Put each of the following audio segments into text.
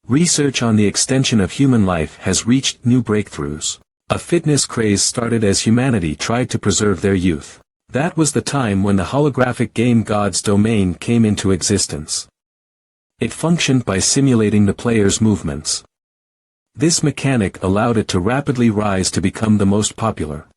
Research on the extension of human life has reached new breakthroughs. A fitness craze started as humanity tried to preserve their youth. That was the time when the holographic game God's Domain came into existence. It functioned by simulating the player's movements. This mechanic allowed it to rapidly rise to become the most popular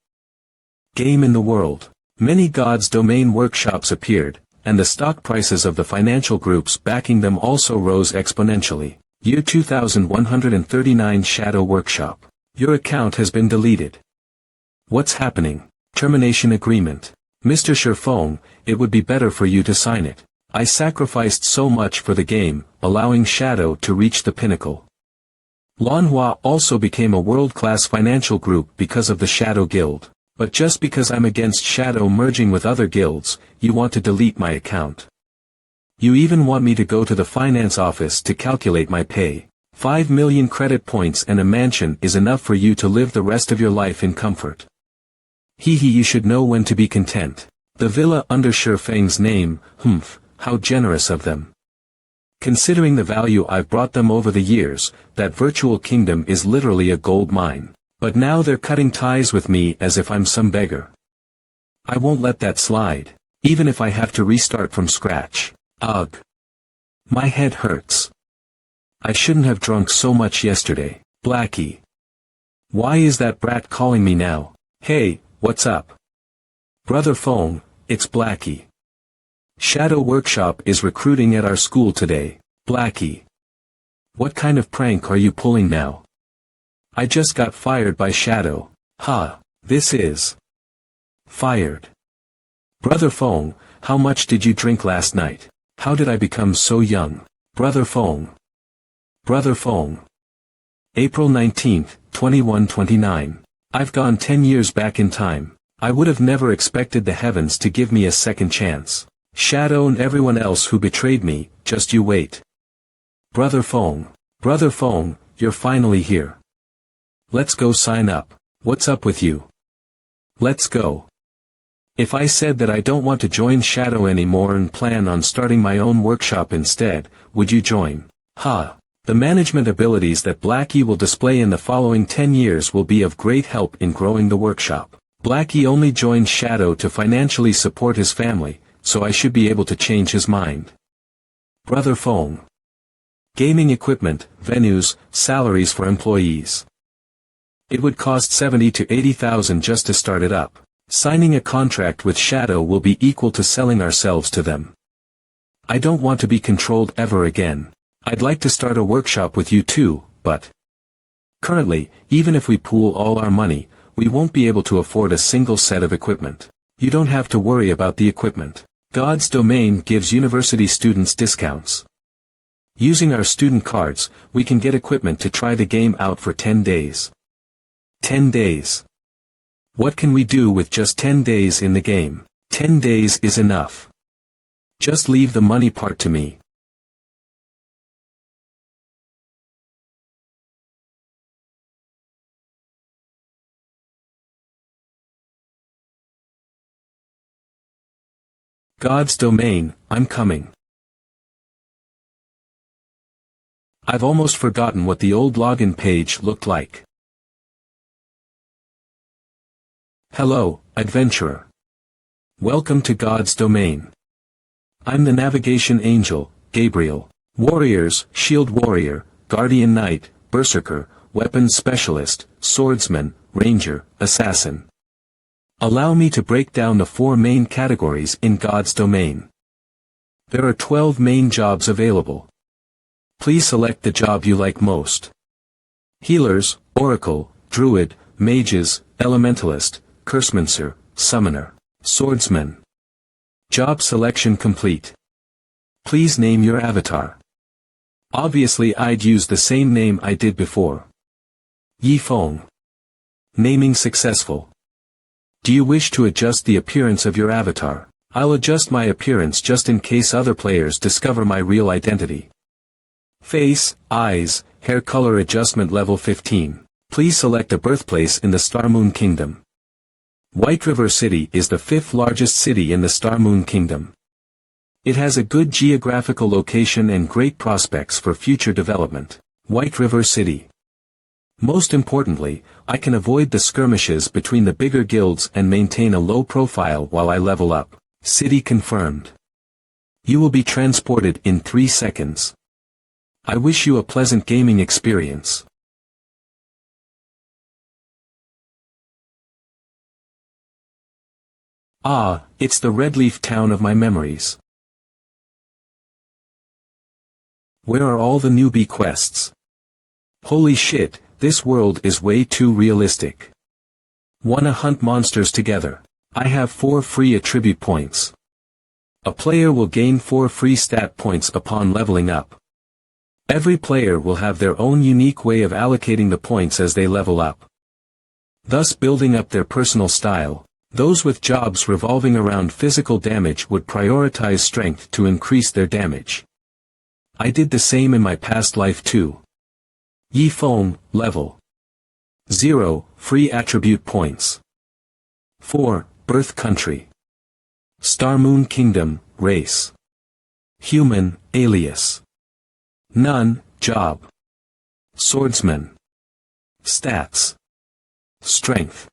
game in the world. Many God's Domain workshops appeared, and the stock prices of the financial groups backing them also rose exponentially. Year 2139 Shadow Workshop. Your account has been deleted. What's happening? Termination agreement. Mr. Sherfong, it would be better for you to sign it. I sacrificed so much for the game, allowing Shadow to reach the pinnacle. Lanhua also became a world-class financial group because of the Shadow Guild. But just because I'm against Shadow merging with other guilds, you want to delete my account. You even want me to go to the finance office to calculate my pay. 5 million credit points and a mansion is enough for you to live the rest of your life in comfort. You should know when to be content. The villa under Sherfeng's name, how generous of them. Considering the value I've brought them over the years, that virtual kingdom is literally a gold mine. But now they're cutting ties with me as if I'm some beggar. I won't let that slide, even if I have to restart from scratch. Ugh. My head hurts. I shouldn't have drunk so much yesterday. Blackie. Why is that brat calling me now? Hey, what's up? Brother Fong, it's Blackie. Shadow Workshop is recruiting at our school today. Blackie. What kind of prank are you pulling now? I just got fired by Shadow. This is fired. Brother Fong, how much did you drink last night? How did I become so young? Brother Fong. Brother Fong. April 19th, 2129. I've gone 10 years back in time. I would have never expected the heavens to give me a second chance. Shadow and everyone else who betrayed me, just you wait. Brother Fong. Brother Fong, you're finally here. Let's go sign up. What's up with you? Let's go. If I said that I don't want to join Shadow anymore and plan on starting my own workshop instead, would you join? The management abilities that Blackie will display in the following 10 years will be of great help in growing the workshop. Blackie only joined Shadow to financially support his family, so I should be able to change his mind. Brother Fong. Gaming equipment, venues, salaries for employees. It would cost 70 to 80,000 just to start it up. Signing a contract with Shadow will be equal to selling ourselves to them. I don't want to be controlled ever again. I'd like to start a workshop with you too, but currently, even if we pool all our money, we won't be able to afford a single set of equipment. You don't have to worry about the equipment. God's Domain gives university students discounts. Using our student cards, we can get equipment to try the game out for 10 days. 10 days. What can we do with just 10 days in the game? 10 days is enough. Just leave the money part to me. God's Domain, I'm coming. I've almost forgotten what the old login page looked like. Hello, adventurer. Welcome to God's Domain. I'm the navigation angel, Gabriel. Warriors, shield warrior, guardian knight, berserker, weapons specialist, swordsman, ranger, assassin. Allow me to break down the 4 main categories in God's Domain. There are 12 main jobs available. Please select the job you like most. Healers, oracle, druid, mages, elementalist, cursemancer, summoner, swordsman. Job selection complete. Please name your avatar. Obviously I'd use the same name I did before. Yi Feng. Naming successful. Do you wish to adjust the appearance of your avatar? I'll adjust my appearance just in case other players discover my real identity. Face, eyes, hair color adjustment level 15. Please select a birthplace in the Star Moon Kingdom. White River City is the 5th largest city in the Star Moon Kingdom. It has a good geographical location and great prospects for future development. White River City. Most importantly, I can avoid the skirmishes between the bigger guilds and maintain a low profile while I level up. City confirmed. You will be transported in 3 seconds. I wish you a pleasant gaming experience. Ah, it's the Redleaf town of my memories. Where are all the newbie quests? Holy shit, this world is way too realistic. Wanna hunt monsters together? I have 4 free attribute points. A player will gain 4 free stat points upon leveling up. Every player will have their own unique way of allocating the points as they level up, thus building up their personal style. Those with jobs revolving around physical damage would prioritize strength to increase their damage. I did the same in my past life too. Yi Feng, level 0, free attribute points. 4, birth country. Star Moon Kingdom, race. Human, alias. None, job. Swordsman. Stats. Strength.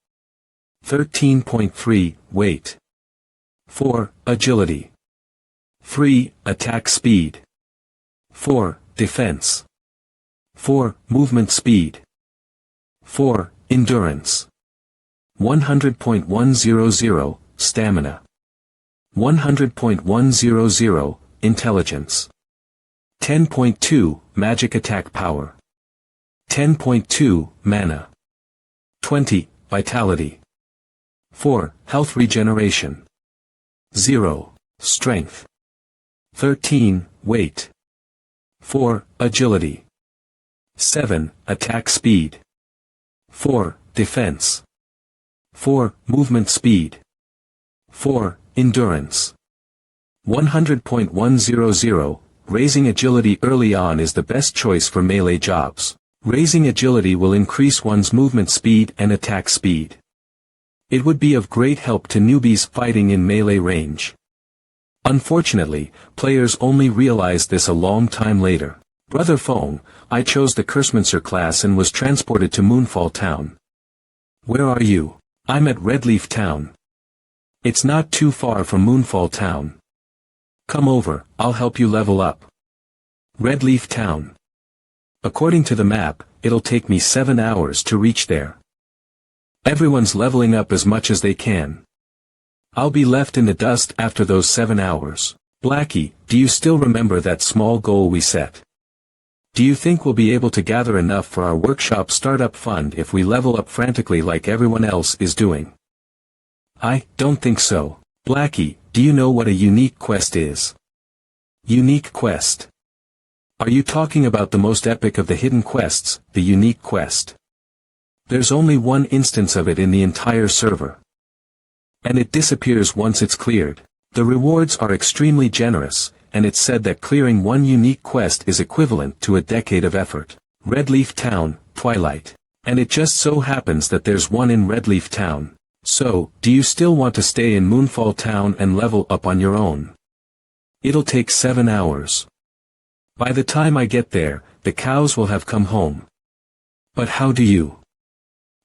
13.3, weight. 4, agility. 3, attack speed. 4, defense. 4, movement speed. 4, endurance. 100.100, stamina. 100.100, intelligence. 10.2, magic attack power. 10.2, mana. 20, vitality. 4, health regeneration. 0, strength. 13, weight. 4, agility. 7, attack speed. 4, defense. 4, movement speed. 4, endurance. 100.100, raising agility early on is the best choice for melee jobs. Raising agility will increase one's movement speed and attack speed. It would be of great help to newbies fighting in melee range. Unfortunately, players only realized this a long time later. Brother Feng, I chose the Cursmancer class and was transported to Moonfall Town. Where are you? I'm at Redleaf Town. It's not too far from Moonfall Town. Come over, I'll help you level up. Redleaf Town. According to the map, it'll take me 7 hours to reach there. Everyone's leveling up as much as they can. I'll be left in the dust after those 7 hours. Blackie, do you still remember that small goal we set? Do you think we'll be able to gather enough for our workshop startup fund if we level up frantically like everyone else is doing? I don't think so. Blackie, do you know what a unique quest is? Unique quest. Are you talking about the most epic of the hidden quests, the unique quest? There's only one instance of it in the entire server. And it disappears once it's cleared. The rewards are extremely generous, and it's said that clearing one unique quest is equivalent to a decade of effort. Redleaf Town, Twilight. And it just so happens that there's one in Redleaf Town. So, do you still want to stay in Moonfall Town and level up on your own? It'll take 7 hours. By the time I get there, the cows will have come home. But how do you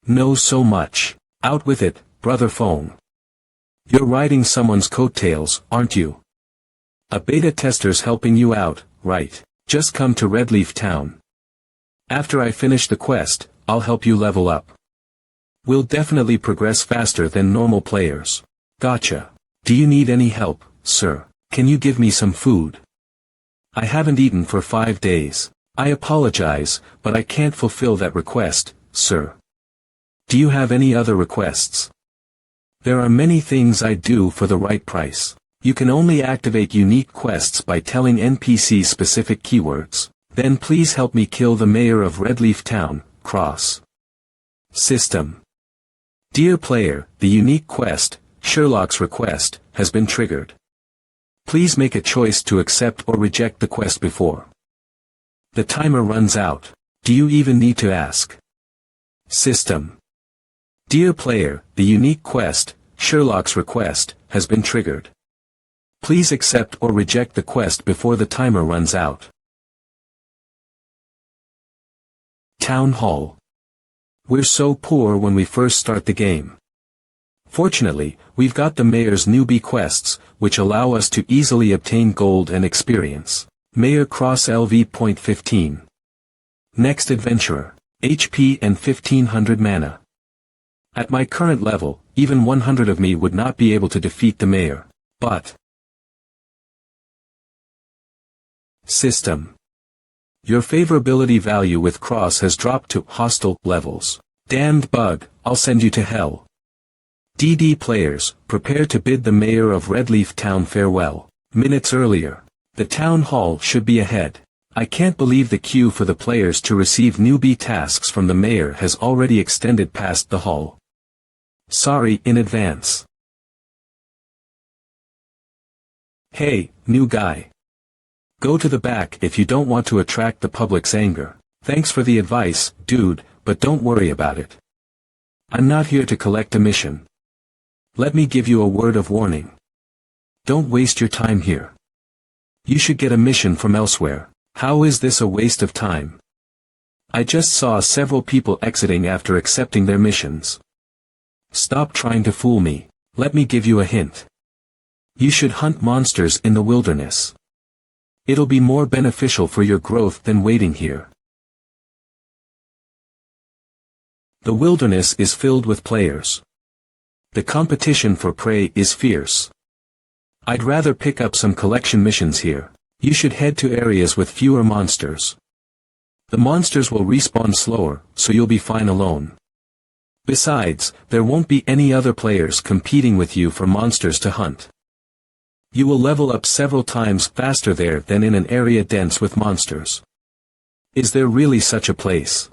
know so much? Out with it, Brother Feng. You're riding someone's coattails, aren't you? A beta tester's helping you out, right? Just come to Redleaf Town. After I finish the quest, I'll help you level up. We'll definitely progress faster than normal players. Gotcha. Do you need any help, sir? Can you give me some food? I haven't eaten for 5 days. I apologize, but I can't fulfill that request, sir. Do you have any other requests? There are many things I'd do for the right price. You can only activate unique quests by telling NPCs specific keywords. Then please help me kill the mayor of Redleaf Town, Cross. System. Dear player, the unique quest, Sherlock's request, has been triggered. Please make a choice to accept or reject the quest before the timer runs out. Do you even need to ask? System. Dear player, the unique quest, Sherlock's request, has been triggered. Please accept or reject the quest before the timer runs out. Town Hall. We're so poor when we first start the game. Fortunately, we've got the mayor's newbie quests, which allow us to easily obtain gold and experience. Mayor Cross LV. Point 15. Next adventurer. HP and 1500 mana. At my current level, even 100 of me would not be able to defeat the mayor. But System. Your favorability value with Cross has dropped to hostile levels. Damned bug, I'll send you to hell. DD players, prepare to bid the mayor of Redleaf Town farewell. Minutes earlier. The town hall should be ahead. I can't believe the queue for the players to receive newbie tasks from the mayor has already extended past the hall. Sorry in advance. Hey, new guy. Go to the back if you don't want to attract the public's anger. Thanks for the advice, dude, but don't worry about it. I'm not here to collect a mission. Let me give you a word of warning. Don't waste your time here. You should get a mission from elsewhere. How is this a waste of time? I just saw several people exiting after accepting their missions. Stop trying to fool me. Let me give you a hint. You should hunt monsters in the wilderness. It'll be more beneficial for your growth than waiting here. The wilderness is filled with players. The competition for prey is fierce. I'd rather pick up some collection missions here. You should head to areas with fewer monsters. The monsters will respawn slower, so you'll be fine alone. Besides, there won't be any other players competing with you for monsters to hunt. You will level up several times faster there than in an area dense with monsters. Is there really such a place?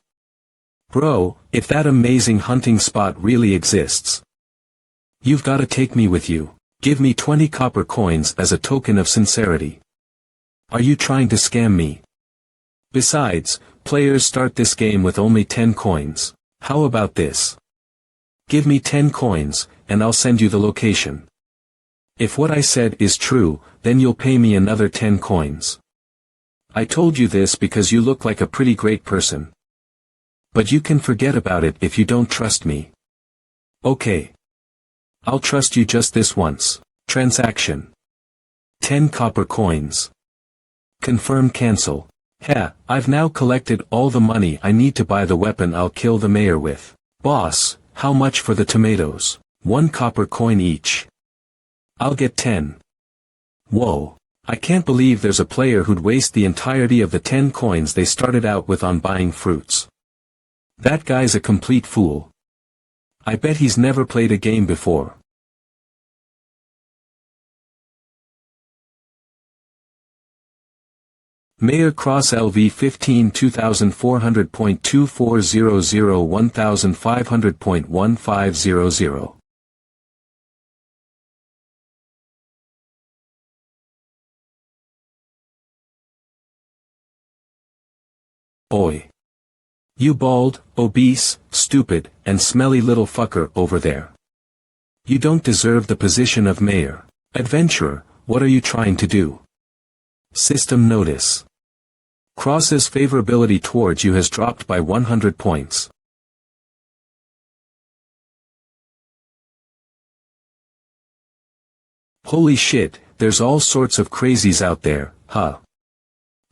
Bro, if that amazing hunting spot really exists. You've gotta take me with you. Give me 20 copper coins as a token of sincerity. Are you trying to scam me? Besides, players start this game with only 10 coins. How about this? Give me 10 coins, and I'll send you the location. If what I said is true, then you'll pay me another 10 coins. I told you this because you look like a pretty great person. But you can forget about it if you don't trust me. Okay. I'll trust you just this once. Transaction. 10 copper coins. Confirm cancel. I've now collected all the money I need to buy the weapon I'll kill the mayor with. Boss, how much for the tomatoes? 1 copper coin each. I'll get 10. Whoa. I can't believe there's a player who'd waste the entirety of the 10 coins they started out with on buying fruits. That guy's a complete fool. I bet he's never played a game before. Mayor Cross LV 15 2400.2400 1500.1500. Boy. You bald, obese, stupid, and smelly little fucker over there. You don't deserve the position of mayor. Adventurer, what are you trying to do? System notice. Cross's favorability towards you has dropped by 100 points. Holy shit, there's all sorts of crazies out there, huh?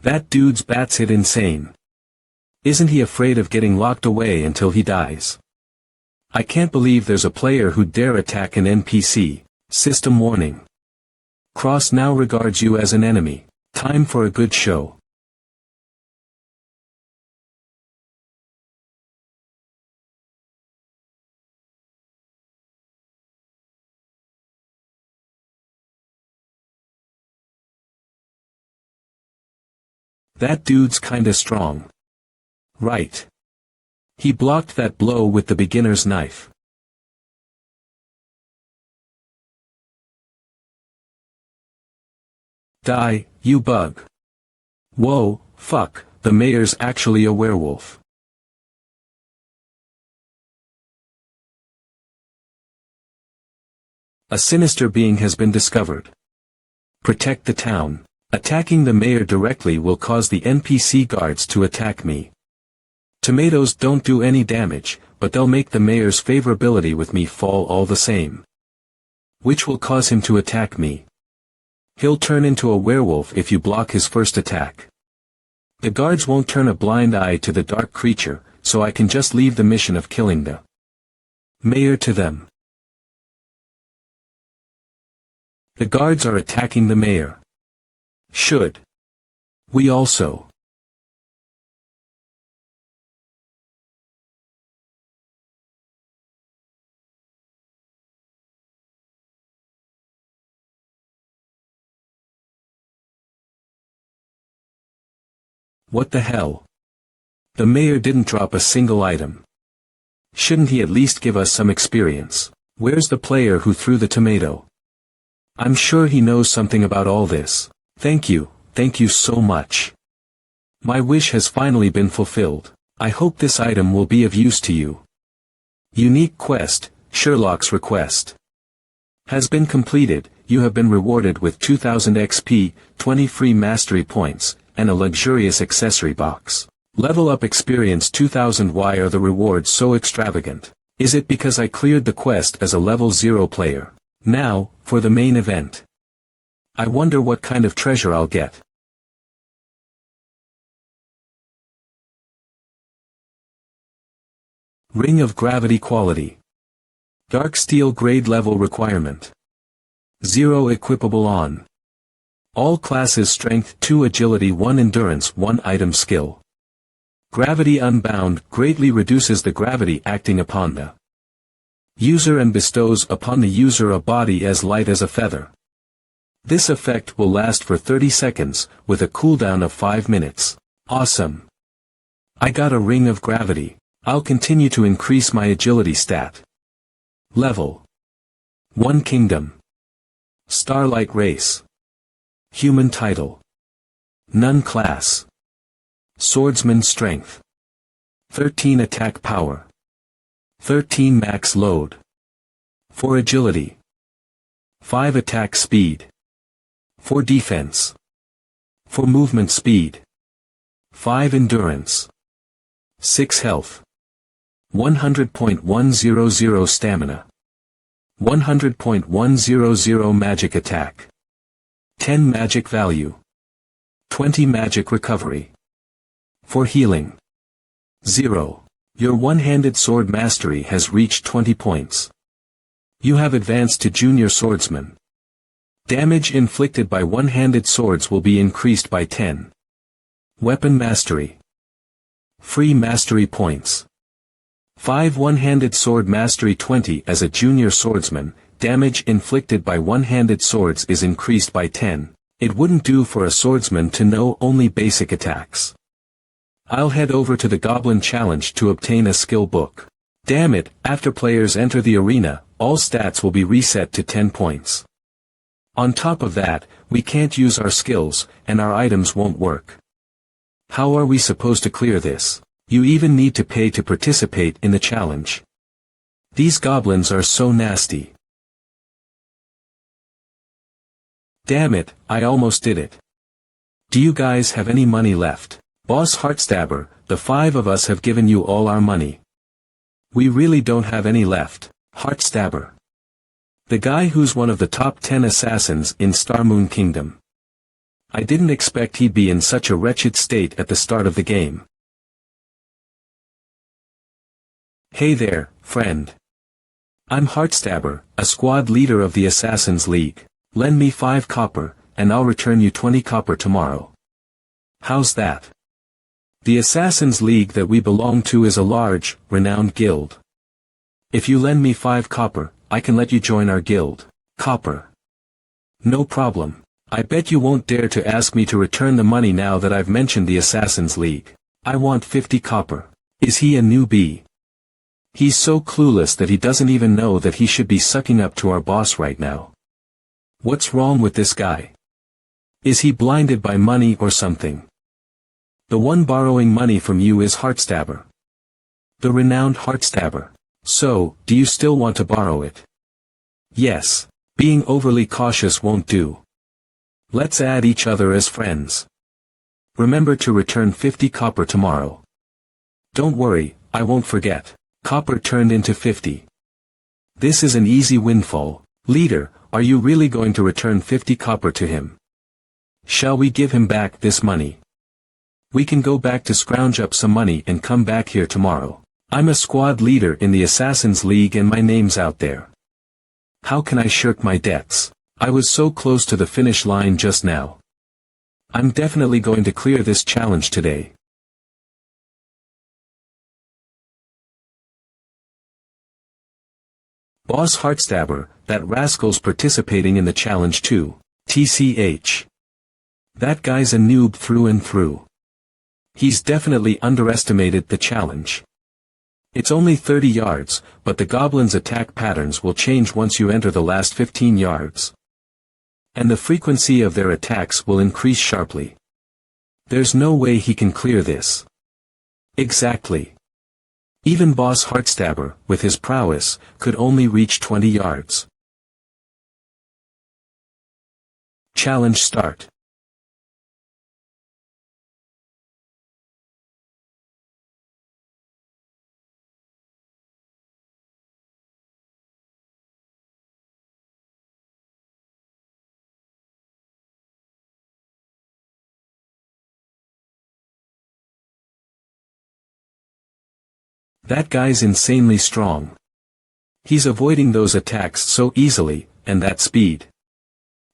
That dude's batshit insane. Isn't he afraid of getting locked away until he dies? I can't believe there's a player who'd dare attack an NPC. System warning. Cross now regards you as an enemy. Time for a good show. That dude's kinda strong. Right. He blocked that blow with the beginner's knife. Die, you bug. Whoa, fuck, the mayor's actually a werewolf. A sinister being has been discovered. Protect the town. Attacking the mayor directly will cause the NPC guards to attack me. Tomatoes don't do any damage, but they'll make the mayor's favorability with me fall all the same. Which will cause him to attack me. He'll turn into a werewolf if you block his first attack. The guards won't turn a blind eye to the dark creature, so I can just leave the mission of killing the mayor to them. The guards are attacking the mayor. Should we also? What the hell? The mayor didn't drop a single item. Shouldn't he at least give us some experience? Where's the player who threw the tomato? I'm sure he knows something about all this. Thank you so much. My wish has finally been fulfilled. I hope this item will be of use to you. Unique quest, Sherlock's request. Has been completed. You have been rewarded with 2000 XP, 20 free mastery points, and a luxurious accessory box. Level up experience 2000. Why are the rewards so extravagant? Is it because I cleared the quest as a level 0 player? Now, for the main event. I wonder what kind of treasure I'll get. Ring of Gravity quality. Dark Steel grade level requirement. 0 equipable on all classes. Strength 2, Agility 1, Endurance 1, Item skill. Gravity Unbound greatly reduces the gravity acting upon the user and bestows upon the user a body as light as a feather. This effect will last for 30 seconds, with a cooldown of 5 minutes. Awesome. I got a Ring of Gravity. I'll continue to increase my agility stat. Level 1, Kingdom. Starlight Race. Human title. None class. Swordsman strength. 13 attack power. 13 max load. 4 agility. 5 attack speed. 4 defense. 4 movement speed. 5 endurance. 6 health. 100.100 stamina. 100.100 magic attack. 10 magic value. 20 magic recovery. For healing. 0. Your one-handed sword mastery has reached 20 points. You have advanced to Junior Swordsman. Damage inflicted by one-handed swords will be increased by 10. Weapon mastery. Free mastery points. 5 one-handed sword mastery 20. As a Junior Swordsman, damage inflicted by one-handed swords is increased by 10. It wouldn't do for a swordsman to know only basic attacks. I'll head over to the Goblin Challenge to obtain a skill book. Damn it, after players enter the arena, all stats will be reset to 10 points. On top of that, we can't use our skills, and our items won't work. How are we supposed to clear this? You even need to pay to participate in the challenge. These goblins are so nasty. Damn it, I almost did it. Do you guys have any money left? Boss Heartstabber, the 5 of us have given you all our money. We really don't have any left, Heartstabber. The guy who's one of the top 10 assassins in Starmoon Kingdom. I didn't expect he'd be in such a wretched state at the start of the game. Hey there, friend. I'm Heartstabber, a squad leader of the Assassins League. Lend me 5 copper, and I'll return you 20 copper tomorrow. How's that? The Assassins League that we belong to is a large, renowned guild. If you lend me 5 copper, I can let you join our guild. Copper. No problem. I bet you won't dare to ask me to return the money now that I've mentioned the Assassins League. I want 50 copper. Is he a newbie? He's so clueless that he doesn't even know that he should be sucking up to our boss right now. What's wrong with this guy? Is he blinded by money or something? The one borrowing money from you is Heartstabber. The renowned Heartstabber. So, do you still want to borrow it? Yes. Being overly cautious won't do. Let's add each other as friends. Remember to return 50 copper tomorrow. Don't worry, I won't forget. Copper turned into 50. This is an easy windfall. Leader, are you really going to return 50 copper to him? Shall we give him back this money? We can go back to scrounge up some money and come back here tomorrow. I'm a squad leader in the Assassin's League and my name's out there. How can I shirk my debts? I was so close to the finish line just now. I'm definitely going to clear this challenge today. Boss Heartstabber, that rascal's participating in the challenge too. TCH. That guy's a noob through and through. He's definitely underestimated the challenge. It's only 30 yards, but the goblins' attack patterns will change once you enter the last 15 yards. And the frequency of their attacks will increase sharply. There's no way he can clear this. Exactly. Even Boss Heartstabber, with his prowess, could only reach 20 yards. Challenge start. That guy's insanely strong. He's avoiding those attacks so easily, and that speed.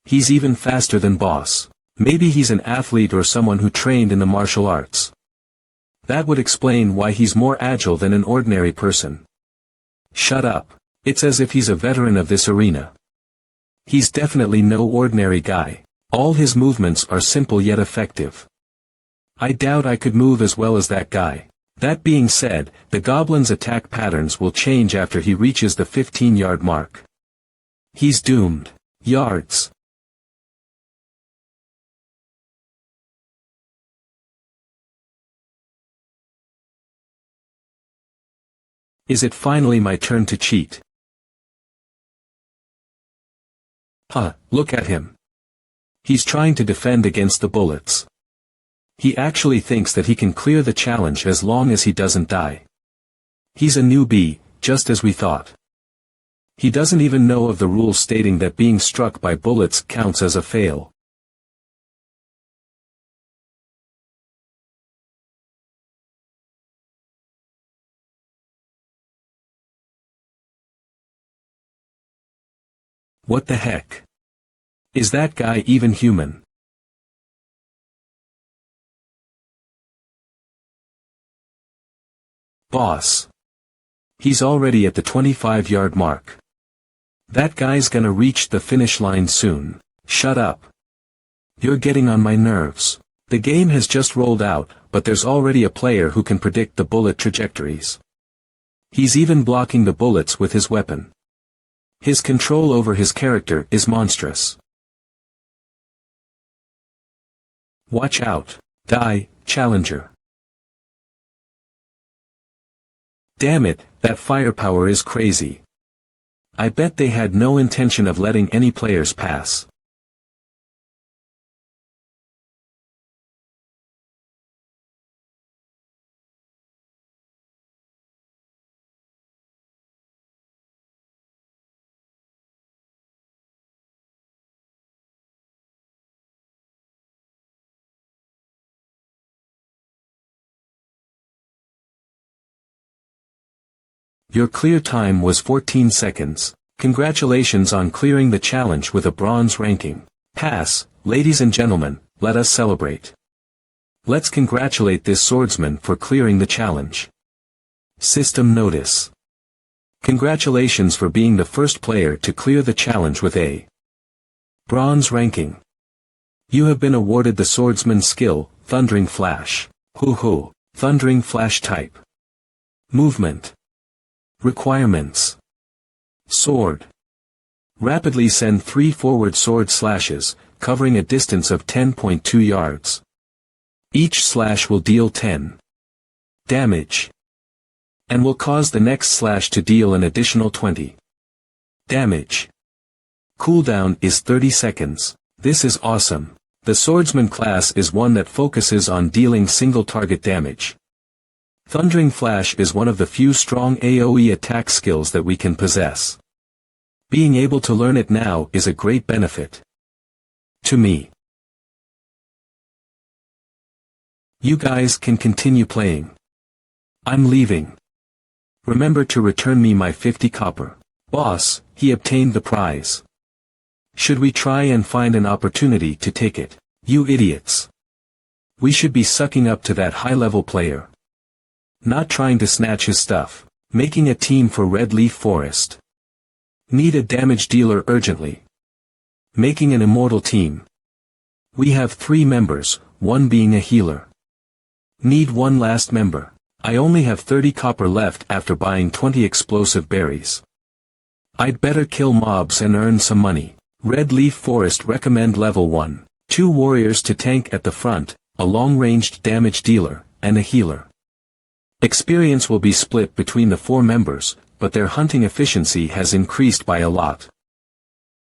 He's even faster than Boss. Maybe he's an athlete or someone who trained in the martial arts. That would explain why he's more agile than an ordinary person. Shut up. It's as if he's a veteran of this arena. He's definitely no ordinary guy. All his movements are simple yet effective. I doubt I could move as well as that guy. That being said, the goblin's attack patterns will change after he reaches the 15-yard mark. He's doomed. Yards. Is it finally my turn to cheat? Huh, look at him. He's trying to defend against the bullets. He actually thinks that he can clear the challenge as long as he doesn't die. He's a newbie, just as we thought. He doesn't even know of the rules stating that being struck by bullets counts as a fail. What the heck? Is that guy even human? Boss. He's already at the 25-yard mark. That guy's gonna reach the finish line soon. Shut up. You're getting on my nerves. The game has just rolled out, but there's already a player who can predict the bullet trajectories. He's even blocking the bullets with his weapon. His control over his character is monstrous. Watch out. Die, challenger. Damn it, that firepower is crazy. I bet they had no intention of letting any players pass. Your clear time was 14 seconds. Congratulations on clearing the challenge with a bronze ranking. Pass, ladies and gentlemen, let us celebrate. Let's congratulate this swordsman for clearing the challenge. System notice. Congratulations for being the first player to clear the challenge with a bronze ranking. You have been awarded the swordsman skill, Thundering Flash. Hoo hoo, Thundering Flash type. Movement. Requirements. Sword. Rapidly send 3 forward sword slashes, covering a distance of 10.2 yards. Each slash will deal 10 damage. And will cause the next slash to deal an additional 20 damage. Cooldown is 30 seconds. This is awesome. The swordsman class is one that focuses on dealing single target damage. Thundering Flash is one of the few strong AoE attack skills that we can possess. Being able to learn it now is a great benefit to me. You guys can continue playing. I'm leaving. Remember to return me my 50 copper. Boss, he obtained the prize. Should we try and find an opportunity to take it? You idiots. We should be sucking up to that high-level player. Not trying to snatch his stuff. Making a team for Red Leaf Forest. Need a damage dealer urgently. Making an immortal team. We have 3 members, one being a healer. Need one last member. I only have 30 copper left after buying 20 explosive berries. I'd better kill mobs and earn some money. Red Leaf Forest recommend level 1. 2 warriors to tank at the front, a long-ranged damage dealer, and a healer. Experience will be split between the 4 members, but their hunting efficiency has increased by a lot.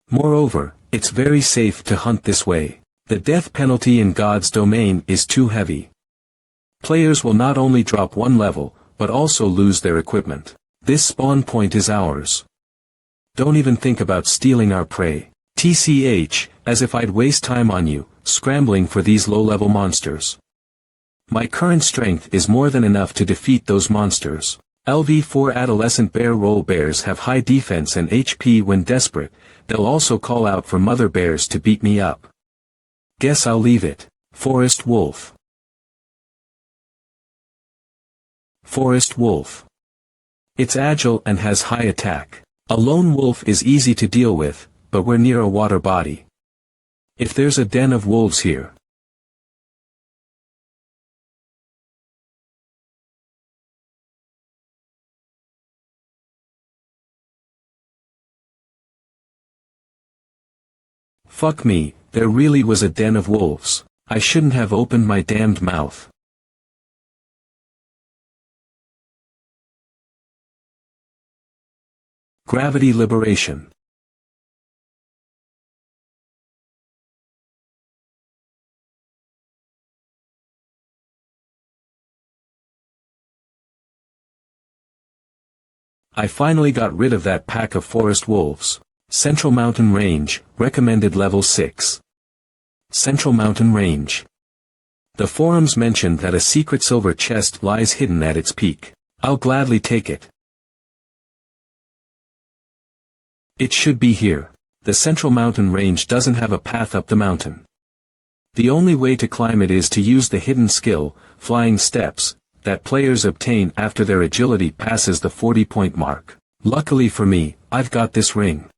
Moreover, it's very safe to hunt this way. The death penalty in God's domain is too heavy. Players will not only drop 1 level, but also lose their equipment. This spawn point is ours. Don't even think about stealing our prey. TCH, as if I'd waste time on you, scrambling for these low-level monsters. My current strength is more than enough to defeat those monsters. LV4 adolescent bear roll bears have high defense and HP when desperate, they'll also call out for mother bears to beat me up. Guess I'll leave it. Forest Wolf. Forest Wolf. It's agile and has high attack. A lone wolf is easy to deal with, but we're near a water body. If there's a den of wolves here. Fuck me, there really was a den of wolves. I shouldn't have opened my damned mouth. Gravity Liberation. I finally got rid of that pack of forest wolves. Central Mountain Range, recommended level 6. Central Mountain Range. The forums mentioned that a secret silver chest lies hidden at its peak. I'll gladly take it. It should be here. The Central Mountain Range doesn't have a path up the mountain. The only way to climb it is to use the hidden skill, Flying Steps, that players obtain after their agility passes the 40-point mark. Luckily for me, I've got this ring.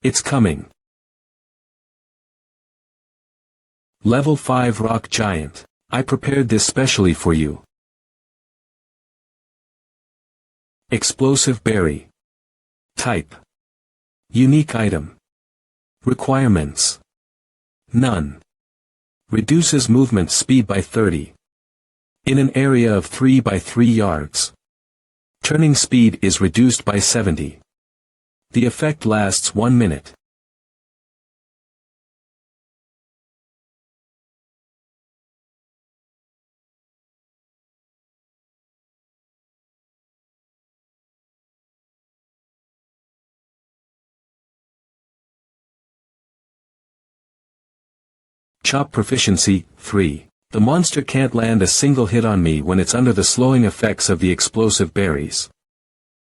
It's coming. Level 5 Rock Giant. I prepared this specially for you. Explosive Berry. Type. Unique item. Requirements. None. Reduces movement speed by 30. In an area of 3 by 3 yards. Turning speed is reduced by 70. The effect lasts 1 minute. Chop Proficiency, 3. The monster can't land a single hit on me when it's under the slowing effects of the explosive berries.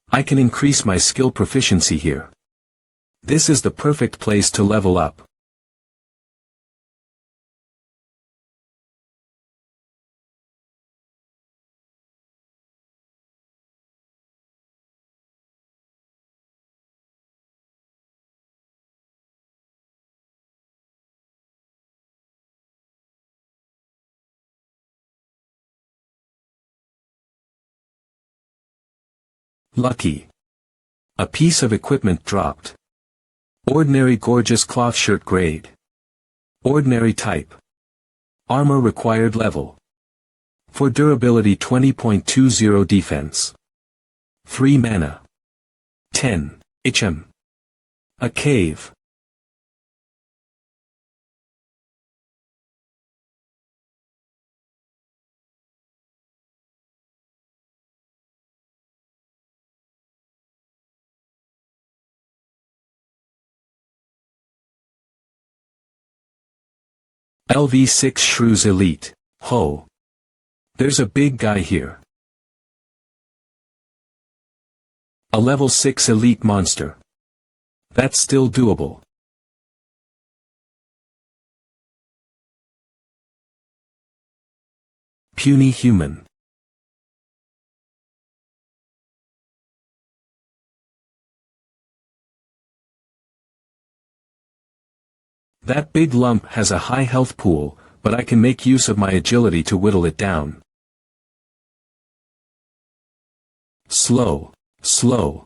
I can increase my skill proficiency here. This is the perfect place to level up. Lucky. A piece of equipment dropped. Ordinary Gorgeous Cloth Shirt Grade. Ordinary Type. Armor Required Level. For durability 20.20 defense. 3 mana. 10. HM. A cave. LV6 Shrews Elite. Ho. There's a big guy here. A level 6 elite monster. That's still doable. Puny human. That big lump has a high health pool, but I can make use of my agility to whittle it down. Slow. Slow.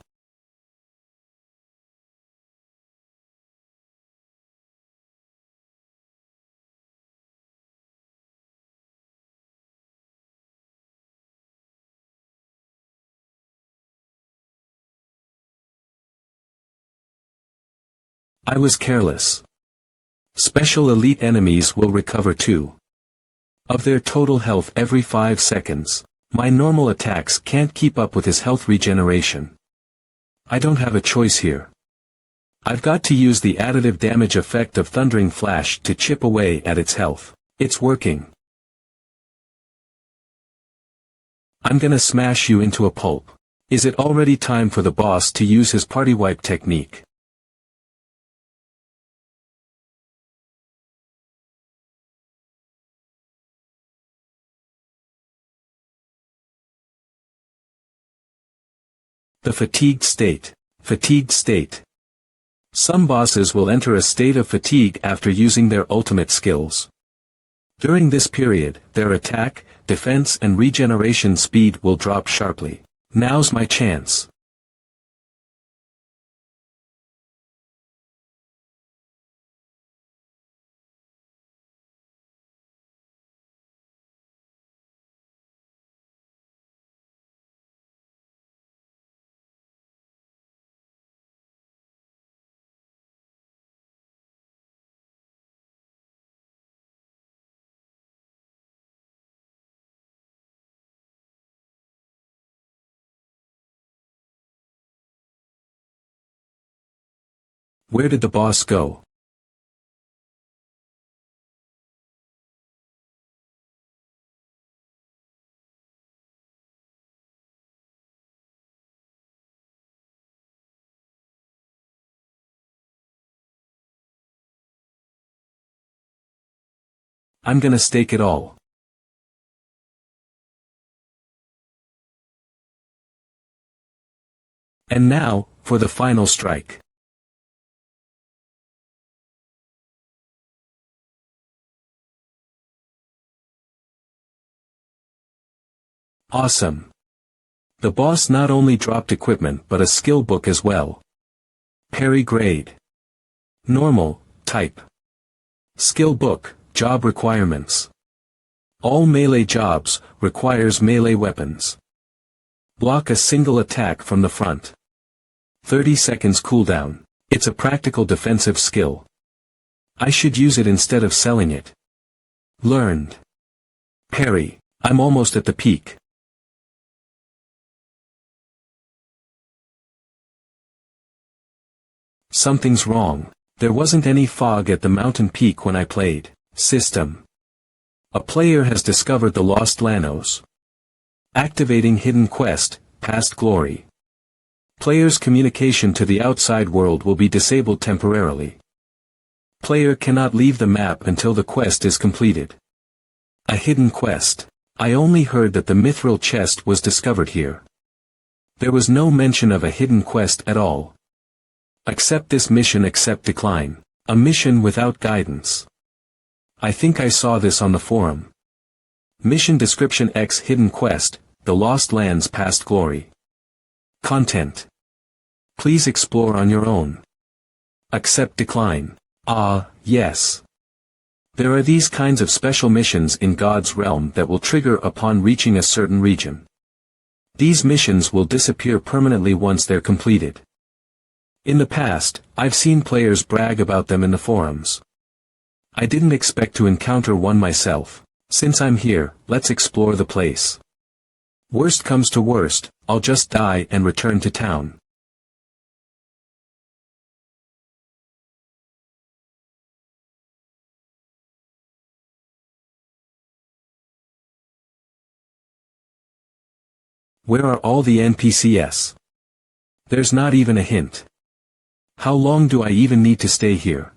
I was careless. Special elite enemies will recover 2 of their total health every 5 seconds. My normal attacks can't keep up with his health regeneration. I don't have a choice here. I've got to use the additive damage effect of Thundering Flash to chip away at its health. It's working. I'm gonna smash you into a pulp. Is it already time for the boss to use his party wipe technique? The fatigued state. Fatigued state. Some bosses will enter a state of fatigue after using their ultimate skills. During this period, their attack, defense and regeneration speed will drop sharply. Now's my chance. Where did the boss go? I'm gonna stake it all. And now, for the final strike. Awesome. The boss not only dropped equipment but a skill book as well. Parry grade. Normal, type. Skill book, job requirements. All melee jobs, requires melee weapons. Block a single attack from the front. 30 seconds cooldown. It's a practical defensive skill. I should use it instead of selling it. Learned. Parry. I'm almost at the peak. Something's wrong. There wasn't any fog at the mountain peak when I played. System. A player has discovered the Lost Lanos. Activating hidden quest, Past Glory. Player's communication to the outside world will be disabled temporarily. Player cannot leave the map until the quest is completed. A hidden quest. I only heard that the Mithril chest was discovered here. There was no mention of a hidden quest at all. Accept this mission, accept decline. A mission without guidance. I think I saw this on the forum. Mission description X hidden quest, The Lost Lands Past Glory. Content. Please explore on your own. Accept decline. Ah, yes. There are these kinds of special missions in God's realm that will trigger upon reaching a certain region. These missions will disappear permanently once they're completed. In the past, I've seen players brag about them in the forums. I didn't expect to encounter one myself. Since I'm here, let's explore the place. Worst comes to worst, I'll just die and return to town. Where are all the NPCs? There's not even a hint. How long do I even need to stay here?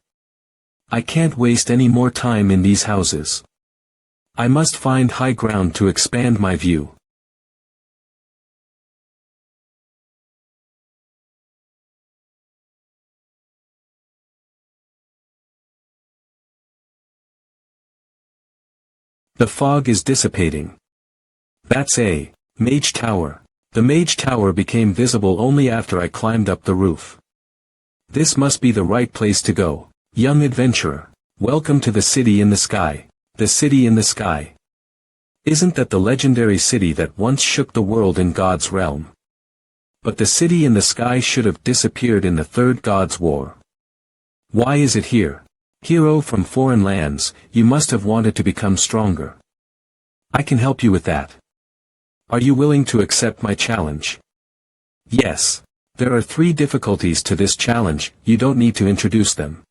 I can't waste any more time in these houses. I must find high ground to expand my view. The fog is dissipating. That's a Mage Tower. The Mage Tower became visible only after I climbed up the roof. This must be the right place to go. Young adventurer, welcome to the city in the sky. The city in the sky. Isn't that the legendary city that once shook the world in God's realm? But the city in the sky should have disappeared in the Third God's War. Why is it here? Hero from foreign lands, you must have wanted to become stronger. I can help you with that. Are you willing to accept my challenge? Yes. There are 3 difficulties to this challenge, you don't need to introduce them.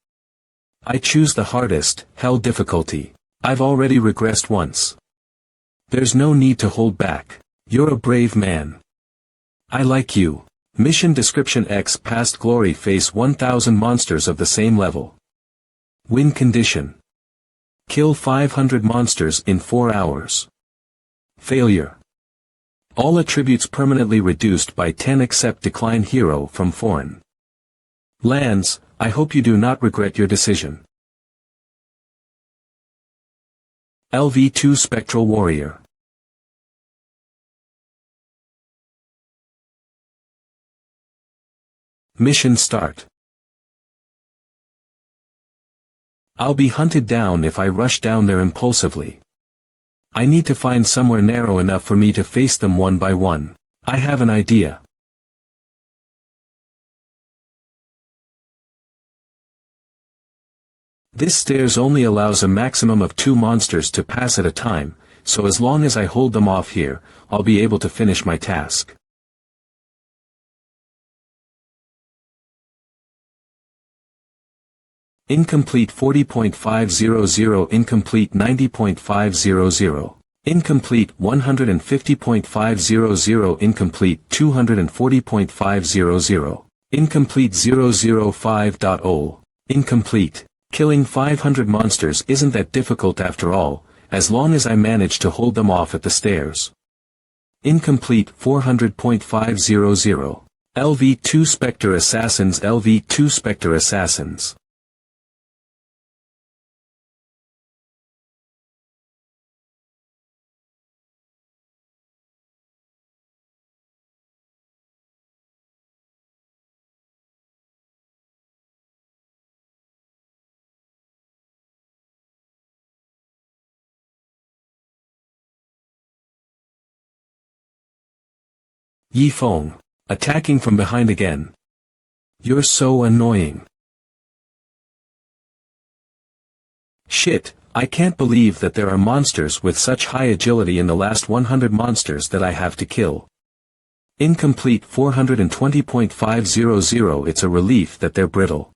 I choose the hardest, Hell difficulty. I've already regressed once. There's no need to hold back. You're a brave man. I like you. Mission description: X past glory, face 1000 monsters of the same level. Win condition: kill 500 monsters in 4 hours. Failure: all attributes permanently reduced by 10 except decline. Hero from foreign lands, I hope you do not regret your decision. LV2 Spectral Warrior. Mission start. I'll be hunted down if I rush down there impulsively. I need to find somewhere narrow enough for me to face them one by one. I have an idea. This stairs only allows a maximum of 2 monsters to pass at a time, so as long as I hold them off here, I'll be able to finish my task. Incomplete 40.500, incomplete 90.500, incomplete 150.500, incomplete 240.500, incomplete 005.0, incomplete. Killing 500 monsters isn't that difficult after all, as long as I manage to hold them off at the stairs. Incomplete 400.500. LV2 Spectre Assassins, LV2 Spectre Assassins. Yi Feng. Attacking from behind again. You're so annoying. Shit, I can't believe that there are monsters with such high agility in the last 100 monsters that I have to kill. Incomplete 420.500, it's a relief that they're brittle.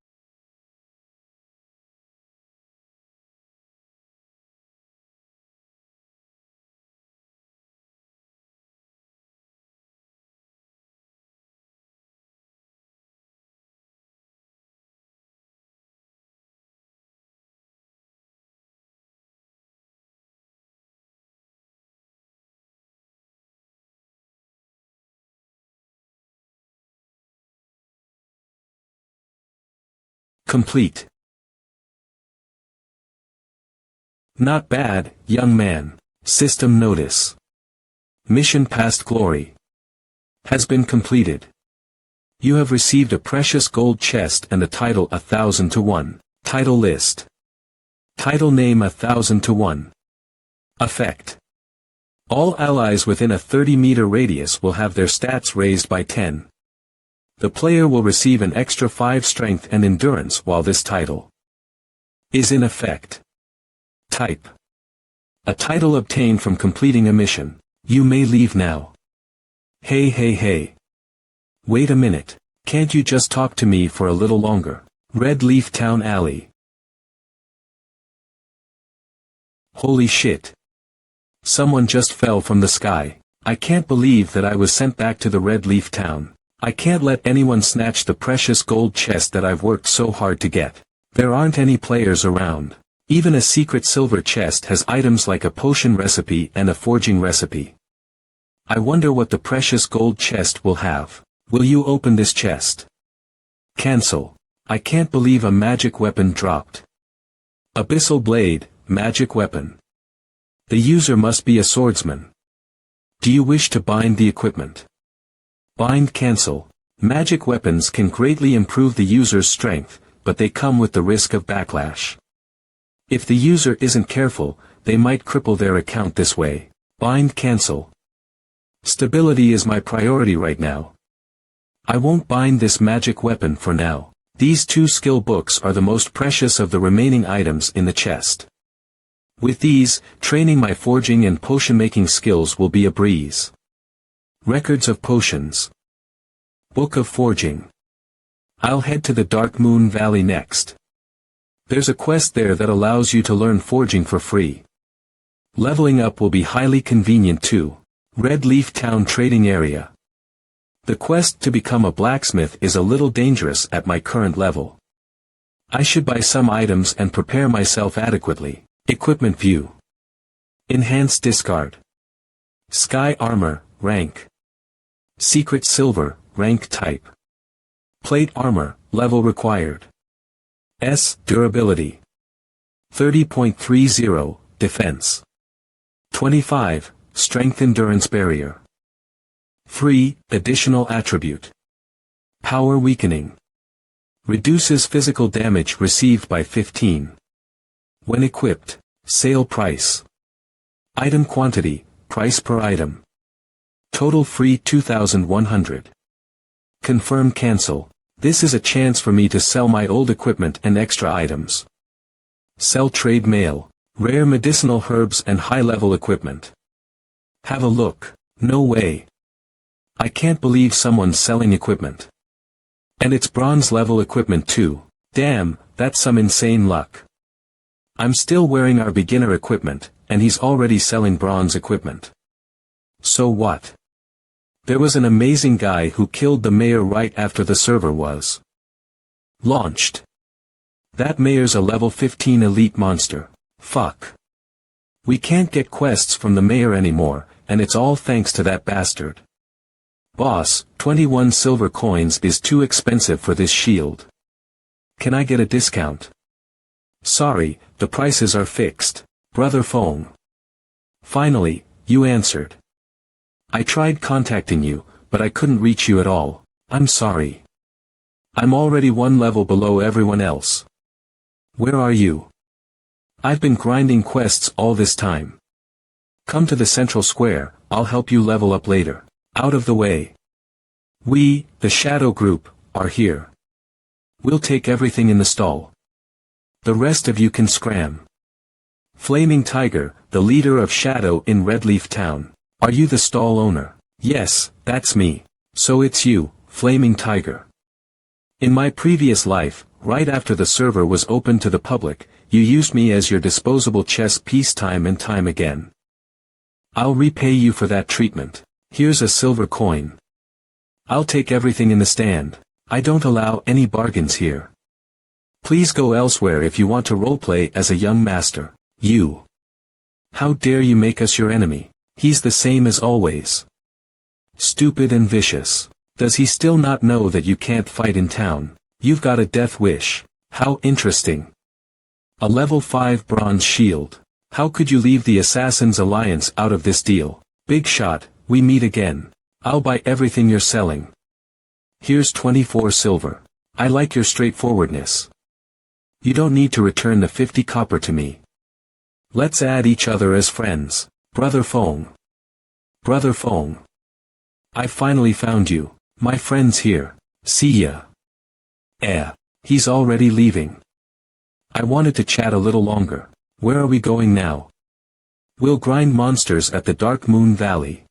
Complete. Not bad, young man. System notice. Mission past glory has been completed. You have received a precious gold chest and the title 1000 to 1. Title list. Title name 1000-1. Effect. All allies within a 30-meter radius will have their stats raised by 10. The player will receive an extra 5 strength and endurance while this title is in effect. Type. A title obtained from completing a mission. You may leave now. Hey. Wait a minute. Can't you just talk to me for a little longer? Red Leaf Town Alley. Holy shit. Someone just fell from the sky. I can't believe that I was sent back to the Red Leaf Town. I can't let anyone snatch the precious gold chest that I've worked so hard to get. There aren't any players around. Even a secret silver chest has items like a potion recipe and a forging recipe. I wonder what the precious gold chest will have. Will you open this chest? Cancel. I can't believe a magic weapon dropped. Abyssal Blade, magic weapon. The user must be a swordsman. Do you wish to bind the equipment? Bind cancel. Magic weapons can greatly improve the user's strength, but they come with the risk of backlash. If the user isn't careful, they might cripple their account this way. Bind cancel. Stability is my priority right now. I won't bind this magic weapon for now. These 2 skill books are the most precious of the remaining items in the chest. With these, training my forging and potion-making skills will be a breeze. Records of Potions. Book of Forging. I'll head to the Dark Moon Valley next. There's a quest there that allows you to learn forging for free. Leveling up will be highly convenient too. Red Leaf Town Trading Area. The quest to become a blacksmith is a little dangerous at my current level. I should buy some items and prepare myself adequately. Equipment View. Enhanced Discard. Sky Armor, Rank. Secret Silver, Rank Type. Plate Armor, Level Required. S. Durability. 30.30, Defense. 25, Strength Endurance Barrier. Free, additional attribute. Power Weakening. Reduces physical damage received by 15. When equipped, sale price. Item quantity, price per item. Total free 2,100. Confirm cancel. This is a chance for me to sell my old equipment and extra items. Sell trade mail, rare medicinal herbs and high-level equipment. Have a look. No way. I can't believe someone's selling equipment. And it's bronze-level equipment too. Damn, that's some insane luck. I'm still wearing our beginner equipment, and he's already selling bronze equipment. So what? There was an amazing guy who killed the mayor right after the server was launched. That mayor's a level 15 elite monster. Fuck. We can't get quests from the mayor anymore, and it's all thanks to that bastard. Boss, 21 silver coins is too expensive for this shield. Can I get a discount? Sorry, the prices are fixed. Brother phone. Finally, you answered. I tried contacting you, but I couldn't reach you at all. I'm sorry. I'm already 1 level below everyone else. Where are you? I've been grinding quests all this time. Come to the central square, I'll help you level up later. Out of the way. We, the Shadow Group, are here. We'll take everything in the stall. The rest of you can scram. Flaming Tiger, the leader of Shadow in Red Leaf Town. Are you the stall owner? Yes, that's me. So it's you, Flaming Tiger. In my previous life, right after the server was open to the public, you used me as your disposable chess piece time and time again. I'll repay you for that treatment. Here's a silver coin. I'll take everything in the stand. I don't allow any bargains here. Please go elsewhere if you want to roleplay as a young master. You. How dare you make us your enemy? He's the same as always. Stupid and vicious. Does he still not know that you can't fight in town? You've got a death wish. How interesting. A level 5 bronze shield. How could you leave the Assassin's Alliance out of this deal? Big shot, we meet again. I'll buy everything you're selling. Here's 24 silver. I like your straightforwardness. You don't need to return the 50 copper to me. Let's add each other as friends. Brother Fong. Brother Fong. I finally found you. My friend's here. See ya. He's already leaving. I wanted to chat a little longer. Where are we going now? We'll grind monsters at the Dark Moon Valley.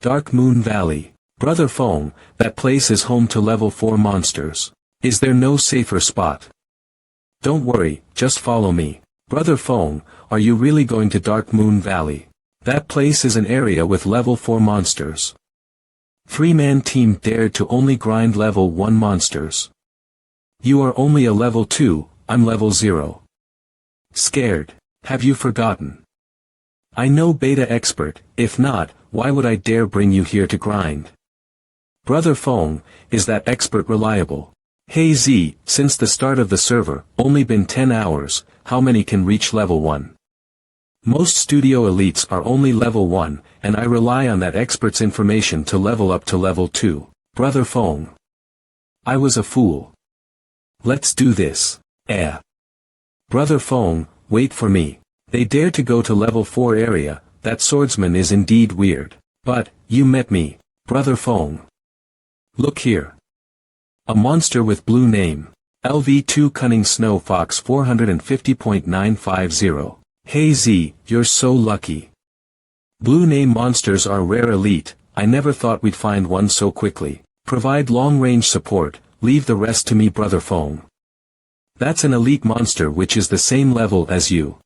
Dark Moon Valley. Brother Fong, that place is home to level 4 monsters. Is there no safer spot? Don't worry, just follow me. Brother Fong, are you really going to Dark Moon Valley? That place is an area with level 4 monsters. 3-man team dared to only grind level 1 monsters. You are only a level 2, I'm level 0. Scared? Have you forgotten? I know beta expert, if not, why would I dare bring you here to grind? Brother Fong, is that expert reliable? Hey Z, since the start of the server, only been 10 hours, how many can reach level 1? Most studio elites are only level 1, and I rely on that expert's information to level up to level 2. Brother Fong. I was a fool. Let's do this. Brother Fong, wait for me. They dare to go to level 4 area, that swordsman is indeed weird. But, you met me, Brother Fong. Look here. A monster with blue name. LV2 Cunning Snow Fox 450.950. Hey Z, you're so lucky. Blue name monsters are rare elite, I never thought we'd find one so quickly. Provide long-range support, leave the rest to me Brother Fong. That's an elite monster which is the same level as you.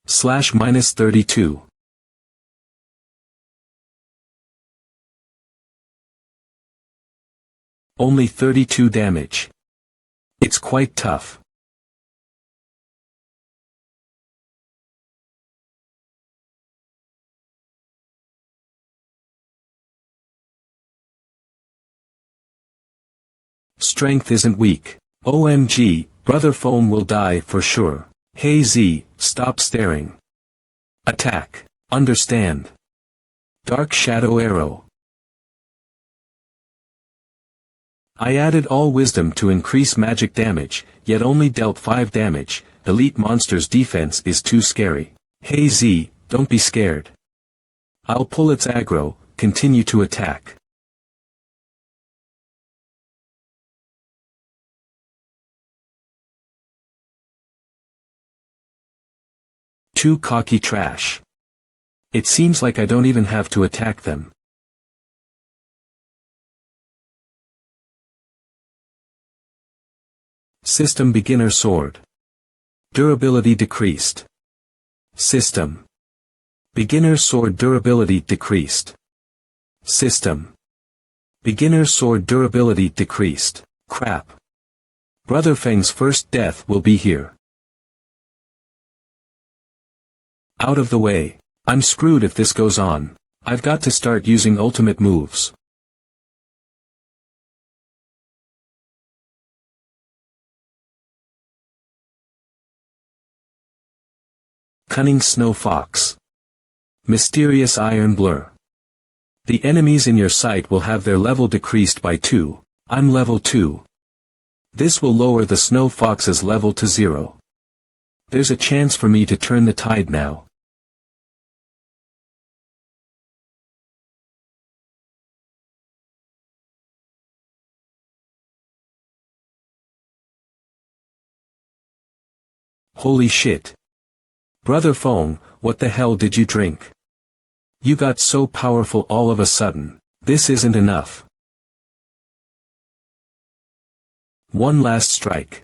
/-32. Only 32 damage. It's quite tough. Strength isn't weak. OMG, Brother Fong will die for sure. Hey Z, stop staring. Attack. Understand. Dark Shadow Arrow. I added all wisdom to increase magic damage, yet only dealt 5 damage, elite monster's defense is too scary. Hey Z, don't be scared. I'll pull its aggro, continue to attack. Too cocky trash. It seems like I don't even have to attack them. System Beginner Sword. Durability decreased. System. Beginner Sword durability decreased. System. Beginner Sword durability decreased. Crap. Brother Feng's first death will be here. Out of the way. I'm screwed if this goes on. I've got to start using ultimate moves. Cunning Snow Fox. Mysterious Iron Blur. The enemies in your sight will have their level decreased by 2. I'm level 2. This will lower the Snow Fox's level to 0. There's a chance for me to turn the tide now. Holy shit. Brother Fong, what the hell did you drink? You got so powerful all of a sudden. This isn't enough. One last strike.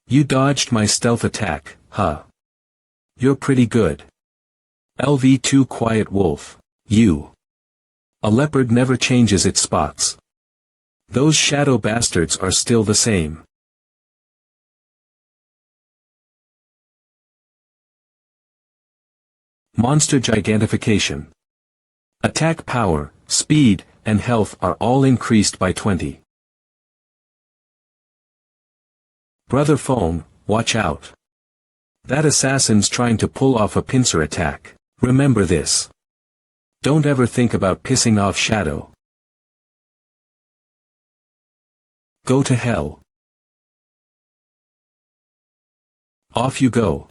You dodged my stealth attack, huh? You're pretty good. LV2 Quiet Wolf. You. A leopard never changes its spots. Those shadow bastards are still the same. Monster Gigantification. Attack power, speed, and health are all increased by 20. Brother Phone, watch out. That assassin's trying to pull off a pincer attack. Remember this. Don't ever think about pissing off Shadow. Go to hell. Off you go.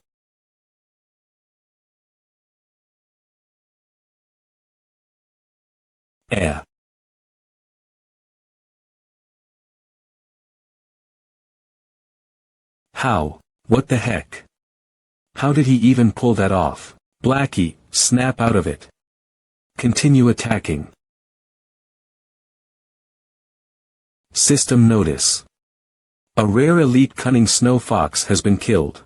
How? What the heck? How did he even pull that off? Blackie, snap out of it. Continue attacking. System notice. A rare elite cunning snow fox has been killed.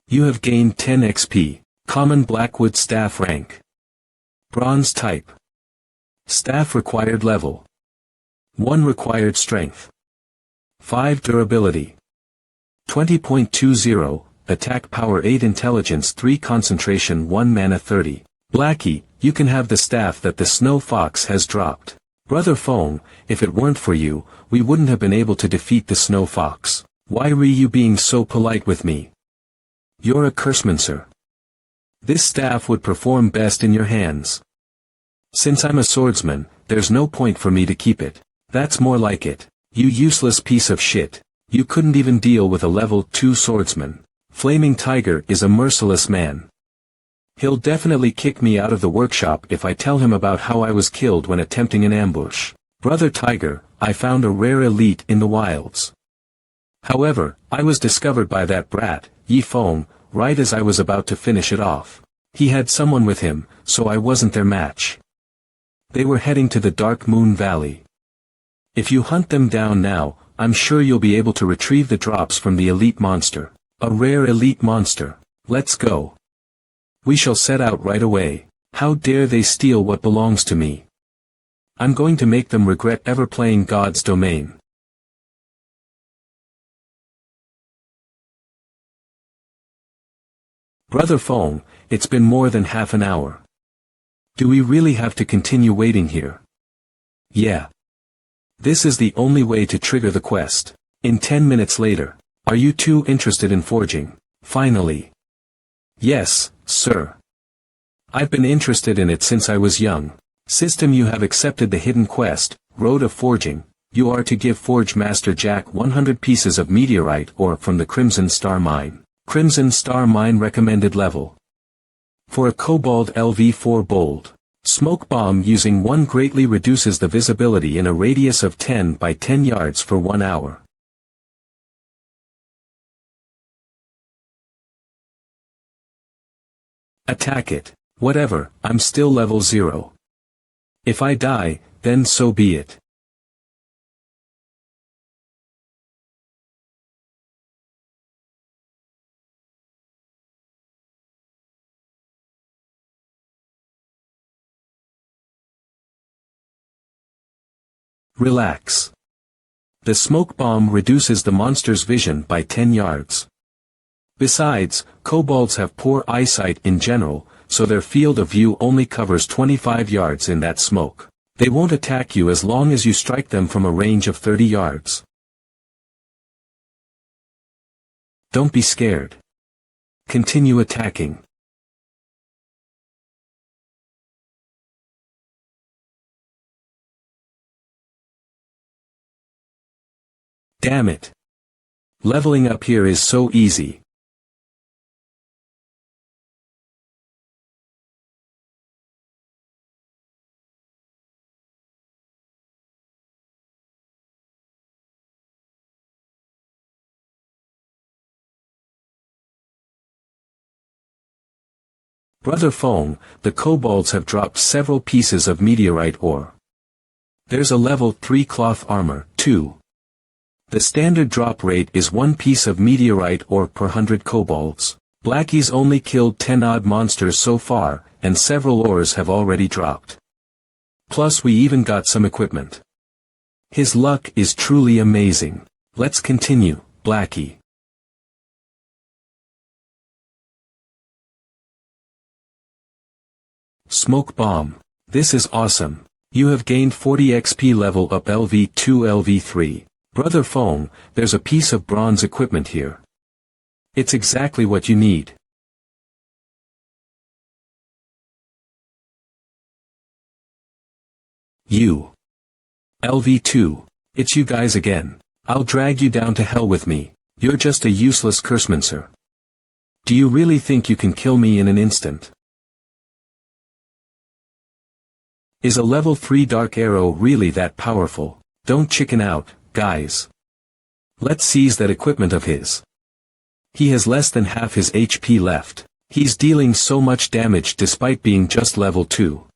You have gained 10 XP. Common Blackwood staff rank. Bronze type. Staff required level. 1 required strength. 5 durability. 20.20, attack power 8 intelligence 3 concentration 1 mana 30. Blackie, you can have the staff that the snow fox has dropped. Brother Phone, if it weren't for you, we wouldn't have been able to defeat the snow fox. Why were you being so polite with me? You're a cursemancer. This staff would perform best in your hands. Since I'm a swordsman, there's no point for me to keep it. That's more like it. You useless piece of shit. You couldn't even deal with a level 2 swordsman. Flaming Tiger is a merciless man. He'll definitely kick me out of the workshop if I tell him about how I was killed when attempting an ambush. Brother Tiger, I found a rare elite in the wilds. However, I was discovered by that brat, Yi Feng, right as I was about to finish it off. He had someone with him, so I wasn't their match. They were heading to the Dark Moon Valley. If you hunt them down now, I'm sure you'll be able to retrieve the drops from the elite monster. A rare elite monster. Let's go. We shall set out right away. How dare they steal what belongs to me? I'm going to make them regret ever playing God's Domain. Brother Phone, it's been more than half an hour. Do we really have to continue waiting here? Yeah. This is the only way to trigger the quest. In 10 minutes later. Are you too interested in forging? Finally. Yes, sir. I've been interested in it since I was young. System, you have accepted the hidden quest, Road of Forging. You are to give Forge Master Jack 100 pieces of meteorite ore from the Crimson Star Mine. Crimson Star Mine recommended level. For a Cobalt LV4 Bold. Smoke bomb using 1 greatly reduces the visibility in a radius of 10 by 10 yards for 1 hour. Attack it. Whatever, I'm still level 0. If I die, then so be it. Relax. The smoke bomb reduces the monster's vision by 10 yards. Besides, kobolds have poor eyesight in general, so their field of view only covers 25 yards in that smoke. They won't attack you as long as you strike them from a range of 30 yards. Don't be scared. Continue attacking. Damn it. Leveling up here is so easy. Brother Phone, the kobolds have dropped several pieces of meteorite ore. There's a level 3 cloth armor, too. The standard drop rate is 1 piece of meteorite ore per 100 kobolds. Blackie's only killed 10 odd monsters so far, and several ores have already dropped. Plus we even got some equipment. His luck is truly amazing. Let's continue, Blackie. Smoke bomb. This is awesome. You have gained 40 XP level up LV2 LV3. Brother Feng, there's a piece of bronze equipment here. It's exactly what you need. You. LV2. It's you guys again. I'll drag you down to hell with me. You're just a useless cursemancer. Do you really think you can kill me in an instant? Is a level 3 dark arrow really that powerful? Don't chicken out, guys. Let's seize that equipment of his. He has less than half his HP left. He's dealing so much damage despite being just level 2.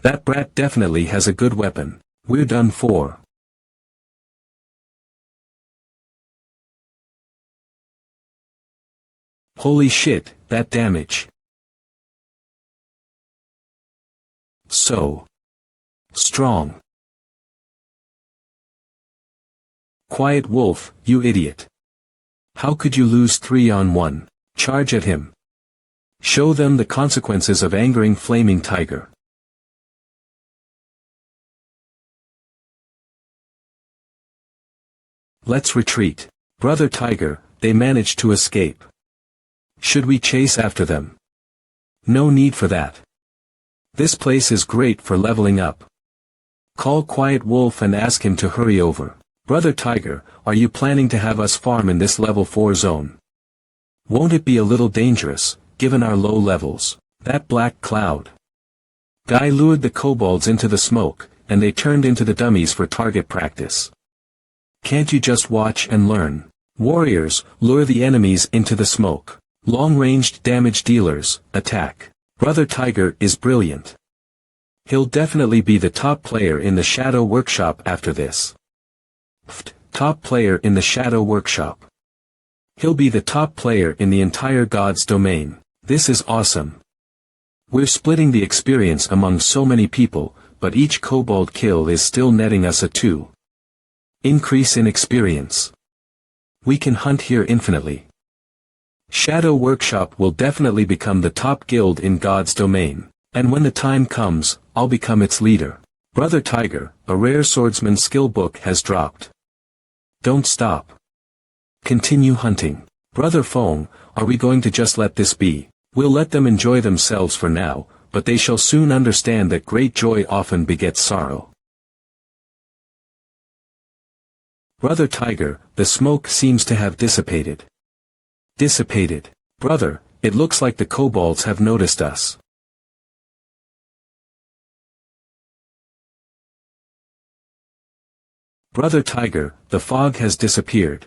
That brat definitely has a good weapon. We're done for. Holy shit, that damage. So strong. Quiet Wolf, you idiot. How could you lose 3-on-1? Charge at him. Show them the consequences of angering Flaming Tiger. Let's retreat. Brother Tiger, they managed to escape. Should we chase after them? No need for that. This place is great for leveling up. Call Quiet Wolf and ask him to hurry over. Brother Tiger, are you planning to have us farm in this level 4 zone? Won't it be a little dangerous, given our low levels? That black cloud. Guy lured the kobolds into the smoke, and they turned into the dummies for target practice. Can't you just watch and learn? Warriors, lure the enemies into the smoke. Long-ranged damage dealers, attack. Brother Tiger is brilliant. He'll definitely be the top player in the Shadow Workshop after this. Top player in the Shadow Workshop. He'll be the top player in the entire God's domain. This is awesome. We're splitting the experience among so many people, but each kobold kill is still netting us a 2. Increase in experience. We can hunt here infinitely. Shadow Workshop will definitely become the top guild in God's domain, and when the time comes, I'll become its leader. Brother Tiger, a rare swordsman skill book has dropped. Don't stop. Continue hunting. Brother Feng, are we going to just let this be? We'll let them enjoy themselves for now, but they shall soon understand that great joy often begets sorrow. Brother Tiger, the smoke seems to have dissipated. Dissipated. Brother, it looks like the kobolds have noticed us. Brother Tiger, the fog has disappeared.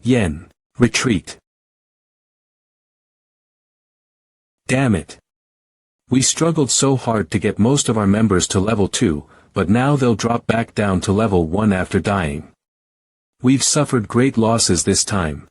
Yen. Retreat. Damn it. We struggled so hard to get most of our members to level 2, but now they'll drop back down to level 1 after dying. We've suffered great losses this time.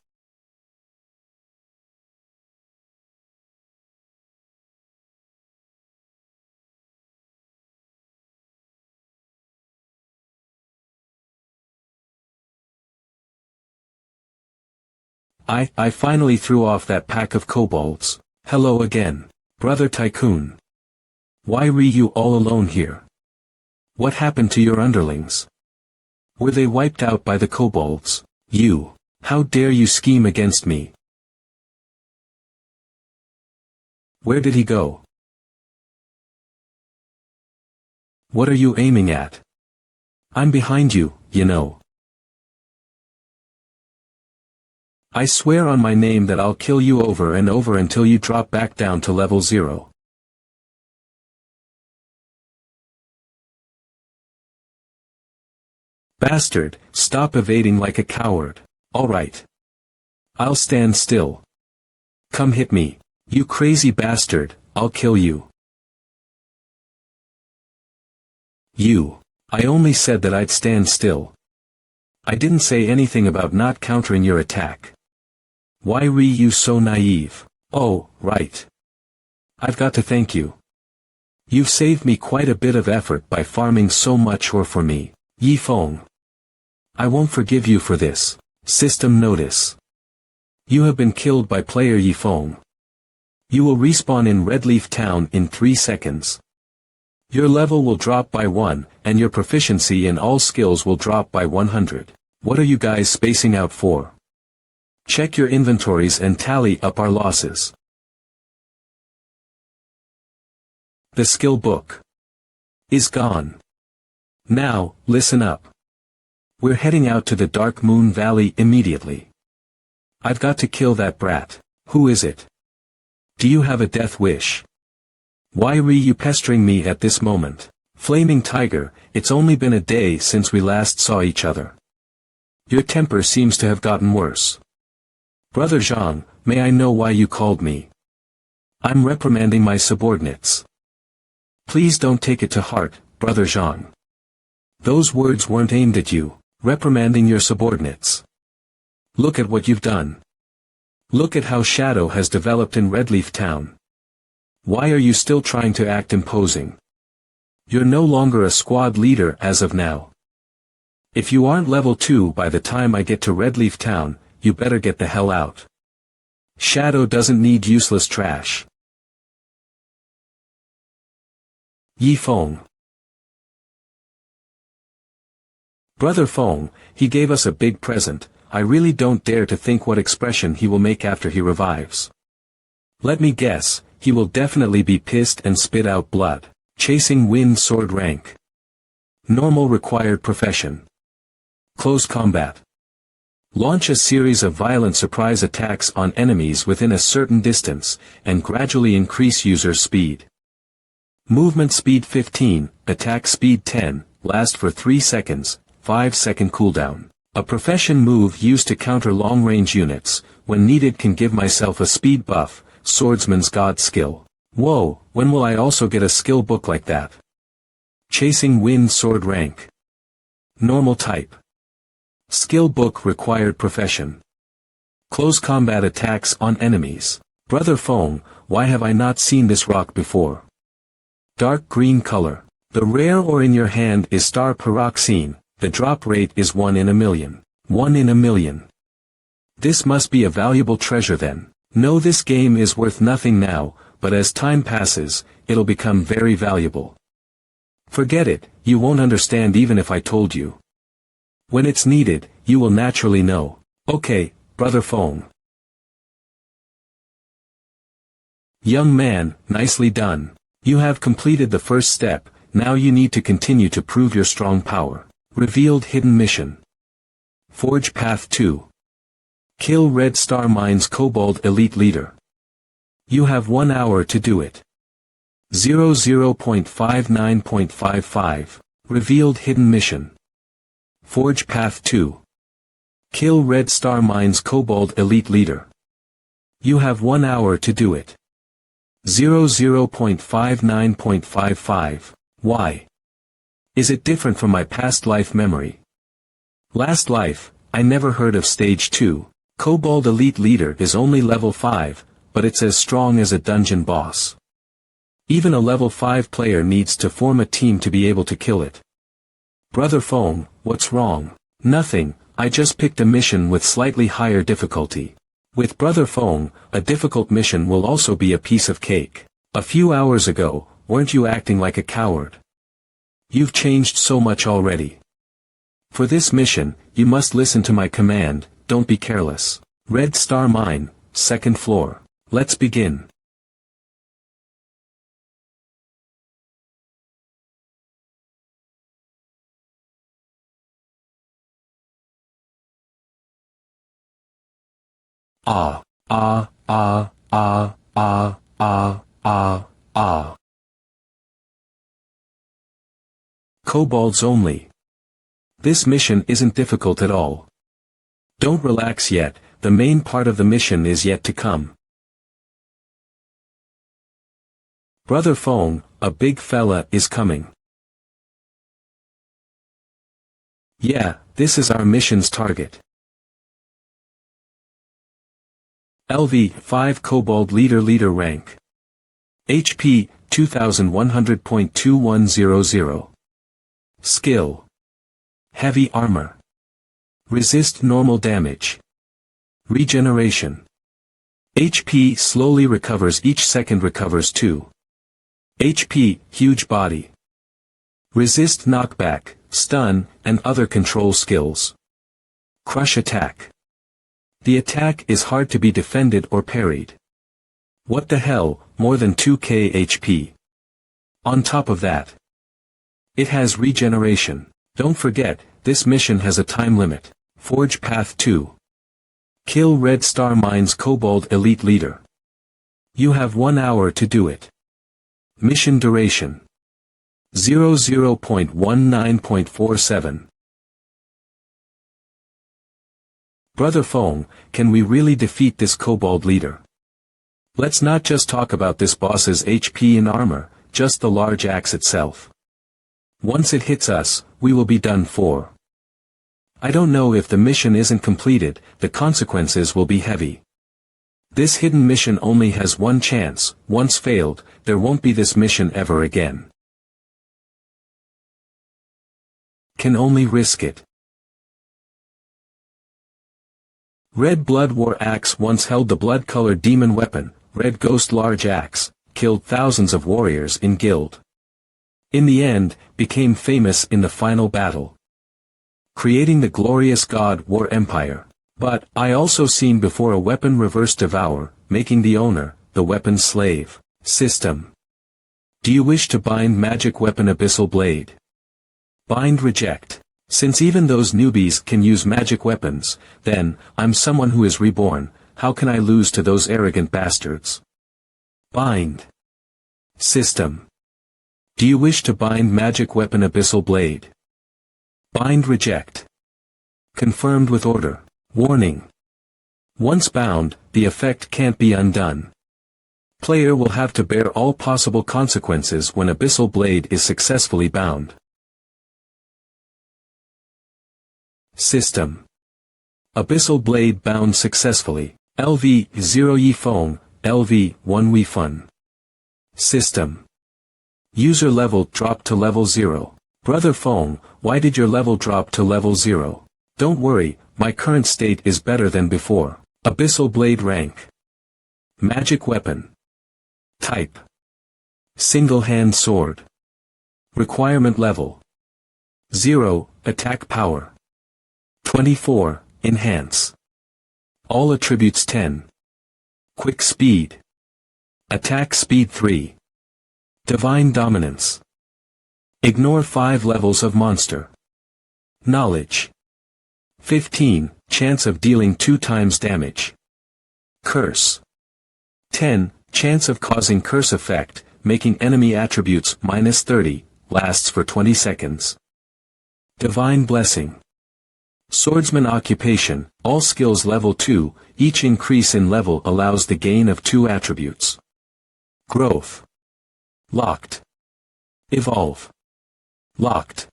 I finally threw off that pack of kobolds. Hello again. Brother Tycoon. Why were you all alone here? What happened to your underlings? Were they wiped out by the kobolds? You. How dare you scheme against me? Where did he go? What are you aiming at? I'm behind you, you know. I swear on my name that I'll kill you over and over until you drop back down to level 0. Bastard, stop evading like a coward. Alright. I'll stand still. Come hit me. You crazy bastard, I'll kill you. You. I only said that I'd stand still. I didn't say anything about not countering your attack. Why were you so naive? Oh, right. I've got to thank you. You've saved me quite a bit of effort by farming so much ore for me. Yi Feng. I won't forgive you for this. System notice. You have been killed by player Yi Feng. You will respawn in Redleaf Town in 3 seconds. Your level will drop by 1, and your proficiency in all skills will drop by 100. What are you guys spacing out for? Check your inventories and tally up our losses. The skill book is gone. Now, listen up. We're heading out to the Dark Moon Valley immediately. I've got to kill that brat. Who is it? Do you have a death wish? Why are you pestering me at this moment? Flaming Tiger, it's only been a day since we last saw each other. Your temper seems to have gotten worse. Brother Zhang, may I know why you called me? I'm reprimanding my subordinates. Please don't take it to heart, Brother Zhang. Those words weren't aimed at you, reprimanding your subordinates. Look at what you've done. Look at how Shadow has developed in Redleaf Town. Why are you still trying to act imposing? You're no longer a squad leader as of now. If you aren't level 2 by the time I get to Redleaf Town, you better get the hell out. Shadow doesn't need useless trash. Yi Feng. Brother Feng, he gave us a big present. I really don't dare to think what expression he will make after he revives. Let me guess, he will definitely be pissed and spit out blood. Chasing Wind Sword rank. Normal required profession. Close combat. Launch a series of violent surprise attacks on enemies within a certain distance, and gradually increase user speed. Movement speed 15, attack speed 10, last for 3 seconds, 5-second cooldown. A profession move used to counter long-range units, when needed can give myself a speed buff, Swordsman's God skill. Whoa, when will I also get a skill book like that? Chasing Wind Sword rank. Normal type. Skill book required profession. Close combat attacks on enemies. Brother Feng, why have I not seen this rock before? Dark green color. The rare ore in your hand is star pyroxene. The drop rate is 1 in a million. 1 in a million. This must be a valuable treasure then. No, this game is worth nothing now, but as time passes, it'll become very valuable. Forget it, you won't understand even if I told you. When it's needed, you will naturally know. Okay, Brother Feng. Young man, nicely done. You have completed the first step, now you need to continue to prove your strong power. Revealed hidden mission. Forge Path 2. Kill Red Star Mines Kobold Elite Leader. You have 1 hour to do it. 00.59.55. Revealed hidden mission. Forge Path 2. Kill Red Star Mines Kobold Elite Leader. You have 1 hour to do it. 00.59.55. Why? Is it different from my past life memory? Last life, I never heard of Stage 2. Kobold Elite Leader is only level 5, but it's as strong as a dungeon boss. Even a level 5 player needs to form a team to be able to kill it. Brother Feng, what's wrong? Nothing, I just picked a mission with slightly higher difficulty. With Brother Feng, a difficult mission will also be a piece of cake. A few hours ago, weren't you acting like a coward? You've changed so much already. For this mission, you must listen to my command, don't be careless. Red Star Mine, 2nd floor. Let's begin. Ah, ah, ah, ah, ah, ah, ah, ah. Kobolds only. This mission isn't difficult at all. Don't relax yet, the main part of the mission is yet to come. Brother Feng, a big fella is coming. Yeah, this is our mission's target. LV 5 Kobold Leader rank. HP 2100.2100. Skill. Heavy armor. Resist normal damage. Regeneration. HP slowly recovers, each second recovers 2 HP, huge body. Resist knockback, stun, and other control skills. Crush attack. The attack is hard to be defended or parried. What the hell, more than 2k HP. On top of that, it has regeneration. Don't forget, this mission has a time limit. Forge Path 2. Kill Red Star Mines Kobold Elite Leader. You have 1 hour to do it. Mission duration 00.19.47. Brother Fong, can we really defeat this Kobold leader? Let's not just talk about this boss's HP and armor, just the large axe itself. Once it hits us, we will be done for. I don't know if the mission isn't completed, the consequences will be heavy. This hidden mission only has one chance. Once failed, there won't be this mission ever again. Can only risk it. Red Blood War Axe once held the blood-colored demon weapon, Red Ghost Large Axe, killed thousands of warriors in Guild. In the end, became famous in the final battle, creating the glorious God War Empire. But, I also seen before a weapon reverse devour, making the owner, the weapon's slave. System. Do you wish to bind magic weapon Abyssal Blade? Bind reject. Since even those newbies can use magic weapons, then, I'm someone who is reborn, how can I lose to those arrogant bastards? Bind. System. Do you wish to bind magic weapon Abyssal Blade? Bind reject. Confirmed with order. Warning. Once bound, the effect can't be undone. Player will have to bear all possible consequences when Abyssal Blade is successfully bound. System. Abyssal Blade bound successfully. LV 0 Yi Fong, LV 1 Wei Fun. System. User level dropped to level 0. Brother Fong, why did your level drop to level 0? Don't worry, my current state is better than before. Abyssal Blade rank. Magic weapon. Type. Single hand sword. Requirement level 0, attack power 24, enhance. All attributes 10. Quick speed. Attack speed 3. Divine dominance. Ignore 5 levels of monster. Knowledge. 15, chance of dealing 2 times damage. Curse. 10, chance of causing curse effect, making enemy attributes -30, lasts for 20 seconds. Divine blessing. Swordsman occupation, all skills level 2, each increase in level allows the gain of 2 attributes. Growth. Locked. Evolve. Locked.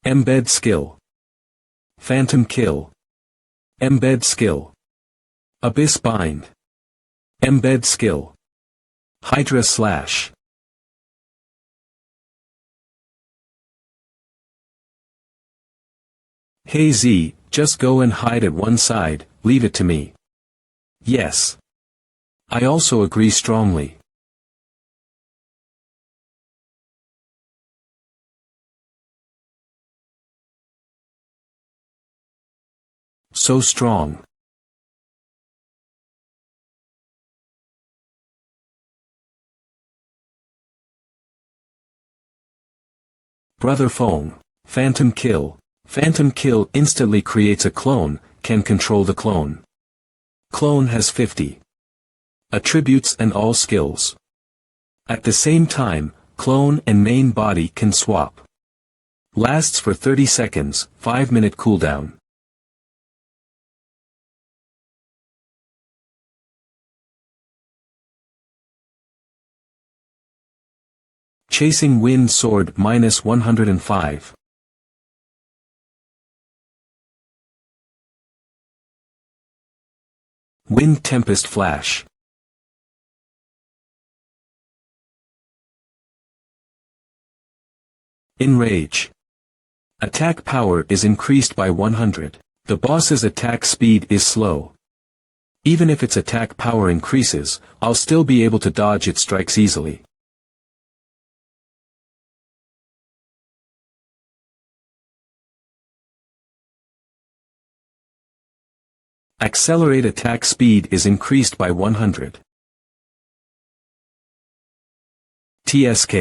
Embed skill. Phantom kill. Embed skill. Abyss bind. Embed skill. Hydra slash. Hey Z, just go and hide at one side, leave it to me. Yes. I also agree strongly. So strong. Brother Fong. Phantom kill. Phantom kill instantly creates a clone, can control the clone. Clone has 50 attributes and all skills. At the same time, clone and main body can swap. Lasts for 30 seconds, 5-minute cooldown. Chasing Wind Sword -105. Wind Tempest Flash. Enrage. Attack power is increased by 100. The boss's attack speed is slow. Even if its attack power increases, I'll still be able to dodge its strikes easily. Accelerate attack speed is increased by 100. TSK.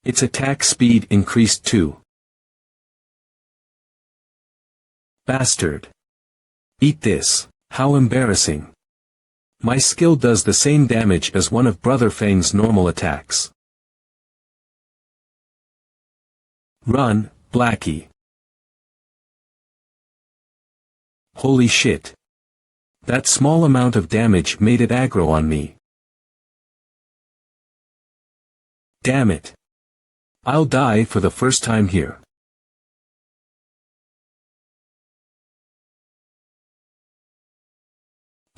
Its attack speed increased too. Bastard. Eat this. How embarrassing. My skill does the same damage as one of Brother Fang's normal attacks. Run, Blackie. Holy shit. That small amount of damage made it aggro on me. Damn it. I'll die for the first time here.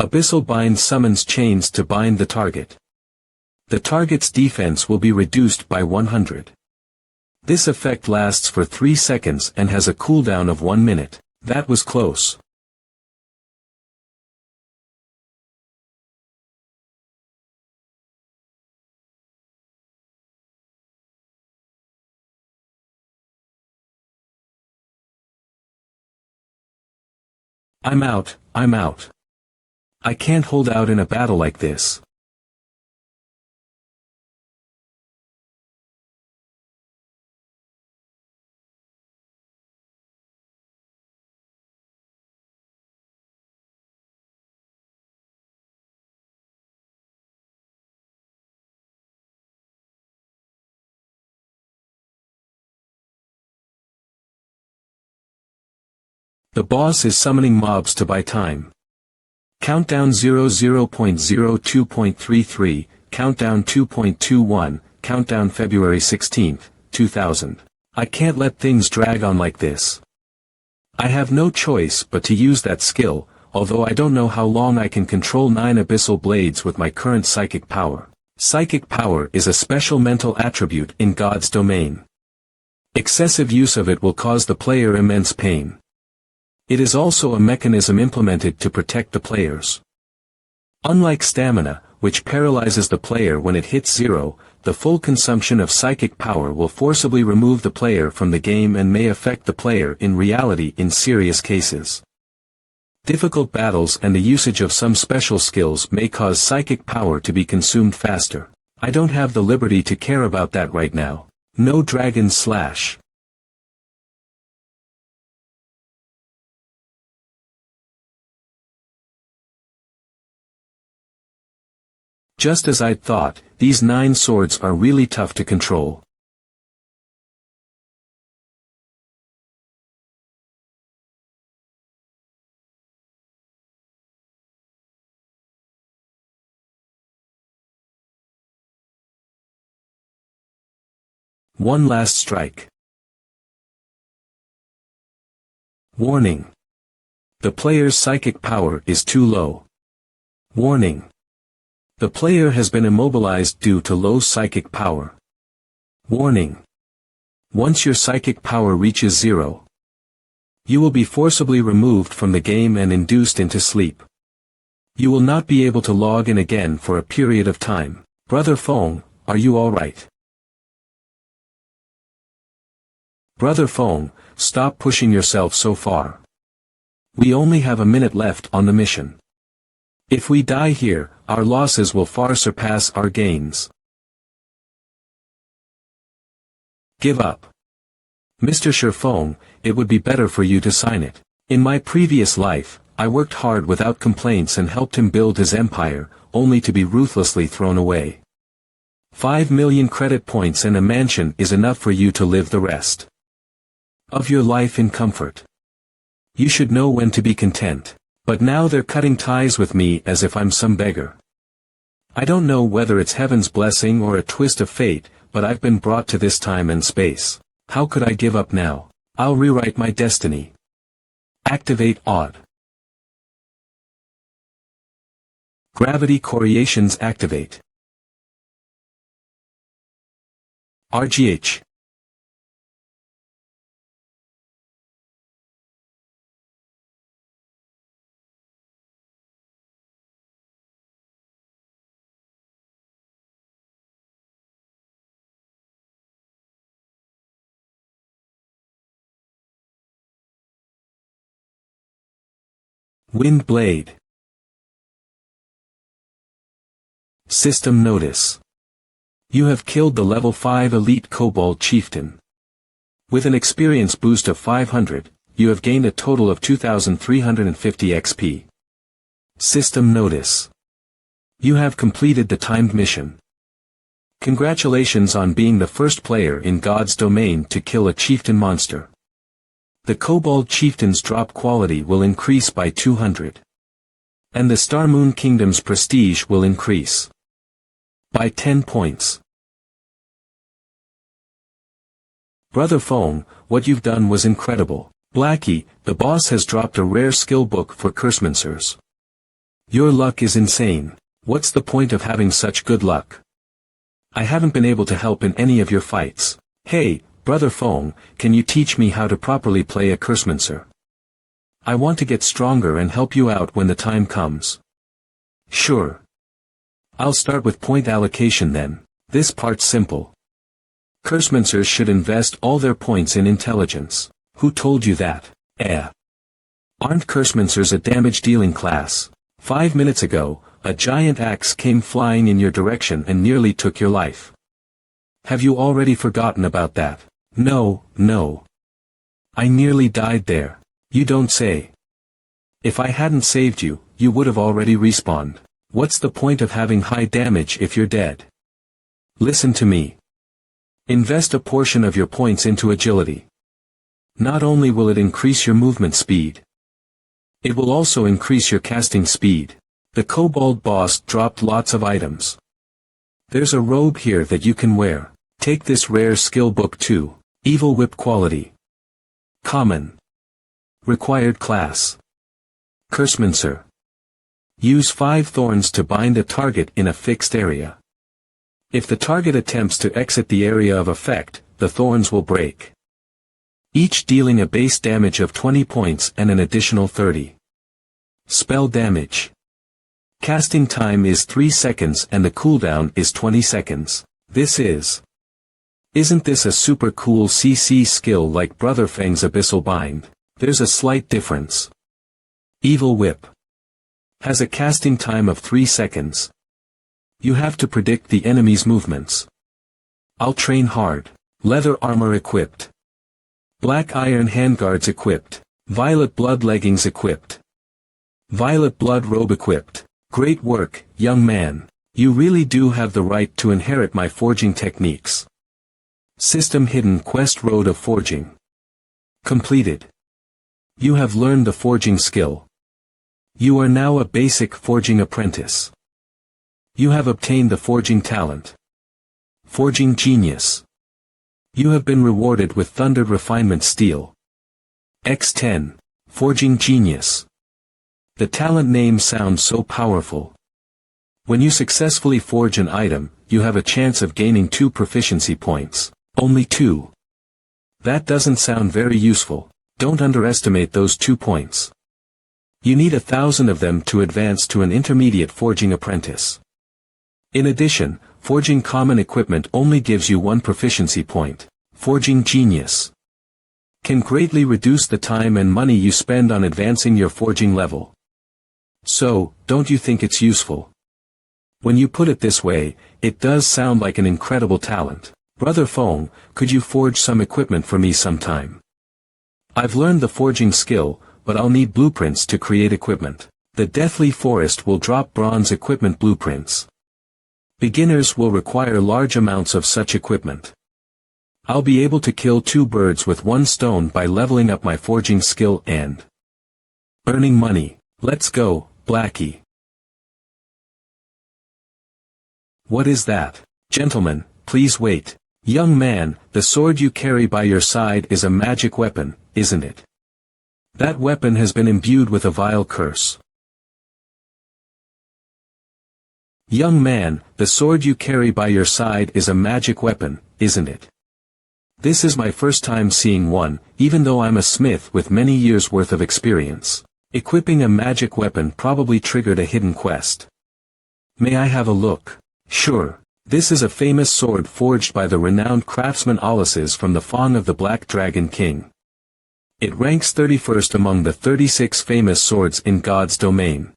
Abyssal Bind summons chains to bind the target. The target's defense will be reduced by 100. This effect lasts for 3 seconds and has a cooldown of 1 minute. That was close. I'm out. I can't hold out in a battle like this. The boss is summoning mobs to buy time. Countdown 00.02.33, Countdown 2.21, Countdown February 16, 2000. I can't let things drag on like this. I have no choice but to use that skill, although I don't know how long I can control 9 abyssal blades with my current psychic power. Psychic power is a special mental attribute in God's domain. Excessive use of it will cause the player immense pain. It is also a mechanism implemented to protect the players. Unlike stamina, which paralyzes the player when it hits 0, the full consumption of psychic power will forcibly remove the player from the game and may affect the player in reality in serious cases. Difficult battles and the usage of some special skills may cause psychic power to be consumed faster. I don't have the liberty to care about that right now. No Dragon Slash. Just as I'd thought, these 9 swords are really tough to control. One last strike. Warning. The player's psychic power is too low. Warning. The player has been immobilized due to low psychic power. Warning. Once your psychic power reaches 0, you will be forcibly removed from the game and induced into sleep. You will not be able to log in again for a period of time. Brother Fong, are you alright? Brother Fong, stop pushing yourself so far. We only have a minute left on the mission. If we die here, our losses will far surpass our gains. Give up. Mr. Shifeng, it would be better for you to sign it. In my previous life, I worked hard without complaints and helped him build his empire, only to be ruthlessly thrown away. 5 million credit points and a mansion is enough for you to live the rest of your life in comfort. You should know when to be content. But now they're cutting ties with me as if I'm some beggar. I don't know whether it's heaven's blessing or a twist of fate, but I've been brought to this time and space. How could I give up now? I'll rewrite my destiny. Activate Odd. Gravity Correlations activate. RGH. Wind blade. System notice. You have killed the level 5 elite Kobold Chieftain. With an experience boost of 500, you have gained a total of 2350 XP. System notice. You have completed the timed mission. Congratulations on being the first player in God's domain to kill a chieftain monster. The Kobold Chieftain's drop quality will increase by 200. And the Star Moon Kingdom's prestige will increase by 10 points. Brother Fong, what you've done was incredible. Blackie, the boss has dropped a rare skill book for Cursemancers. Your luck is insane. What's the point of having such good luck? I haven't been able to help in any of your fights. Hey, Brother Fong, can you teach me how to properly play a Cursemancer? I want to get stronger and help you out when the time comes. Sure. I'll start with point allocation then. This part's simple. Cursemancers should invest all their points in intelligence. Who told you that? Aren't Cursemancers a damage-dealing class? 5 minutes ago, a giant axe came flying in your direction and nearly took your life. Have you already forgotten about that? No. I nearly died there. You don't say. If I hadn't saved you, you would have already respawned. What's the point of having high damage if you're dead? Listen to me. Invest a portion of your points into agility. Not only will it increase your movement speed, it will also increase your casting speed. The Kobold boss dropped lots of items. There's a robe here that you can wear. Take this rare skill book too. Evil Whip quality. Common. Required class. Cursemancer. Use 5 thorns to bind a target in a fixed area. If the target attempts to exit the area of effect, the thorns will break. Each dealing a base damage of 20 points and an additional 30. Spell damage. Casting time is 3 seconds and the cooldown is 20 seconds. Isn't this a super cool CC skill like Brother Feng's Abyssal Bind? There's a slight difference. Evil Whip has a casting time of 3 seconds. You have to predict the enemy's movements. I'll train hard. Leather armor equipped. Black iron handguards equipped. Violet blood leggings equipped. Violet blood robe equipped. Great work, young man. You really do have the right to inherit my forging techniques. System hidden quest Road of Forging. Completed. You have learned the forging skill. You are now a basic forging apprentice. You have obtained the forging talent. Forging genius. You have been rewarded with Thundered Refinement Steel. X10. Forging genius. The talent name sounds so powerful. When you successfully forge an item, you have a chance of gaining 2 proficiency points. Only 2. That doesn't sound very useful. Don't underestimate those 2 points. You need 1,000 of them to advance to an intermediate forging apprentice. In addition, forging common equipment only gives you 1 proficiency point. Forging genius can greatly reduce the time and money you spend on advancing your forging level. So, don't you think it's useful? When you put it this way, it does sound like an incredible talent. Brother Fong, could you forge some equipment for me sometime? I've learned the forging skill, but I'll need blueprints to create equipment. The Deathly Forest will drop bronze equipment blueprints. Beginners will require large amounts of such equipment. I'll be able to kill 2 birds with 1 stone by leveling up my forging skill and earning money. Let's go, Blackie. What is that? Gentlemen, please wait. Young man, the sword you carry by your side is a magic weapon, isn't it? That weapon has been imbued with a vile curse. Young man, the sword you carry by your side is a magic weapon, isn't it? This is my first time seeing one, even though I'm a smith with many years' worth of experience. Equipping a magic weapon probably triggered a hidden quest. May I have a look? Sure. This is a famous sword forged by the renowned craftsman Ulysses from the Fong of the Black Dragon King. It ranks 31st among the 36 famous swords in God's domain.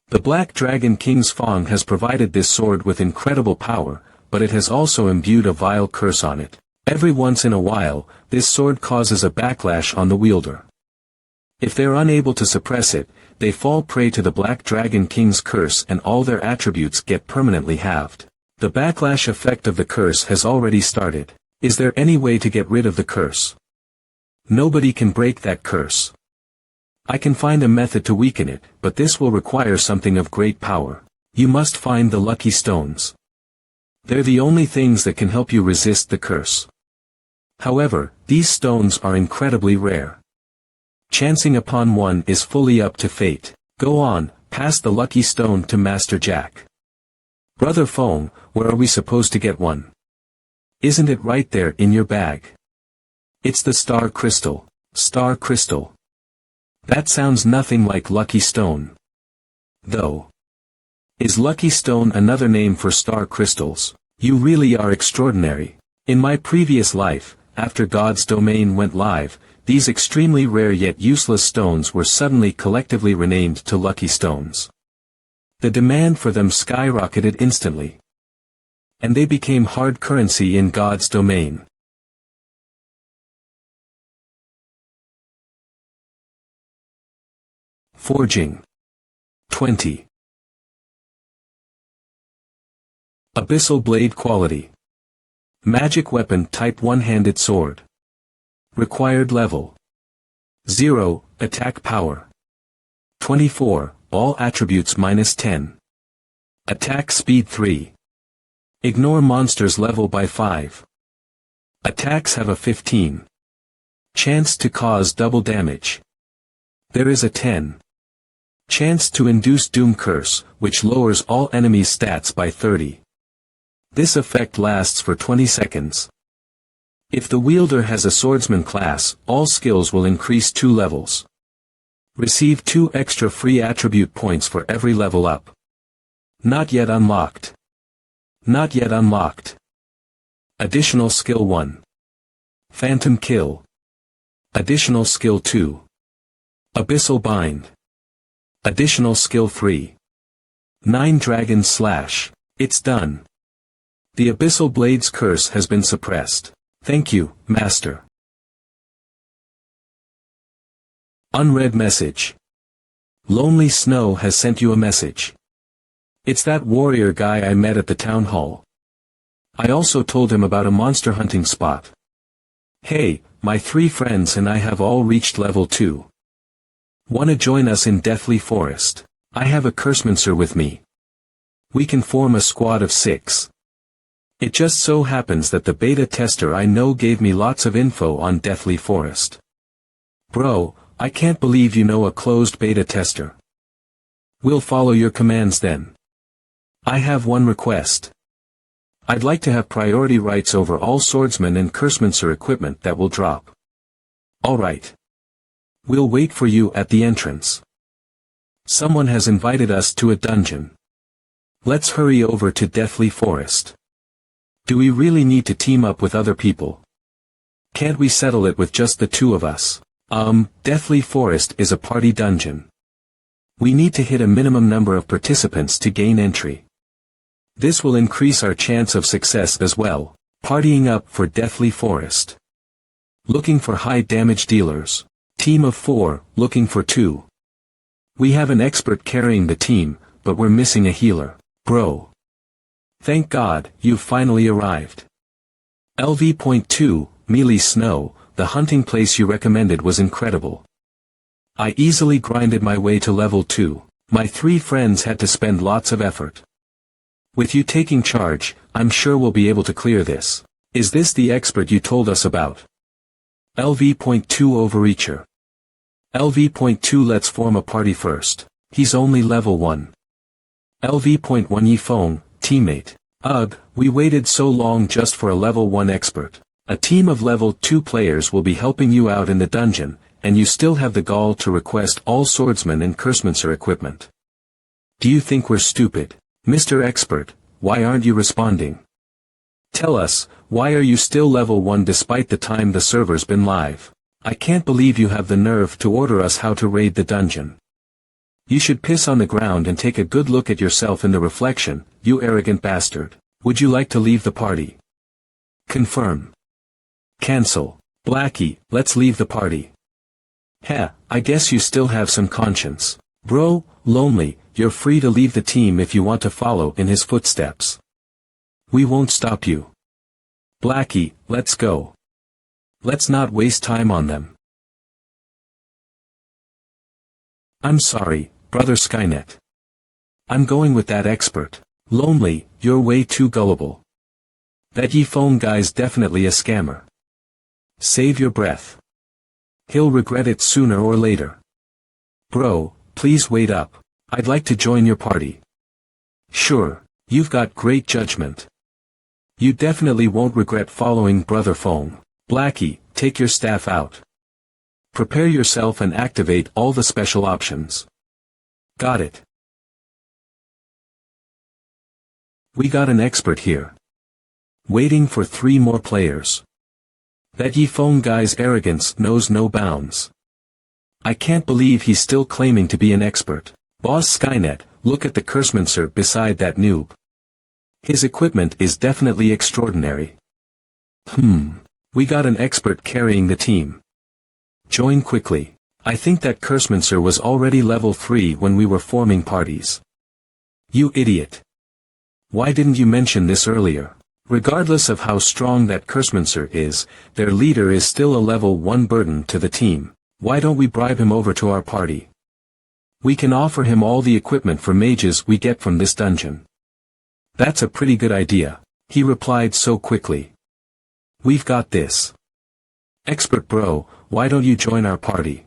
The Black Dragon King's Fong has provided this sword with incredible power, but it has also imbued a vile curse on it. Every once in a while, this sword causes a backlash on the wielder. If they're unable to suppress it, they fall prey to the Black Dragon King's curse and all their attributes get permanently halved. The backlash effect of the curse has already started. Is there any way to get rid of the curse? Nobody can break that curse. I can find a method to weaken it, but this will require something of great power. You must find the lucky stones. They're the only things that can help you resist the curse. However, these stones are incredibly rare. Chancing upon one is fully up to fate. Go on, pass the lucky stone to Master Jack. Brother Fong, where are we supposed to get one? Isn't it right there in your bag? It's the star crystal. Star crystal. That sounds nothing like lucky stone. Though. Is lucky stone another name for star crystals? You really are extraordinary. In my previous life, after God's domain went live, these extremely rare yet useless stones were suddenly collectively renamed to lucky stones. The demand for them skyrocketed instantly. And they became hard currency in God's domain. Forging. 20. Abyssal Blade Quality. Magic Weapon Type One-Handed Sword. Required Level 0, Attack Power 24, All Attributes -10. Attack Speed 3. Ignore Monsters Level by 5. Attacks have a 15 chance to cause double damage. There is a 10 chance to induce Doom Curse, which lowers all enemies' stats by 30. This effect lasts for 20 seconds. If the wielder has a swordsman class, all skills will increase 2 levels. Receive 2 extra free attribute points for every level up. Not yet unlocked. Not yet unlocked. Additional Skill 1. Phantom Kill. Additional Skill 2. Abyssal Bind. Additional Skill 3. 9 Dragon Slash. It's done. The Abyssal Blade's curse has been suppressed. Thank you, Master. Unread message. Lonely Snow has sent you a message. It's that warrior guy I met at the town hall. I also told him about a monster hunting spot. Hey, my 3 friends and I have all reached level 2. Wanna join us in Deathly Forest? I have a Cursemancer with me. We can form a squad of 6. It just so happens that the beta tester I know gave me lots of info on Deathly Forest. Bro, I can't believe you know a closed beta tester. We'll follow your commands then. I have one request. I'd like to have priority rights over all swordsman and cursemancer equipment that will drop. Alright. We'll wait for you at the entrance. Someone has invited us to a dungeon. Let's hurry over to Deathly Forest. Do we really need to team up with other people? Can't we settle it with just the 2 of us? Deathly Forest is a party dungeon. We need to hit a minimum number of participants to gain entry. This will increase our chance of success as well. Partying up for Deathly Forest. Looking for high damage dealers. Team of 4, looking for 2. We have an expert carrying the team, but we're missing a healer. Bro. Thank God, you've finally arrived. LV.2, Melee Snow, the hunting place you recommended was incredible. I easily grinded my way to level 2. My 3 friends had to spend lots of effort. With you taking charge, I'm sure we'll be able to clear this. Is this the expert you told us about? LV.2 Overreacher. LV.2 Let's form a party first. He's only level 1. LV.1 Yifeng, teammate. Ugh, we waited so long just for a level 1 expert. A team of level 2 players will be helping you out in the dungeon, and you still have the gall to request all swordsman and cursemancer equipment. Do you think we're stupid? Mr. Expert, why aren't you responding? Tell us, why are you still level 1 despite the time the server's been live? I can't believe you have the nerve to order us how to raid the dungeon. You should piss on the ground and take a good look at yourself in the reflection, you arrogant bastard. Would you like to leave the party? Confirm. Cancel. Blackie, let's leave the party. Heh, I guess you still have some conscience. Bro, Lonely, you're free to leave the team if you want to follow in his footsteps. We won't stop you. Blackie, let's go. Let's not waste time on them. I'm sorry, Brother Skynet. I'm going with that expert. Lonely, you're way too gullible. That Yi Phone guy's definitely a scammer. Save your breath. He'll regret it sooner or later. Bro, please wait up. I'd like to join your party. Sure, you've got great judgment. You definitely won't regret following Brother Phone. Blackie, take your staff out. Prepare yourself and activate all the special options. Got it. We got an expert here. Waiting for 3 more players. That Yi Phone guy's arrogance knows no bounds. I can't believe he's still claiming to be an expert. Boss Skynet, look at the Cursmancer beside that noob. His equipment is definitely extraordinary. We got an expert carrying the team. Join quickly. I think that Cursmancer was already level 3 when we were forming parties. You idiot. Why didn't you mention this earlier? Regardless of how strong that Cursmancer is, their leader is still a level 1 burden to the team. Why don't we bribe him over to our party? We can offer him all the equipment for mages we get from this dungeon. That's a pretty good idea, he replied so quickly. We've got this. Expert bro, why don't you join our party?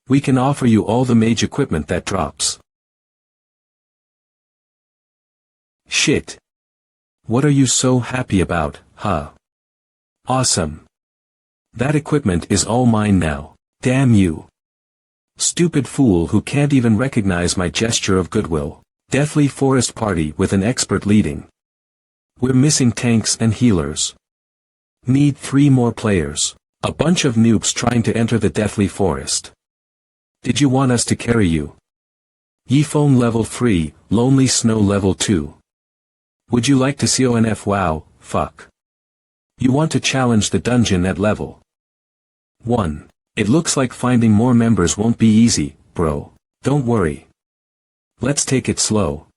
We can offer you all the mage equipment that drops. Shit. What are you so happy about, huh? Awesome. That equipment is all mine now. Damn you. Stupid fool who can't even recognize my gesture of goodwill. Deathly Forest party with an expert leading. We're missing tanks and healers. Need 3 more players. A bunch of noobs trying to enter the Deathly Forest. Did you want us to carry you? Yi Phone level 3, Lonely Snow level 2. Would you like to CONF? Wow, fuck. You want to challenge the dungeon at level 1. It looks like finding more members won't be easy, bro. Don't worry. Let's take it slow.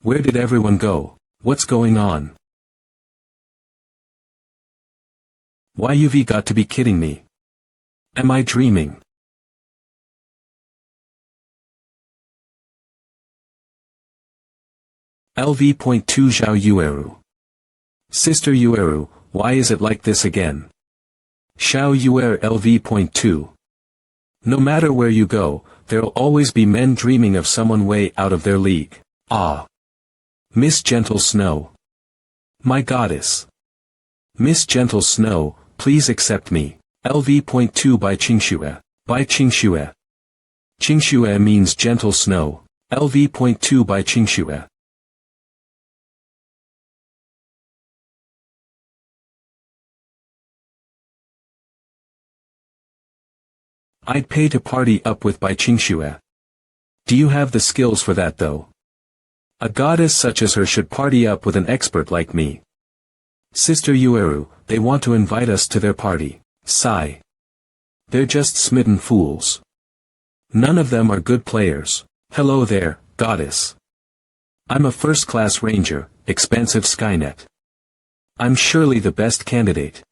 Where did everyone go? What's going on? Why you've got to be kidding me. Am I dreaming? LV.2 Zhao Yueru. Sister Yueru, why is it like this again? Xiao Yuer LV.2. No matter where you go, there'll always be men dreaming of someone way out of their league. Ah. Miss Gentle Snow. My goddess. Miss Gentle Snow, please accept me. LV.2 by Qingxue. By Qingxue. Qingxue means gentle snow. LV.2 by Qingxue. I'd pay to party up with Bai Qingxue. Do you have the skills for that though? A goddess such as her should party up with an expert like me. Sister Yueru, they want to invite us to their party. Sigh. They're just smitten fools. None of them are good players. Hello there, goddess. I'm a first-class ranger, expansive Skynet. I'm surely the best candidate.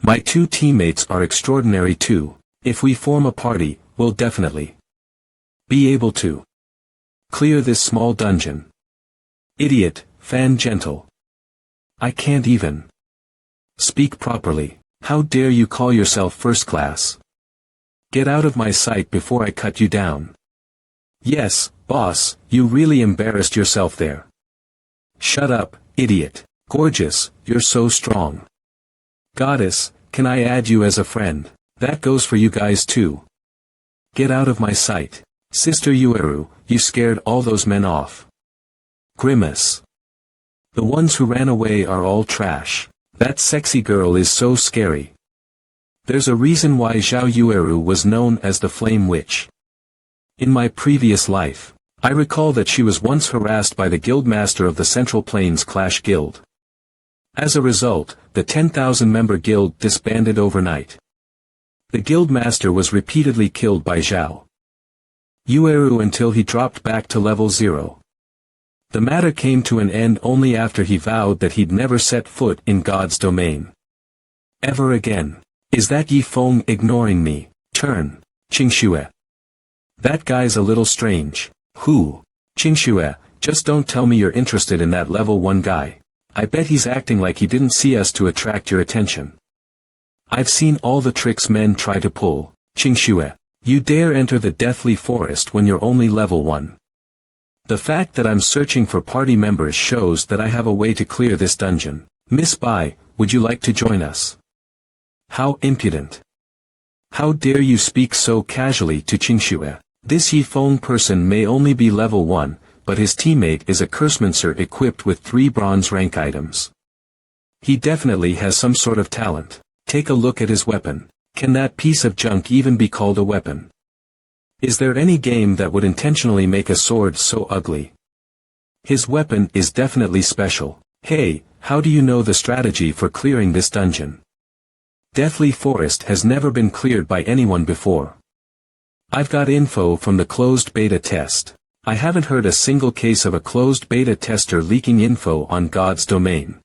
My 2 teammates are extraordinary too. If we form a party, we'll definitely be able to clear this small dungeon. Idiot, Fan Gentle. I can't even speak properly. How dare you call yourself first class? Get out of my sight before I cut you down. Yes, boss, you really embarrassed yourself there. Shut up, idiot. Gorgeous, you're so strong. Goddess, can I add you as a friend? That goes for you guys too. Get out of my sight. Sister Yueru, you scared all those men off. Grimace. The ones who ran away are all trash. That sexy girl is so scary. There's a reason why Zhao Yueru was known as the Flame Witch. In my previous life, I recall that she was once harassed by the guildmaster of the Central Plains Clash Guild. As a result, the 10,000-member guild disbanded overnight. The guildmaster was repeatedly killed by Zhao Yueru until he dropped back to level 0. The matter came to an end only after he vowed that he'd never set foot in God's domain ever again. Is that Yi Feng ignoring me? Turn, Qingxue. That guy's a little strange. Who? Qingxue, just don't tell me you're interested in that level 1 guy. I bet he's acting like he didn't see us to attract your attention. I've seen all the tricks men try to pull. Qingxue, you dare enter the Deathly Forest when you're only level 1. The fact that I'm searching for party members shows that I have a way to clear this dungeon. Miss Bai, would you like to join us? How impudent. How dare you speak so casually to Qingxue? This Yi Feng person may only be level 1, but his teammate is a cursemancer equipped with 3 bronze rank items. He definitely has some sort of talent. Take a look at his weapon. Can that piece of junk even be called a weapon? Is there any game that would intentionally make a sword so ugly? His weapon is definitely special. Hey, how do you know the strategy for clearing this dungeon? Deathly Forest has never been cleared by anyone before. I've got info from the closed beta test. I haven't heard a single case of a closed beta tester leaking info on God's domain.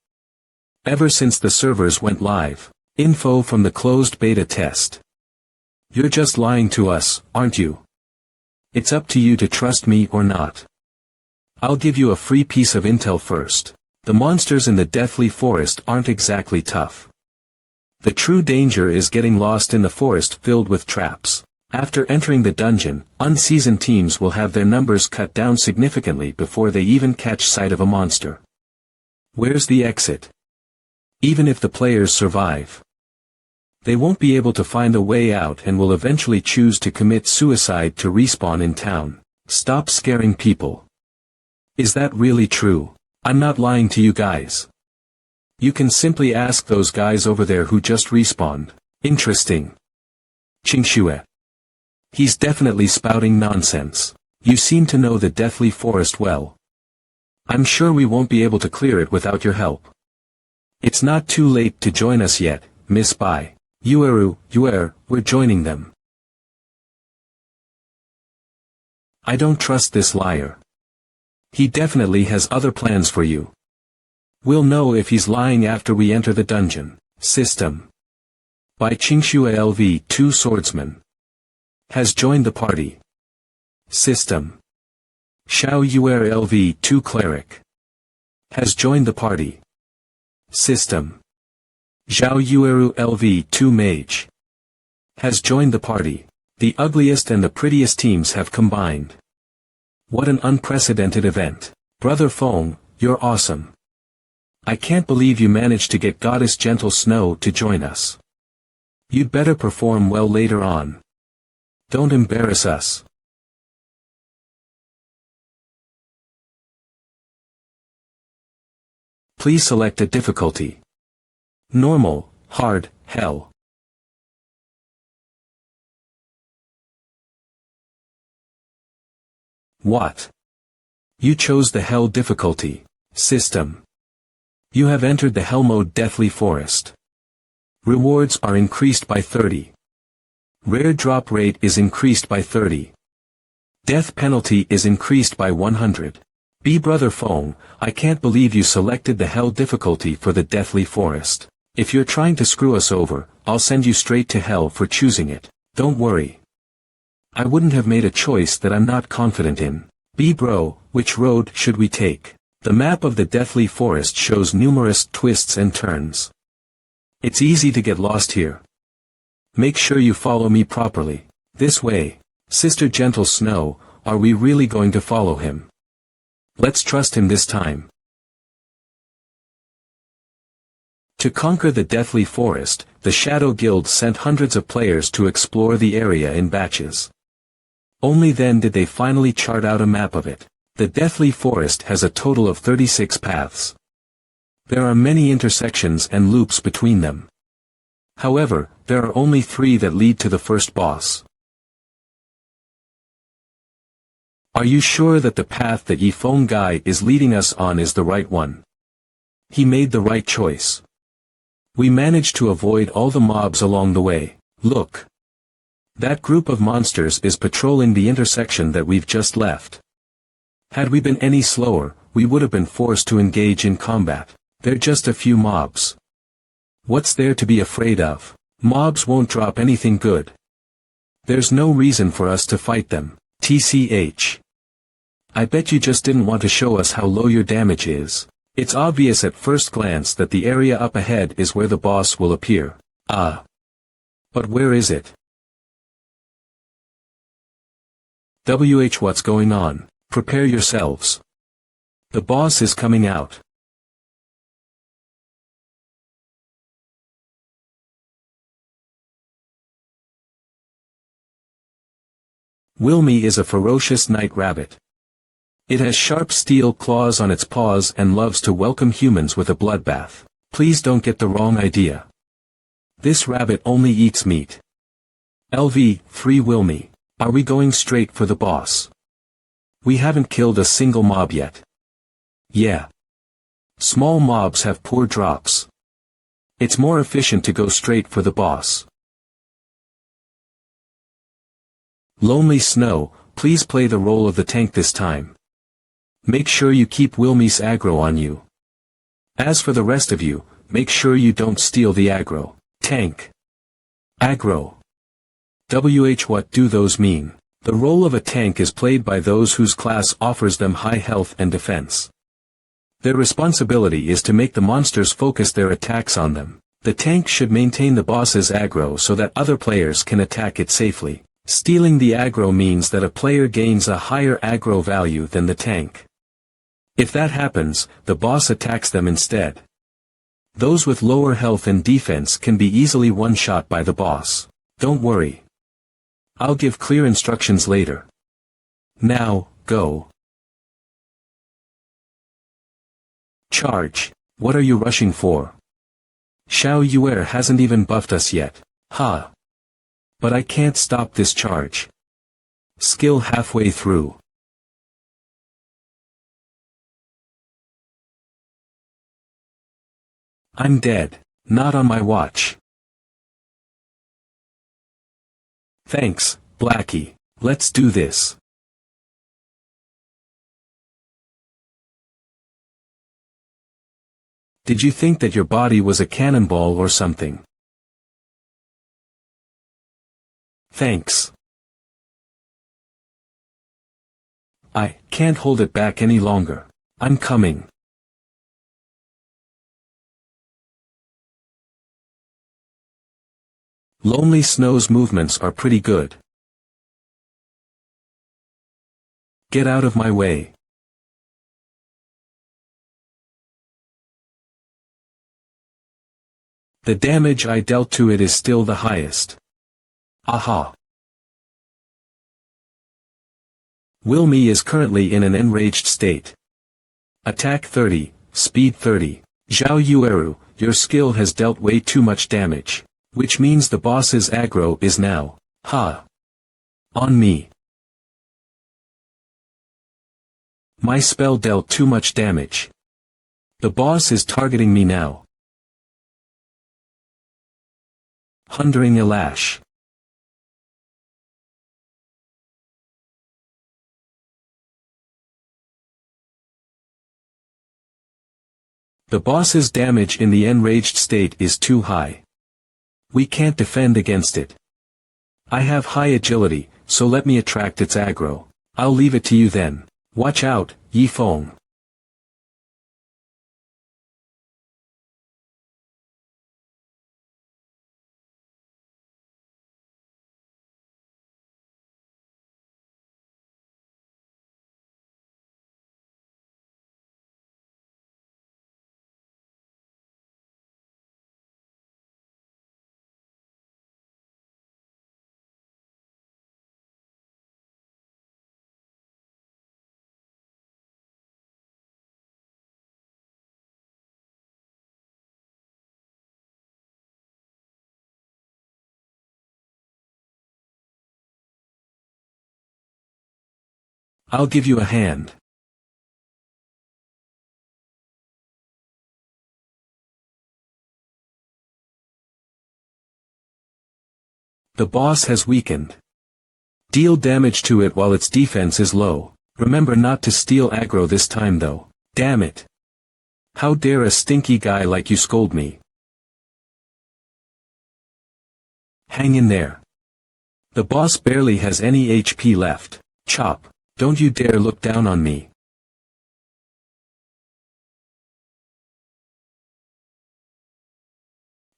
Ever since the servers went live. Info from the closed beta test. You're just lying to us, aren't you? It's up to you to trust me or not. I'll give you a free piece of intel first. The monsters in the Deathly Forest aren't exactly tough. The true danger is getting lost in the forest filled with traps. After entering the dungeon, unseasoned teams will have their numbers cut down significantly before they even catch sight of a monster. Where's the exit? Even if the players survive, they won't be able to find a way out and will eventually choose to commit suicide to respawn in town. Stop scaring people. Is that really true? I'm not lying to you guys. You can simply ask those guys over there who just respawned. Interesting. Qingxue. He's definitely spouting nonsense. You seem to know the Deathly Forest well. I'm sure we won't be able to clear it without your help. It's not too late to join us yet, Miss Bai. Yueru, we're joining them. I don't trust this liar. He definitely has other plans for you. We'll know if he's lying after we enter the dungeon. System. By Qingxue LV2 Swordsman. Has joined the party. System. Xiao Yuer LV2 Cleric. Has joined the party. System. Zhao Yueru LV2 Mage. Has joined the party. The ugliest and the prettiest teams have combined. What an unprecedented event. Brother Feng, you're awesome. I can't believe you managed to get Goddess Gentle Snow to join us. You'd better perform well later on. Don't embarrass us. Please select a difficulty. Normal, hard, hell. What? You chose the hell difficulty. System. You have entered the hell mode Deathly Forest. Rewards are increased by 30. Rare drop rate is increased by 30. Death penalty is increased by 100. Brother Feng, I can't believe you selected the hell difficulty for the Deathly Forest. If you're trying to screw us over, I'll send you straight to hell for choosing it. Don't worry. I wouldn't have made a choice that I'm not confident in. Bro, which road should we take? The map of the Deathly Forest shows numerous twists and turns. It's easy to get lost here. Make sure you follow me properly. This way. Sister Gentle Snow, are we really going to follow him? Let's trust him this time. To conquer the Deathly Forest, the Shadow Guild sent hundreds of players to explore the area in batches. Only then did they finally chart out a map of it. The Deathly Forest has a total of 36 paths. There are many intersections and loops between them. However, there are only 3 that lead to the first boss. Are you sure that the path that Yifeng Guy is leading us on is the right one? He made the right choice. We managed to avoid all the mobs along the way. Look. That group of monsters is patrolling the intersection that we've just left. Had we been any slower, we would have been forced to engage in combat. They're just a few mobs. What's there to be afraid of? Mobs won't drop anything good. There's no reason for us to fight them. TCH. I bet you just didn't want to show us how low your damage is. It's obvious at first glance that the area up ahead is where the boss will appear. Ah. But where is it? What's going on? Prepare yourselves. The boss is coming out. Wilmy is a ferocious night rabbit. It has sharp steel claws on its paws and loves to welcome humans with a bloodbath. Please don't get the wrong idea. This rabbit only eats meat. LV3 Wilmy, are we going straight for the boss? We haven't killed a single mob yet. Yeah. Small mobs have poor drops. It's more efficient to go straight for the boss. Lonely Snow, please play the role of the tank this time. Make sure you keep Wilmy's aggro on you. As for the rest of you, make sure you don't steal the aggro. Tank. Aggro. What do those mean? The role of a tank is played by those whose class offers them high health and defense. Their responsibility is to make the monsters focus their attacks on them. The tank should maintain the boss's aggro so that other players can attack it safely. Stealing the aggro means that a player gains a higher aggro value than the tank. If that happens, the boss attacks them instead. Those with lower health and defense can be easily one-shot by the boss. Don't worry. I'll give clear instructions later. Now, go. Charge. What are you rushing for? Xiao Yuer hasn't even buffed us yet. Ha. But I can't stop this charge. Skill halfway through. I'm dead. Not on my watch. Thanks, Blackie. Let's do this. Did you think that your body was a cannonball or something? Thanks. I can't hold it back any longer. I'm coming. Lonely Snow's movements are pretty good. Get out of my way. The damage I dealt to it is still the highest. Aha. Wilmy is currently in an enraged state. Attack 30, speed 30. Zhao Yueru, your skill has dealt way too much damage. Which means the boss's aggro is now, on me. My spell dealt too much damage. The boss is targeting me now. Hundering Elash. The boss's damage in the enraged state is too high. We can't defend against it. I have high agility, so let me attract its aggro. I'll leave it to you then. Watch out, Yifeng. I'll give you a hand. The boss has weakened. Deal damage to it while its defense is low. Remember not to steal aggro this time though. Damn it. How dare a stinky guy like you scold me? Hang in there. The boss barely has any HP left. Chop, don't you dare look down on me.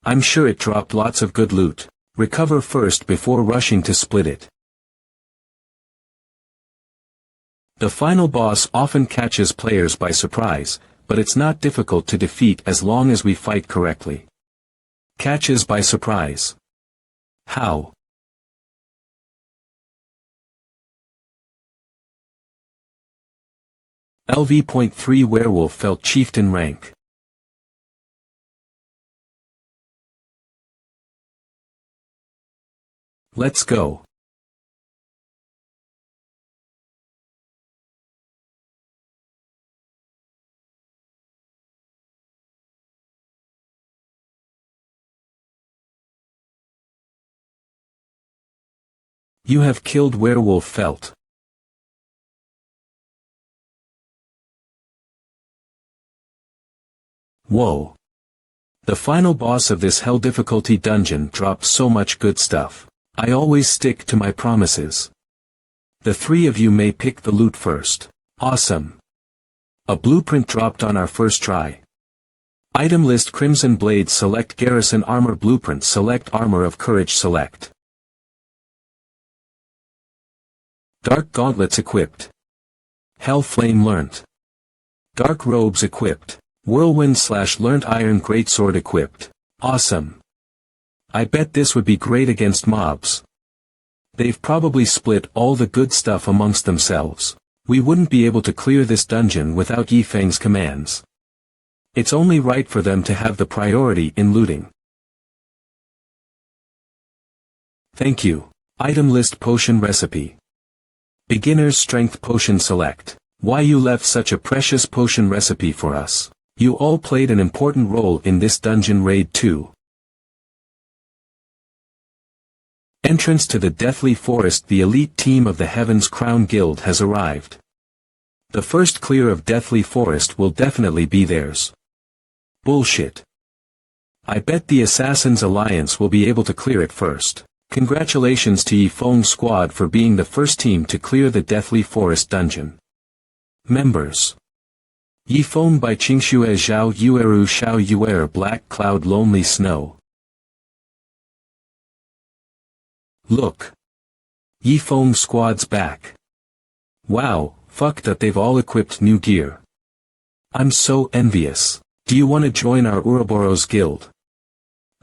I'm sure it dropped lots of good loot. Recover first before rushing to split it. The final boss often catches players by surprise, but it's not difficult to defeat as long as we fight correctly. Catches by surprise. How? LV.3 Werewolf felt chieftain rank. Let's go. You have killed Werewolf Felt. Whoa. The final boss of this hell difficulty dungeon dropped so much good stuff. I always stick to my promises. The three of you may pick the loot first. Awesome. A blueprint dropped on our first try. Item list Crimson Blade select Garrison Armor Blueprint select Armor of Courage select. Dark Gauntlets equipped. Hell Flame learnt. Dark Robes equipped. Whirlwind/learnt Iron Greatsword equipped. Awesome. I bet this would be great against mobs. They've probably split all the good stuff amongst themselves. We wouldn't be able to clear this dungeon without Yifeng's commands. It's only right for them to have the priority in looting. Thank you. Item list Potion Recipe. Beginner's Strength Potion select. Why you left such a precious potion recipe for us. You all played an important role in this dungeon raid too. Entrance to the Deathly Forest. The elite team of the Heaven's Crown Guild has arrived. The first clear of Deathly Forest will definitely be theirs. Bullshit. I bet the Assassin's Alliance will be able to clear it first. Congratulations to Yifeng Squad for being the first team to clear the Deathly Forest dungeon. Members. Yifeng by Qingxue Zhao Yueru Shao Yuer Black Cloud Lonely Snow. Look. Yifeng Squad's back. Wow, fuck that they've all equipped new gear. I'm so envious. Do you want to join our Ouroboros guild?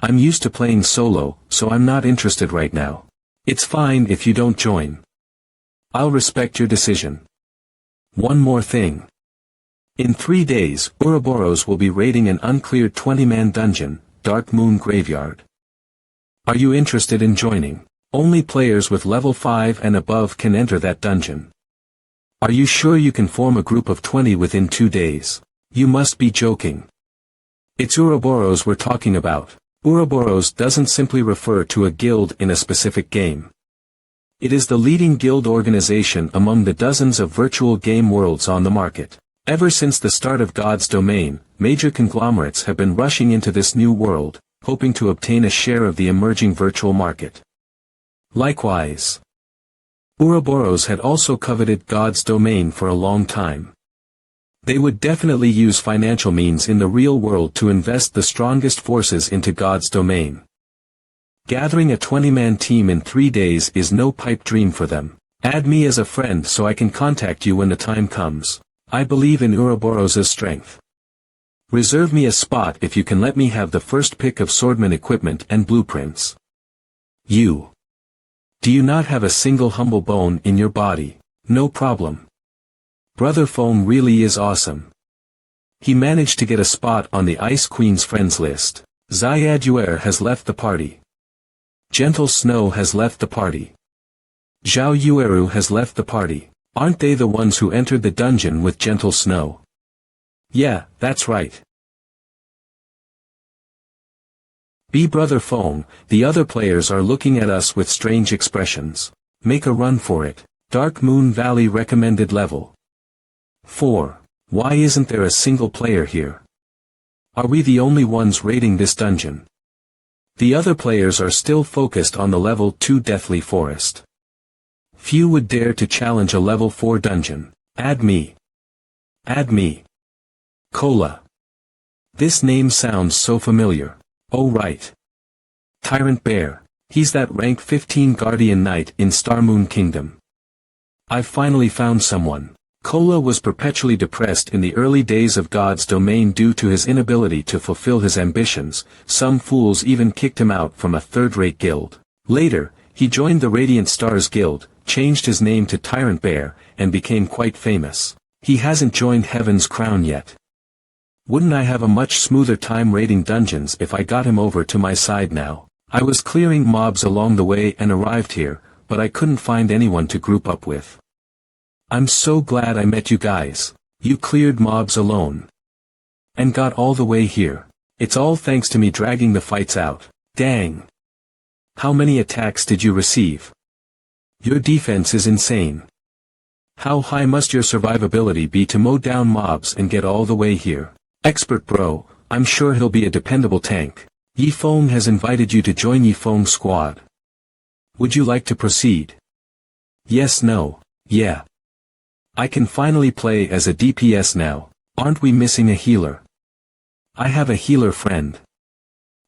I'm used to playing solo, so I'm not interested right now. It's fine if you don't join. I'll respect your decision. One more thing. In 3 days, Ouroboros will be raiding an uncleared 20-man dungeon, Dark Moon Graveyard. Are you interested in joining? Only players with level 5 and above can enter that dungeon. Are you sure you can form a group of 20 within 2 days? You must be joking. It's Ouroboros we're talking about. Ouroboros doesn't simply refer to a guild in a specific game. It is the leading guild organization among the dozens of virtual game worlds on the market. Ever since the start of God's Domain, major conglomerates have been rushing into this new world, hoping to obtain a share of the emerging virtual market. Likewise, Ouroboros had also coveted God's Domain for a long time. They would definitely use financial means in the real world to invest the strongest forces into God's Domain. Gathering a 20-man team in 3 days is no pipe dream for them. Add me as a friend so I can contact you when the time comes. I believe in Ouroboros' strength. Reserve me a spot if you can let me have the first pick of swordman equipment and blueprints. You. Do you not have a single humble bone in your body? No problem. Brother Foam really is awesome. He managed to get a spot on the Ice Queen's friends list. Xiaoduer has left the party. Gentle Snow has left the party. Zhao Yueru has left the party. Aren't they the ones who entered the dungeon with gentle snow? Yeah, that's right. Brother Fong, the other players are looking at us with strange expressions. Make a run for it. Dark Moon Valley recommended level 4. Why isn't there a single player here? Are we the only ones raiding this dungeon? The other players are still focused on the level 2 Deathly Forest. Few would dare to challenge a level 4 dungeon. Add me. Add me. Cola. This name sounds so familiar. Oh right. Tyrant Bear. He's that rank 15 Guardian Knight in Starmoon Kingdom. I've finally found someone. Cola was perpetually depressed in the early days of God's Domain due to his inability to fulfill his ambitions. Some fools even kicked him out from a third-rate guild. Later, he joined the Radiant Stars Guild, changed his name to Tyrant Bear, and became quite famous. He hasn't joined Heaven's Crown yet. Wouldn't I have a much smoother time raiding dungeons if I got him over to my side now? I was clearing mobs along the way and arrived here, but I couldn't find anyone to group up with. I'm so glad I met you guys. You cleared mobs alone. And got all the way here. It's all thanks to me dragging the fights out. Dang. How many attacks did you receive? Your defense is insane. How high must your survivability be to mow down mobs and get all the way here? Expert bro, I'm sure he'll be a dependable tank. Yifeng has invited you to join Yifeng's squad. Would you like to proceed? Yes, no, yeah. I can finally play as a DPS now. Aren't we missing a healer? I have a healer friend.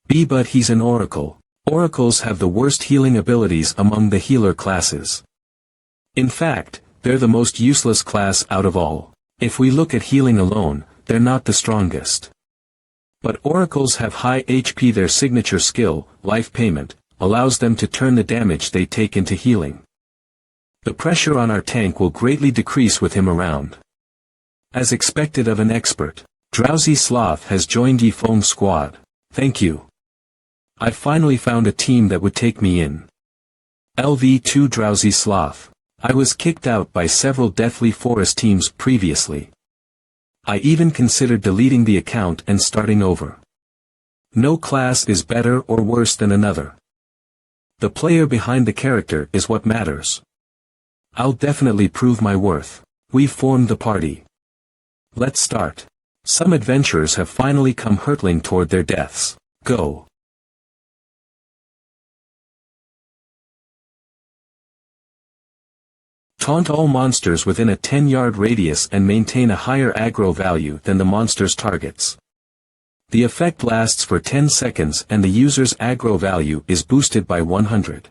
But he's an oracle. Oracles have the worst healing abilities among the healer classes. In fact, they're the most useless class out of all. If we look at healing alone, they're not the strongest. But oracles have high HP. Their signature skill, Life Payment, allows them to turn the damage they take into healing. The pressure on our tank will greatly decrease with him around. As expected of an expert, Drowsy Sloth has joined Yifeng's squad. Thank you. I finally found a team that would take me in. LV2 Drowsy Sloth. I was kicked out by several Deathly Forest teams previously. I even considered deleting the account and starting over. No class is better or worse than another. The player behind the character is what matters. I'll definitely prove my worth. We've formed the party. Let's start. Some adventurers have finally come hurtling toward their deaths. Go. Taunt all monsters within a 10-yard radius and maintain a higher aggro value than the monster's targets. The effect lasts for 10 seconds and the user's aggro value is boosted by 100.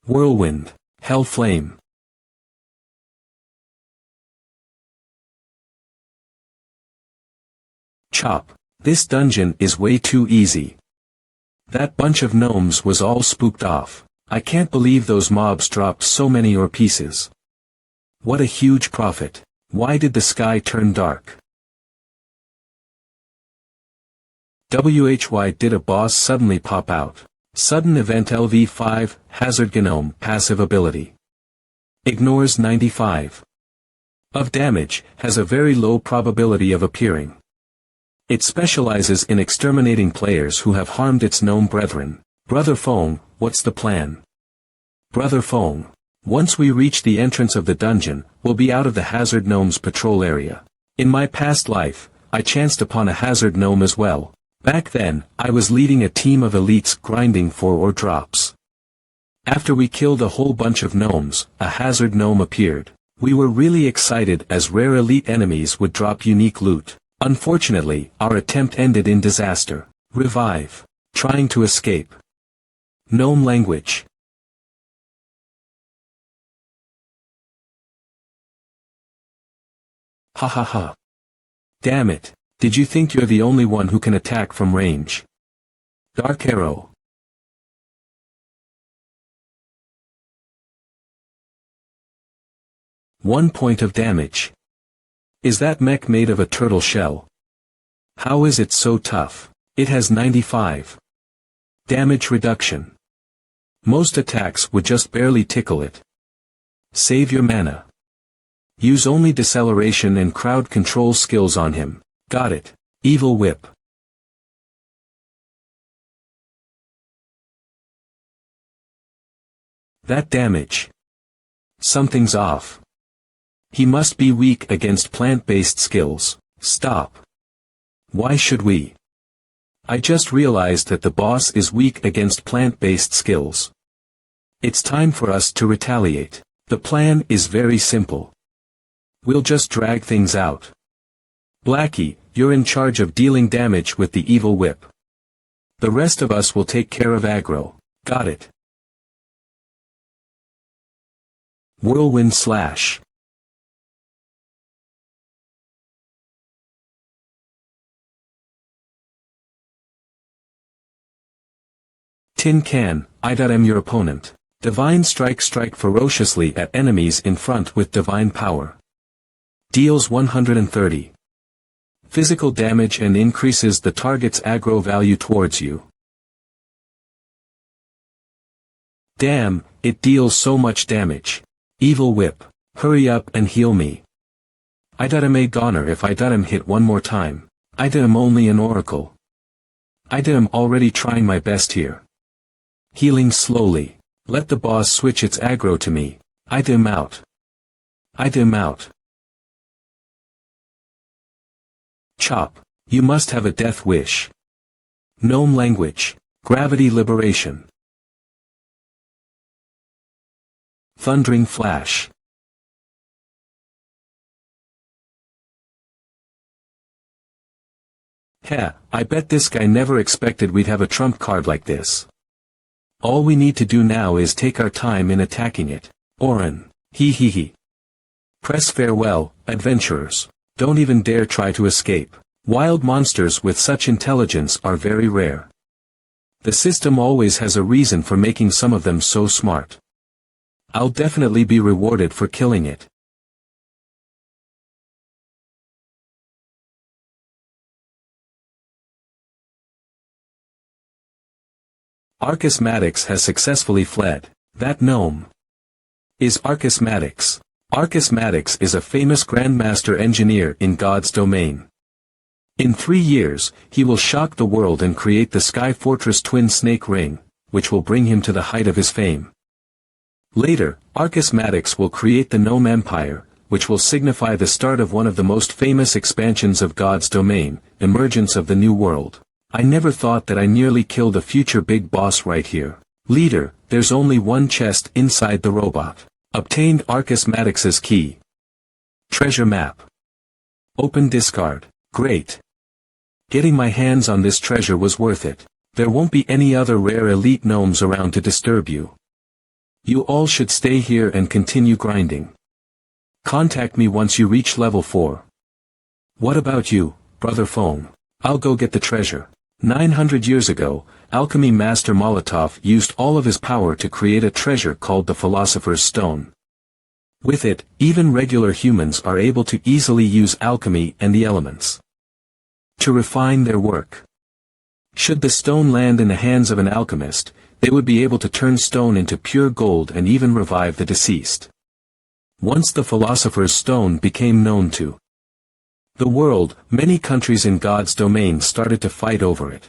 Whirlwind, Hell Flame. Chop. This dungeon is way too easy. That bunch of gnomes was all spooked off. I can't believe those mobs dropped so many ore pieces. What a huge profit. Why did the sky turn dark? WHY did a boss suddenly pop out? Sudden event LV5, Hazard Gnome, passive ability. Ignores 95 of damage, has a very low probability of appearing. It specializes in exterminating players who have harmed its gnome brethren. Brother Fong, what's the plan? Brother Fong. Once we reach the entrance of the dungeon, we'll be out of the Hazard Gnome's patrol area. In my past life, I chanced upon a Hazard Gnome as well. Back then, I was leading a team of elites grinding for ore drops. After we killed a whole bunch of gnomes, a Hazard Gnome appeared. We were really excited as rare elite enemies would drop unique loot. Unfortunately, our attempt ended in disaster. Revive. Trying to escape. Gnome language. Ha ha ha. Damn it. Did you think you're the only one who can attack from range? Dark Arrow. One point of damage. Is that mech made of a turtle shell? How is it so tough? It has 95. Damage reduction. Most attacks would just barely tickle it. Save your mana. Use only deceleration and crowd control skills on him. Got it. Evil Whip. That damage. Something's off. He must be weak against plant-based skills. Stop. Why should we? I just realized that the boss is weak against plant-based skills. It's time for us to retaliate. The plan is very simple. We'll just drag things out. Blackie, you're in charge of dealing damage with the Evil Whip. The rest of us will take care of aggro. Got it. Whirlwind Slash. Tin Can, I'm your opponent. Divine Strike. Strike ferociously at enemies in front with divine power. Deals 130 physical damage and increases the target's aggro value towards you. Damn, it deals so much damage. Evil Whip, hurry up and heal me. I'm goner if I'm hit one more time. I'm only an oracle. I'm already trying my best here. Healing slowly. Let the boss switch its aggro to me. I'm out. I'm out. Chop, you must have a death wish. Gnome language. Gravity liberation. Thundering Flash. Heh, I bet this guy never expected we'd have a trump card like this. All we need to do now is take our time in attacking it. Orin. Hee. Press farewell, adventurers. Don't even dare try to escape. Wild monsters with such intelligence are very rare. The system always has a reason for making some of them so smart. I'll definitely be rewarded for killing it. Arcus Maddox has successfully fled. That gnome is Arcus Maddox. Arcus Maddox is a famous Grandmaster engineer in God's domain. In 3 years, he will shock the world and create the Sky Fortress Twin Snake Ring, which will bring him to the height of his fame. Later, Arcus Maddox will create the Gnome Empire, which will signify the start of one of the most famous expansions of God's domain, emergence of the New World. I never thought that I nearly killed a future big boss right here. Leader, there's only one chest inside the robot. Obtained Arcus Maddox's key. Treasure map. Open discard. Great. Getting my hands on this treasure was worth it. There won't be any other rare elite gnomes around to disturb you. You all should stay here and continue grinding. Contact me once you reach level 4. What about you, Brother Foam? I'll go get the treasure. 900 years ago, alchemy master Molotov used all of his power to create a treasure called the Philosopher's Stone. With it, even regular humans are able to easily use alchemy and the elements to refine their work. Should the stone land in the hands of an alchemist, they would be able to turn stone into pure gold and even revive the deceased. Once the Philosopher's Stone became known to the world, many countries in God's domain started to fight over it.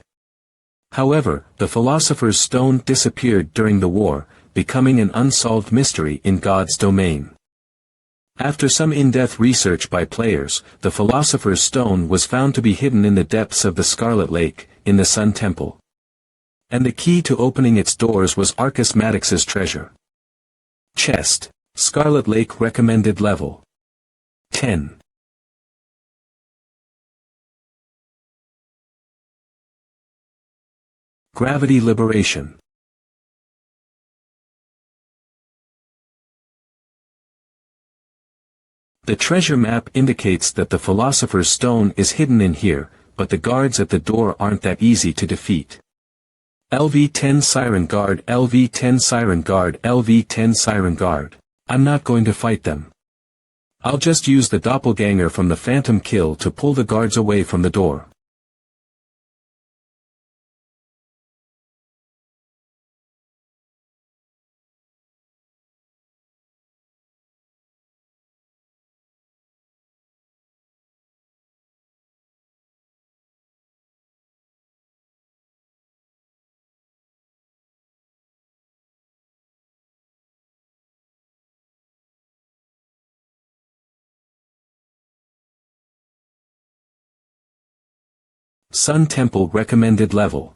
However, the Philosopher's Stone disappeared during the war, becoming an unsolved mystery in God's domain. After some in-depth research by players, the Philosopher's Stone was found to be hidden in the depths of the Scarlet Lake, in the Sun Temple. And the key to opening its doors was Arcus Maddox's treasure. Chest. Scarlet Lake recommended level 10. Gravity liberation. The treasure map indicates that the Philosopher's Stone is hidden in here, but the guards at the door aren't that easy to defeat. LV-10 Siren Guard, LV-10 Siren Guard, LV-10 Siren Guard. I'm not going to fight them. I'll just use the doppelganger from the Phantom Kill to pull the guards away from the door. Sun Temple recommended level.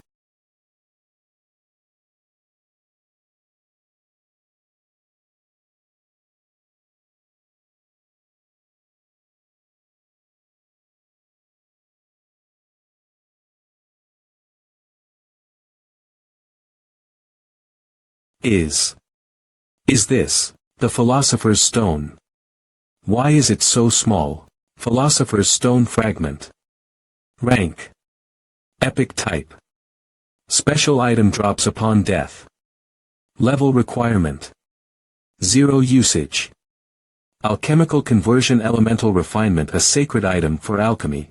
Is this the Philosopher's Stone? Why is it so small? Philosopher's Stone fragment. Rank. Epic type. Special item drops upon death. Level requirement. 0 usage. Alchemical conversion elemental refinement a sacred item for alchemy.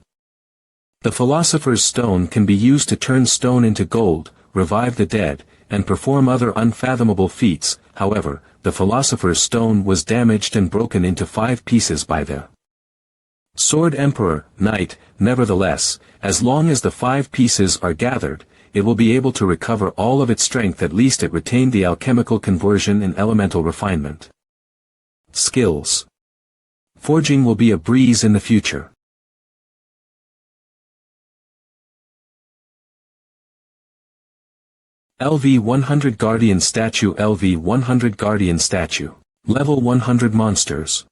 The Philosopher's Stone can be used to turn stone into gold, revive the dead, and perform other unfathomable feats. However, the Philosopher's Stone was damaged and broken into 5 pieces by the Sword Emperor, Knight. Nevertheless, as long as the 5 pieces are gathered, it will be able to recover all of its strength. At least it retained the alchemical conversion and elemental refinement. Skills. Forging will be a breeze in the future. LV-100 Guardian Statue. LV-100 Guardian Statue. Level 100 monsters.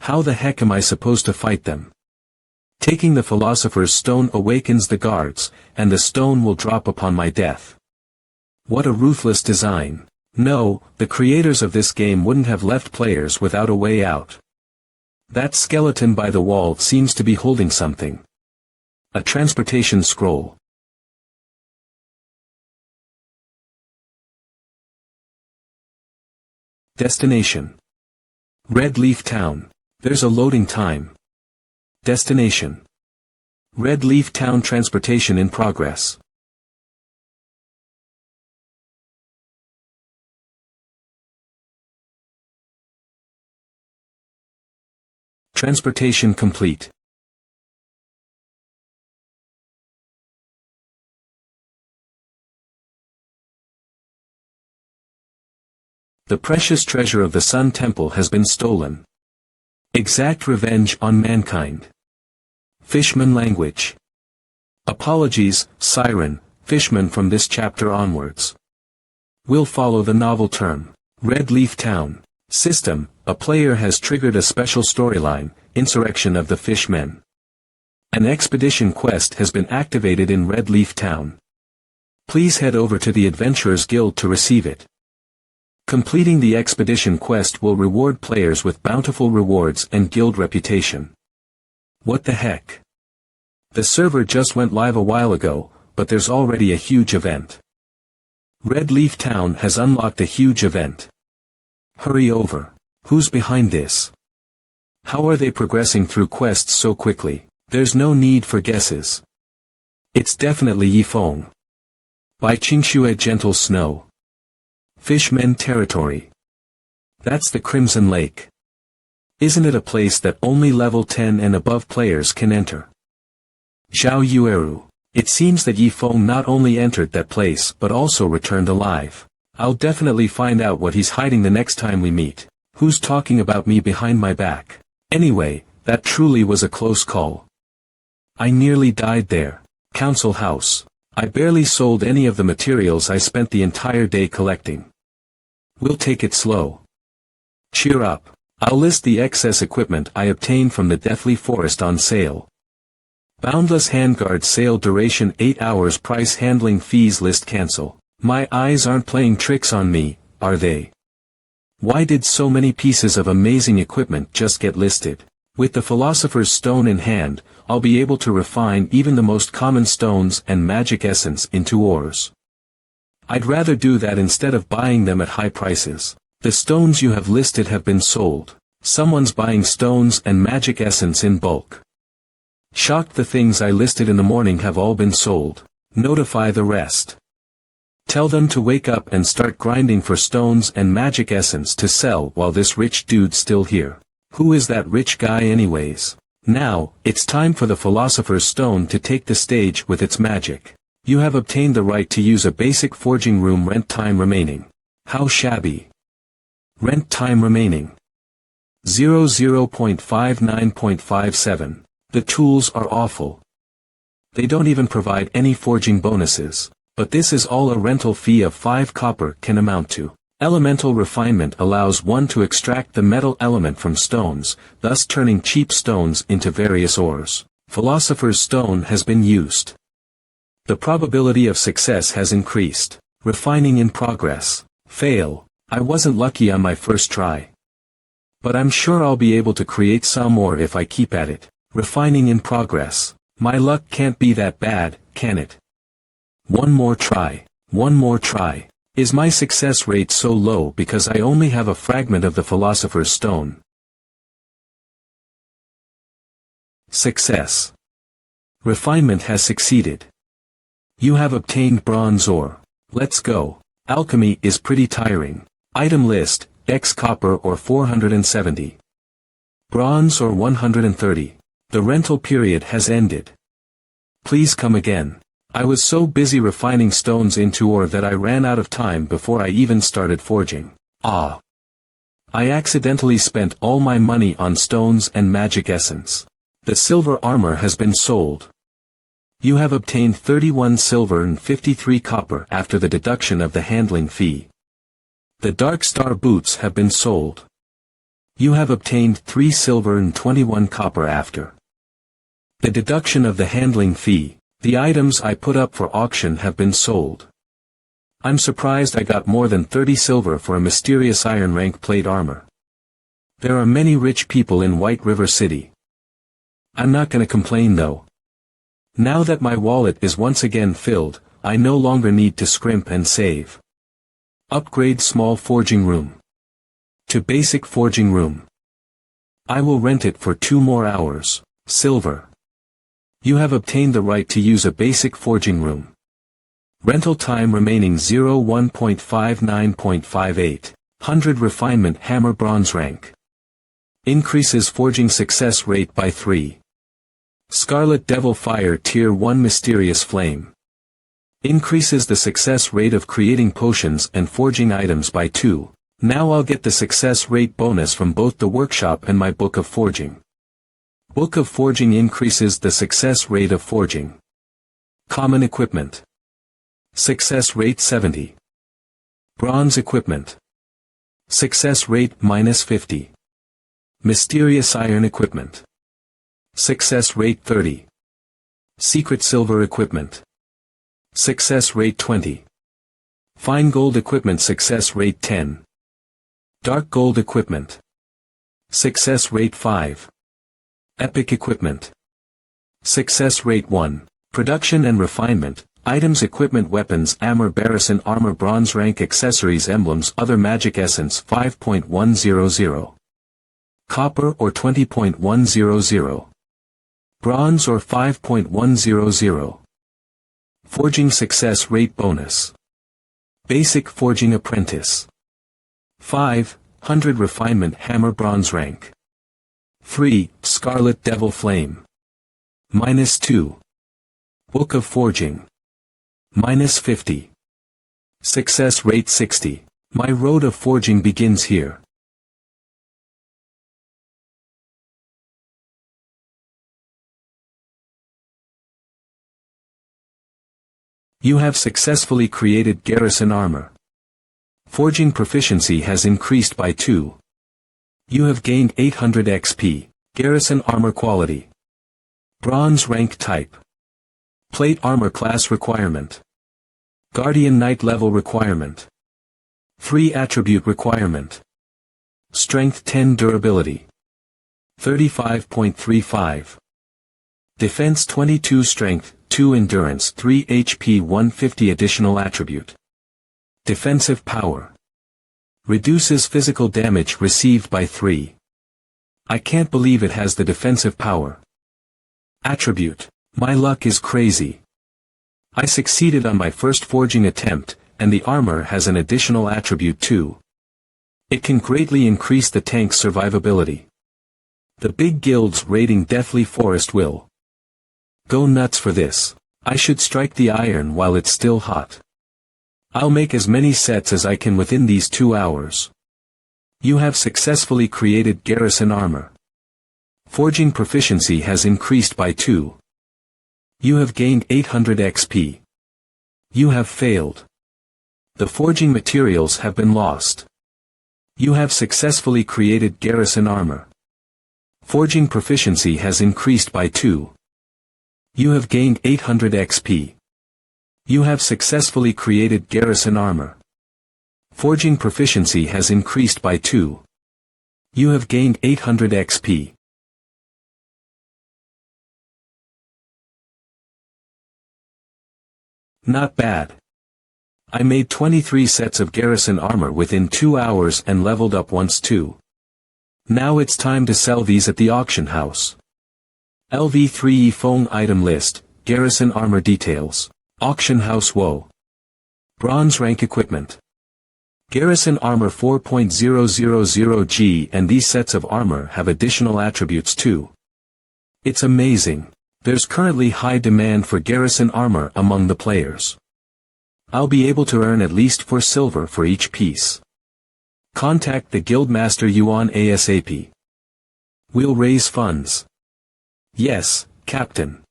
How the heck am I supposed to fight them? Taking the Philosopher's Stone awakens the guards, and the stone will drop upon my death. What a ruthless design. No, the creators of this game wouldn't have left players without a way out. That skeleton by the wall seems to be holding something. A transportation scroll. Destination. Red Leaf Town. There's a loading time. Destination. Red Leaf Town transportation in progress. Transportation complete. The precious treasure of the Sun Temple has been stolen. Exact revenge on mankind. Fishman language. Apologies, Siren, Fishman. From this chapter onwards, we'll follow the novel term. Red Leaf Town. System. A player has triggered a special storyline, Insurrection of the Fishmen. An expedition quest has been activated in Red Leaf Town. Please head over to the Adventurers Guild to receive it. Completing the expedition quest will reward players with bountiful rewards and guild reputation. What the heck? The server just went live a while ago, but there's already a huge event. Red Leaf Town has unlocked a huge event. Hurry over. Who's behind this? How are they progressing through quests so quickly? There's no need for guesses. It's definitely Yifeng. By Qingxue Gentle Snow. Fishmen territory. That's the Crimson Lake. Isn't it a place that only level 10 and above players can enter? Zhao Yueru. It seems that Yifeng not only entered that place but also returned alive. I'll definitely find out what he's hiding the next time we meet. Who's talking about me behind my back? Anyway, that truly was a close call. I nearly died there. Council House. I barely sold any of the materials I spent the entire day collecting. We'll take it slow. Cheer up. I'll list the excess equipment I obtained from the Deathly Forest on sale. Boundless Handguard sale duration 8 hours. Price handling fees list cancel. My eyes aren't playing tricks on me, are they? Why did so many pieces of amazing equipment just get listed? With the Philosopher's Stone in hand, I'll be able to refine even the most common stones and magic essence into ores. I'd rather do that instead of buying them at high prices. The stones you have listed have been sold. Someone's buying stones and magic essence in bulk. Shocked, the things I listed in the morning have all been sold. Notify the rest. Tell them to wake up and start grinding for stones and magic essence to sell while this rich dude's still here. Who is that rich guy anyways? Now, it's time for the Philosopher's Stone to take the stage with its magic. You have obtained the right to use a basic forging room. Rent time remaining. How shabby. Rent time remaining. 00.59.57. The tools are awful. They don't even provide any forging bonuses. But this is all a rental fee of 5 copper can amount to. Elemental refinement allows one to extract the metal element from stones, thus turning cheap stones into various ores. Philosopher's Stone has been used. The probability of success has increased. Refining in progress. Fail. I wasn't lucky on my first try. But I'm sure I'll be able to create some more if I keep at it. Refining in progress. My luck can't be that bad, can it? One more try. One more try. Is my success rate so low because I only have a fragment of the Philosopher's Stone? Success. Refinement has succeeded. You have obtained bronze ore. Let's go. Alchemy is pretty tiring. Item list, X copper or 470. Bronze or 130. The rental period has ended. Please come again. I was so busy refining stones into ore that I ran out of time before I even started forging. Ah. I accidentally spent all my money on stones and magic essence. The silver armor has been sold. You have obtained 31 silver and 53 copper after the deduction of the handling fee. The Dark Star boots have been sold. You have obtained 3 silver and 21 copper after the deduction of the handling fee. The items I put up for auction have been sold. I'm surprised I got more than 30 silver for a mysterious iron rank plate armor. There are many rich people in White River City. I'm not gonna complain though. Now that my wallet is once again filled, I no longer need to scrimp and save. Upgrade small forging room to basic forging room. I will rent it for 2 more hours. Silver. You have obtained the right to use a basic forging room. Rental time remaining 1.59.58. 100 refinement hammer bronze rank. Increases forging success rate by 3. Scarlet Devil Fire Tier 1 Mysterious Flame. Increases the success rate of creating potions and forging items by 2. Now I'll get the success rate bonus from both the workshop and my Book of Forging. Book of Forging increases the success rate of forging. Common equipment. Success rate 70. Bronze equipment. Success rate -50. Mysterious iron equipment. Success rate 30. Secret silver equipment. Success rate 20. Fine gold equipment success rate 10. Dark gold equipment. Success rate 5. Epic equipment. Success rate 1. Production and refinement, items equipment weapons armor barrison armor bronze rank accessories emblems other magic essence 5.100. Copper or 20.100. Bronze or 5.100. Forging success rate bonus. Basic forging apprentice. 500 refinement hammer bronze rank. 3. Scarlet Devil Flame. -2. Book of Forging. -50. Success rate 60. My road of forging begins here. You have successfully created garrison armor. Forging proficiency has increased by 2. You have gained 800 XP. Garrison armor quality. Bronze rank type. Plate armor class requirement. Guardian Knight level requirement. Free attribute requirement. Strength 10 durability. 35.35. Defense 22 strength, 2 endurance 3 HP 150 additional attribute. Defensive power. Reduces physical damage received by 3. I can't believe it has the defensive power. Attribute. My luck is crazy. I succeeded on my first forging attempt, and the armor has an additional attribute too. It can greatly increase the tank's survivability. The big guilds raiding Deathly Forest will go nuts for this. I should strike the iron while it's still hot. I'll make as many sets as I can within these 2 hours. You have successfully created garrison armor. Forging proficiency has increased by 2. You have gained 800 XP. You have failed. The forging materials have been lost. You have successfully created garrison armor. Forging proficiency has increased by 2. You have gained 800 XP. You have successfully created garrison armor. Forging proficiency has increased by 2. You have gained 800 XP. Not bad. I made 23 sets of garrison armor within 2 hours and leveled up once too. Now it's time to sell these at the auction house. LV3 Yifeng item list, garrison armor details. Auction house Woe. Bronze rank equipment. Garrison armor 4.000G, and these sets of armor have additional attributes too. It's amazing. There's currently high demand for garrison armor among the players. I'll be able to earn at least 4 silver for each piece. Contact the Guildmaster Yuan ASAP. We'll raise funds. Yes, Captain.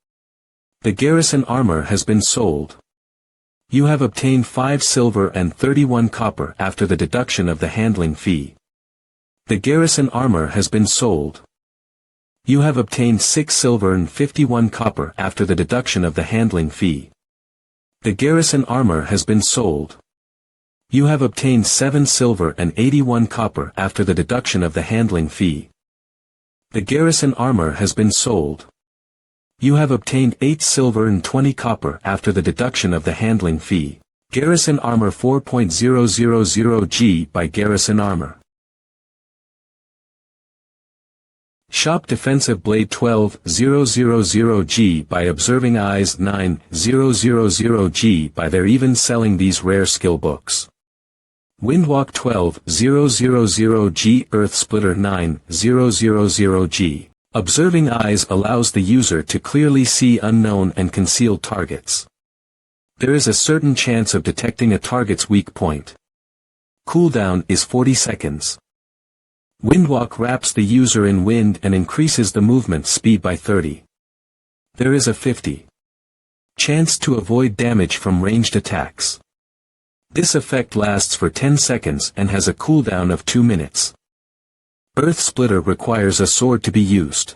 The garrison armor has been sold. You have obtained 5 silver and 31 copper after the deduction of the handling fee. The garrison armor has been sold. You have obtained 6 silver and 51 copper after the deduction of the handling fee. The garrison armor has been sold. You have obtained 7 silver and 81 copper after the deduction of the handling fee. The garrison armor has been sold. You have obtained 8 silver and 20 copper after the deduction of the handling fee. Garrison armor 4.000G by Garrison Armor. Shop Defensive Blade 12.000G by Observing Eyes 9.000G by They're even selling these rare skill books. Windwalk 12.000G Earth Splitter 9.000G. Observing Eyes allows the user to clearly see unknown and concealed targets. There is a certain chance of detecting a target's weak point. Cooldown is 40 seconds. Windwalk wraps the user in wind and increases the movement speed by 30. There is a 50% chance to avoid damage from ranged attacks. This effect lasts for 10 seconds and has a cooldown of 2 minutes. Earth Splitter requires a sword to be used.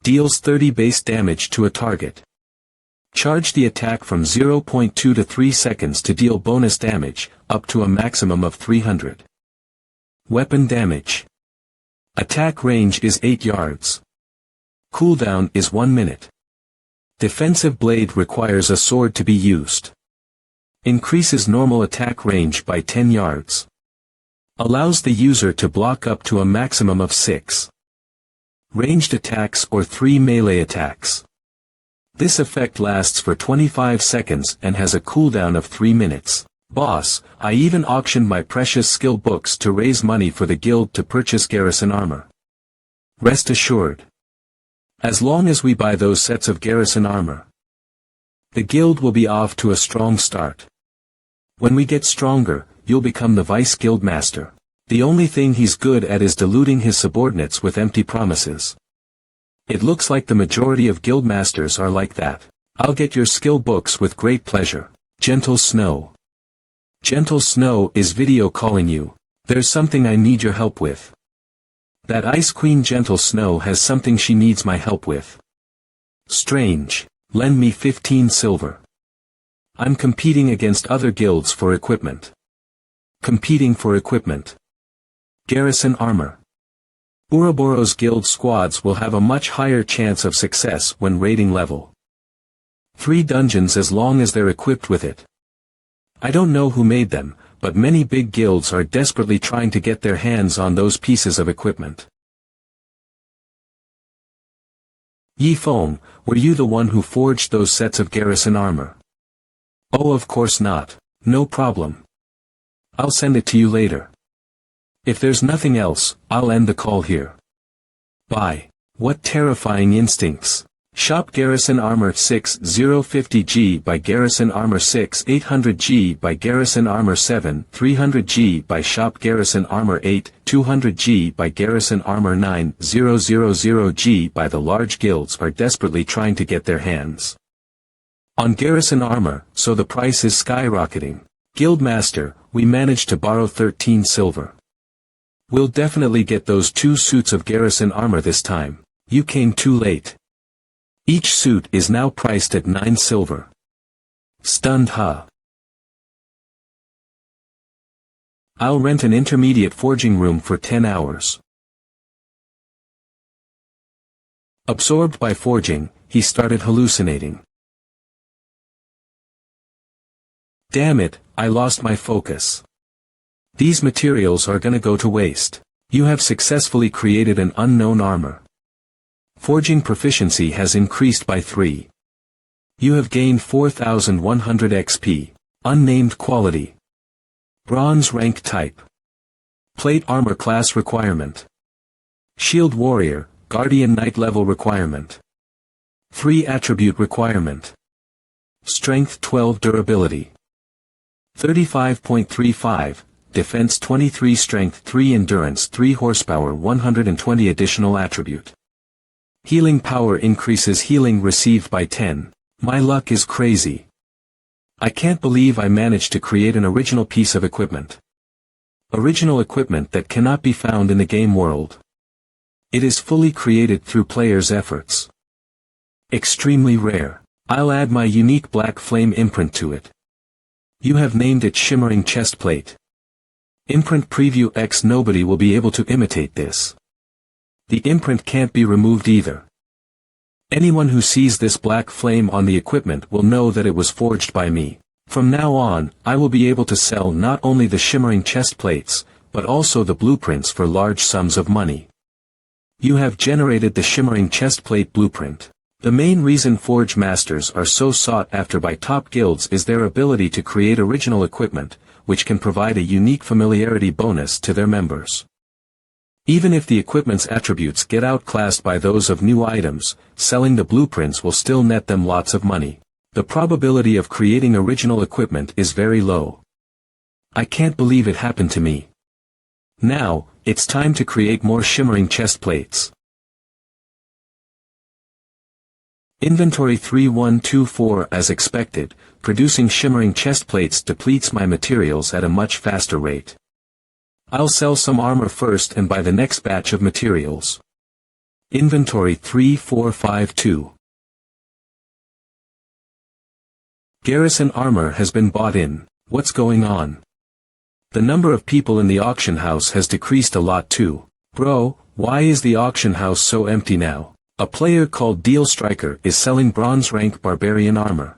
Deals 30 base damage to a target. Charge the attack from 0.2 to 3 seconds to deal bonus damage, up to a maximum of 300. Weapon damage. Attack range is 8 yards. Cooldown is 1 minute. Defensive Blade requires a sword to be used. Increases normal attack range by 10 yards. Allows the user to block up to a maximum of 6 ranged attacks or 3 melee attacks. This effect lasts for 25 seconds and has a cooldown of 3 minutes. Boss, I even auctioned my precious skill books to raise money for the guild to purchase garrison armor. Rest assured. As long as we buy those sets of garrison armor, the guild will be off to a strong start. When we get stronger, you'll become the vice guild master. The only thing he's good at is deluding his subordinates with empty promises. It looks like the majority of guild masters are like that. I'll get your skill books with great pleasure. Gentle Snow. Gentle Snow is video calling you. There's something I need your help with. That Ice Queen Gentle Snow has something she needs my help with. Strange. Lend me 15 silver. I'm competing against other guilds for equipment. Competing for equipment. Garrison armor. Ouroboros guild squads will have a much higher chance of success when raiding level 3 dungeons as long as they're equipped with it. I don't know who made them, but many big guilds are desperately trying to get their hands on those pieces of equipment. Yifeng, were you the one who forged those sets of garrison armor? Oh, of course not. No problem. I'll send it to you later. If there's nothing else, I'll end the call here. Bye. What terrifying instincts. Shop Garrison Armor 6050G by Garrison Armor 6 800G by Garrison Armor 7 300G by Shop Garrison Armor 8 200G by Garrison Armor 9 000G by The large guilds are desperately trying to get their hands On garrison armor, so the price is skyrocketing. Guildmaster, we managed to borrow 13 silver. We'll definitely get those 2 suits of garrison armor this time. You came too late. Each suit is now priced at 9 silver. Stunned huh? I'll rent an intermediate forging room for 10 hours. Absorbed by forging, he started hallucinating. Damn it, I lost my focus. These materials are gonna go to waste. You have successfully created an unknown armor. Forging proficiency has increased by 3. You have gained 4100 XP. Unnamed quality. Bronze rank type. Plate armor class requirement. Shield warrior, guardian knight level requirement. 3 attribute requirement. Strength 12 durability. 35.35, defense 23 strength 3 endurance 3 horsepower 120 additional attribute. Healing power increases healing received by 10. My luck is crazy. I can't believe I managed to create an original piece of equipment. Original equipment that cannot be found in the game world. It is fully created through players' efforts. Extremely rare. I'll add my unique black flame imprint to it. You have named it Shimmering Chestplate. Imprint Preview X. Nobody will be able to imitate this. The imprint can't be removed either. Anyone who sees this black flame on the equipment will know that it was forged by me. From now on, I will be able to sell not only the shimmering chest plates, but also the blueprints for large sums of money. You have generated the shimmering chestplate blueprint. The main reason Forge Masters are so sought after by top guilds is their ability to create original equipment, which can provide a unique familiarity bonus to their members. Even if the equipment's attributes get outclassed by those of new items, selling the blueprints will still net them lots of money. The probability of creating original equipment is very low. I can't believe it happened to me. Now, it's time to create more shimmering chest plates. Inventory 3124. As expected, producing shimmering chest plates depletes my materials at a much faster rate. I'll sell some armor first and buy the next batch of materials. Inventory 3452. Garrison armor has been bought in. What's going on? The number of people in the auction house has decreased a lot too. Bro, why is the auction house so empty now? A player called Deal Striker is selling bronze rank barbarian armor.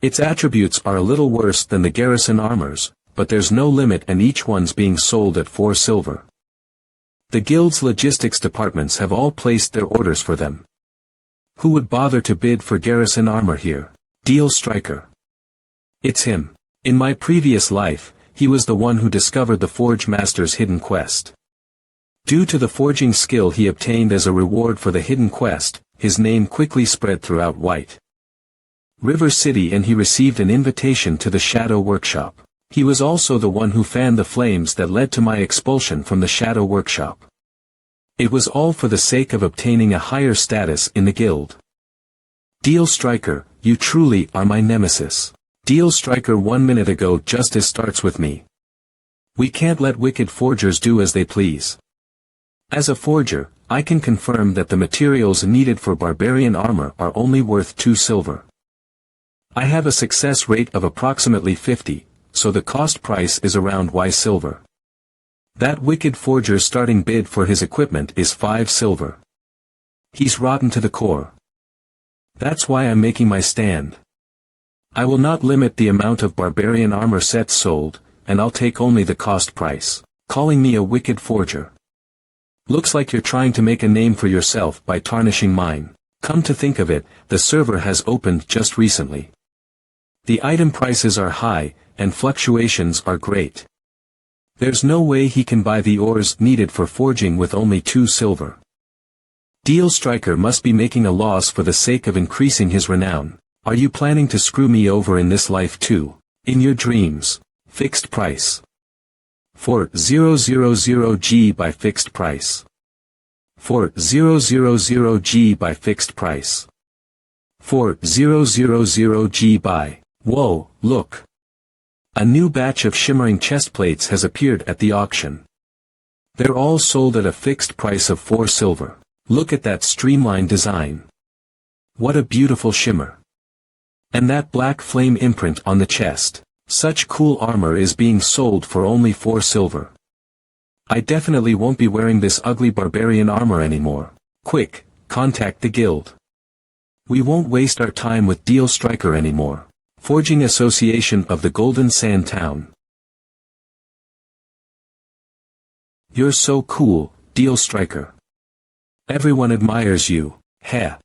Its attributes are a little worse than the garrison armors, but there's no limit and each one's being sold at 4 silver. The guild's logistics departments have all placed their orders for them. Who would bother to bid for garrison armor here? Deal Striker. It's him. In my previous life, he was the one who discovered the Forge Master's hidden quest. Due to the forging skill he obtained as a reward for the hidden quest, his name quickly spread throughout White River City and he received an invitation to the Shadow Workshop. He was also the one who fanned the flames that led to my expulsion from the Shadow Workshop. It was all for the sake of obtaining a higher status in the guild. Deal Striker, you truly are my nemesis. Deal Striker. 1 minute ago justice starts with me. We can't let wicked forgers do as they please. As a forger, I can confirm that the materials needed for barbarian armor are only worth 2 silver. I have a success rate of approximately 50, so the cost price is around Y silver. That wicked forger's starting bid for his equipment is 5 silver. He's rotten to the core. That's why I'm making my stand. I will not limit the amount of barbarian armor sets sold, and I'll take only the cost price. Calling me a wicked forger. Looks like you're trying to make a name for yourself by tarnishing mine. Come to think of it, the server has opened just recently. The item prices are high, and fluctuations are great. There's no way he can buy the ores needed for forging with only 2 silver. Deal Striker must be making a loss for the sake of increasing his renown. Are you planning to screw me over in this life too? In your dreams. Fixed price. For 000G by fixed price. For 000G by fixed price. 4000G buy. Whoa, look. A new batch of shimmering chest plates has appeared at the auction. They're all sold at a fixed price of 4 silver. Look at that streamlined design. What a beautiful shimmer. And that black flame imprint on the chest. Such cool armor is being sold for only 4 silver. I definitely won't be wearing this ugly barbarian armor anymore. Quick, contact the guild. We won't waste our time with Deal Striker anymore. Forging Association of the Golden Sand Town. You're so cool, Deal Striker. Everyone admires you, heh.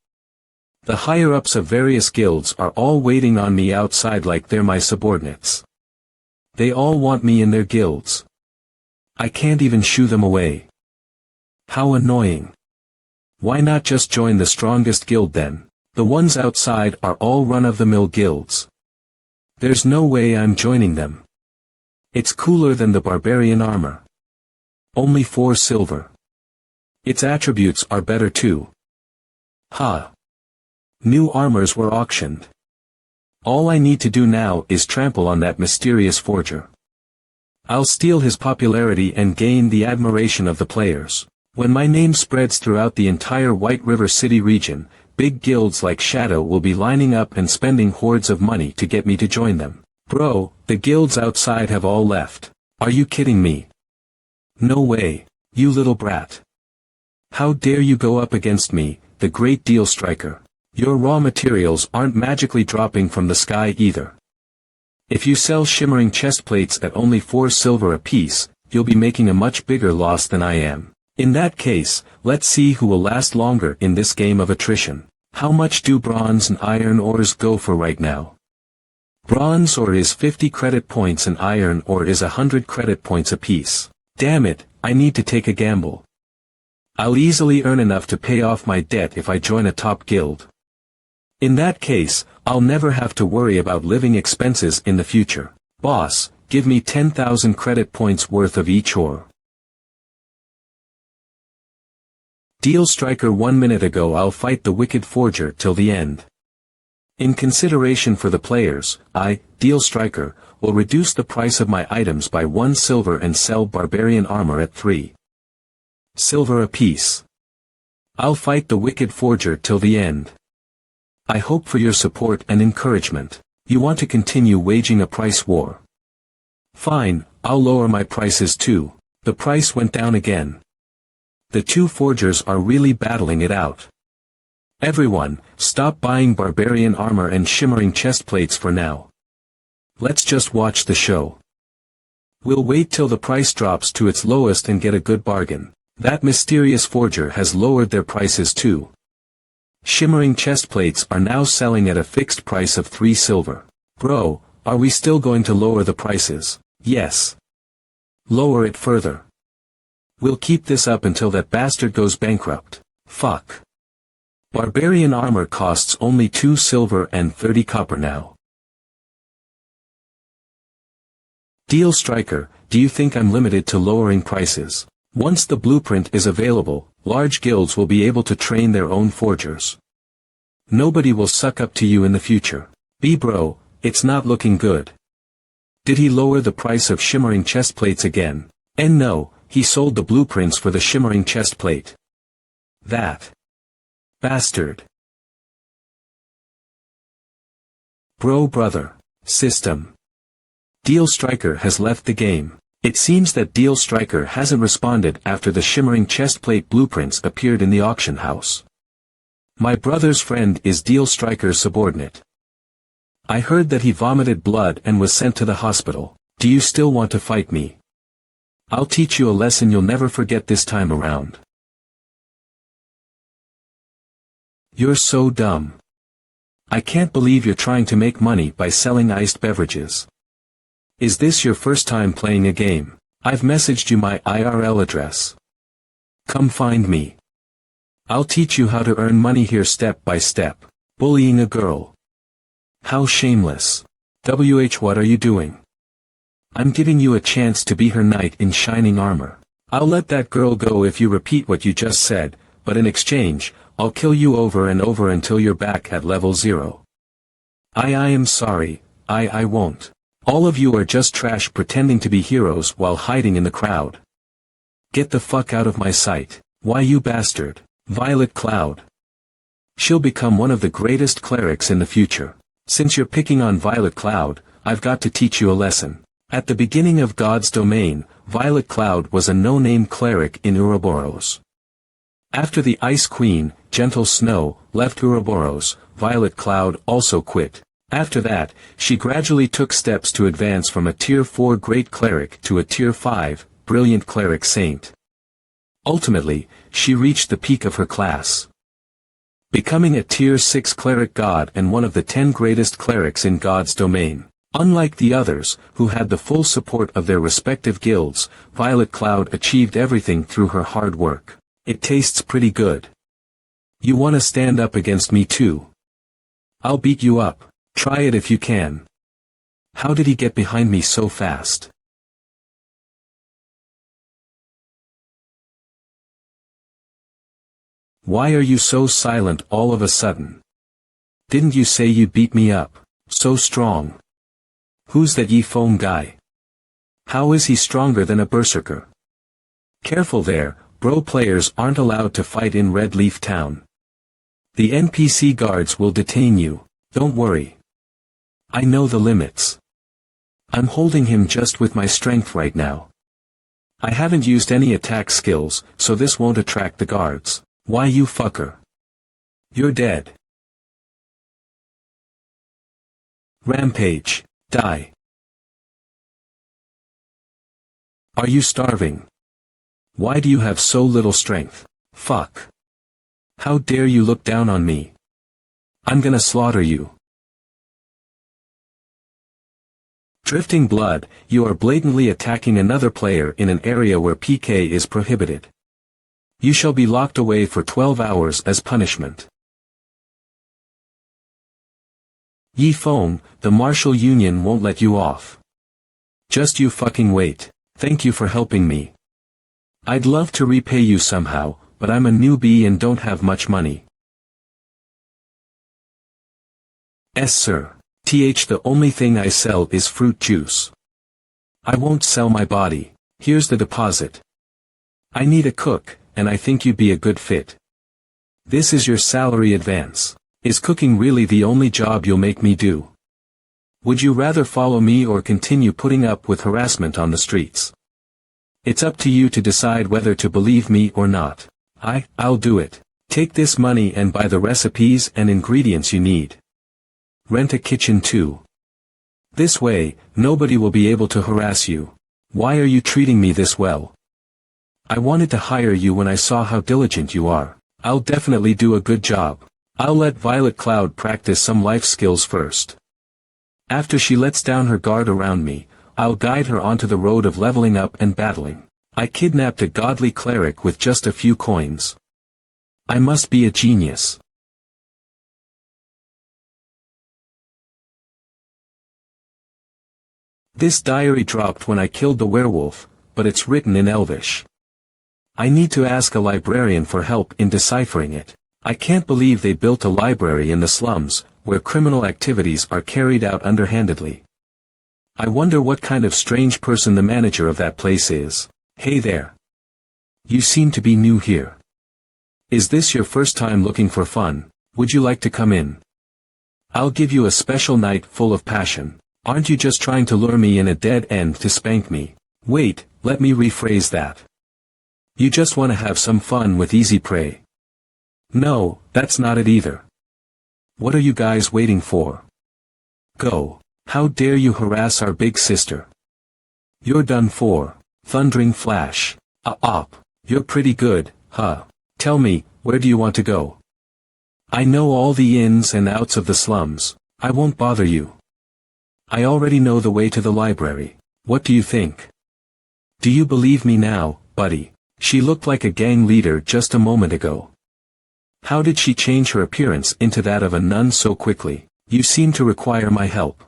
The higher-ups of various guilds are all waiting on me outside like they're my subordinates. They all want me in their guilds. I can't even shoo them away. How annoying. Why not just join the strongest guild then? The ones outside are all run-of-the-mill guilds. There's no way I'm joining them. It's cooler than the barbarian armor. Only 4 silver. Its attributes are better too. Ha. New armors were auctioned. All I need to do now is trample on that mysterious forger. I'll steal his popularity and gain the admiration of the players. When my name spreads throughout the entire White River City region, big guilds like Shadow will be lining up and spending hordes of money to get me to join them. Bro, the guilds outside have all left. Are you kidding me? No way, you little brat. How dare you go up against me, the great Deal Striker? Your raw materials aren't magically dropping from the sky either. If you sell shimmering chest plates at only 4 silver apiece, you'll be making a much bigger loss than I am. In that case, let's see who will last longer in this game of attrition. How much do bronze and iron ores go for right now? Bronze ore is 50 credit points and iron ore is 100 credit points apiece. Damn it, I need to take a gamble. I'll easily earn enough to pay off my debt if I join a top guild. In that case, I'll never have to worry about living expenses in the future. Boss, give me 10,000 credit points worth of each ore. Deal Striker 1 minute ago. I'll fight the wicked forger till the end. In consideration for the players, I, Deal Striker, will reduce the price of my items by 1 silver and sell barbarian armor at 3 silver apiece. I'll fight the wicked forger till the end. I hope for your support and encouragement. You want to continue waging a price war? Fine, I'll lower my prices too. The price went down again. The two forgers are really battling it out. Everyone, stop buying barbarian armor and shimmering chest plates for now. Let's just watch the show. We'll wait till the price drops to its lowest and get a good bargain. That mysterious forger has lowered their prices too. Shimmering chest plates are now selling at a fixed price of 3 silver. Bro, are we still going to lower the prices? Yes. Lower it further. We'll keep this up until that bastard goes bankrupt. Fuck. Barbarian armor costs only 2 silver and 30 copper now. Deal Striker, do you think I'm limited to lowering prices? Once the blueprint is available, large guilds will be able to train their own forgers. Nobody will suck up to you in the future. Bro, it's not looking good. Did he lower the price of shimmering chest plates again? And no, he sold the blueprints for the shimmering chest plate. That bastard. Brother. System. Deal Striker has left the game. It seems that Deal Striker hasn't responded after the shimmering chest plate blueprints appeared in the auction house. My brother's friend is Deal Striker's subordinate. I heard that he vomited blood and was sent to the hospital. Do you still want to fight me? I'll teach you a lesson you'll never forget this time around. You're so dumb. I can't believe you're trying to make money by selling iced beverages. Is this your first time playing a game? I've messaged you my IRL address. Come find me. I'll teach you how to earn money here step by step. Bullying a girl. How shameless. What are you doing? I'm giving you a chance to be her knight in shining armor. I'll let that girl go if you repeat what you just said, but in exchange, I'll kill you over and over until you're back at level 0. I am sorry, I won't. All of you are just trash pretending to be heroes while hiding in the crowd. Get the fuck out of my sight. Why you bastard. Violet Cloud. She'll become one of the greatest clerics in the future. Since you're picking on Violet Cloud, I've got to teach you a lesson. At the beginning of God's domain, Violet Cloud was a no-name cleric in Ouroboros. After the Ice Queen, Gentle Snow, left Ouroboros, Violet Cloud also quit. After that, she gradually took steps to advance from a Tier 4 Great Cleric to a Tier 5, Brilliant Cleric Saint. Ultimately, she reached the peak of her class, becoming a Tier 6 Cleric God and one of the 10 greatest clerics in God's domain. Unlike the others, who had the full support of their respective guilds, Violet Cloud achieved everything through her hard work. It tastes pretty good. You wanna stand up against me too? I'll beat you up. Try it if you can. How did he get behind me so fast? Why are you so silent all of a sudden? Didn't you say you'd beat me up? So strong. Who's that Yi-Fong guy? How is he stronger than a berserker? Careful there, bro, players aren't allowed to fight in Red Leaf Town. The NPC guards will detain you, don't worry. I know the limits. I'm holding him just with my strength right now. I haven't used any attack skills, so this won't attract the guards. Why you fucker? You're dead. Rampage. Die. Are you starving? Why do you have so little strength? Fuck. How dare you look down on me? I'm gonna slaughter you. Drifting Blood, you are blatantly attacking another player in an area where PK is prohibited. You shall be locked away for 12 hours as punishment. Yi-Fong, the Martial Union won't let you off. Just you fucking wait. Thank you for helping me. I'd love to repay you somehow, but I'm a newbie and don't have much money. Sir. The only thing I sell is fruit juice. I won't sell my body. Here's the deposit. I need a cook, and I think you'd be a good fit. This is your salary advance. Is cooking really the only job you'll make me do? Would you rather follow me or continue putting up with harassment on the streets? It's up to you to decide whether to believe me or not. I'll do it. Take this money and buy the recipes and ingredients you need. Rent a kitchen too. This way, nobody will be able to harass you. Why are you treating me this well? I wanted to hire you when I saw how diligent you are. I'll definitely do a good job. I'll let Violet Cloud practice some life skills first. After she lets down her guard around me, I'll guide her onto the road of leveling up and battling. I kidnapped a godly cleric with just a few coins. I must be a genius. This diary dropped when I killed the werewolf, but it's written in Elvish. I need to ask a librarian for help in deciphering it. I can't believe they built a library in the slums, where criminal activities are carried out underhandedly. I wonder what kind of strange person the manager of that place is. Hey there. You seem to be new here. Is this your first time looking for fun? Would you like to come in? I'll give you a special night full of passion. Aren't you just trying to lure me in a dead end to spank me? Wait, let me rephrase that. You just want to have some fun with easy prey. No, that's not it either. What are you guys waiting for? Go. How dare you harass our big sister? You're done for. Thundering Flash. Op. You're pretty good, huh? Tell me, where do you want to go? I know all the ins and outs of the slums. I won't bother you. I already know the way to the library. What do you think? Do you believe me now, buddy? She looked like a gang leader just a moment ago. How did she change her appearance into that of a nun so quickly? You seem to require my help.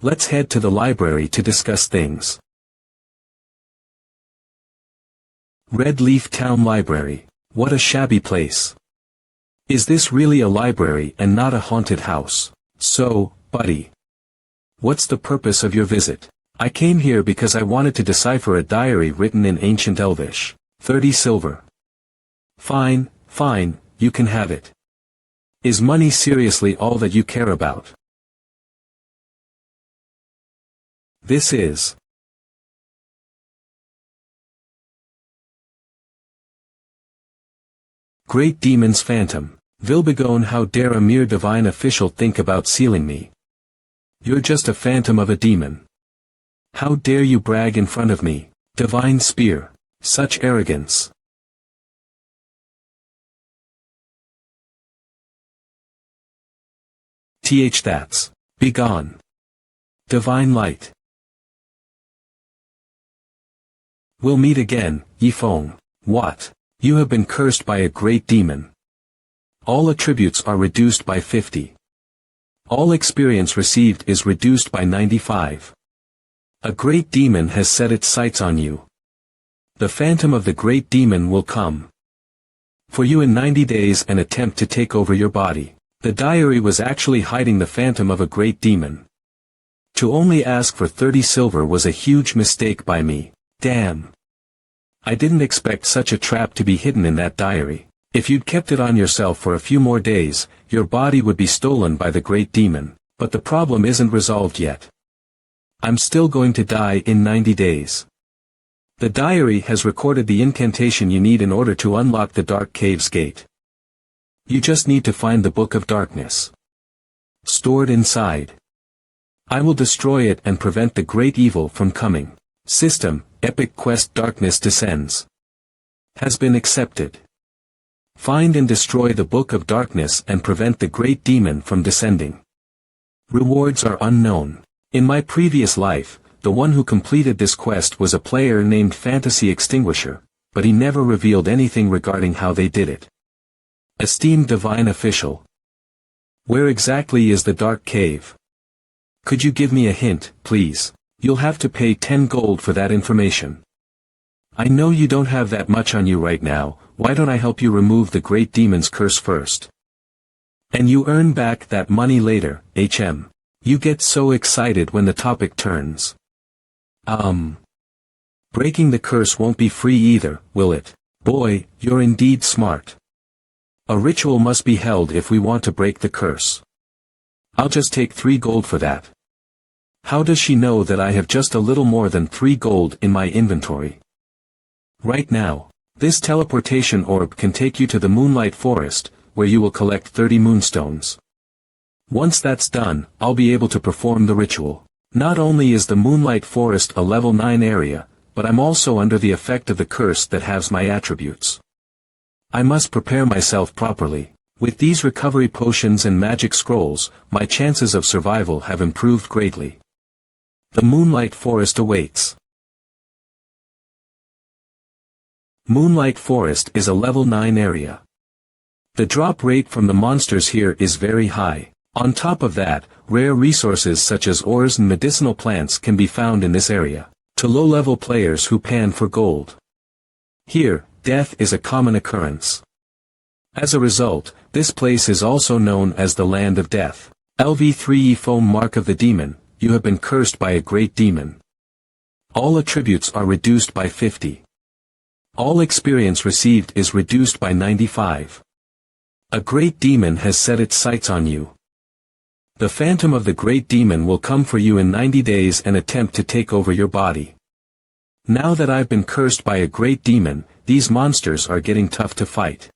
Let's head to the library to discuss things. Red Leaf Town Library. What a shabby place. Is this really a library and not a haunted house? So, buddy, what's the purpose of your visit? I came here because I wanted to decipher a diary written in ancient Elvish. 30 silver. Fine, fine, you can have it. Is money seriously all that you care about? This is Great Demon's Phantom. Vilbegone, how dare a mere divine official think about sealing me? You're just a phantom of a demon. How dare you brag in front of me? Divine Spear. Such arrogance. That's. Begone. Divine Light. We'll meet again, Yifeng. What? You have been cursed by a great demon. All attributes are reduced by 50. All experience received is reduced by 95. A great demon has set its sights on you. The phantom of the great demon will come for you in 90 days and attempt to take over your body. The diary was actually hiding the phantom of a great demon. To only ask for 30 silver was a huge mistake by me. Damn. I didn't expect such a trap to be hidden in that diary. If you'd kept it on yourself for a few more days, your body would be stolen by the great demon, but the problem isn't resolved yet. I'm still going to die in 90 days. The diary has recorded the incantation you need in order to unlock the Dark Cave's gate. You just need to find the Book of Darkness stored inside. I will destroy it and prevent the great evil from coming. System, Epic Quest Darkness Descends. Has been accepted. Find and destroy the Book of Darkness and prevent the great demon from descending. Rewards are unknown. In my previous life, the one who completed this quest was a player named Fantasy Extinguisher, but he never revealed anything regarding how they did it. Esteemed Divine Official. Where exactly is the Dark Cave? Could you give me a hint, please? You'll have to pay 10 gold for that information. I know you don't have that much on you right now, why don't I help you remove the great demon's curse first? And you earn back that money later, HM. You get so excited when the topic turns. Breaking the curse won't be free either, will it? Boy, you're indeed smart. A ritual must be held if we want to break the curse. I'll just take 3 gold for that. How does she know that I have just a little more than 3 gold in my inventory? Right now, this teleportation orb can take you to the Moonlight Forest, where you will collect 30 moonstones. Once that's done, I'll be able to perform the ritual. Not only is the Moonlight Forest a level 9 area, but I'm also under the effect of the curse that halves my attributes. I must prepare myself properly. With these recovery potions and magic scrolls, my chances of survival have improved greatly. The Moonlight Forest awaits. Moonlight Forest is a level 9 area. The drop rate from the monsters here is very high. On top of that, rare resources such as ores and medicinal plants can be found in this area. To low-level players who pan for gold. Here, death is a common occurrence. As a result, this place is also known as the Land of Death. LV3 Foam Mark of the Demon, you have been cursed by a great demon. All attributes are reduced by 50. All experience received is reduced by 95. A great demon has set its sights on you. The phantom of the great demon will come for you in 90 days and attempt to take over your body. Now that I've been cursed by a great demon, these monsters are getting tough to fight.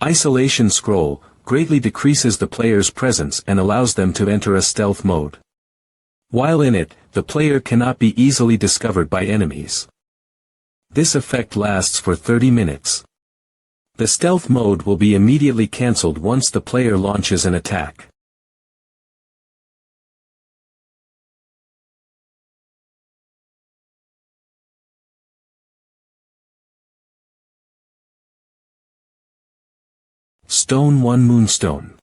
Isolation Scroll greatly decreases the player's presence and allows them to enter a stealth mode. While in it, the player cannot be easily discovered by enemies. This effect lasts for 30 minutes. The stealth mode will be immediately cancelled once the player launches an attack. Stone 1 Moonstone.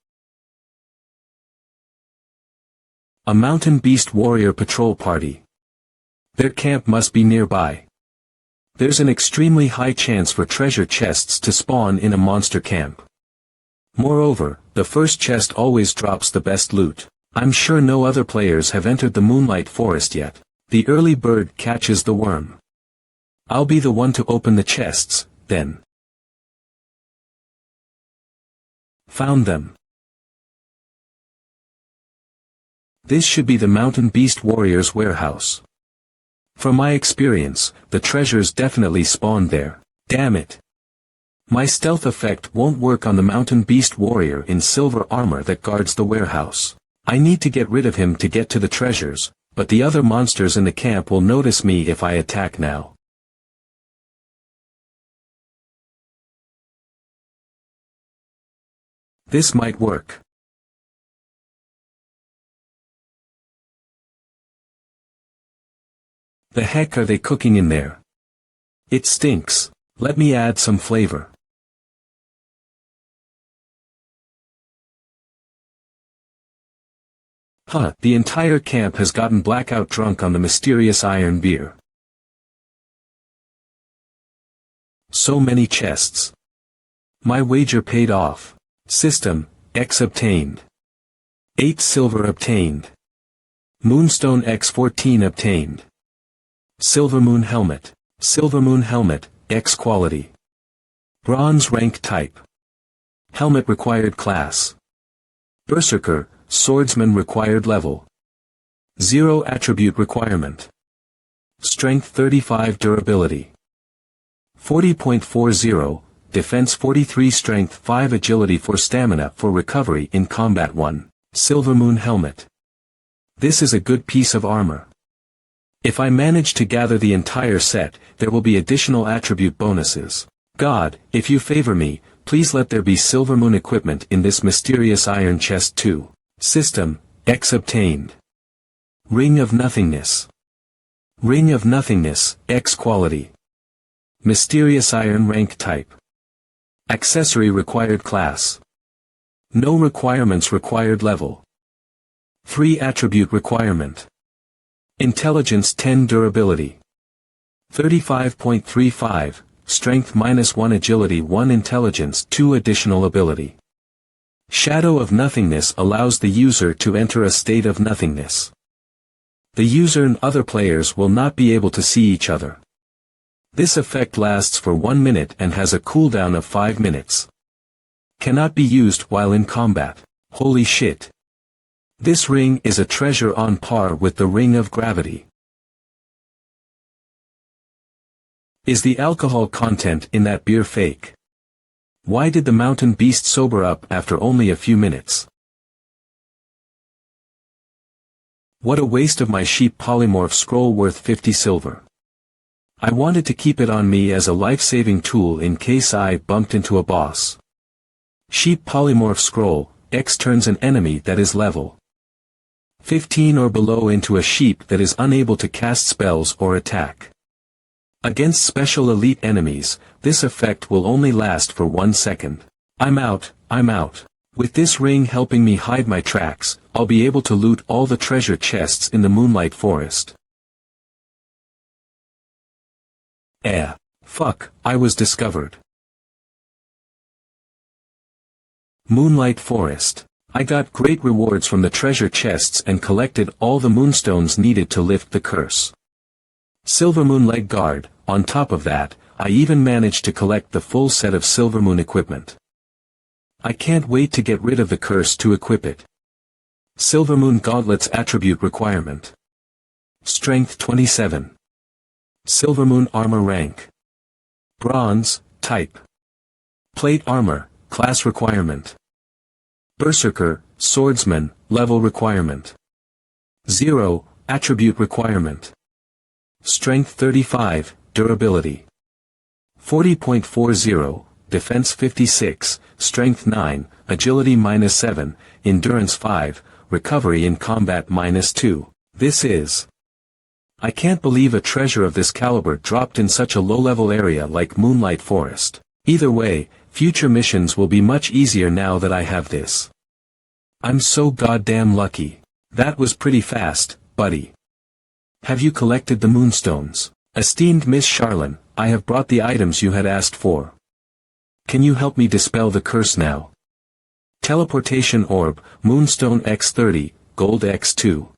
A Mountain Beast Warrior Patrol Party. Their camp must be nearby. There's an extremely high chance for treasure chests to spawn in a monster camp. Moreover, the first chest always drops the best loot. I'm sure no other players have entered the Moonlight Forest yet. The early bird catches the worm. I'll be the one to open the chests, then. Found them. This should be the Mountain Beast Warrior's warehouse. From my experience, the treasures definitely spawned there. Damn it. My stealth effect won't work on the Mountain Beast Warrior in silver armor that guards the warehouse. I need to get rid of him to get to the treasures, but the other monsters in the camp will notice me if I attack now. This might work. The heck are they cooking in there? It stinks. Let me add some flavor. Huh, the entire camp has gotten blackout drunk on the mysterious iron beer. So many chests. My wager paid off. System, X obtained. 8 silver obtained. Moonstone X14 obtained. Silvermoon helmet. Silvermoon helmet, X quality. Bronze rank type. Helmet required class. Berserker, swordsman required level. 0 attribute requirement. Strength 35 durability. 40.40, defense 43 strength 5 agility 4 stamina for recovery in combat 1. Silvermoon helmet. This is a good piece of armor. If I manage to gather the entire set, there will be additional attribute bonuses. God, if you favor me, please let there be Silvermoon equipment in this mysterious iron chest too. System, X obtained. Ring of Nothingness. Ring of Nothingness, X quality. Mysterious iron rank type. Accessory required class. No requirements required level. 3 attribute requirement. Intelligence 10 durability. 35.35, strength -1 agility 1 intelligence 2 additional ability. Shadow of Nothingness allows the user to enter a state of nothingness. The user and other players will not be able to see each other. This effect lasts for 1 minute and has a cooldown of 5 minutes. Cannot be used while in combat. Holy shit. This ring is a treasure on par with the Ring of Gravity. Is the alcohol content in that beer fake? Why did the mountain beast sober up after only a few minutes? What a waste of my sheep polymorph scroll worth 50 silver. I wanted to keep it on me as a life-saving tool in case I bumped into a boss. Sheep polymorph scroll, X turns an enemy that is level 15 or below into a sheep that is unable to cast spells or attack. Against special elite enemies, this effect will only last for 1 second. I'm out. With this ring helping me hide my tracks, I'll be able to loot all the treasure chests in the Moonlight Forest. Fuck, I was discovered. Moonlight Forest. I got great rewards from the treasure chests and collected all the moonstones needed to lift the curse. Silvermoon leg guard, on top of that, I even managed to collect the full set of Silvermoon equipment. I can't wait to get rid of the curse to equip it. Silvermoon gauntlets attribute requirement. Strength 27. Silvermoon armor rank. Bronze, type. Plate armor, class requirement. Berserker, swordsman, level requirement. 0, attribute requirement. Strength 35, durability. 40.40, defense 56, strength 9, agility -7, endurance 5, recovery in combat -2. This is... I can't believe a treasure of this caliber dropped in such a low-level area like Moonlight Forest. Either way, future missions will be much easier now that I have this. I'm so goddamn lucky. That was pretty fast, buddy. Have you collected the moonstones? Esteemed Miss Charlene, I have brought the items you had asked for. Can you help me dispel the curse now? Teleportation Orb, Moonstone X30, Gold X2.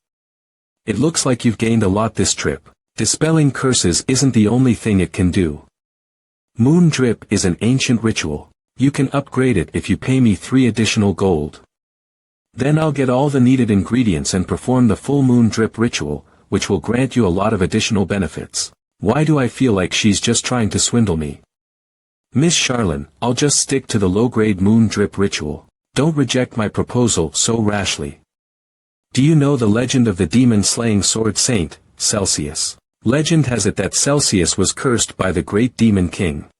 It looks like you've gained a lot this trip. Dispelling curses isn't the only thing it can do. Moon Drip is an ancient ritual. You can upgrade it if you pay me 3 additional gold. Then I'll get all the needed ingredients and perform the full Moon Drip ritual, which will grant you a lot of additional benefits. Why do I feel like she's just trying to swindle me? Miss Charlene, I'll just stick to the low-grade Moon Drip ritual. Don't reject my proposal so rashly. Do you know the legend of the demon-slaying sword saint, Celsius? Legend has it that Celsius was cursed by the great demon king.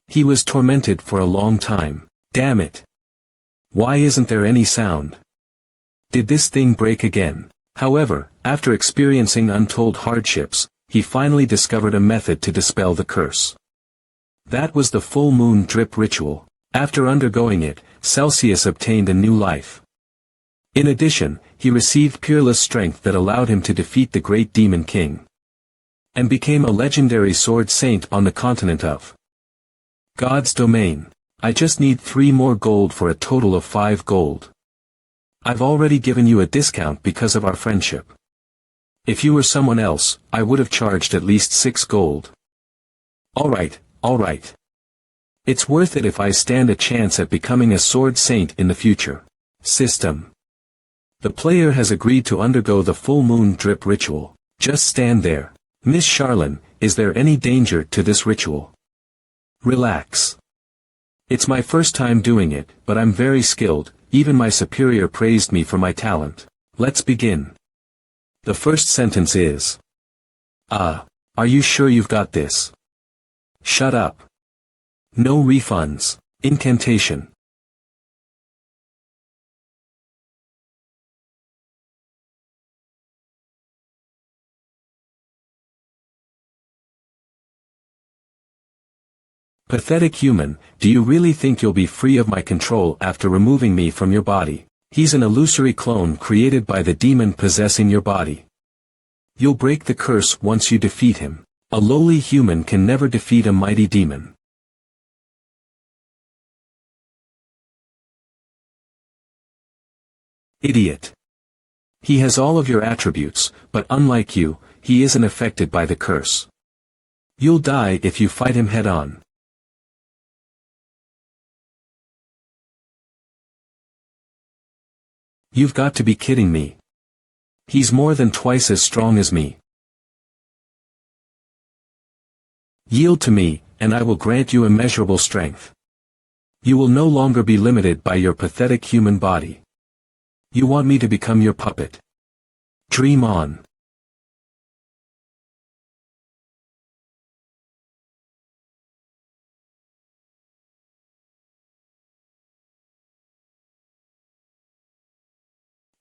He was tormented for a long time. Damn it. Why isn't there any sound? Did this thing break again? However, after experiencing untold hardships, he finally discovered a method to dispel the curse. That was the full Moon Drip ritual. After undergoing it, Celsius obtained a new life. In addition, he received peerless strength that allowed him to defeat the great demon king. And became a legendary sword saint on the continent of God's Domain. I just need 3 more gold for a total of 5 gold. I've already given you a discount because of our friendship. If you were someone else, I would have charged at least 6 gold. Alright. It's worth it if I stand a chance at becoming a sword saint in the future. System. The player has agreed to undergo the full Moon Drip ritual. Just stand there. Miss Charlene, is there any danger to this ritual? Relax. It's my first time doing it, but I'm very skilled. Even my superior praised me for my talent. Let's begin. The first sentence is, are you sure you've got this? Shut up. No refunds. Incantation. Pathetic human, do you really think you'll be free of my control after removing me from your body? He's an illusory clone created by the demon possessing your body. You'll break the curse once you defeat him. A lowly human can never defeat a mighty demon. Idiot. He has all of your attributes, but unlike you, he isn't affected by the curse. You'll die if you fight him head-on. You've got to be kidding me. He's more than twice as strong as me. Yield to me, and I will grant you immeasurable strength. You will no longer be limited by your pathetic human body. You want me to become your puppet? Dream on.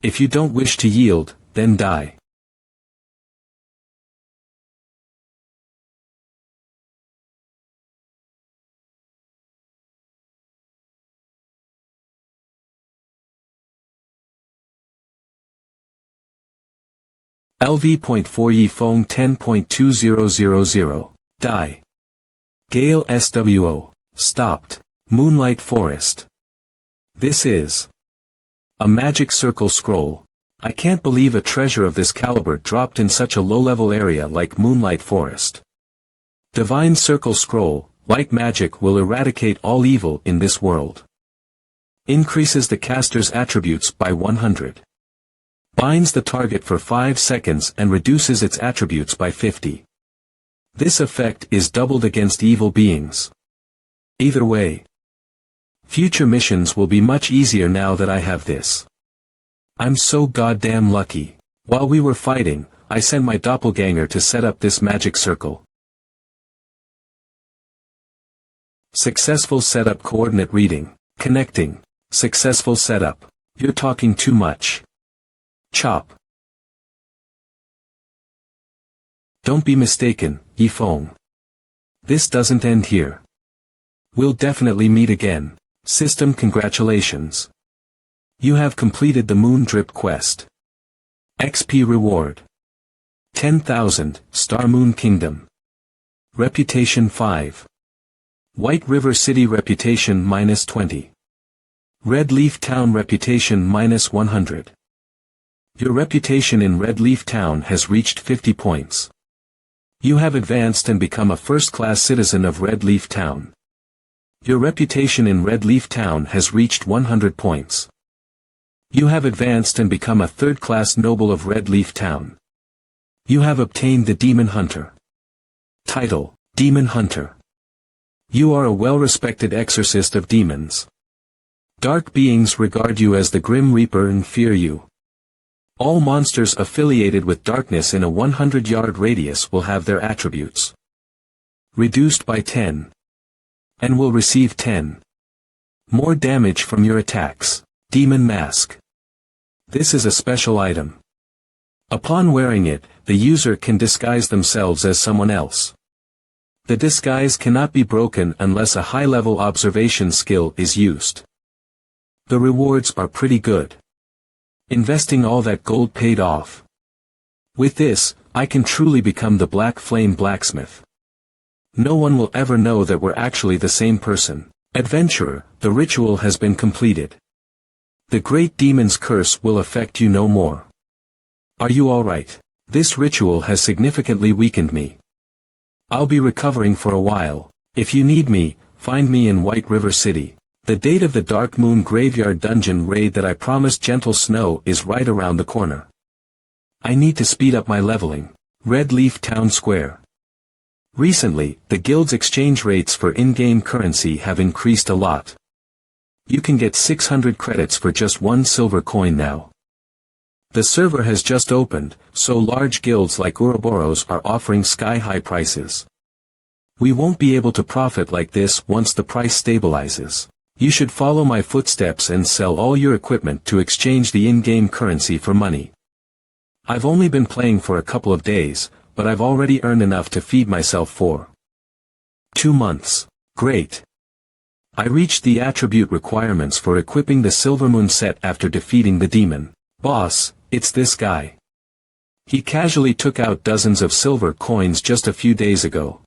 If you don't wish to yield, then die. LV.4 Yi Fong 10.2000. Die. Gale SWO. Stopped. Moonlight Forest. This is a magic circle scroll. I can't believe a treasure of this caliber dropped in such a low-level area like Moonlight Forest. Divine Circle Scroll, like magic, will eradicate all evil in this world. Increases the caster's attributes by 100. Binds the target for 5 seconds and reduces its attributes by 50. This effect is doubled against evil beings. Either way, future missions will be much easier now that I have this. I'm so goddamn lucky. While we were fighting, I sent my doppelganger to set up this magic circle. Successful setup. Coordinate reading. Connecting. Successful setup. You're talking too much. Chop. Don't be mistaken, Yi Fong. This doesn't end here. We'll definitely meet again. System. Congratulations. You have completed the Moon Drip quest. XP reward. 10,000, Star Moon Kingdom. Reputation 5. White River City reputation -20. Red Leaf Town reputation -100. Your reputation in Red Leaf Town has reached 50 points. You have advanced and become a first-class citizen of Red Leaf Town. Your reputation in Red Leaf Town has reached 100 points. You have advanced and become a third-class noble of Red Leaf Town. You have obtained the Demon Hunter title, Demon Hunter. You are a well-respected exorcist of demons. Dark beings regard you as the Grim Reaper and fear you. All monsters affiliated with darkness in a 100-yard radius will have their attributes reduced by 10. And will receive 10 more damage from your attacks. Demon Mask. This is a special item. Upon wearing it, the user can disguise themselves as someone else. The disguise cannot be broken unless a high-level observation skill is used. The rewards are pretty good. Investing all that gold paid off. With this, I can truly become the Black Flame Blacksmith. No one will ever know that we're actually the same person. Adventurer, the ritual has been completed. The Great Demon's curse will affect you no more. Are you alright? This ritual has significantly weakened me. I'll be recovering for a while. If you need me, find me in White River City. The date of the Dark Moon Graveyard Dungeon raid that I promised Gentle Snow is right around the corner. I need to speed up my leveling. Red Leaf Town Square. Recently, the guild's exchange rates for in-game currency have increased a lot. You can get 600 credits for just 1 silver coin now. The server has just opened, so large guilds like Ouroboros are offering sky-high prices. We won't be able to profit like this once the price stabilizes. You should follow my footsteps and sell all your equipment to exchange the in-game currency for money. I've only been playing for a couple of days, but I've already earned enough to feed myself for 2 months. Great. I reached the attribute requirements for equipping the Silvermoon set after defeating the demon. Boss, it's this guy. He casually took out dozens of silver coins just a few days ago.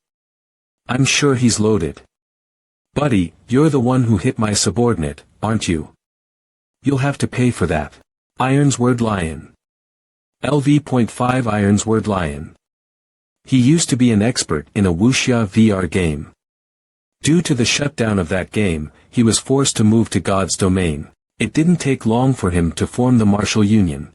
I'm sure he's loaded. Buddy, you're the one who hit my subordinate, aren't you? You'll have to pay for that. Ironsword Lion. LV.5 Ironsword Lion. He used to be an expert in a wuxia VR game. Due to the shutdown of that game, he was forced to move to God's domain. It didn't take long for him to form the martial union.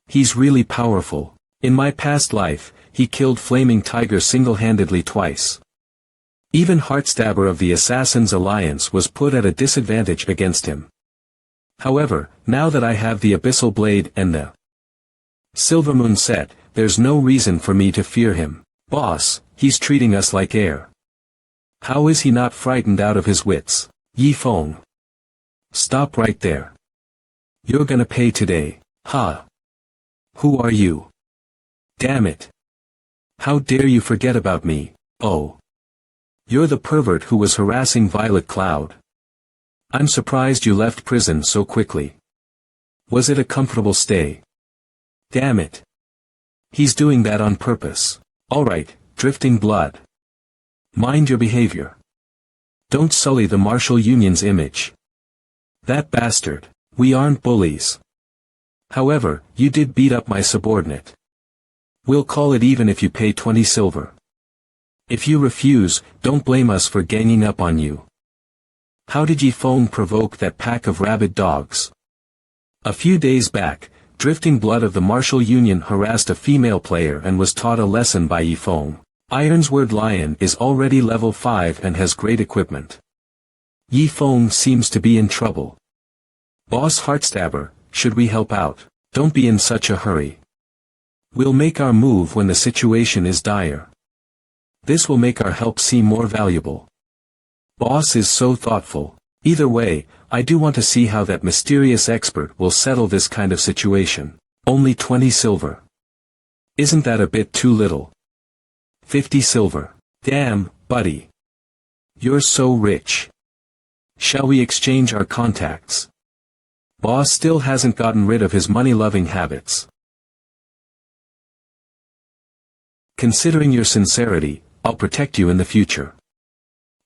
He's really powerful. In my past life, he killed Flaming Tiger single-handedly twice. Even Heartstabber of the Assassin's Alliance was put at a disadvantage against him. However, now that I have the Abyssal Blade and the Silvermoon set, there's no reason for me to fear him. Boss, he's treating us like air. How is he not frightened out of his wits? Yi Feng. Stop right there. You're gonna pay today. Ha. Who are you? Damn it. How dare you forget about me? Oh. You're the pervert who was harassing Violet Cloud. I'm surprised you left prison so quickly. Was it a comfortable stay? Damn it. He's doing that on purpose. Alright, Drifting Blood. Mind your behavior. Don't sully the martial union's image. That bastard. We aren't bullies. However, you did beat up my subordinate. We'll call it even if you pay 20 silver. If you refuse, don't blame us for ganging up on you. How did Yi Feng provoke that pack of rabid dogs? A few days back, Drifting Blood of the Martial Union harassed a female player and was taught a lesson by Yi Feng. Ironsword Lion is already level 5 and has great equipment. Yi Feng seems to be in trouble. Boss Heartstabber, should we help out? Don't be in such a hurry. We'll make our move when the situation is dire. This will make our help seem more valuable. Boss is so thoughtful. Either way, I do want to see how that mysterious expert will settle this kind of situation. Only 20 silver. Isn't that a bit too little? 50 silver. Damn, buddy. You're so rich. Shall we exchange our contacts? Boss still hasn't gotten rid of his money-loving habits. Considering your sincerity, I'll protect you in the future.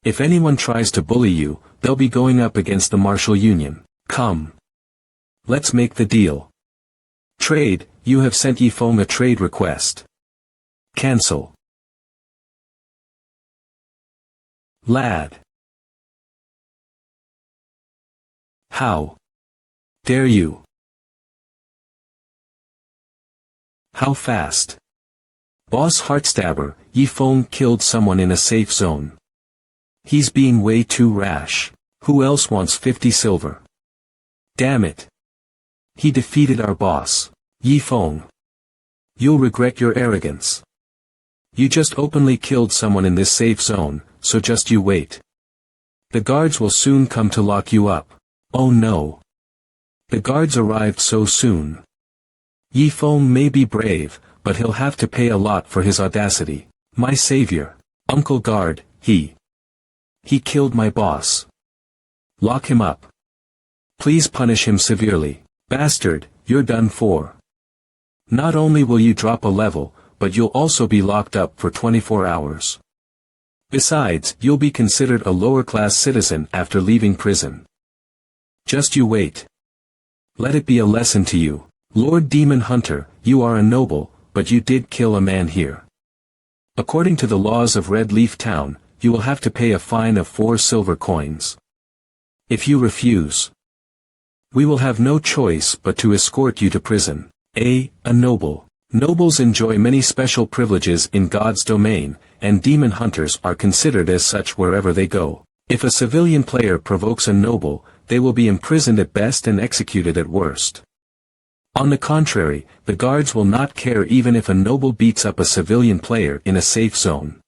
If anyone tries to bully you, they'll be going up against the Martial Union. Come. Let's make the deal. Trade, you have sent Yifeng a trade request. Cancel. Lad. How dare you? How fast? Boss Heartstabber, Yifeng killed someone in a safe zone. He's being way too rash. Who else wants 50 silver? Damn it. He defeated our boss. Yifeng. You'll regret your arrogance. You just openly killed someone in this safe zone, so just you wait. The guards will soon come to lock you up. Oh no. The guards arrived so soon. Yifeng may be brave, but he'll have to pay a lot for his audacity. My savior, Uncle Guard, he killed my boss. Lock him up. Please punish him severely. Bastard, you're done for. Not only will you drop a level, but you'll also be locked up for 24 hours. Besides, you'll be considered a lower-class citizen after leaving prison. Just you wait. Let it be a lesson to you. Lord Demon Hunter, you are a noble, but you did kill a man here. According to the laws of Red Leaf Town, you will have to pay a fine of 4 silver coins. If you refuse, we will have no choice but to escort you to prison. A noble. Nobles enjoy many special privileges in God's domain, and demon hunters are considered as such wherever they go. If a civilian player provokes a noble, they will be imprisoned at best and executed at worst. On the contrary, the guards will not care even if a noble beats up a civilian player in a safe zone.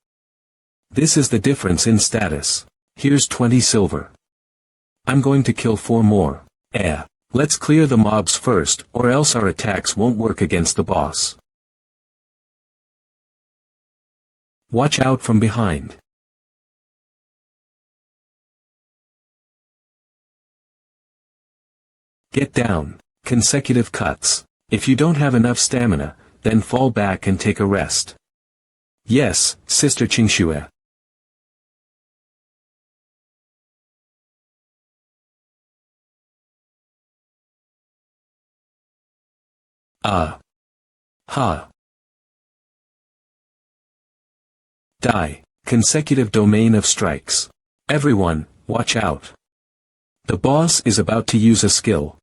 This is the difference in status. Here's 20 silver. I'm going to kill 4 more. Let's clear the mobs first, or else our attacks won't work against the boss. Watch out from behind. Get down. Consecutive cuts. If you don't have enough stamina, then fall back and take a rest. Yes, Sister Qingxue. Die. Consecutive domain of strikes. Everyone, watch out. The boss is about to use a skill.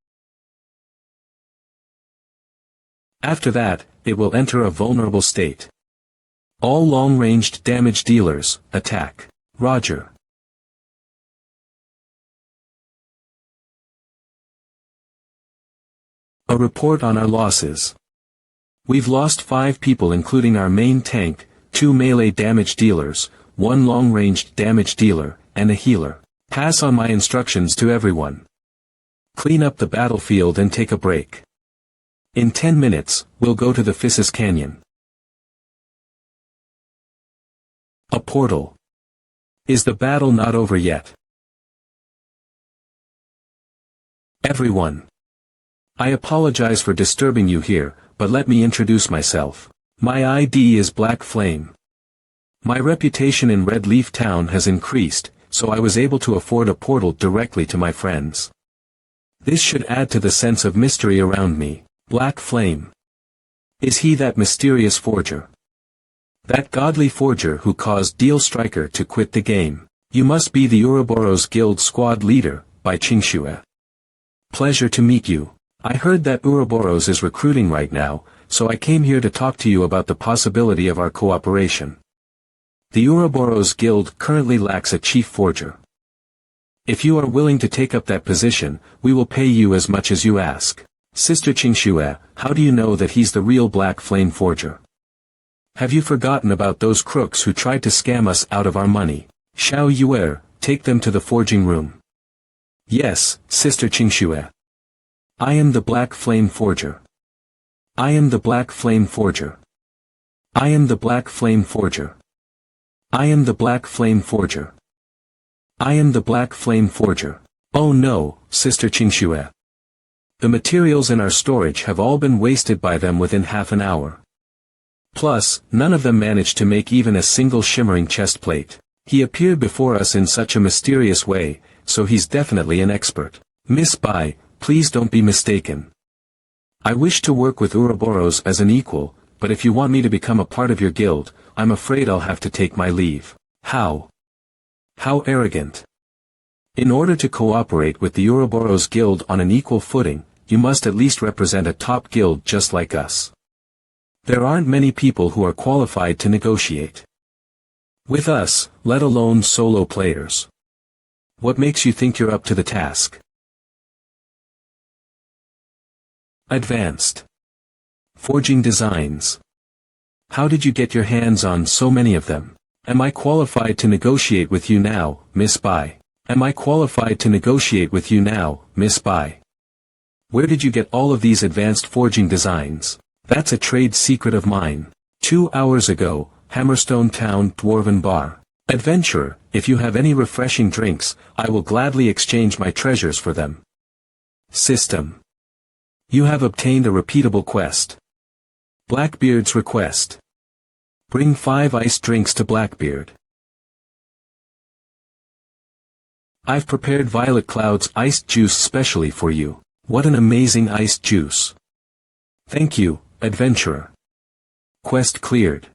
After that, it will enter a vulnerable state. All long-ranged damage dealers, attack. Roger. A report on our losses. We've lost 5 people including our main tank, 2 melee damage dealers, 1 long-ranged damage dealer, and a healer. Pass on my instructions to everyone. Clean up the battlefield and take a break. In 10 minutes, we'll go to the Phissis Canyon. A portal. Is the battle not over yet? Everyone. I apologize for disturbing you here, but let me introduce myself. My ID is Black Flame. My reputation in Red Leaf Town has increased, so I was able to afford a portal directly to my friends. This should add to the sense of mystery around me. Black Flame. Is he that mysterious forger? That godly forger who caused Deal Striker to quit the game? You must be the Ouroboros Guild squad leader, by Qingxue. Pleasure to meet you. I heard that Ouroboros is recruiting right now, so I came here to talk to you about the possibility of our cooperation. The Ouroboros Guild currently lacks a chief forger. If you are willing to take up that position, we will pay you as much as you ask. Sister Qingxue, how do you know that he's the real Black Flame forger? Have you forgotten about those crooks who tried to scam us out of our money? Xiao Yuer, take them to the forging room. Yes, Sister Qingxue. I am the Black Flame forger. I am the Black Flame forger. I am the Black Flame forger. I am the Black Flame forger. I am the Black Flame forger. Oh no, Sister Qingxue. The materials in our storage have all been wasted by them within half an hour. Plus, none of them managed to make even a single shimmering chest plate. He appeared before us in such a mysterious way, so he's definitely an expert. Miss Bai, please don't be mistaken. I wish to work with Ouroboros as an equal, but if you want me to become a part of your guild, I'm afraid I'll have to take my leave. How? How arrogant. In order to cooperate with the Ouroboros Guild on an equal footing, you must at least represent a top guild just like us. There aren't many people who are qualified to negotiate with us, let alone solo players. What makes you think you're up to the task? Advanced forging designs. How did you get your hands on so many of them? Am I qualified to negotiate with you now, Miss Bai? Am I qualified to negotiate with you now, Miss Bai? Where did you get all of these advanced forging designs? That's a trade secret of mine. 2 hours ago, Hammerstone Town Dwarven Bar. Adventurer, if you have any refreshing drinks, I will gladly exchange my treasures for them. System. You have obtained a repeatable quest. Blackbeard's request. Bring 5 iced drinks to Blackbeard. I've prepared Violet Cloud's iced juice specially for you. What an amazing iced juice. Thank you, adventurer. Quest cleared.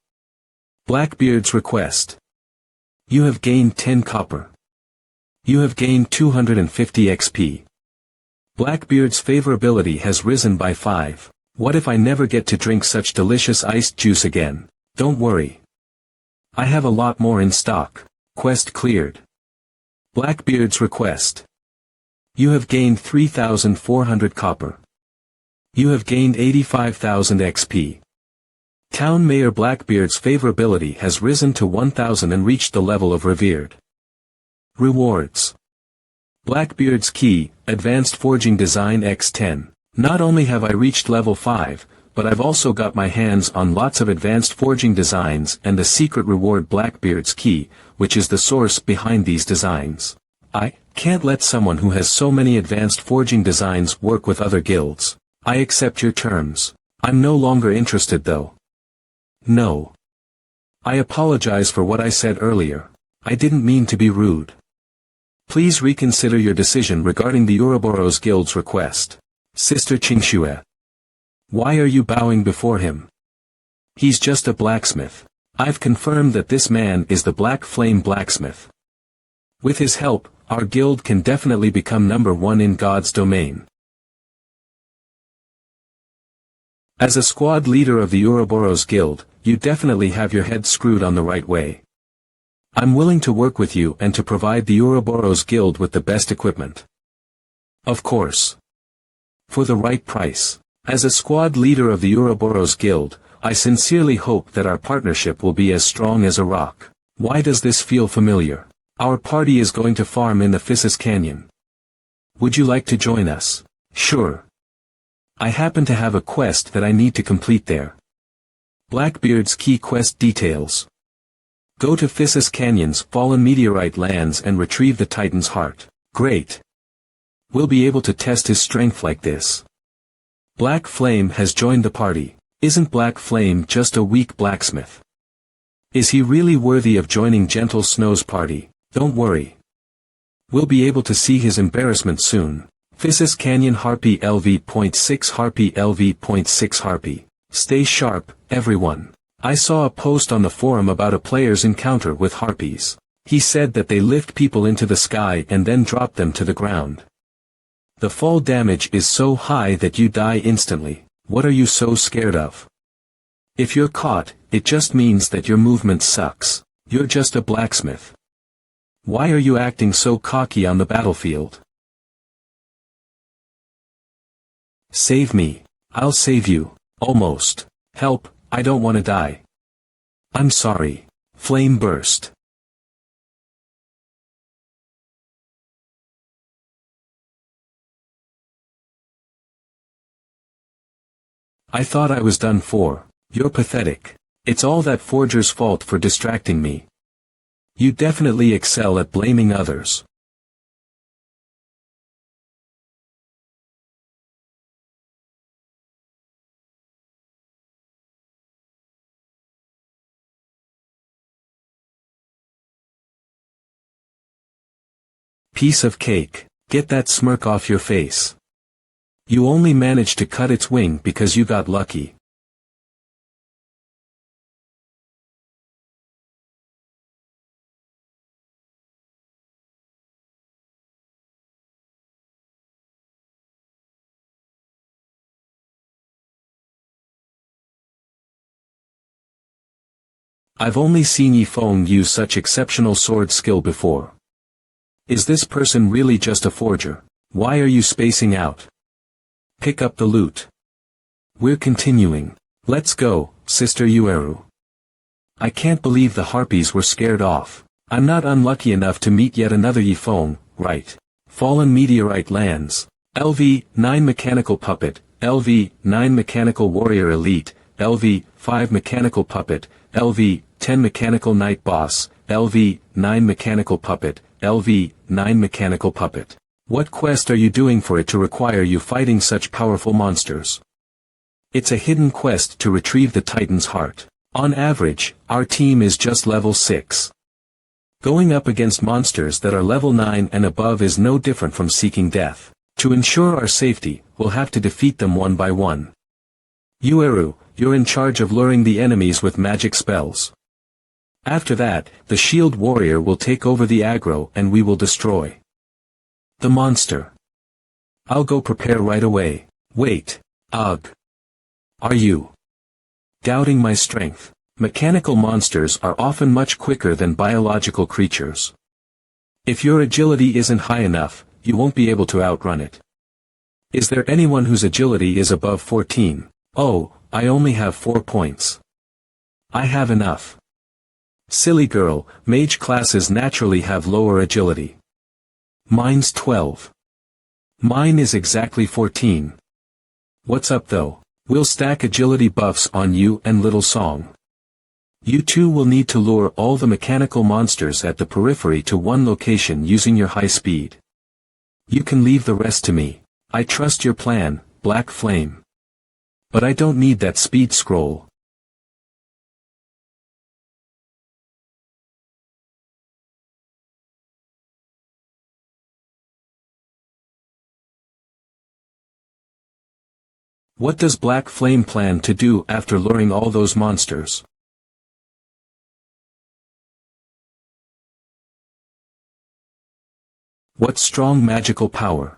Blackbeard's request. You have gained 10 copper. You have gained 250 XP. Blackbeard's favorability has risen by 5. What if I never get to drink such delicious iced juice again? Don't worry. I have a lot more in stock. Quest cleared. Blackbeard's request. You have gained 3,400 copper. You have gained 85,000 XP. Town Mayor Blackbeard's favorability has risen to 1,000 and reached the level of revered. Rewards. Blackbeard's Key, Advanced Forging Design X10. Not only have I reached level 5, but I've also got my hands on lots of advanced forging designs and the secret reward Blackbeard's Key, which is the source behind these designs. I can't let someone who has so many advanced forging designs work with other guilds. I accept your terms. I'm no longer interested though. No. I apologize for what I said earlier. I didn't mean to be rude. Please reconsider your decision regarding the Ouroboros Guild's request. Sister Qingxue. Why are you bowing before him? He's just a blacksmith. I've confirmed that this man is the Black Flame Blacksmith. With his help, our guild can definitely become number 1 in God's domain. As a squad leader of the Ouroboros Guild, you definitely have your head screwed on the right way. I'm willing to work with you and to provide the Ouroboros Guild with the best equipment. Of course. For the right price. As a squad leader of the Ouroboros Guild, I sincerely hope that our partnership will be as strong as a rock. Why does this feel familiar? Our party is going to farm in the Phissis Canyon. Would you like to join us? Sure. I happen to have a quest that I need to complete there. Blackbeard's Key quest details. Go to Phissis Canyon's fallen meteorite lands and retrieve the Titan's heart. Great. We'll be able to test his strength like this. Black Flame has joined the party. Isn't Black Flame just a weak blacksmith? Is he really worthy of joining Gentle Snow's party? Don't worry. We'll be able to see his embarrassment soon. Phissis Canyon Harpy LV.6 Harpy LV.6 Harpy. Stay sharp, everyone. I saw a post on the forum about a player's encounter with harpies. He said that they lift people into the sky and then drop them to the ground. The fall damage is so high that you die instantly. What are you so scared of? If you're caught, it just means that your movement sucks. You're just a blacksmith. Why are you acting so cocky on the battlefield? Save me. I'll save you. Almost. Help, I don't want to die. I'm sorry. Flame burst. I thought I was done for. You're pathetic. It's all that forger's fault for distracting me. You definitely excel at blaming others. Piece of cake. Get that smirk off your face. You only managed to cut its wing because you got lucky. I've only seen Yifeng use such exceptional sword skill before. Is this person really just a forger? Why are you spacing out? Pick up the loot. We're continuing. Let's go, Sister Yueru. I can't believe the harpies were scared off. I'm not unlucky enough to meet yet another Yifeng, right? Fallen meteorite lands. LV-9 Mechanical Puppet, LV-9 Mechanical Warrior Elite, LV-5 Mechanical Puppet, LV-10 Mechanical Night Boss, LV-9 Mechanical Puppet, LV-9 Mechanical Puppet. What quest are you doing for it to require you fighting such powerful monsters? It's a hidden quest to retrieve the Titan's heart. On average, our team is just level 6. Going up against monsters that are level 9 and above is no different from seeking death. To ensure our safety, we'll have to defeat them one by one. Yueru, you're in charge of luring the enemies with magic spells. After that, the shield warrior will take over the aggro and we will destroy the monster. I'll go prepare right away. Wait. Ugh. Are you doubting my strength? Mechanical monsters are often much quicker than biological creatures. If your agility isn't high enough, you won't be able to outrun it. Is there anyone whose agility is above 14? Oh, I only have 4 points. I have enough. Silly girl, mage classes naturally have lower agility. Mine's 12. Mine is exactly 14. What's up though? We'll stack agility buffs on you and Little Song. You two will need to lure all the mechanical monsters at the periphery to one location using your high speed. You can leave the rest to me. I trust your plan, Black Flame. But I don't need that speed scroll. What does Black Flame plan to do after luring all those monsters? What strong magical power?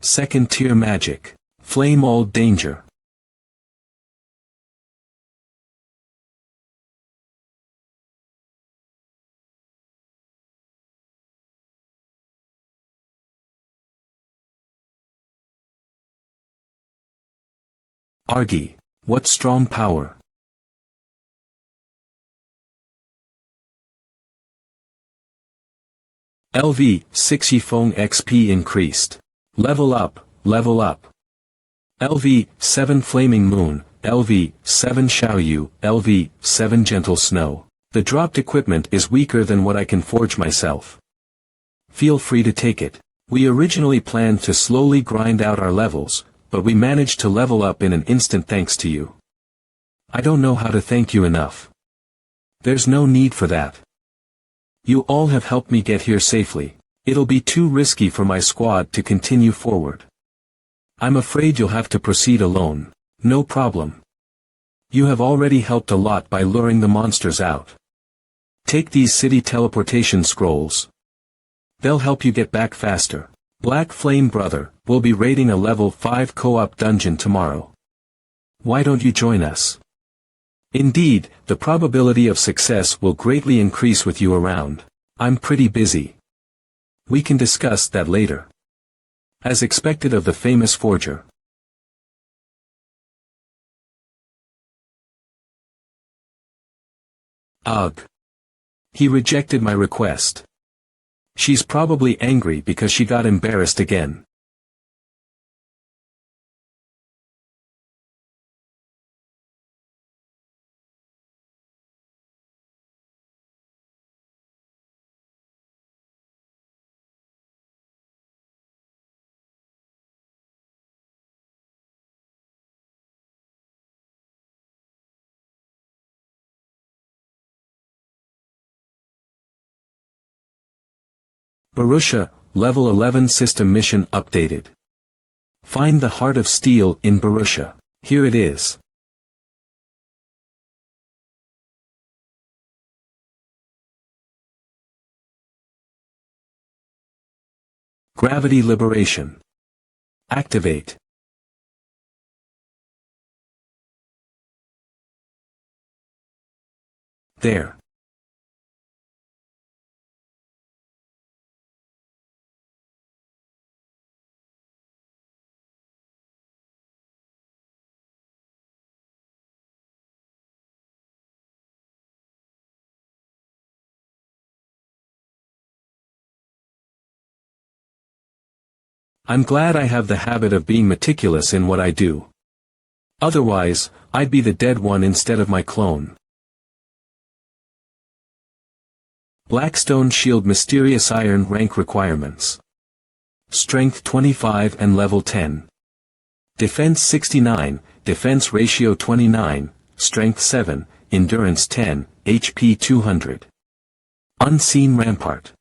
Second tier magic. Flame all danger. Argy. What strong power? LV, 6 Yifeng XP increased. Level up, level up. LV, 7 Flaming Moon, LV, 7 Xiaoyu, LV, 7 Gentle Snow. The dropped equipment is weaker than what I can forge myself. Feel free to take it. We originally planned to slowly grind out our levels, but we managed to level up in an instant thanks to you. I don't know how to thank you enough. There's no need for that. You all have helped me get here safely. It'll be too risky for my squad to continue forward. I'm afraid you'll have to proceed alone. No problem. You have already helped a lot by luring the monsters out. Take these city teleportation scrolls. They'll help you get back faster. Black Flame Brother, we'll be raiding a level 5 co-op dungeon tomorrow. Why don't you join us? Indeed, the probability of success will greatly increase with you around. I'm pretty busy. We can discuss that later. As expected of the famous forger. Ugh. He rejected my request. She's probably angry because she got embarrassed again. Borussia, Level 11 System Mission updated. Find the Heart of Steel in Borussia. Here it is. Gravity Liberation. Activate. There. I'm glad I have the habit of being meticulous in what I do. Otherwise, I'd be the dead one instead of my clone. Blackstone Shield Mysterious Iron Rank Requirements. Strength 25 and Level 10. Defense 69, Defense Ratio 29, Strength 7, Endurance 10, HP 200. Unseen Rampart.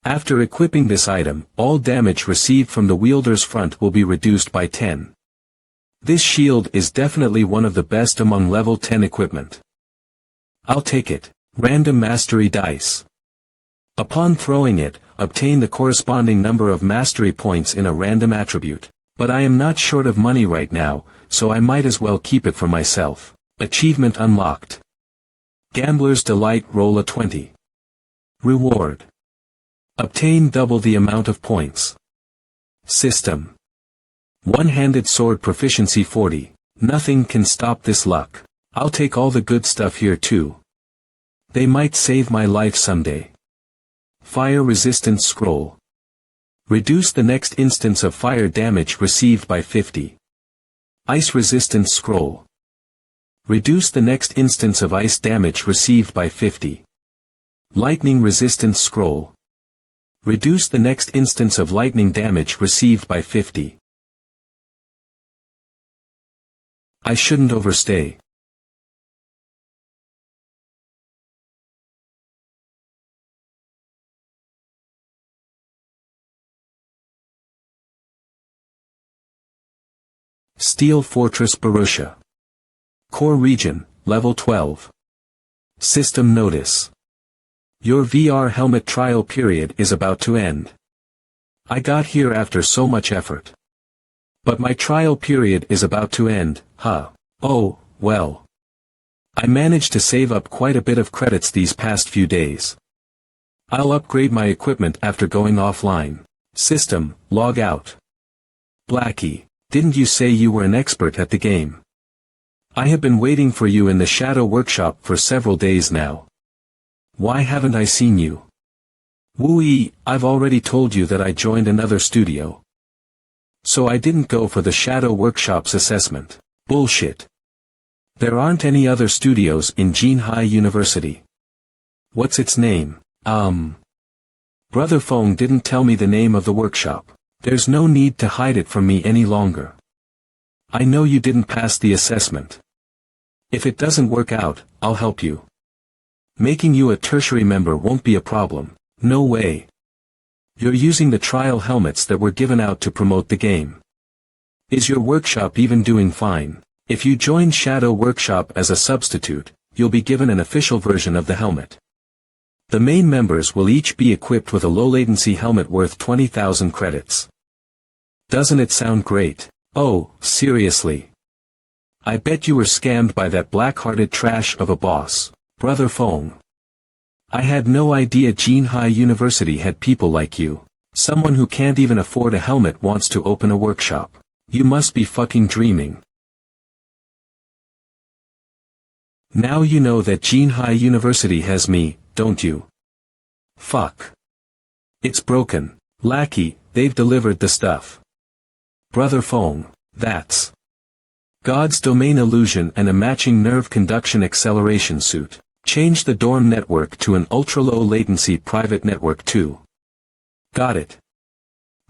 After equipping this item, all damage received from the wielder's front will be reduced by 10. This shield is definitely one of the best among level 10 equipment. I'll take it. Random Mastery Dice. Upon throwing it, obtain the corresponding number of mastery points in a random attribute. But I am not short of money right now, so I might as well keep it for myself. Achievement unlocked. Gambler's Delight Roll a 20. Reward. Obtain double the amount of points. System. One-handed sword proficiency 40. Nothing can stop this luck. I'll take all the good stuff here too. They might save my life someday. Fire resistance scroll. Reduce the next instance of fire damage received by 50. Ice resistance scroll. Reduce the next instance of ice damage received by 50. Lightning resistance scroll. Reduce the next instance of lightning damage received by 50. I shouldn't overstay. Steel Fortress Borussia. Core Region, Level 12. System Notice. Your VR helmet trial period is about to end. I got here after so much effort. But my trial period is about to end, huh? Oh, well. I managed to save up quite a bit of credits these past few days. I'll upgrade my equipment after going offline. System, log out. Blackie, didn't you say you were an expert at the game? I have been waiting for you in the Shadow Workshop for several days now. Why haven't I seen you? Wooey, I've already told you that I joined another studio. So I didn't go for the Shadow Workshop's assessment. Bullshit. There aren't any other studios in Jinhai University. What's its name? Brother Fong didn't tell me the name of the workshop. There's no need to hide it from me any longer. I know you didn't pass the assessment. If it doesn't work out, I'll help you. Making you a tertiary member won't be a problem. No way. You're using the trial helmets that were given out to promote the game. Is your workshop even doing fine? If you join Shadow Workshop as a substitute, you'll be given an official version of the helmet. The main members will each be equipped with a low-latency helmet worth 20,000 credits. Doesn't it sound great? Oh, seriously. I bet you were scammed by that black-hearted trash of a boss, Brother Fong. I had no idea Jinhai University had people like you. Someone who can't even afford a helmet wants to open a workshop. You must be fucking dreaming. Now you know that Jinhai University has me, don't you? Fuck. It's broken. Lackey, they've delivered the stuff. Brother Fong, that's God's domain illusion and a matching nerve conduction acceleration suit. Change the dorm network to an ultra-low latency private network too. Got it.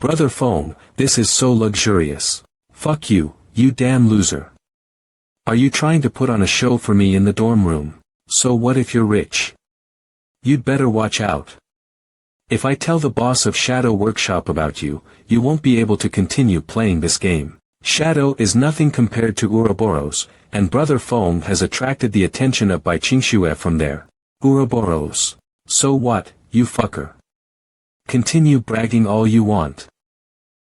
Brother Fong, this is so luxurious. Fuck you, you damn loser. Are you trying to put on a show for me in the dorm room? So what if you're rich? You'd better watch out. If I tell the boss of Shadow Workshop about you, you won't be able to continue playing this game. Shadow is nothing compared to Ouroboros, and Brother Fong has attracted the attention of Bai Qingxue from there. Ouroboros. So what, you fucker? Continue bragging all you want.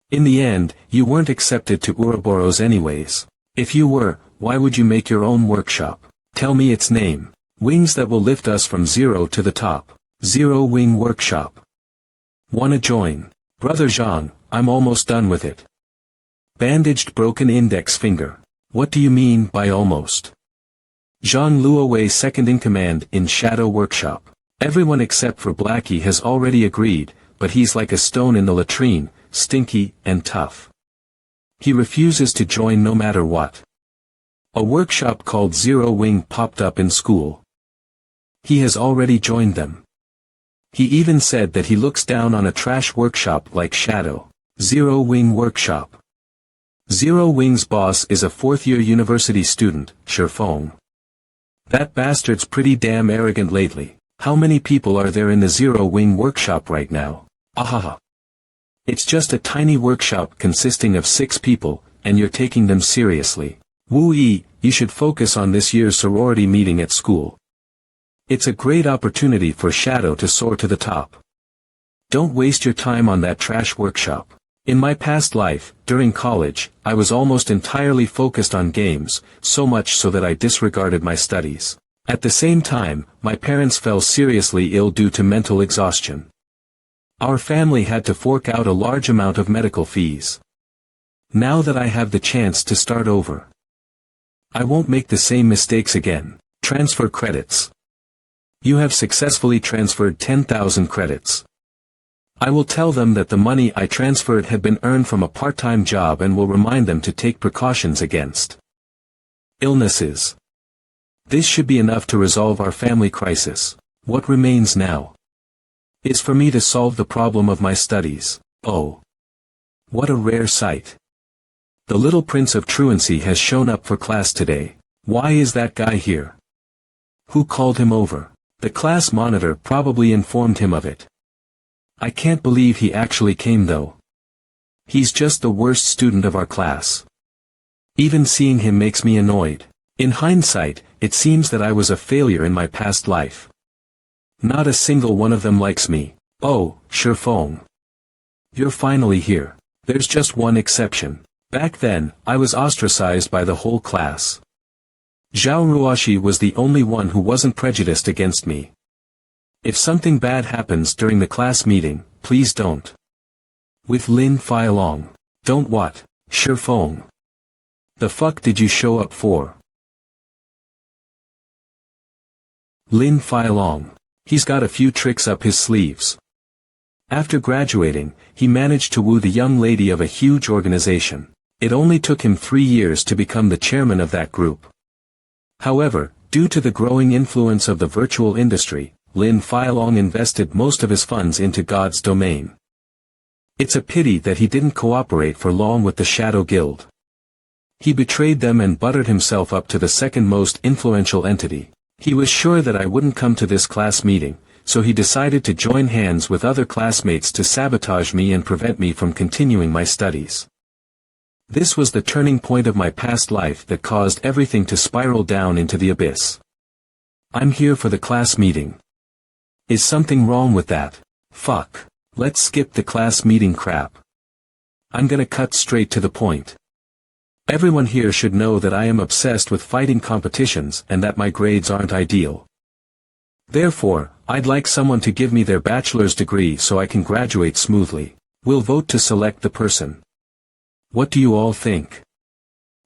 In the end, you weren't accepted to Ouroboros anyways. If you were, why would you make your own workshop? Tell me its name. Wings that will lift us from zero to the top. Zero Wing Workshop. Wanna join? Brother Zhang, I'm almost done with it. Bandaged broken index finger. What do you mean by almost? Zhang Luowei second in command in Shadow Workshop. Everyone except for Blackie has already agreed, but he's like a stone in the latrine, stinky and tough. He refuses to join no matter what. A workshop called Zero Wing popped up in school. He has already joined them. He even said that he looks down on a trash workshop like Shadow. Zero Wing Workshop. Zero Wing's boss is a fourth-year university student, Shifeng. That bastard's pretty damn arrogant lately. How many people are there in the Zero Wing Workshop right now? Ahaha. It's just a tiny workshop consisting of 6 people, and you're taking them seriously. Wu Yi, you should focus on this year's sorority meeting at school. It's a great opportunity for Shadow to soar to the top. Don't waste your time on that trash workshop. In my past life, during college, I was almost entirely focused on games, so much so that I disregarded my studies. At the same time, my parents fell seriously ill due to mental exhaustion. Our family had to fork out a large amount of medical fees. Now that I have the chance to start over, I won't make the same mistakes again. Transfer credits. You have successfully transferred 10,000 credits. I will tell them that the money I transferred had been earned from a part-time job and will remind them to take precautions against illnesses. This should be enough to resolve our family crisis. What remains now is for me to solve the problem of my studies. Oh, what a rare sight. The little prince of truancy has shown up for class today. Why is that guy here? Who called him over? The class monitor probably informed him of it. I can't believe he actually came though. He's just the worst student of our class. Even seeing him makes me annoyed. In hindsight, it seems that I was a failure in my past life. Not a single one of them likes me. Oh, Shifeng. You're finally here. There's just one exception. Back then, I was ostracized by the whole class. Zhao Ruoshi was the only one who wasn't prejudiced against me. If something bad happens during the class meeting, please don't. With Lin Feilong. Don't what? Shifeng. The fuck did you show up for? Lin Feilong. He's got a few tricks up his sleeves. After graduating, he managed to woo the young lady of a huge organization. It only took him 3 years to become the chairman of that group. However, due to the growing influence of the virtual industry, Lin Feilong invested most of his funds into God's domain. It's a pity that he didn't cooperate for long with the Shadow Guild. He betrayed them and buttered himself up to the second most influential entity. He was sure that I wouldn't come to this class meeting, so he decided to join hands with other classmates to sabotage me and prevent me from continuing my studies. This was the turning point of my past life that caused everything to spiral down into the abyss. I'm here for the class meeting. Is something wrong with that? Fuck. Let's skip the class meeting crap. I'm gonna cut straight to the point. Everyone here should know that I am obsessed with fighting competitions and that my grades aren't ideal. Therefore, I'd like someone to give me their bachelor's degree so I can graduate smoothly. We'll vote to select the person. What do you all think?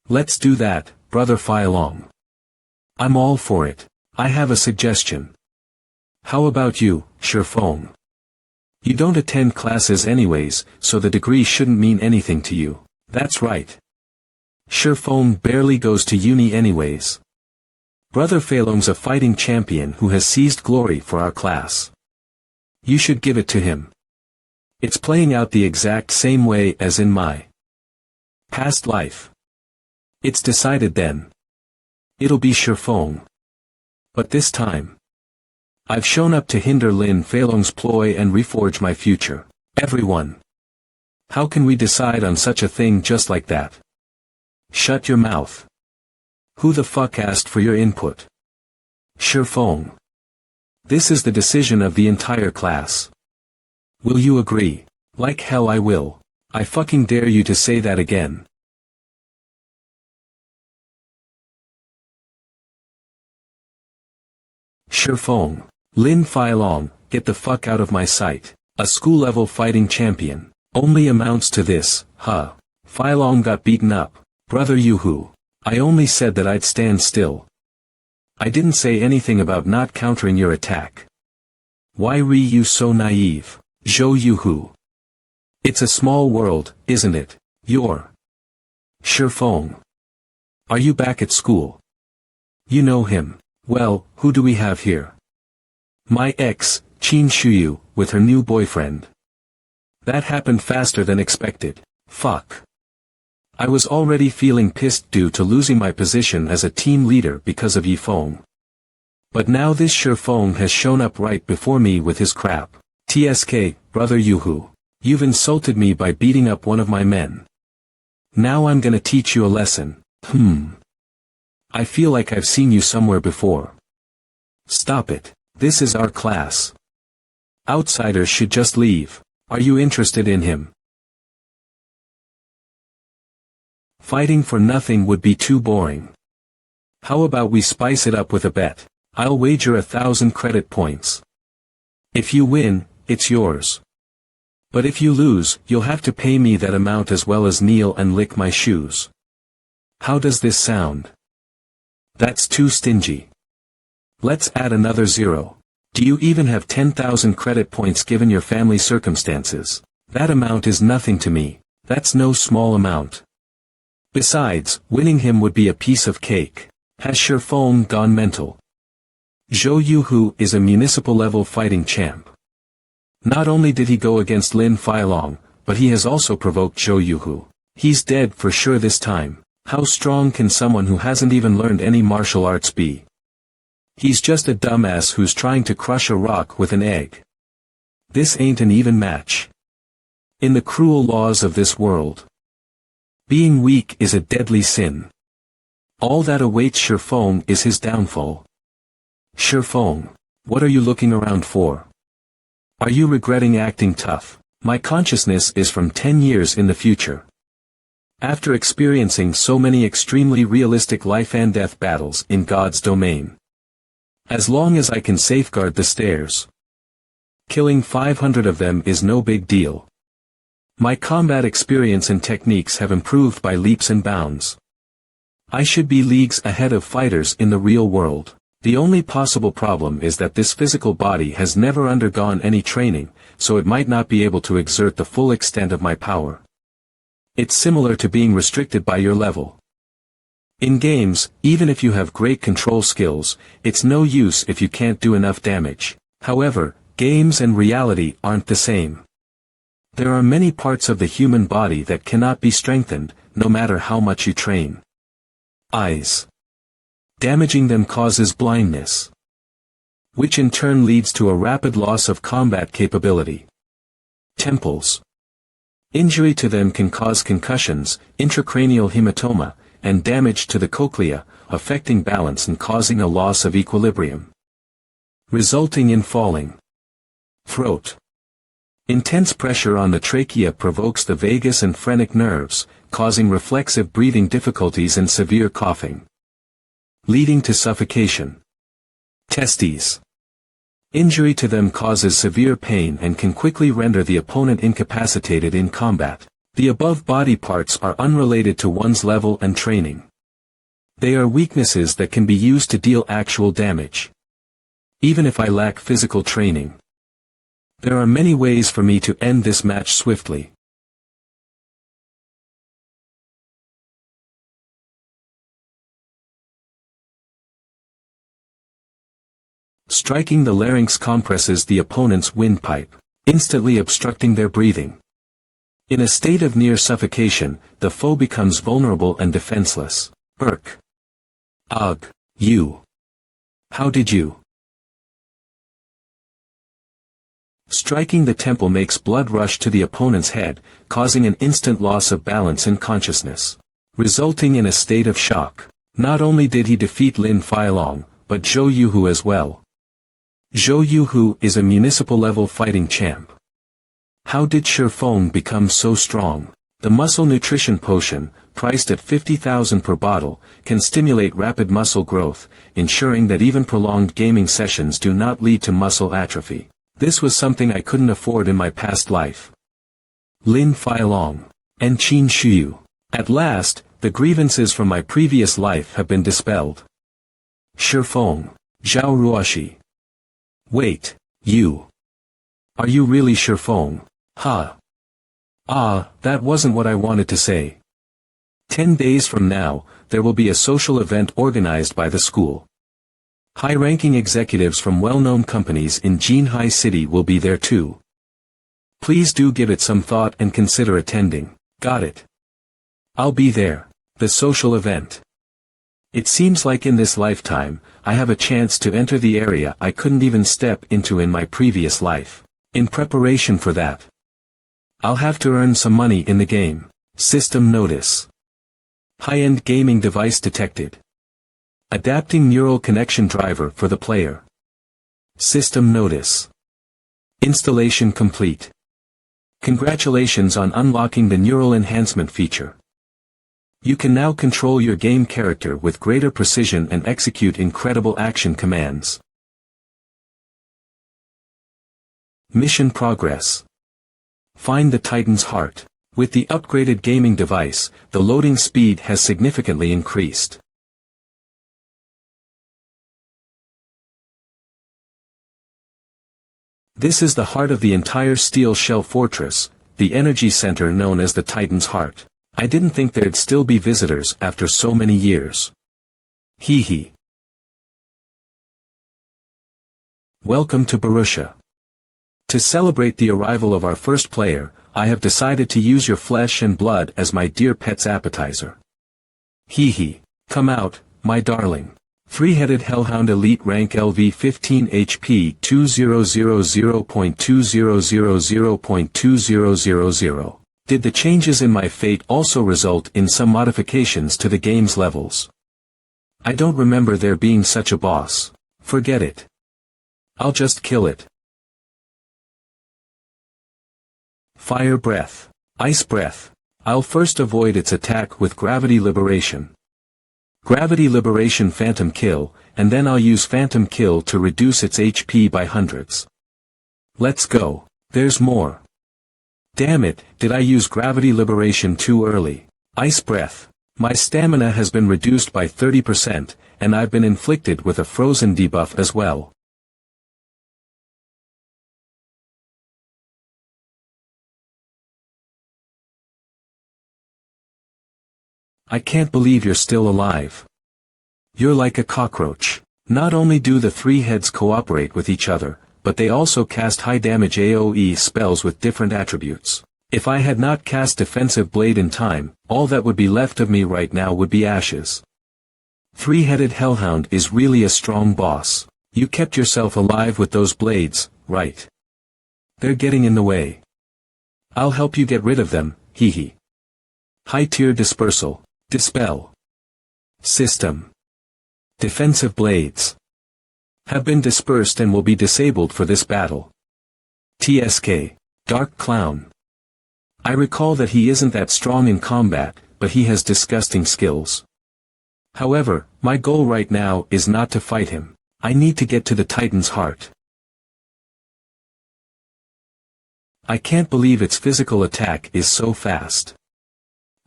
Let's do that, Brother Feilong. I'm all for it. I have a suggestion. How about you, Shifeng? You don't attend classes anyways, so the degree shouldn't mean anything to you. That's right. Shifeng barely goes to uni anyways. Brother Feilong's a fighting champion who has seized glory for our class. You should give it to him. It's playing out the exact same way as in my past life. It's decided then. It'll be Shifeng. But this time, I've shown up to hinder Lin Feilong's ploy and reforge my future. Everyone. How can we decide on such a thing just like that? Shut your mouth. Who the fuck asked for your input? Shifeng. This is the decision of the entire class. Will you agree? Like hell I will. I fucking dare you to say that again. Shifeng. Lin Feilong, get the fuck out of my sight. A school-level fighting champion. Only amounts to this, huh? Feilong got beaten up. Brother Yuhu. I only said that I'd stand still. I didn't say anything about not countering your attack. Why were you so naive? Zhou Yuhu. It's a small world, isn't it? You're Shifeng. Are you back at school? You know him. Well, who do we have here? My ex, Qin Shuyu, with her new boyfriend. That happened faster than expected. Fuck. I was already feeling pissed due to losing my position as a team leader because of Yifeng. But now this Shifeng has shown up right before me with his crap. TSK, brother Yuhu. You've insulted me by beating up one of my men. Now I'm gonna teach you a lesson. I feel like I've seen you somewhere before. Stop it. This is our class. Outsiders should just leave. Are you interested in him? Fighting for nothing would be too boring. How about we spice it up with a bet? I'll wager 1,000 credit points. If you win, it's yours. But if you lose, you'll have to pay me that amount as well as kneel and lick my shoes. How does this sound? That's too stingy. Let's add another 0. Do you even have 10,000 credit points given your family circumstances? That amount is nothing to me. That's no small amount. Besides, winning him would be a piece of cake. Has Shifeng gone mental? Zhou Yuhu is a municipal-level fighting champ. Not only did he go against Lin Feilong, but he has also provoked Zhou Yuhu. He's dead for sure this time. How strong can someone who hasn't even learned any martial arts be? He's just a dumbass who's trying to crush a rock with an egg. This ain't an even match. In the cruel laws of this world, being weak is a deadly sin. All that awaits Shifeng is his downfall. Shifeng, what are you looking around for? Are you regretting acting tough? My consciousness is from 10 years in the future. After experiencing so many extremely realistic life and death battles in God's domain. As long as I can safeguard the stairs. Killing 500 of them is no big deal. My combat experience and techniques have improved by leaps and bounds. I should be leagues ahead of fighters in the real world. The only possible problem is that this physical body has never undergone any training, so it might not be able to exert the full extent of my power. It's similar to being restricted by your level. In games, even if you have great control skills, it's no use if you can't do enough damage. However, games and reality aren't the same. There are many parts of the human body that cannot be strengthened, no matter how much you train. Eyes. Damaging them causes blindness, which in turn leads to a rapid loss of combat capability. Temples. Injury to them can cause concussions, intracranial hematoma, and damage to the cochlea, affecting balance and causing a loss of equilibrium, resulting in falling. Throat. Intense pressure on the trachea provokes the vagus and phrenic nerves, causing reflexive breathing difficulties and severe coughing, leading to suffocation. Testes. Injury to them causes severe pain and can quickly render the opponent incapacitated in combat. The above body parts are unrelated to one's level and training. They are weaknesses that can be used to deal actual damage. Even if I lack physical training. There are many ways for me to end this match swiftly. Striking the larynx compresses the opponent's windpipe, instantly obstructing their breathing. In a state of near suffocation, the foe becomes vulnerable and defenseless. Ugh. You. How did you? Striking the temple makes blood rush to the opponent's head, causing an instant loss of balance and consciousness, resulting in a state of shock. Not only did he defeat Lin Feilong, but Zhou Yuhu as well. Zhou Yuhu is a municipal-level fighting champ. How did Shi Feng become so strong? The muscle nutrition potion, priced at 50,000 per bottle, can stimulate rapid muscle growth, ensuring that even prolonged gaming sessions do not lead to muscle atrophy. This was something I couldn't afford in my past life. Lin Feilong and Qin Shuyu. At last, the grievances from my previous life have been dispelled. Shi Feng, Zhao Ruoshi. Wait, you. Are you really Shi Feng? Ha. Ah, that wasn't what I wanted to say. 10 days from now, there will be a social event organized by the school. High-ranking executives from well-known companies in Jinhai City will be there too. Please do give it some thought and consider attending. Got it. I'll be there. The social event. It seems like in this lifetime, I have a chance to enter the area I couldn't even step into in my previous life. In preparation for that, I'll have to earn some money in the game. System notice. High-end gaming device detected. Adapting neural connection driver for the player. System notice. Installation complete. Congratulations on unlocking the neural enhancement feature. You can now control your game character with greater precision and execute incredible action commands. Mission progress. Find the Titan's heart. With the upgraded gaming device, the loading speed has significantly increased. This is the heart of the entire Steel Shell Fortress, the energy center known as the Titan's heart. I didn't think there'd still be visitors after so many years. Hee hee. Welcome to Borussia. To celebrate the arrival of our first player, I have decided to use your flesh and blood as my dear pet's appetizer. Hee hee. Come out, my darling. Three-headed Hellhound Elite Rank LV 15 HP 2000.2000.2000. Did the changes in my fate also result in some modifications to the game's levels? I don't remember there being such a boss. Forget it. I'll just kill it. Fire Breath. Ice Breath. I'll first avoid its attack with Gravity Liberation. Gravity Liberation Phantom Kill, and then I'll use Phantom Kill to reduce its HP by hundreds. Let's go. There's more. Damn it, did I use Gravity Liberation too early? Ice Breath. My stamina has been reduced by 30%, and I've been inflicted with a frozen debuff as well. I can't believe you're still alive. You're like a cockroach. Not only do the three heads cooperate with each other, but they also cast high-damage AoE spells with different attributes. If I had not cast Defensive Blade in time, all that would be left of me right now would be ashes. Three-headed Hellhound is really a strong boss. You kept yourself alive with those blades, right? They're getting in the way. I'll help you get rid of them, hee hee. High-tier Dispersal. Dispel. System. Defensive blades have been dispersed and will be disabled for this battle. TSK. Dark Clown. I recall that he isn't that strong in combat, but he has disgusting skills. However, my goal right now is not to fight him. I need to get to the Titan's heart. I can't believe its physical attack is so fast.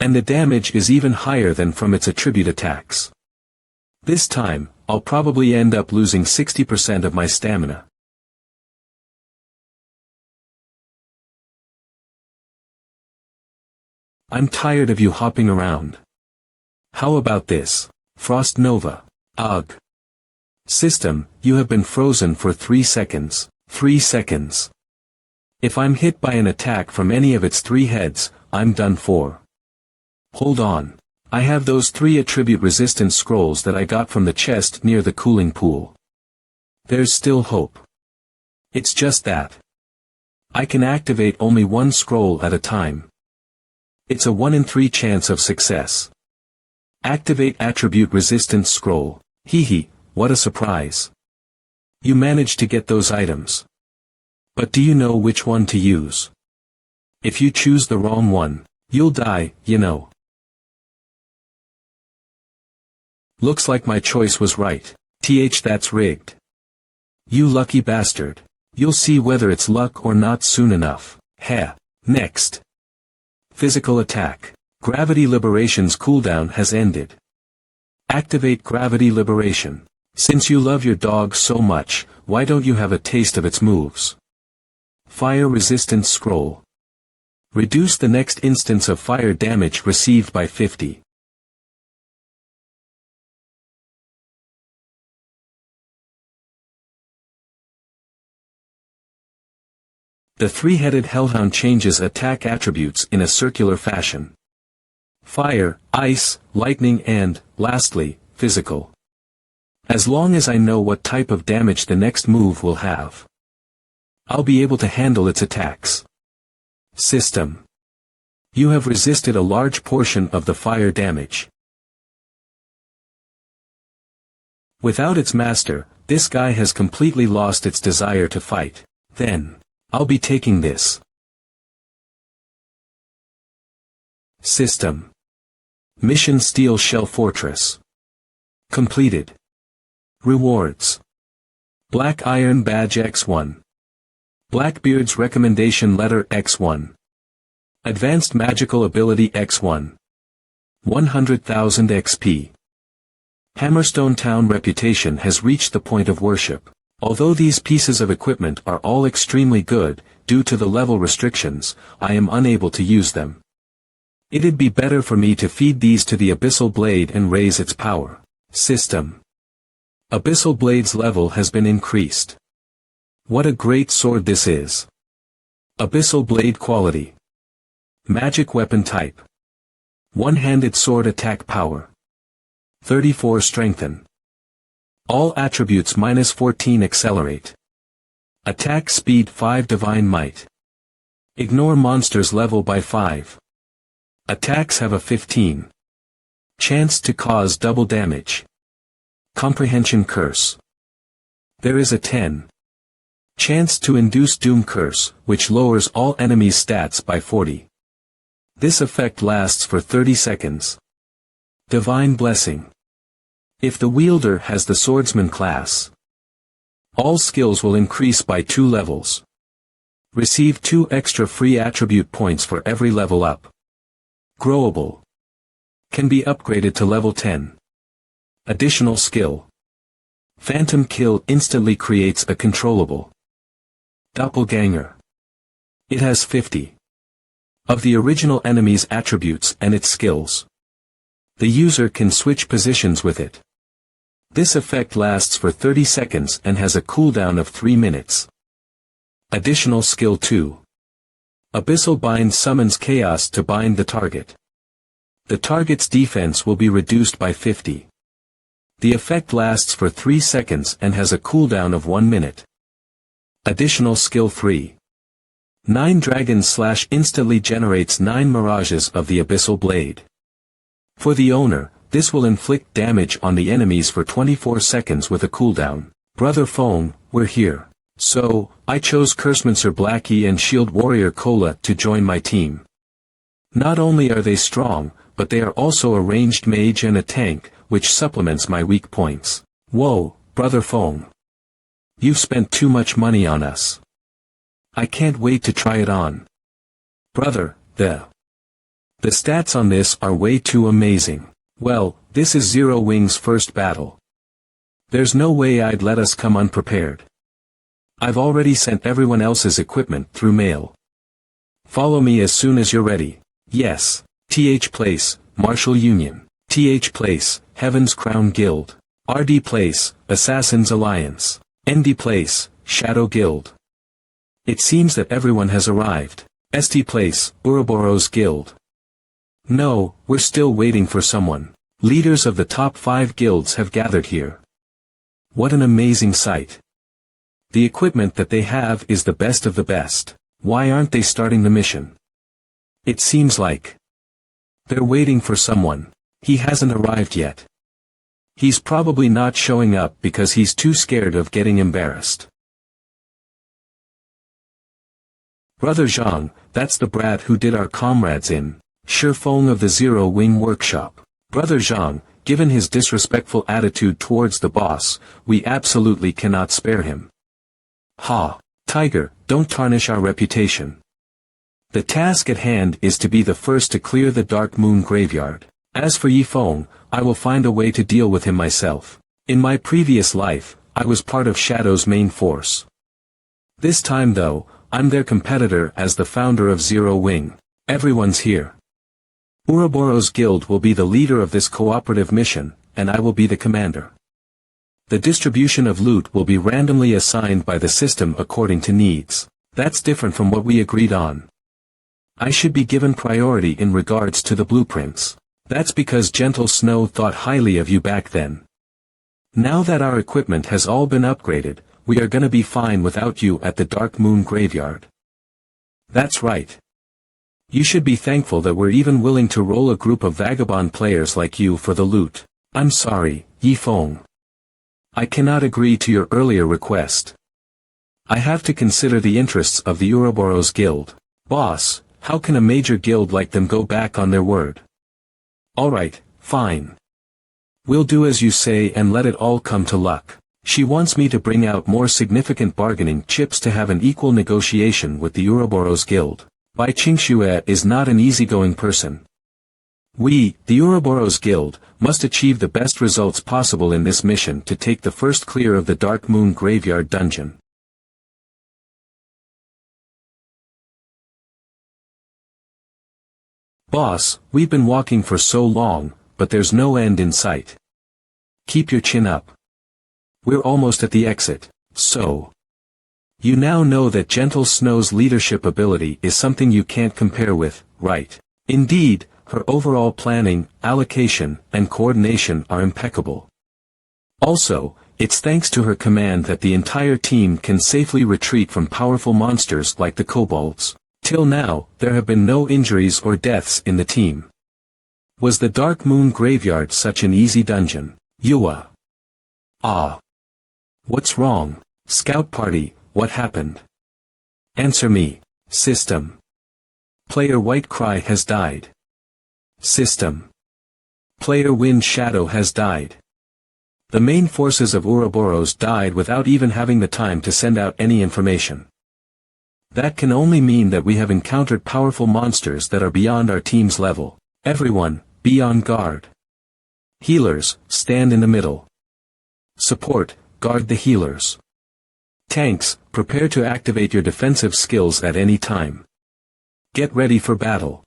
And the damage is even higher than from its attribute attacks. This time, I'll probably end up losing 60% of my stamina. I'm tired of you hopping around. How about this? Frost Nova. Ugh. System, you have been frozen for 3 seconds. 3 seconds. If I'm hit by an attack from any of its 3 heads, I'm done for. Hold on. I have those 3 attribute resistance scrolls that I got from the chest near the cooling pool. There's still hope. It's just that I can activate only one scroll at a time. It's a 1 in 3 chance of success. Activate attribute resistance scroll. Hee, what a surprise. You managed to get those items. But do you know which one to use? If you choose the wrong one, you'll die, you know. Looks like my choice was right. That's rigged. You lucky bastard. You'll see whether it's luck or not soon enough. Heh. Next. Physical attack. Gravity Liberation's cooldown has ended. Activate Gravity Liberation. Since you love your dog so much, why don't you have a taste of its moves? Fire Resistance Scroll. Reduce the next instance of fire damage received by 50. The three-headed hellhound changes attack attributes in a circular fashion. Fire, ice, lightning and, lastly, physical. As long as I know what type of damage the next move will have, I'll be able to handle its attacks. System. You have resisted a large portion of the fire damage. Without its master, this guy has completely lost its desire to fight. Then, I'll be taking this. System. Mission Steel Shell Fortress. Completed. Rewards. Black Iron Badge X1. Blackbeard's Recommendation Letter X1. Advanced Magical Ability X1. 100,000 XP. Hammerstone Town reputation has reached the point of worship. Although these pieces of equipment are all extremely good, due to the level restrictions, I am unable to use them. It'd be better for me to feed these to the Abyssal Blade and raise its power. System. Abyssal Blade's level has been increased. What a great sword this is. Abyssal Blade quality. Magic weapon type. One-handed sword attack power. 34 strengthen. All attributes -14 accelerate. Attack speed 5 divine might. Ignore monsters level by 5. Attacks have a 15 chance to cause double damage. Comprehension curse. There is a 10 chance to induce doom curse, which lowers all enemies' stats by 40. This effect lasts for 30 seconds. Divine blessing. If the wielder has the swordsman class, all skills will increase by 2 levels. Receive 2 extra free attribute points for every level up. Growable. Can be upgraded to level 10. Additional skill. Phantom Kill instantly creates a controllable doppelganger. It has 50 of the original enemy's attributes and its skills. The user can switch positions with it. This effect lasts for 30 seconds and has a cooldown of 3 minutes. Additional skill 2. Abyssal Bind summons chaos to bind the target. The target's defense will be reduced by 50. The effect lasts for 3 seconds and has a cooldown of 1 minute. Additional skill 3. 9 Dragons / instantly generates 9 mirages of the Abyssal Blade. For the owner, this will inflict damage on the enemies for 24 seconds with a cooldown. Brother Phone, we're here. So, I chose Cursemancer Blackie and Shield Warrior Cola to join my team. Not only are they strong, but they are also a ranged mage and a tank, which supplements my weak points. Whoa, Brother Phone. You've spent too much money on us. I can't wait to try it on. Brother, the stats on this are way too amazing. Well, this is Zero Wing's first battle. There's no way I'd let us come unprepared. I've already sent everyone else's equipment through mail. Follow me as soon as you're ready. Yes. TH Place, Martial Union. TH Place, Heaven's Crown Guild. RD Place, Assassin's Alliance. ND Place, Shadow Guild. It seems that everyone has arrived. ST Place, Ouroboros Guild. No, we're still waiting for someone. Leaders of the top 5 guilds have gathered here. What an amazing sight. The equipment that they have is the best of the best. Why aren't they starting the mission? It seems like they're waiting for someone. He hasn't arrived yet. He's probably not showing up because he's too scared of getting embarrassed. Brother Zhang, that's the brat who did our comrades in. Shifeng of the Zero Wing Workshop. Brother Zhang, given his disrespectful attitude towards the boss, we absolutely cannot spare him. Ha! Tiger, don't tarnish our reputation. The task at hand is to be the first to clear the Dark Moon Graveyard. As for Yifeng, I will find a way to deal with him myself. In my previous life, I was part of Shadow's main force. This time though, I'm their competitor as the founder of Zero Wing. Everyone's here. Ouroboros Guild will be the leader of this cooperative mission, and I will be the commander. The distribution of loot will be randomly assigned by the system according to needs. That's different from what we agreed on. I should be given priority in regards to the blueprints. That's because Gentle Snow thought highly of you back then. Now that our equipment has all been upgraded, we are gonna be fine without you at the Dark Moon Graveyard. That's right. You should be thankful that we're even willing to roll a group of vagabond players like you for the loot. I'm sorry, Yifeng. I cannot agree to your earlier request. I have to consider the interests of the Ouroboros Guild. Boss, how can a major guild like them go back on their word? Alright, fine. We'll do as you say and let it all come to luck. She wants me to bring out more significant bargaining chips to have an equal negotiation with the Ouroboros Guild. Bai Qingxue is not an easygoing person. We, the Ouroboros Guild, must achieve the best results possible in this mission to take the first clear of the Dark Moon Graveyard dungeon. Boss, we've been walking for so long, but there's no end in sight. Keep your chin up. We're almost at the exit, so. You now know that Gentle Snow's leadership ability is something you can't compare with, right? Indeed, her overall planning, allocation, and coordination are impeccable. Also, it's thanks to her command that the entire team can safely retreat from powerful monsters like the kobolds. Till now, there have been no injuries or deaths in the team. Was the Dark Moon Graveyard such an easy dungeon? Yua. Ah. What's wrong? Scout Party, what happened? Answer me. System. Player White Cry has died. System. Player Wind Shadow has died. The main forces of Ouroboros died without even having the time to send out any information. That can only mean that we have encountered powerful monsters that are beyond our team's level. Everyone, be on guard. Healers, stand in the middle. Support, guard the healers. Tanks, prepare to activate your defensive skills at any time. Get ready for battle.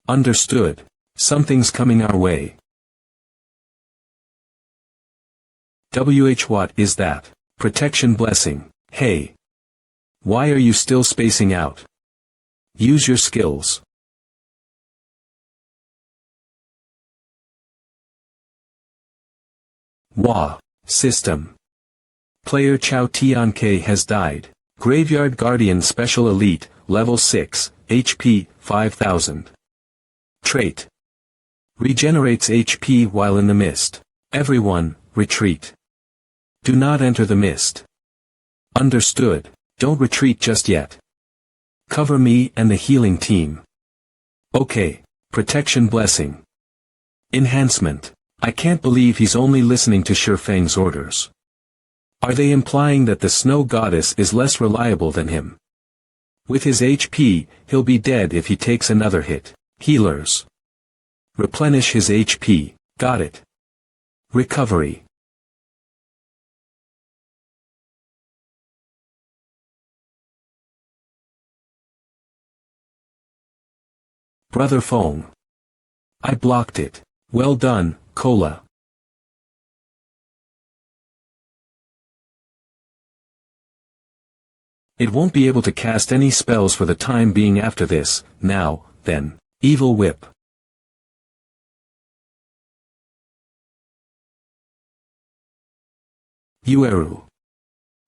Understood. Something's coming our way. What is that? Protection blessing. Hey. Why are you still spacing out? Use your skills. Wah. System. Player Chao Tianke has died. Graveyard Guardian Special Elite, Level 6, HP, 5000. Trait. Regenerates HP while in the mist. Everyone, retreat. Do not enter the mist. Understood. Don't retreat just yet. Cover me and the healing team. Okay. Protection blessing. Enhancement. I can't believe he's only listening to Shifeng's orders. Are they implying that the snow goddess is less reliable than him? With his HP, he'll be dead if he takes another hit. Healers. Replenish his HP. Got it. Recovery. Brother Feng. I blocked it. Well done, Cola. It won't be able to cast any spells for the time being after this. Now, then. Evil Whip. Yueru.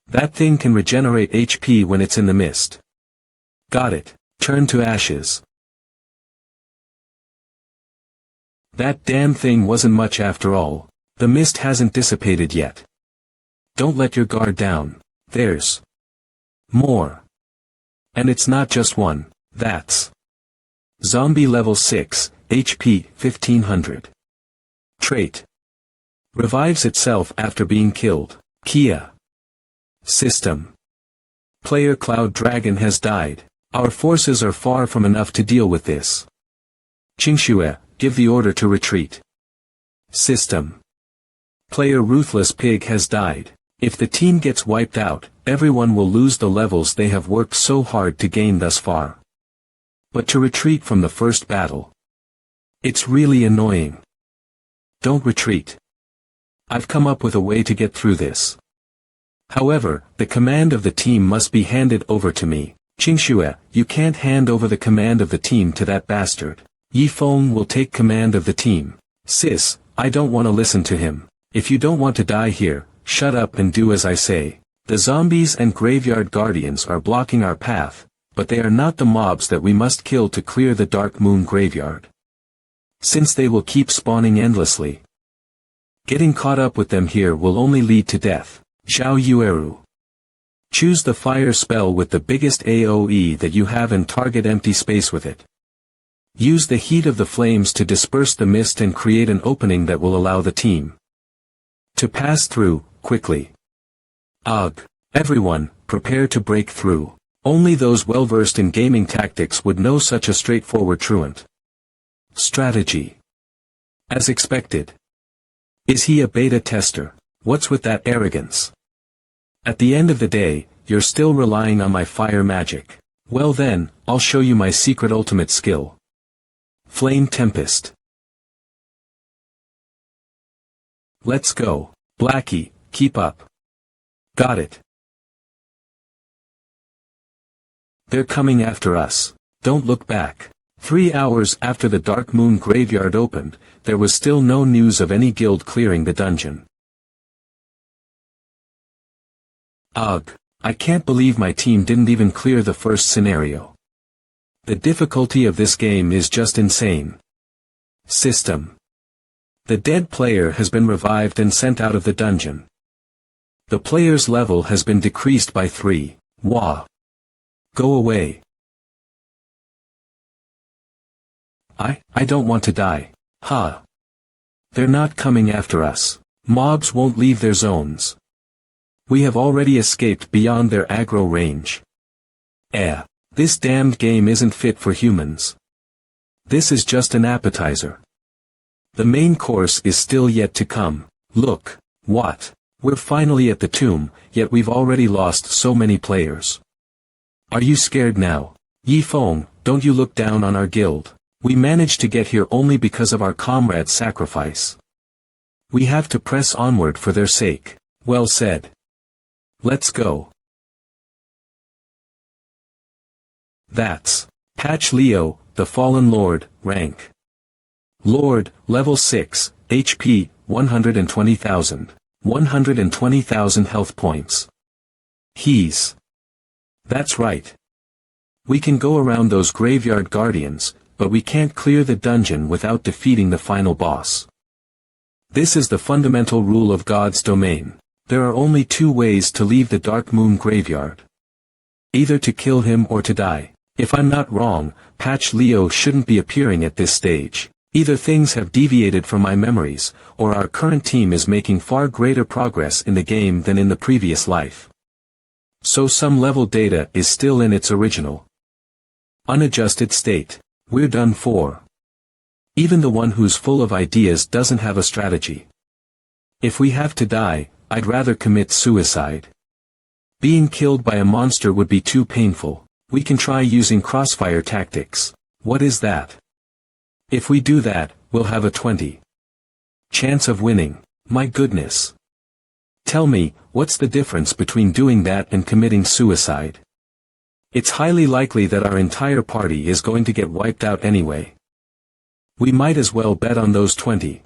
That thing can regenerate HP when it's in the mist. Got it. Turn to ashes. That damn thing wasn't much after all. The mist hasn't dissipated yet. Don't let your guard down. There's more. And it's not just one. That's Zombie level 6, HP 1500. Trait. Revives itself after being killed. Kia. System. Player Cloud Dragon has died. Our forces are far from enough to deal with this. Qingxue, give the order to retreat. System. Player Ruthless Pig has died. If the team gets wiped out, everyone will lose the levels they have worked so hard to gain thus far. But to retreat from the first battle. It's really annoying. Don't retreat. I've come up with a way to get through this. However, the command of the team must be handed over to me. Qingxue, you can't hand over the command of the team to that bastard. Yi Feng will take command of the team. Sis, I don't want to listen to him. If you don't want to die here, shut up and do as I say. The zombies and graveyard guardians are blocking our path, but they are not the mobs that we must kill to clear the Dark Moon graveyard. Since they will keep spawning endlessly. Getting caught up with them here will only lead to death. Zhao Yueru. Choose the fire spell with the biggest AoE that you have and target empty space with it. Use the heat of the flames to disperse the mist and create an opening that will allow the team to pass through, quickly. Ugh. Everyone, prepare to break through. Only those well-versed in gaming tactics would know such a straightforward truant. Strategy. As expected. Is he a beta tester? What's with that arrogance? At the end of the day, you're still relying on my fire magic. Well then, I'll show you my secret ultimate skill. Flame Tempest. Let's go. Blackie, keep up. Got it. They're coming after us. Don't look back. 3 hours after the Dark Moon graveyard opened, there was still no news of any guild clearing the dungeon. Ugh, I can't believe my team didn't even clear the first scenario. The difficulty of this game is just insane. System. The dead player has been revived and sent out of the dungeon. The player's level has been decreased by 3. Wah. Go away. I don't want to die. Huh. They're not coming after us. Mobs won't leave their zones. We have already escaped beyond their aggro range. This damned game isn't fit for humans. This is just an appetizer. The main course is still yet to come. Look, what? We're finally at the tomb, yet we've already lost so many players. Are you scared now? Yi Feng, don't you look down on our guild. We managed to get here only because of our comrades' sacrifice. We have to press onward for their sake. Well said. Let's go. That's Patch Leo, the Fallen Lord, rank. Lord, level 6, HP, 120,000. 120,000 health points. That's right. We can go around those graveyard guardians, but we can't clear the dungeon without defeating the final boss. This is the fundamental rule of God's domain. There are only 2 ways to leave the Dark Moon graveyard. Either to kill him or to die. If I'm not wrong, Patch Leo shouldn't be appearing at this stage. Either things have deviated from my memories, or our current team is making far greater progress in the game than in the previous life. So some level data is still in its original unadjusted state. We're done for. Even the one who's full of ideas doesn't have a strategy. If we have to die, I'd rather commit suicide. Being killed by a monster would be too painful. We can try using crossfire tactics. What is that? If we do that, we'll have a 20% chance of winning. My goodness. Tell me, what's the difference between doing that and committing suicide? It's highly likely that our entire party is going to get wiped out anyway. We might as well bet on those 20%.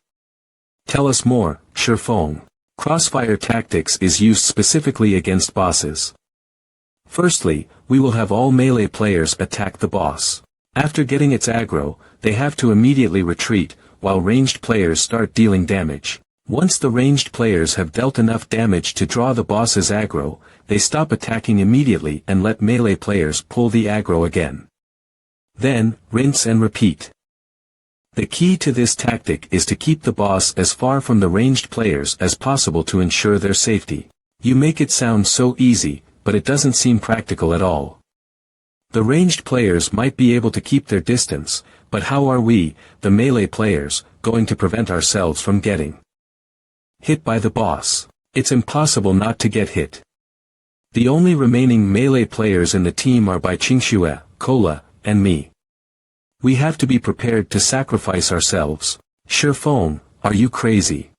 Tell us more, Shifeng. Crossfire tactics is used specifically against bosses. Firstly, we will have all melee players attack the boss. After getting its aggro, they have to immediately retreat, while ranged players start dealing damage. Once the ranged players have dealt enough damage to draw the boss's aggro, they stop attacking immediately and let melee players pull the aggro again. Then, rinse and repeat. The key to this tactic is to keep the boss as far from the ranged players as possible to ensure their safety. You make it sound so easy, but it doesn't seem practical at all. The ranged players might be able to keep their distance, but how are we, the melee players, going to prevent ourselves from getting hit by the boss? It's impossible not to get hit. The only remaining melee players in the team are Bai Qingxue, Cola, and me. We have to be prepared to sacrifice ourselves. Shifeng, are you crazy?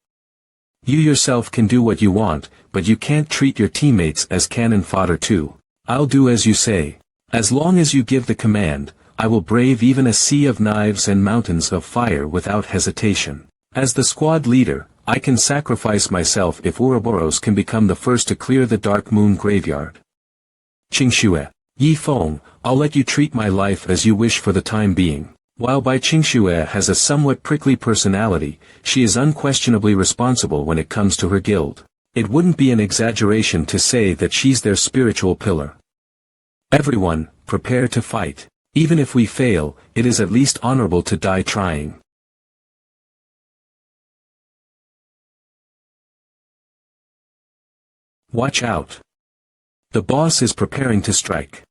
You yourself can do what you want, but you can't treat your teammates as cannon fodder too. I'll do as you say. As long as you give the command, I will brave even a sea of knives and mountains of fire without hesitation. As the squad leader, I can sacrifice myself if Ouroboros can become the first to clear the Dark Moon graveyard. Qingxue, Yifeng, I'll let you treat my life as you wish for the time being. While Bai Qingxue has a somewhat prickly personality, she is unquestionably responsible when it comes to her guild. It wouldn't be an exaggeration to say that she's their spiritual pillar. Everyone, prepare to fight. Even if we fail, it is at least honorable to die trying. Watch out. The boss is preparing to strike.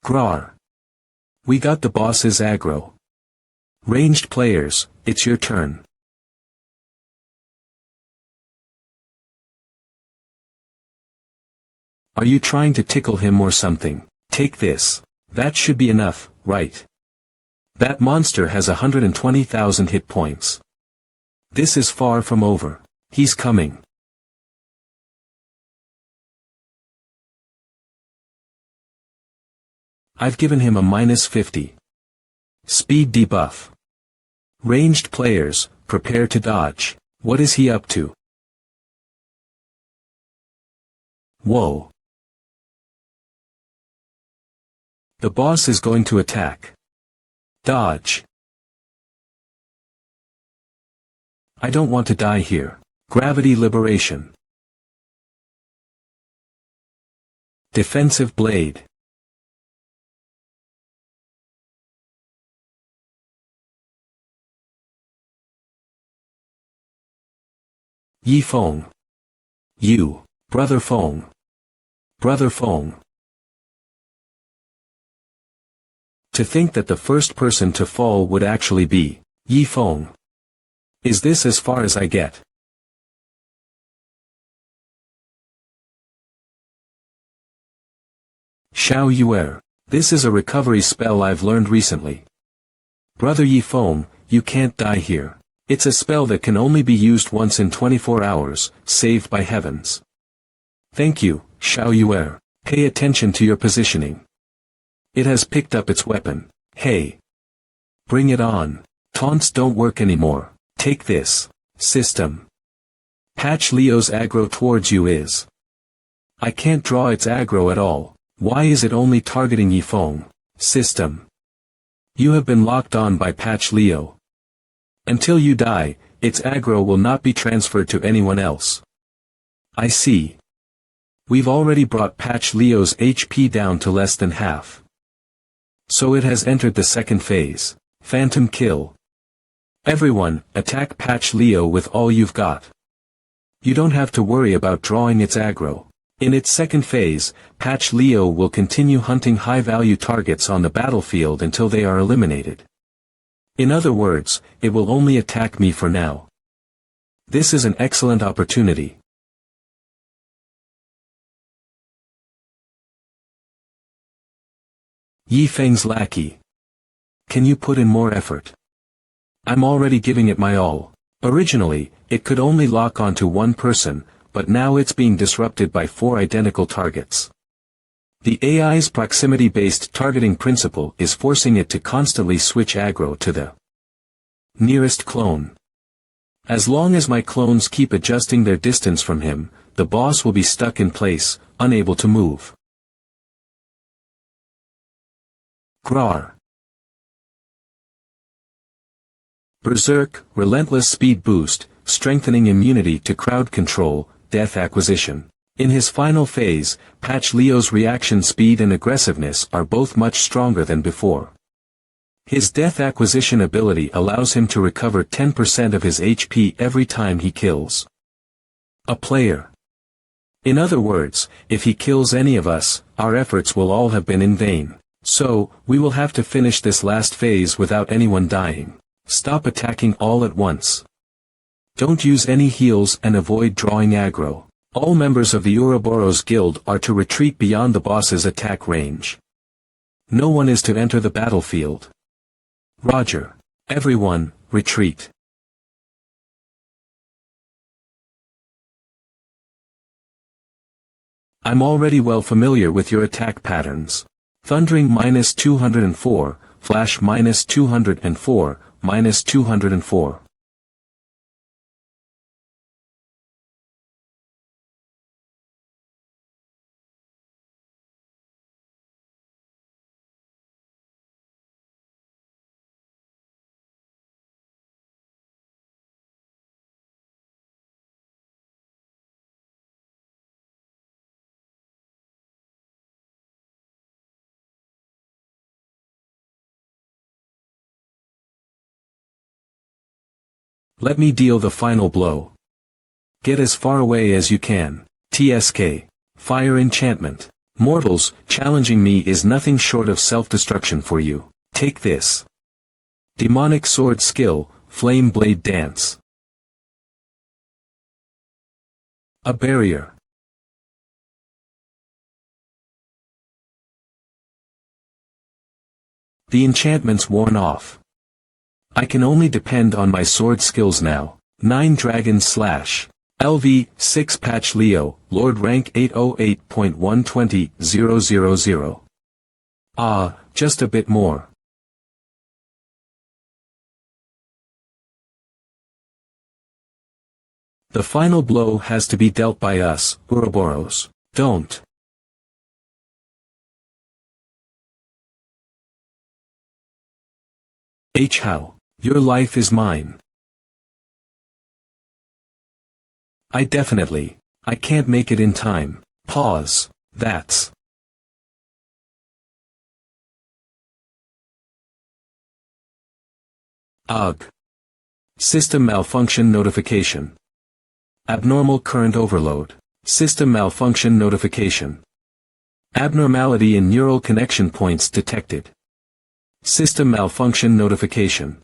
Grar. We got the boss's aggro. Ranged players, it's your turn. Are you trying to tickle him or something? Take this. That should be enough, right? That monster has 120,000 hit points. This is far from over. He's coming. I've given him a -50 speed debuff. Ranged players, prepare to dodge. What is he up to? Whoa. The boss is going to attack. Dodge. I don't want to die here. Gravity liberation. Defensive blade. Yifeng. You, Brother Feng. Brother Feng. To think that the first person to fall would actually be Yifeng. Is this as far as I get? Xiao Yuer. This is a recovery spell I've learned recently. Brother Yifeng, you can't die here. It's a spell that can only be used once in 24 hours, saved by heavens. Thank you, Xiao Yuer. Pay attention to your positioning. It has picked up its weapon. Hey. Bring it on. Taunts don't work anymore. Take this. System. Patch Leo's aggro towards you is. I can't draw its aggro at all. Why is it only targeting Yifeng? System. You have been locked on by Patch Leo. Until you die, its aggro will not be transferred to anyone else. I see. We've already brought Patch Leo's HP down to less than half. So it has entered the second phase. Phantom kill. Everyone, attack Patch Leo with all you've got. You don't have to worry about drawing its aggro. In its second phase, Patch Leo will continue hunting high-value targets on the battlefield until they are eliminated. In other words, it will only attack me for now. This is an excellent opportunity. Yifeng's lackey. Can you put in more effort? I'm already giving it my all. Originally, it could only lock onto one person, but now it's being disrupted by 4 identical targets. The AI's proximity-based targeting principle is forcing it to constantly switch aggro to the nearest clone. As long as my clones keep adjusting their distance from him, the boss will be stuck in place, unable to move. Grar. Berserk, relentless speed boost, strengthening immunity to crowd control, death acquisition. In his final phase, Patch Leo's reaction speed and aggressiveness are both much stronger than before. His death acquisition ability allows him to recover 10% of his HP every time he kills a player. In other words, if he kills any of us, our efforts will all have been in vain. So, we will have to finish this last phase without anyone dying. Stop attacking all at once. Don't use any heals and avoid drawing aggro. All members of the Ouroboros Guild are to retreat beyond the boss's attack range. No one is to enter the battlefield. Roger. Everyone, retreat. I'm already well familiar with your attack patterns. Thundering -204, Flash -204, -204. Let me deal the final blow. Get as far away as you can. TSK. Fire enchantment. Mortals, challenging me is nothing short of self-destruction for you. Take this. Demonic sword skill, flame blade dance. A barrier. The enchantment's worn off. I can only depend on my sword skills now. 9 Dragon Slash. LV, 6 Patch Leo, Lord rank 808.120.000. Ah, just a bit more. The final blow has to be dealt by us, Ouroboros. Don't. How? Your life is mine. I can't make it in time. Pause. That's. Ugh. System malfunction notification. Abnormal current overload. System malfunction notification. Abnormality in neural connection points detected. System malfunction notification.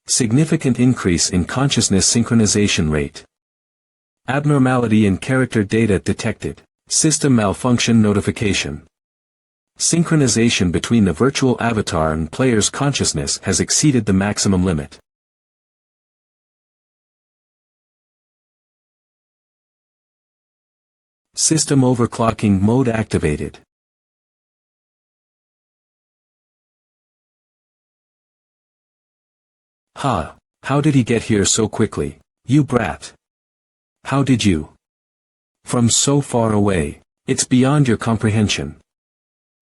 Significant increase in consciousness synchronization rate. Abnormality in character data detected. System malfunction notification. Synchronization between the virtual avatar and player's consciousness has exceeded the maximum limit. System overclocking mode activated. Ha! How did he get here so quickly? You brat! How did you? From so far away. It's beyond your comprehension.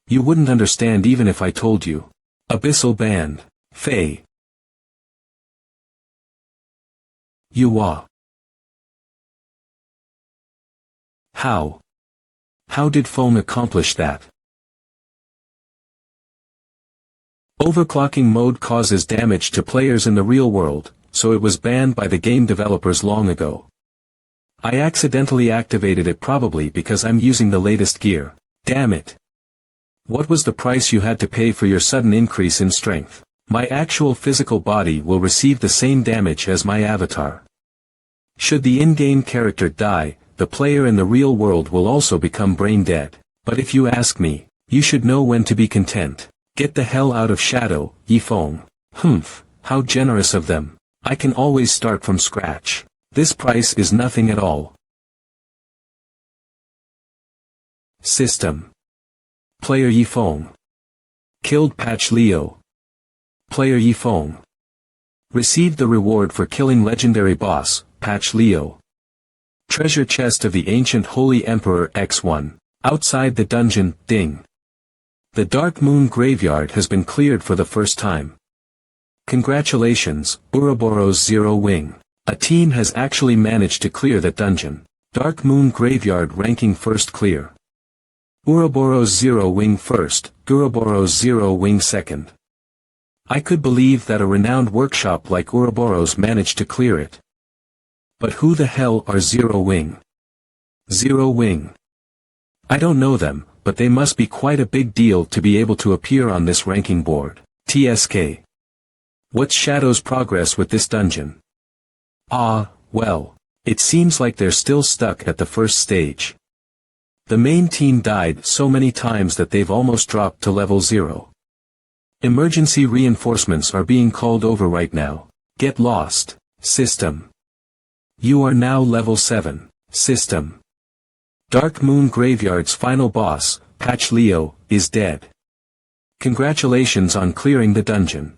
You wouldn't understand even if I told you. Abyssal Band. Faye. You are. How? How did Foam accomplish that? Overclocking mode causes damage to players in the real world, so it was banned by the game developers long ago. I accidentally activated it probably because I'm using the latest gear. Damn it. What was the price you had to pay for your sudden increase in strength? My actual physical body will receive the same damage as my avatar. Should the in-game character die, the player in the real world will also become brain dead. But if you ask me, you should know when to be content. Get the hell out of Shadow, Yifeng. Humph, how generous of them. I can always start from scratch. This price is nothing at all. System. Player Yifeng. Killed Patch Leo. Player Yifeng. Received the reward for killing legendary boss, Patch Leo. Treasure chest of the ancient Holy Emperor X1. Outside the dungeon, ding. The Dark Moon Graveyard has been cleared for the first time. Congratulations, Ouroboros Zero Wing. A team has actually managed to clear that dungeon. Dark Moon Graveyard ranking first clear. Ouroboros Zero Wing first, Ouroboros Zero Wing second. I could believe that a renowned workshop like Ouroboros managed to clear it. But who the hell are Zero Wing? Zero Wing. I don't know them, but they must be quite a big deal to be able to appear on this ranking board. TSK. What's Shadow's progress with this dungeon? Well, it seems like they're still stuck at the first stage. The main team died so many times that they've almost dropped to level 0. Emergency reinforcements are being called over right now. Get lost, system. You are now level 7, system. Dark Moon Graveyard's final boss, Patch Leo, is dead. Congratulations on clearing the dungeon.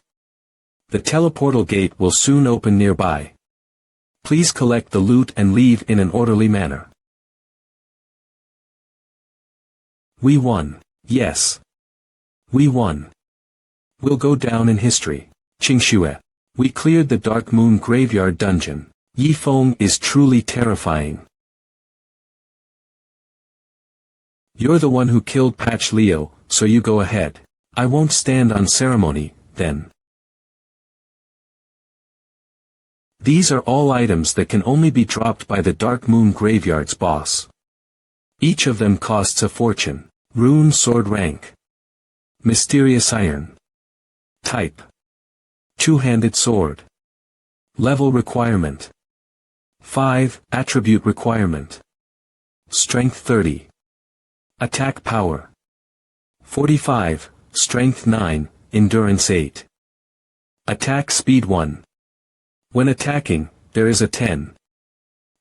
The teleportal gate will soon open nearby. Please collect the loot and leave in an orderly manner. We won. Yes. We won. We'll go down in history. Qingxue. We cleared the Dark Moon Graveyard dungeon. Yifeng is truly terrifying. You're the one who killed Patch Leo, so you go ahead. I won't stand on ceremony, then. These are all items that can only be dropped by the Dark Moon Graveyard's boss. Each of them costs a fortune. Rune Sword Rank. Mysterious Iron. Type. Two-handed sword. Level requirement. 5, attribute requirement. Strength 30. Attack power. 45, strength 9, endurance 8. Attack speed 1. When attacking, there is a 10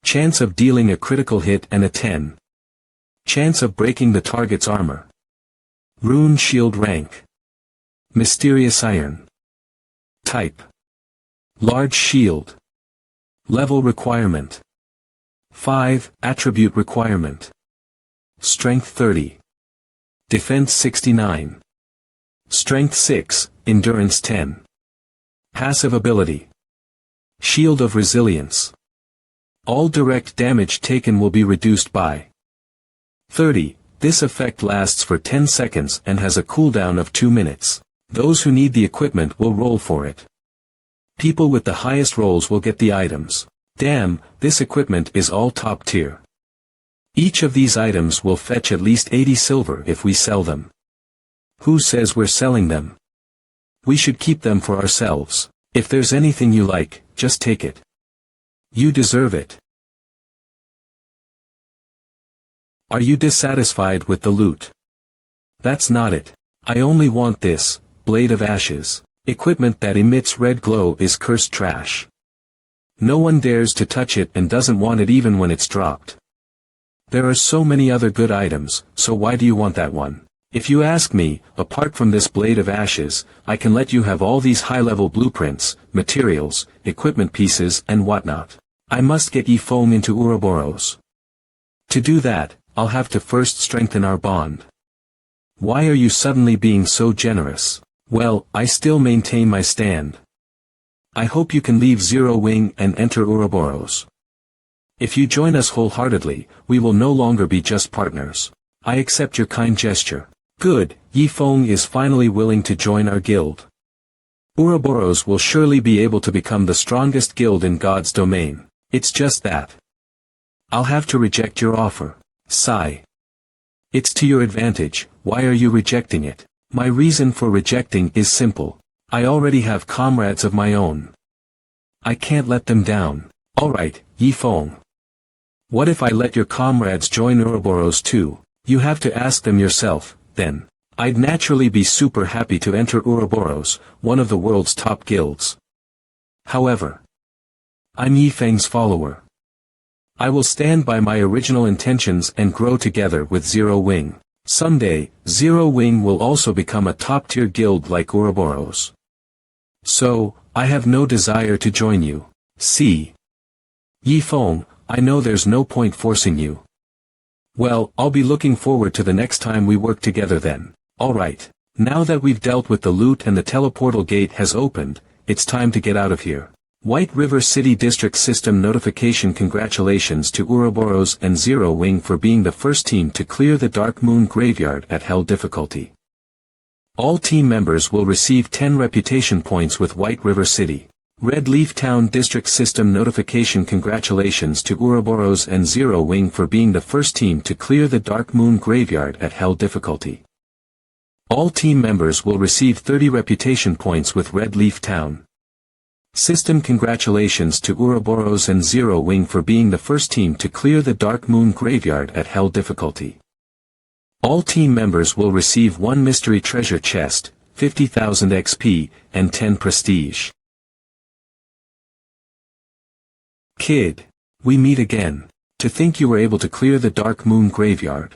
chance of dealing a critical hit and a 10 chance of breaking the target's armor. Rune shield rank. Mysterious Iron. Type. Large shield. Level requirement. 5, attribute requirement. Strength 30. Defense 69. Strength 6, endurance 10. Passive ability. Shield of Resilience. All direct damage taken will be reduced by 30. This effect lasts for 10 seconds and has a cooldown of 2 minutes. Those who need the equipment will roll for it. People with the highest rolls will get the items. Damn, this equipment is all top tier. Each of these items will fetch at least 80 silver if we sell them. Who says we're selling them? We should keep them for ourselves. If there's anything you like, just take it. You deserve it. Are you dissatisfied with the loot? That's not it. I only want this, Blade of Ashes. Equipment that emits red glow is cursed trash. No one dares to touch it and doesn't want it even when it's dropped. There are so many other good items, so why do you want that one? If you ask me, apart from this Blade of Ashes, I can let you have all these high-level blueprints, materials, equipment pieces and whatnot. I must get Yifeng into Ouroboros. To do that, I'll have to first strengthen our bond. Why are you suddenly being so generous? Well, I still maintain my stand. I hope you can leave Zero Wing and enter Ouroboros. If you join us wholeheartedly, we will no longer be just partners. I accept your kind gesture. Good, Yifeng is finally willing to join our guild. Ouroboros will surely be able to become the strongest guild in God's domain. It's just that. I'll have to reject your offer. Sigh. It's to your advantage, why are you rejecting it? My reason for rejecting is simple. I already have comrades of my own. I can't let them down. Alright, Yifeng. What if I let your comrades join Ouroboros too? You have to ask them yourself, then. I'd naturally be super happy to enter Ouroboros, one of the world's top guilds. However, I'm Yifeng's follower. I will stand by my original intentions and grow together with Zero Wing. Someday, Zero Wing will also become a top-tier guild like Ouroboros. So, I have no desire to join you. See? Yifeng, I know there's no point forcing you. Well, I'll be looking forward to the next time we work together then. Alright. Now that we've dealt with the loot and the teleportal gate has opened, it's time to get out of here. White River City District System notification. Congratulations to Ouroboros and Zero Wing for being the first team to clear the Dark Moon Graveyard at Hell difficulty. All team members will receive 10 reputation points with White River City. Red Leaf Town District System notification. Congratulations to Ouroboros and Zero Wing for being the first team to clear the Dark Moon Graveyard at Hell difficulty. All team members will receive 30 reputation points with Red Leaf Town System. Congratulations to Ouroboros and Zero Wing for being the first team to clear the Dark Moon Graveyard at Hell difficulty. All team members will receive 1 mystery treasure chest, 50,000 XP, and 10 prestige. Kid, we meet again. To think you were able to clear the Dark Moon Graveyard.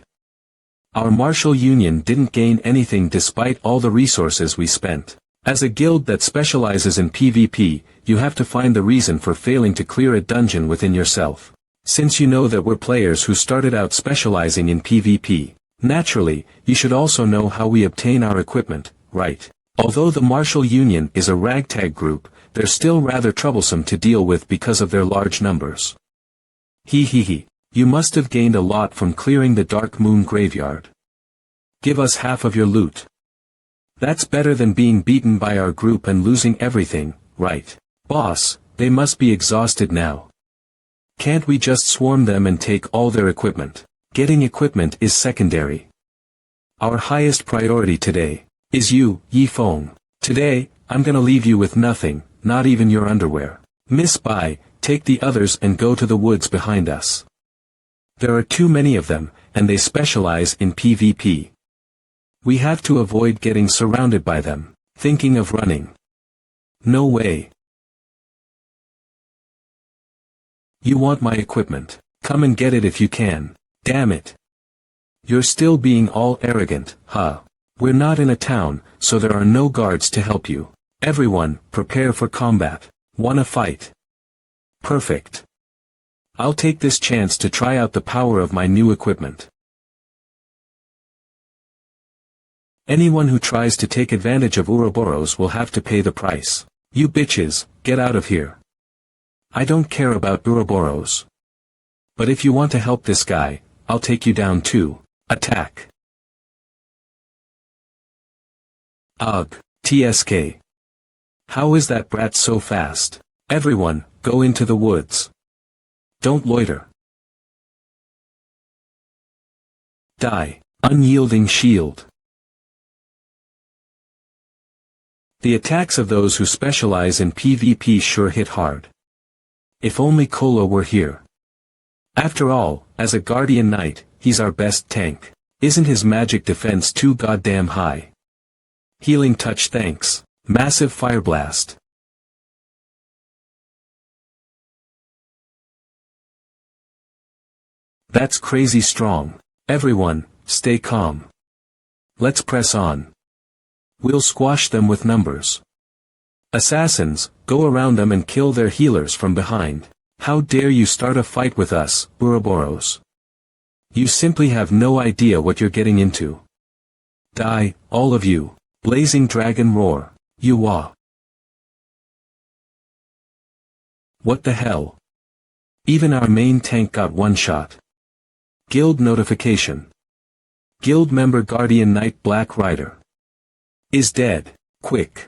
Our martial union didn't gain anything despite all the resources we spent. As a guild that specializes in PvP, you have to find the reason for failing to clear a dungeon within yourself. Since you know that we're players who started out specializing in PvP, naturally, you should also know how we obtain our equipment, right? Although the martial union is a ragtag group, they're still rather troublesome to deal with because of their large numbers. He. You must have gained a lot from clearing the Dark Moon Graveyard. Give us half of your loot. That's better than being beaten by our group and losing everything, right? Boss, they must be exhausted now. Can't we just swarm them and take all their equipment? Getting equipment is secondary. Our highest priority today is you, Yifeng. Today, I'm gonna leave you with nothing, not even your underwear. Miss Bai, take the others and go to the woods behind us. There are too many of them, and they specialize in PvP. We have to avoid getting surrounded by them. Thinking of running? No way. You want my equipment? Come and get it if you can. Damn it. You're still being all arrogant, huh? We're not in a town, so there are no guards to help you. Everyone, prepare for combat. Wanna fight? Perfect. I'll take this chance to try out the power of my new equipment. Anyone who tries to take advantage of Ouroboros will have to pay the price. You bitches, get out of here. I don't care about Ouroboros. But if you want to help this guy, I'll take you down too. Attack. Ugh, TSK. How is that brat so fast? Everyone, go into the woods. Don't loiter. Die, unyielding shield. The attacks of those who specialize in PvP sure hit hard. If only Kolo were here. After all, as a Guardian Knight, he's our best tank. Isn't his magic defense too goddamn high? Healing touch thanks. Massive fire blast. That's crazy strong. Everyone, stay calm. Let's press on. We'll squash them with numbers. Assassins, go around them and kill their healers from behind. How dare you start a fight with us, Ouroboros? You simply have no idea what you're getting into. Die, all of you. Blazing Dragon Roar. Yuwa. What the hell? Even our main tank got one shot. Guild notification. Guild member Guardian Knight Black Rider is dead. Quick.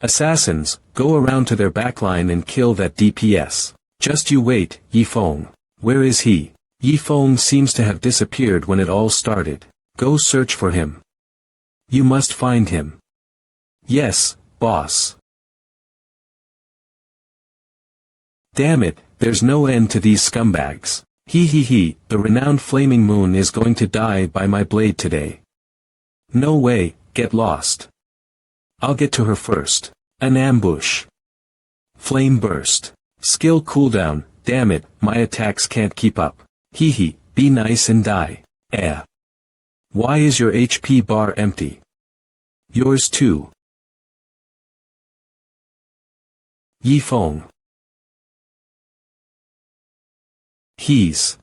Assassins, go around to their backline and kill that DPS. Just you wait, Yifeng. Where is he? Yifeng seems to have disappeared when it all started. Go search for him. You must find him. Yes, boss. Damn it, there's no end to these scumbags. He, the renowned Flaming Moon is going to die by my blade today. No way, get lost. I'll get to her first. An ambush. Flame burst. Skill cooldown, damn it, my attacks can't keep up. Be nice and die. Why is your HP bar empty? Yours too. Yifeng. He's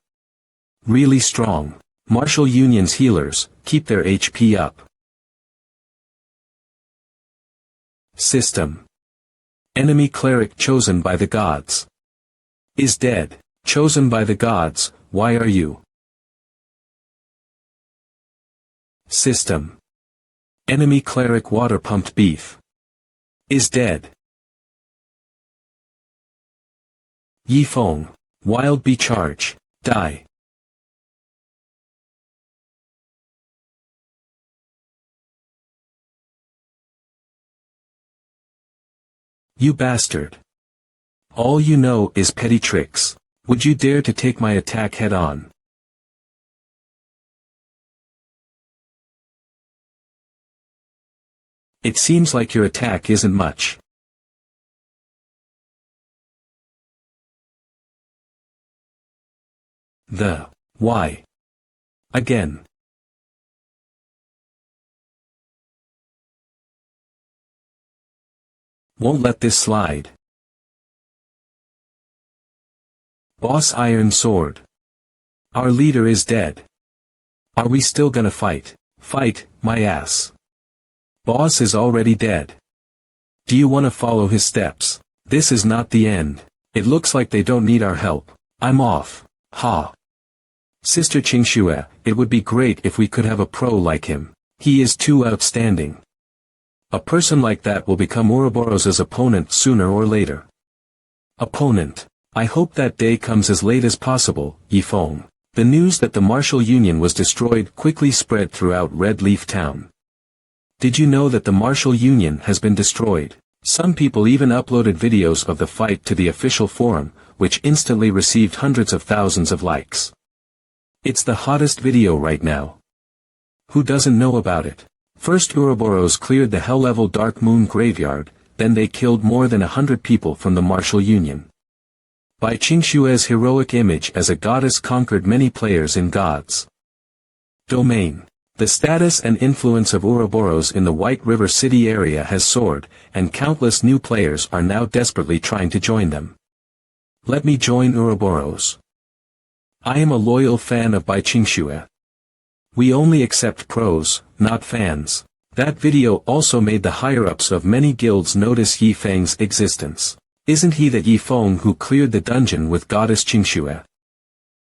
really strong. Martial Union's healers, keep their HP up. System. Enemy cleric chosen by the gods. Is dead. Chosen by the gods, why are you? System. Enemy cleric water pumped beef. Is dead. Yifeng. Wild bee charge. Die. You bastard. All you know is petty tricks. Would you dare to take my attack head on? It seems like your attack isn't much. Why? Again. Won't let this slide. Boss Iron Sword. Our leader is dead. Are we still gonna fight? Fight, my ass. Boss is already dead. Do you wanna follow his steps? This is not the end. It looks like they don't need our help. I'm off. Ha. Sister Qingxue, it would be great if we could have a pro like him. He is too outstanding. A person like that will become Ouroboros' opponent sooner or later. Opponent. I hope that day comes as late as possible, Yifeng. The news that the Martial Union was destroyed quickly spread throughout Red Leaf Town. Did you know that the Martial Union has been destroyed? Some people even uploaded videos of the fight to the official forum, which instantly received hundreds of thousands of likes. It's the hottest video right now. Who doesn't know about it? First Ouroboros cleared the hell-level Dark Moon graveyard, then they killed more than 100 people from the Martial Union. Bai Qingxue's heroic image as a goddess conquered many players in God's domain. The status and influence of Ouroboros in the White River City area has soared, and countless new players are now desperately trying to join them. Let me join Ouroboros. I am a loyal fan of Bai Qingxue. We only accept pros, not fans. That video also made the higher-ups of many guilds notice Yifeng's existence. Isn't he the Yifeng who cleared the dungeon with Goddess Qingxue?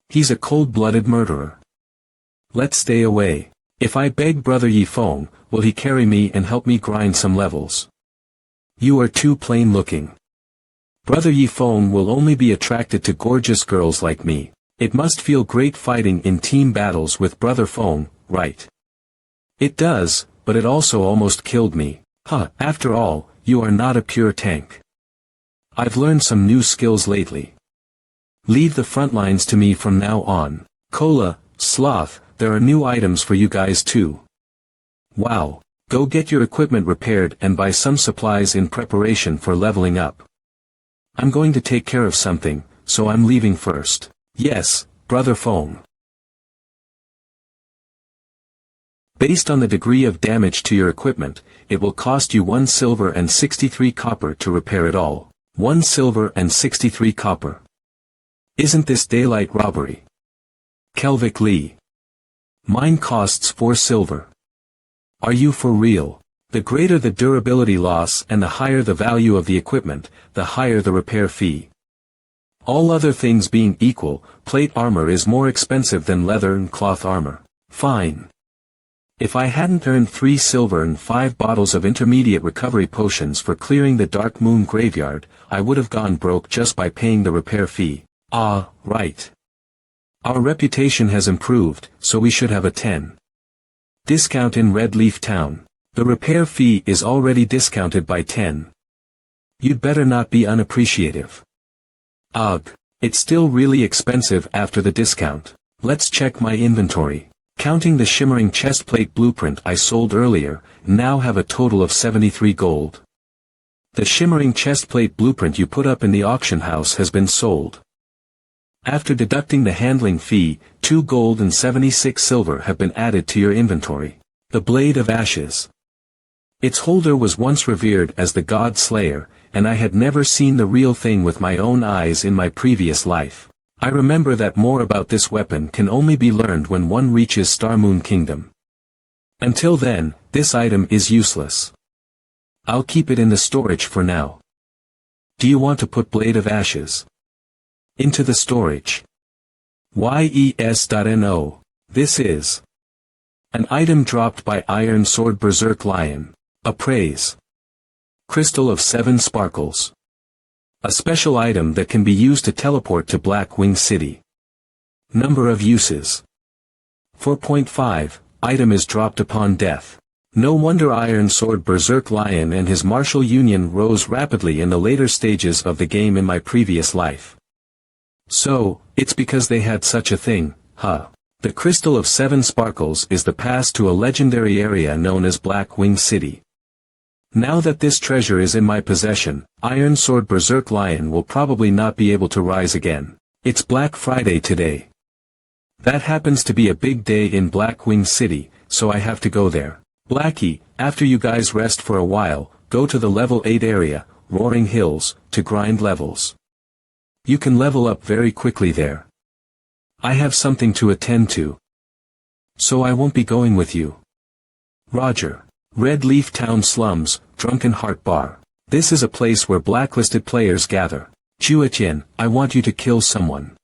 He's a cold-blooded murderer. Let's stay away. If I beg Brother Yifeng, will he carry me and help me grind some levels? You are too plain-looking. Brother Yifeng will only be attracted to gorgeous girls like me. It must feel great fighting in team battles with Brother Feng, right? It does, but it also almost killed me. After all, you are not a pure tank. I've learned some new skills lately. Leave the front lines to me from now on. Cola, Sloth, there are new items for you guys too. Wow, go get your equipment repaired and buy some supplies in preparation for leveling up. I'm going to take care of something, so I'm leaving first. Yes, Brother Feng. Based on the degree of damage to your equipment, it will cost you 1 silver and 63 copper to repair it all. 1 silver and 63 copper. Isn't this daylight robbery? Kelvic Lee. Mine costs 4 silver. Are you for real? The greater the durability loss and the higher the value of the equipment, the higher the repair fee. All other things being equal, plate armor is more expensive than leather and cloth armor. Fine. If I hadn't earned 3 silver and 5 bottles of intermediate recovery potions for clearing the Dark Moon graveyard, I would have gone broke just by paying the repair fee. Ah, right. Our reputation has improved, so we should have a 10% discount in Red Leaf Town. The repair fee is already discounted by 10%. You'd better not be unappreciative. Ugh, it's still really expensive after the discount. Let's check my inventory. Counting the shimmering chestplate blueprint I sold earlier, now have a total of 73 gold. The shimmering chestplate blueprint you put up in the auction house has been sold. After deducting the handling fee, 2 gold and 76 silver have been added to your inventory. The Blade of Ashes. Its holder was once revered as the God Slayer, and I had never seen the real thing with my own eyes in my previous life. I remember that more about this weapon can only be learned when one reaches Starmoon Kingdom. Until then, this item is useless. I'll keep it in the storage for now. Do you want to put Blade of Ashes into the storage? Yes.no. This is an item dropped by Iron Sword Berserk Lion. Appraise. Crystal of 7 Sparkles. A special item that can be used to teleport to Blackwing City. Number of uses. 4.5. Item is dropped upon death. No wonder Iron Sword Berserk Lion and his martial union rose rapidly in the later stages of the game in my previous life. So, it's because they had such a thing, huh? The Crystal of 7 Sparkles is the pass to a legendary area known as Blackwing City. Now that this treasure is in my possession, Iron Sword Berserk Lion will probably not be able to rise again. It's Black Friday today. That happens to be a big day in Blackwing City, so I have to go there. Blackie, after you guys rest for a while, go to the level 8 area, Roaring Hills, to grind levels. You can level up very quickly there. I have something to attend to, so I won't be going with you. Roger. Red Leaf Town Slums, Drunken Heart Bar. This is a place where blacklisted players gather. Chuatian, I want you to kill someone.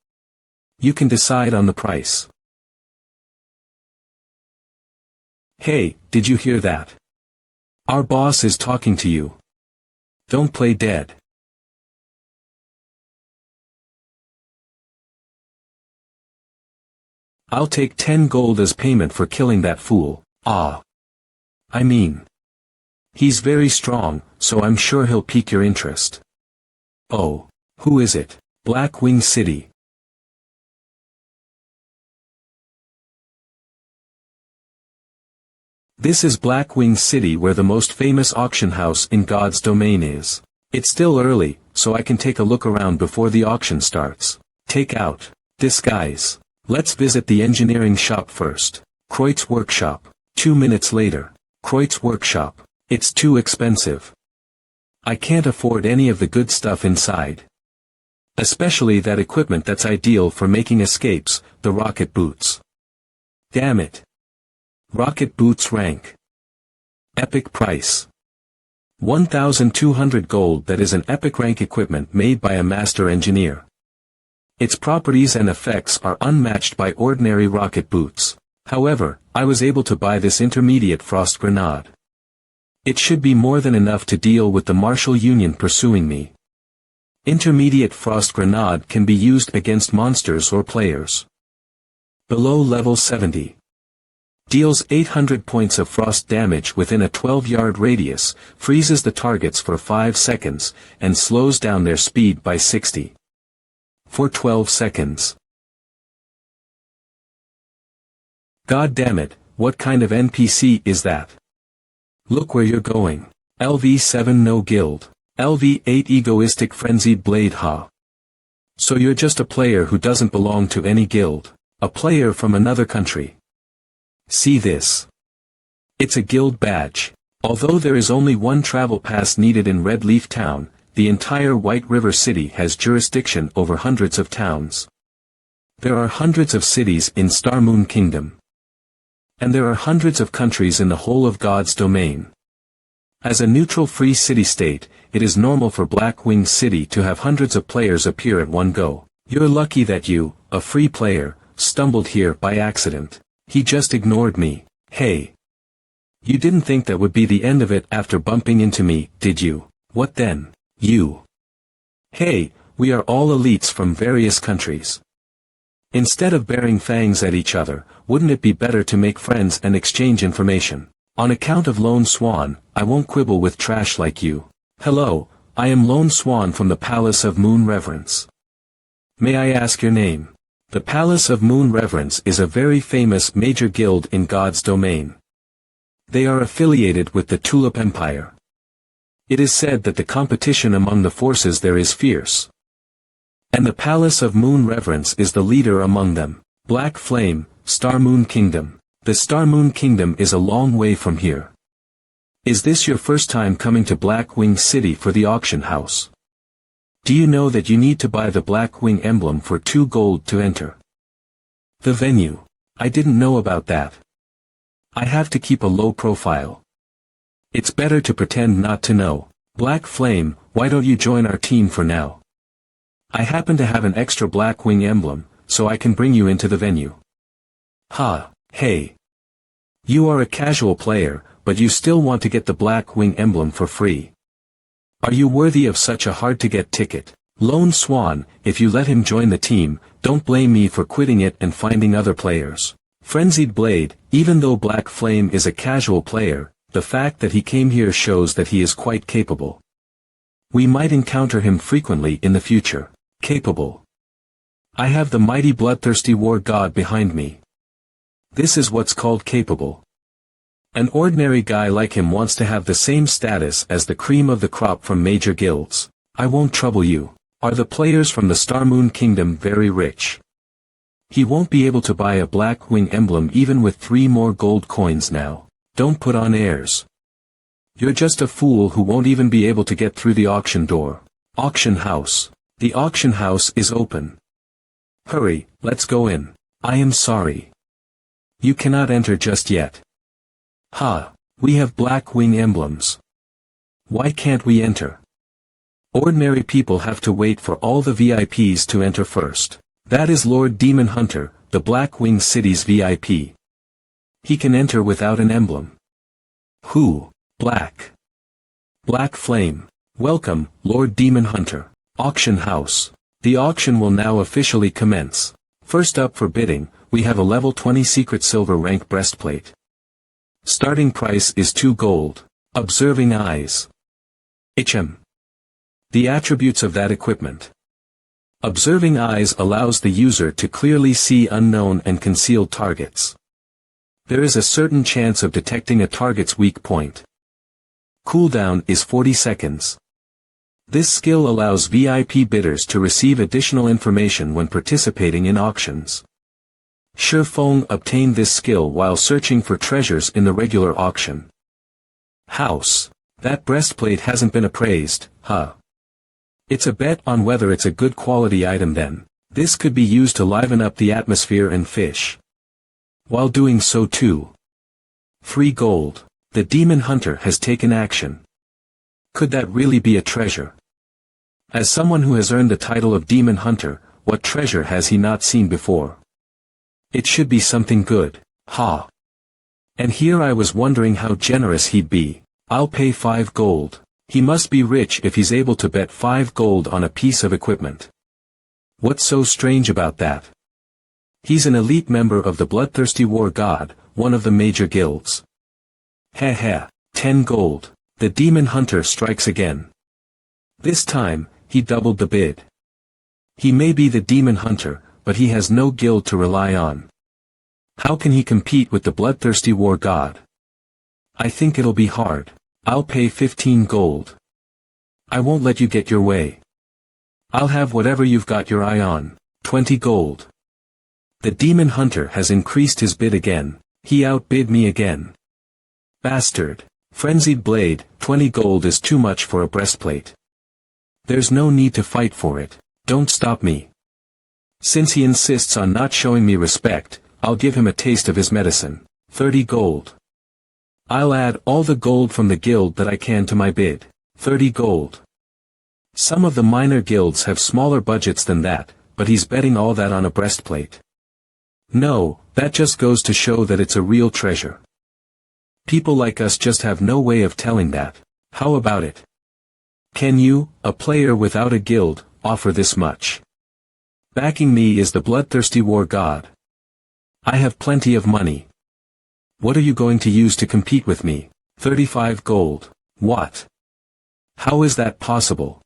You can decide on the price. Hey, did you hear that? Our boss is talking to you. Don't play dead. I'll take 10 gold as payment for killing that fool. Ah. I mean, he's very strong, so I'm sure he'll pique your interest. Oh, who is it? Blackwing City. This is Blackwing City, where the most famous auction house in God's domain is. It's still early, so I can take a look around before the auction starts. Take out. Disguise. Let's visit the engineering shop first. Kreutz Workshop. 2 minutes later. Kreutz Workshop. It's too expensive. I can't afford any of the good stuff inside. Especially that equipment that's ideal for making escapes, the rocket boots. Damn it. Rocket boots rank. Epic price. 1,200 gold. That is an epic rank equipment made by a master engineer. Its properties and effects are unmatched by ordinary rocket boots. However, I was able to buy this intermediate frost grenade. It should be more than enough to deal with the martial union pursuing me. Intermediate frost grenade can be used against monsters or players below level 70. Deals 800 points of frost damage within a 12-yard radius, freezes the targets for 5 seconds, and slows down their speed by 60. For 12 seconds. God damn it, what kind of NPC is that? Look where you're going. LV7 no guild. LV8 egoistic frenzied blade ha. So you're just a player who doesn't belong to any guild. A player from another country. See this. It's a guild badge. Although there is only one travel pass needed in Red Leaf Town, the entire White River City has jurisdiction over hundreds of towns. There are hundreds of cities in Starmoon Kingdom. And there are hundreds of countries in the whole of God's domain. As a neutral free city-state, it is normal for Blackwing City to have hundreds of players appear at one go. You're lucky that you, a free player, stumbled here by accident. He just ignored me. Hey. You didn't think that would be the end of it after bumping into me, did you? What then? You. Hey, we are all elites from various countries. Instead of bearing fangs at each other, wouldn't it be better to make friends and exchange information? On account of Lone Swan, I won't quibble with trash like you. Hello, I am Lone Swan from the Palace of Moon Reverence. May I ask your name? The Palace of Moon Reverence is a very famous major guild in God's domain. They are affiliated with the Tulip Empire. It is said that the competition among the forces there is fierce. And the Palace of Moon Reverence is the leader among them. Black Flame, Star Moon Kingdom. The Star Moon Kingdom is a long way from here. Is this your first time coming to Blackwing City for the auction house? Do you know that you need to buy the Blackwing emblem for 2 gold to enter the venue? I didn't know about that. I have to keep a low profile. It's better to pretend not to know. Black Flame, why don't you join our team for now? I happen to have an extra Blackwing emblem, so I can bring you into the venue. Ha, hey. You are a casual player, but you still want to get the Blackwing emblem for free. Are you worthy of such a hard-to-get ticket? Lone Swan, if you let him join the team, don't blame me for quitting it and finding other players. Frenzied Blade, even though Black Flame is a casual player, the fact that he came here shows that he is quite capable. We might encounter him frequently in the future. Capable. I have the mighty bloodthirsty war god behind me. This is what's called capable. An ordinary guy like him wants to have the same status as the cream of the crop from major guilds. I won't trouble you. Are the players from the Star Moon Kingdom very rich? He won't be able to buy a Blackwing emblem even with 3 more gold coins now. Don't put on airs. You're just a fool who won't even be able to get through the auction door. Auction house. The auction house is open. Hurry, let's go in. I am sorry. You cannot enter just yet. Ha, we have Blackwing emblems. Why can't we enter? Ordinary people have to wait for all the VIPs to enter first. That is Lord Demon Hunter, the Blackwing City's VIP. He can enter without an emblem. Who? Black Flame. Welcome, Lord Demon Hunter. Auction house. The auction will now officially commence. First up for bidding, we have a level 20 secret silver rank breastplate. Starting price is 2 gold. Observing Eyes. The attributes of that equipment. Observing Eyes allows the user to clearly see unknown and concealed targets. There is a certain chance of detecting a target's weak point. Cooldown is 40 seconds. This skill allows VIP bidders to receive additional information when participating in auctions. Shi Feng obtained this skill while searching for treasures in the regular auction house. That breastplate hasn't been appraised, huh? It's a bet on whether it's a good quality item then. This could be used to liven up the atmosphere and fish. While doing so too. Free gold. The Demon Hunter has taken action. Could that really be a treasure? As someone who has earned the title of Demon Hunter, what treasure has he not seen before? It should be something good. Ha! And here I was wondering how generous he'd be. I'll pay 5 gold. He must be rich if he's able to bet 5 gold on a piece of equipment. What's so strange about that? He's an elite member of the Bloodthirsty War God, one of the major guilds. Heh, 10 gold. The Demon Hunter strikes again. This time, he doubled the bid. He may be the Demon Hunter, but he has no guild to rely on. How can he compete with the Bloodthirsty War God? I think it'll be hard. I'll pay 15 gold. I won't let you get your way. I'll have whatever you've got your eye on. 20 gold. The Demon Hunter has increased his bid again. He outbid me again. Bastard. Frenzied Blade, 20 gold is too much for a breastplate. There's no need to fight for it. Don't stop me. Since he insists on not showing me respect, I'll give him a taste of his medicine. 30 gold. I'll add all the gold from the guild that I can to my bid. 30 gold. Some of the minor guilds have smaller budgets than that, but he's betting all that on a breastplate. No, that just goes to show that it's a real treasure. People like us just have no way of telling that. How about it? Can you, a player without a guild, offer this much? Backing me is the Bloodthirsty War God. I have plenty of money. What are you going to use to compete with me? 35 gold. What? How is that possible?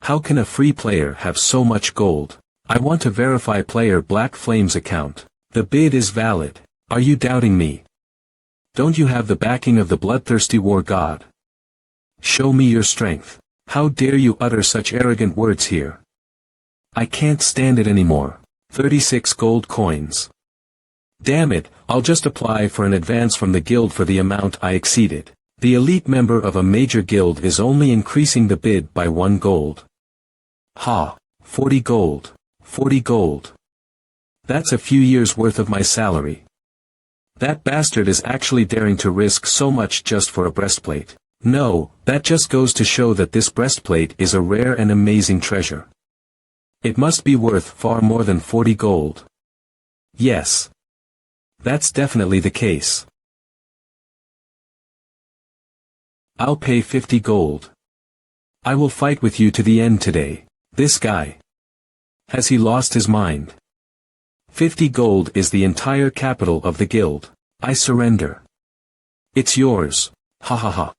How can a free player have so much gold? I want to verify player Black Flame's account. The bid is valid. Are you doubting me? Don't you have the backing of the Bloodthirsty War God? Show me your strength. How dare you utter such arrogant words here? I can't stand it anymore. 36 gold coins. Damn it, I'll just apply for an advance from the guild for the amount I exceeded. The elite member of a major guild is only increasing the bid by 1 gold. Ha! 40 gold. 40 gold. That's a few years' worth of my salary. That bastard is actually daring to risk so much just for a breastplate. No, that just goes to show that this breastplate is a rare and amazing treasure. It must be worth far more than 40 gold. Yes. That's definitely the case. I'll pay 50 gold. I will fight with you to the end today. This guy. Has he lost his mind? 50 gold is the entire capital of the guild. I surrender. It's yours. Ha ha ha.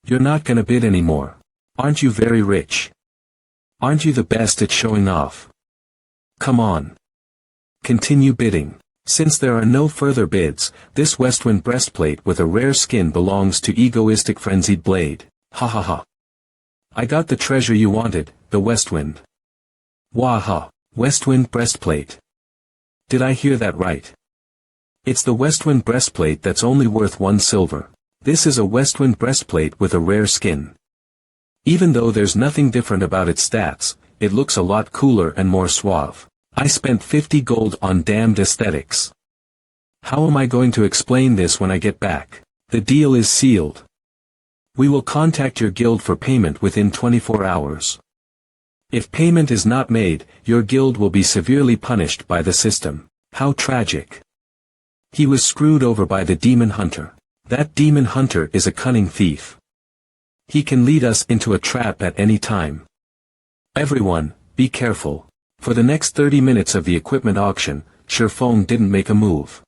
You're not gonna bid anymore. Aren't you very rich? Aren't you the best at showing off? Come on. Continue bidding. Since there are no further bids, this Westwind breastplate with a rare skin belongs to egoistic Frenzied Blade. Ha ha ha. I got the treasure you wanted, the Westwind. Waha. Westwind breastplate. Did I hear that right? It's the Westwind breastplate that's only worth 1 silver. This is a Westwind breastplate with a rare skin. Even though there's nothing different about its stats, it looks a lot cooler and more suave. I spent 50 gold on damned aesthetics. How am I going to explain this when I get back? The deal is sealed. We will contact your guild for payment within 24 hours. If payment is not made, your guild will be severely punished by the system. How tragic. He was screwed over by the demon hunter. That demon hunter is a cunning thief. He can lead us into a trap at any time. Everyone, be careful. For the next 30 minutes of the equipment auction, Shifeng didn't make a move.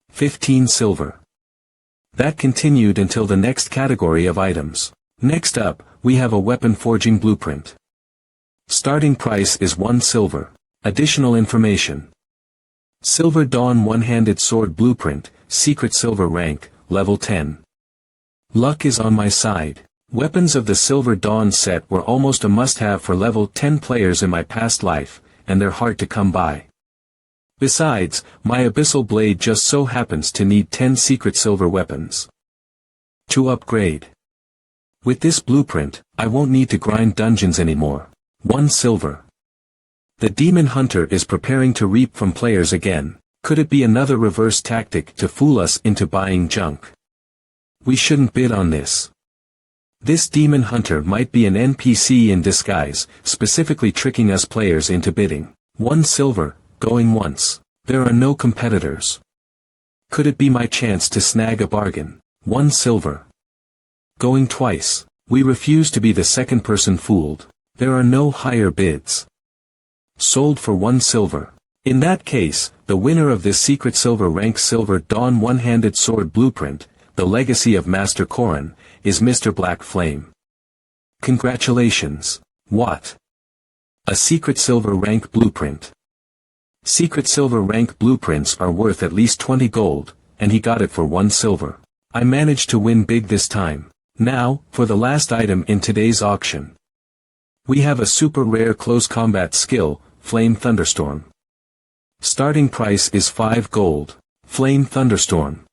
15 silver. That continued until the next category of items. Next up, we have a weapon forging blueprint. Starting price is 1 silver. Additional information. Silver Dawn one-handed sword blueprint, secret silver rank, level 10. Luck is on my side. Weapons of the Silver Dawn set were almost a must-have for level 10 players in my past life, and they're hard to come by. Besides, my Abyssal Blade just so happens to need 10 secret silver weapons. To upgrade. With this blueprint, I won't need to grind dungeons anymore. 1 silver. The Demon Hunter is preparing to reap from players again. Could it be another reverse tactic to fool us into buying junk? We shouldn't bid on this. This Demon Hunter might be an NPC in disguise, specifically tricking us players into bidding. 1 silver, going once. There are no competitors. Could it be my chance to snag a bargain? 1 silver. Going twice. We refuse to be the second person fooled. There are no higher bids. Sold for 1 silver. In that case, the winner of this secret silver rank Silver Dawn one-handed sword blueprint, the legacy of Master Corrin, is Mr. Black Flame. Congratulations. What? A secret silver rank blueprint. Secret silver rank blueprints are worth at least 20 gold, and he got it for 1 silver. I managed to win big this time. Now, for the last item in today's auction. We have a super rare close combat skill, Flame Thunderstorm. Starting price is 5 gold. Flame Thunderstorm.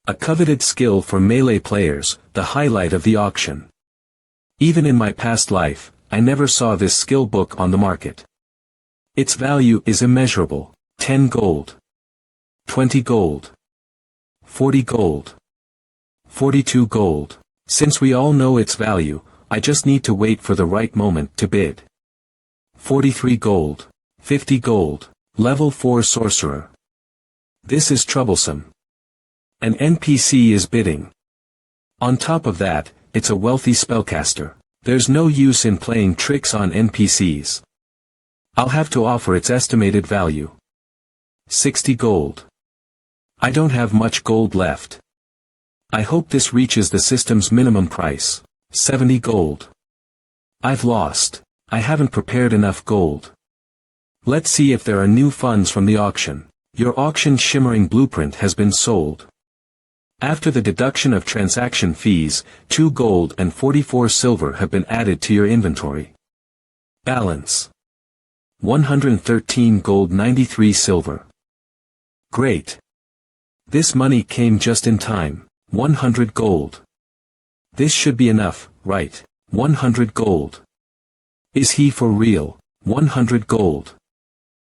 A coveted skill for melee players, the highlight of the auction. Even in my past life, I never saw this skill book on the market. Its value is immeasurable. 10 gold. 20 gold. 40 gold. 42 gold. Since we all know its value, I just need to wait for the right moment to bid. 43 gold. 50 gold. Level 4 Sorcerer. This is troublesome. An NPC is bidding. On top of that, it's a wealthy spellcaster. There's no use in playing tricks on NPCs. I'll have to offer its estimated value. 60 gold. I don't have much gold left. I hope this reaches the system's minimum price. 70 gold. I've lost. I haven't prepared enough gold. Let's see if there are new funds from the auction. Your auction shimmering blueprint has been sold. After the deduction of transaction fees, 2 gold and 44 silver have been added to your inventory. Balance. 113 gold 93 silver. Great. This money came just in time, 100 gold. This should be enough, right? 100 gold. Is he for real? 100 gold.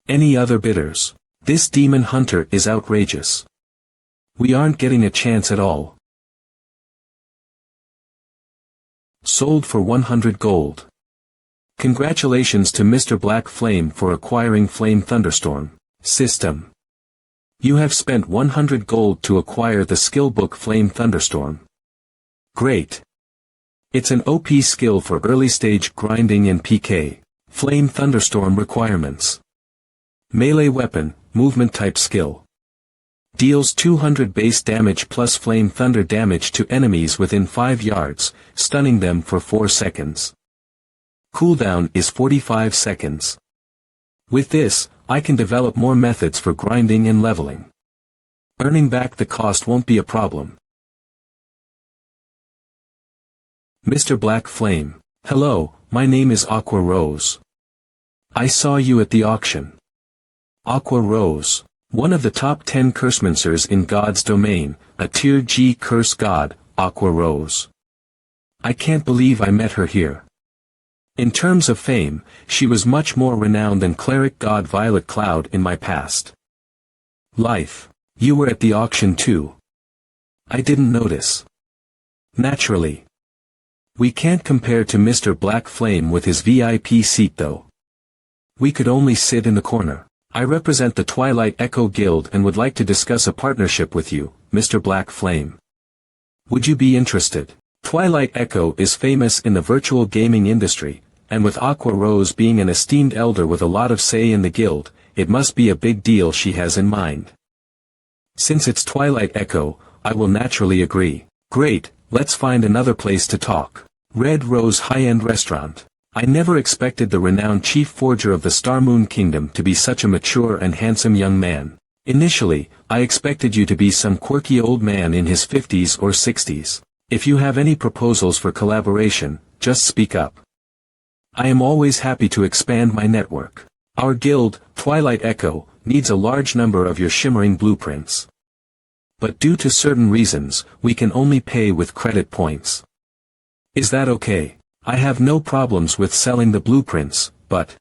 Any other bidders? This demon hunter is outrageous. We aren't getting a chance at all. Sold for 100 gold. Congratulations to Mr. Black Flame for acquiring Flame Thunderstorm system. You have spent 100 gold to acquire the skill book Flame Thunderstorm. Great. It's an OP skill for early stage grinding and PK. Flame Thunderstorm requirements. Melee weapon, movement type skill. Deals 200 base damage plus Flame Thunder damage to enemies within 5 yards, stunning them for 4 seconds. Cooldown is 45 seconds. With this, I can develop more methods for grinding and leveling. Earning back the cost won't be a problem. Mr. Black Flame. Hello, my name is Aqua Rose. I saw you at the auction. Aqua Rose. One of the top 10 cursemancers in God's domain, a tier G curse god, Aqua Rose. I can't believe I met her here. In terms of fame, she was much more renowned than cleric god Violet Cloud in my past life. You were at the auction too. I didn't notice. Naturally. We can't compare to Mr. Black Flame with his VIP seat though. We could only sit in the corner. I represent the Twilight Echo Guild and would like to discuss a partnership with you, Mr. Black Flame. Would you be interested? Twilight Echo is famous in the virtual gaming industry, and with Aqua Rose being an esteemed elder with a lot of say in the guild, it must be a big deal she has in mind. Since it's Twilight Echo, I will naturally agree. Great, let's find another place to talk. Red Rose High-End Restaurant. I never expected the renowned chief forger of the Star Moon Kingdom to be such a mature and handsome young man. Initially, I expected you to be some quirky old man in his 50s or 60s. If you have any proposals for collaboration, just speak up. I am always happy to expand my network. Our guild, Twilight Echo, needs a large number of your shimmering blueprints. But due to certain reasons, we can only pay with credit points. Is that okay? I have no problems with selling the blueprints, but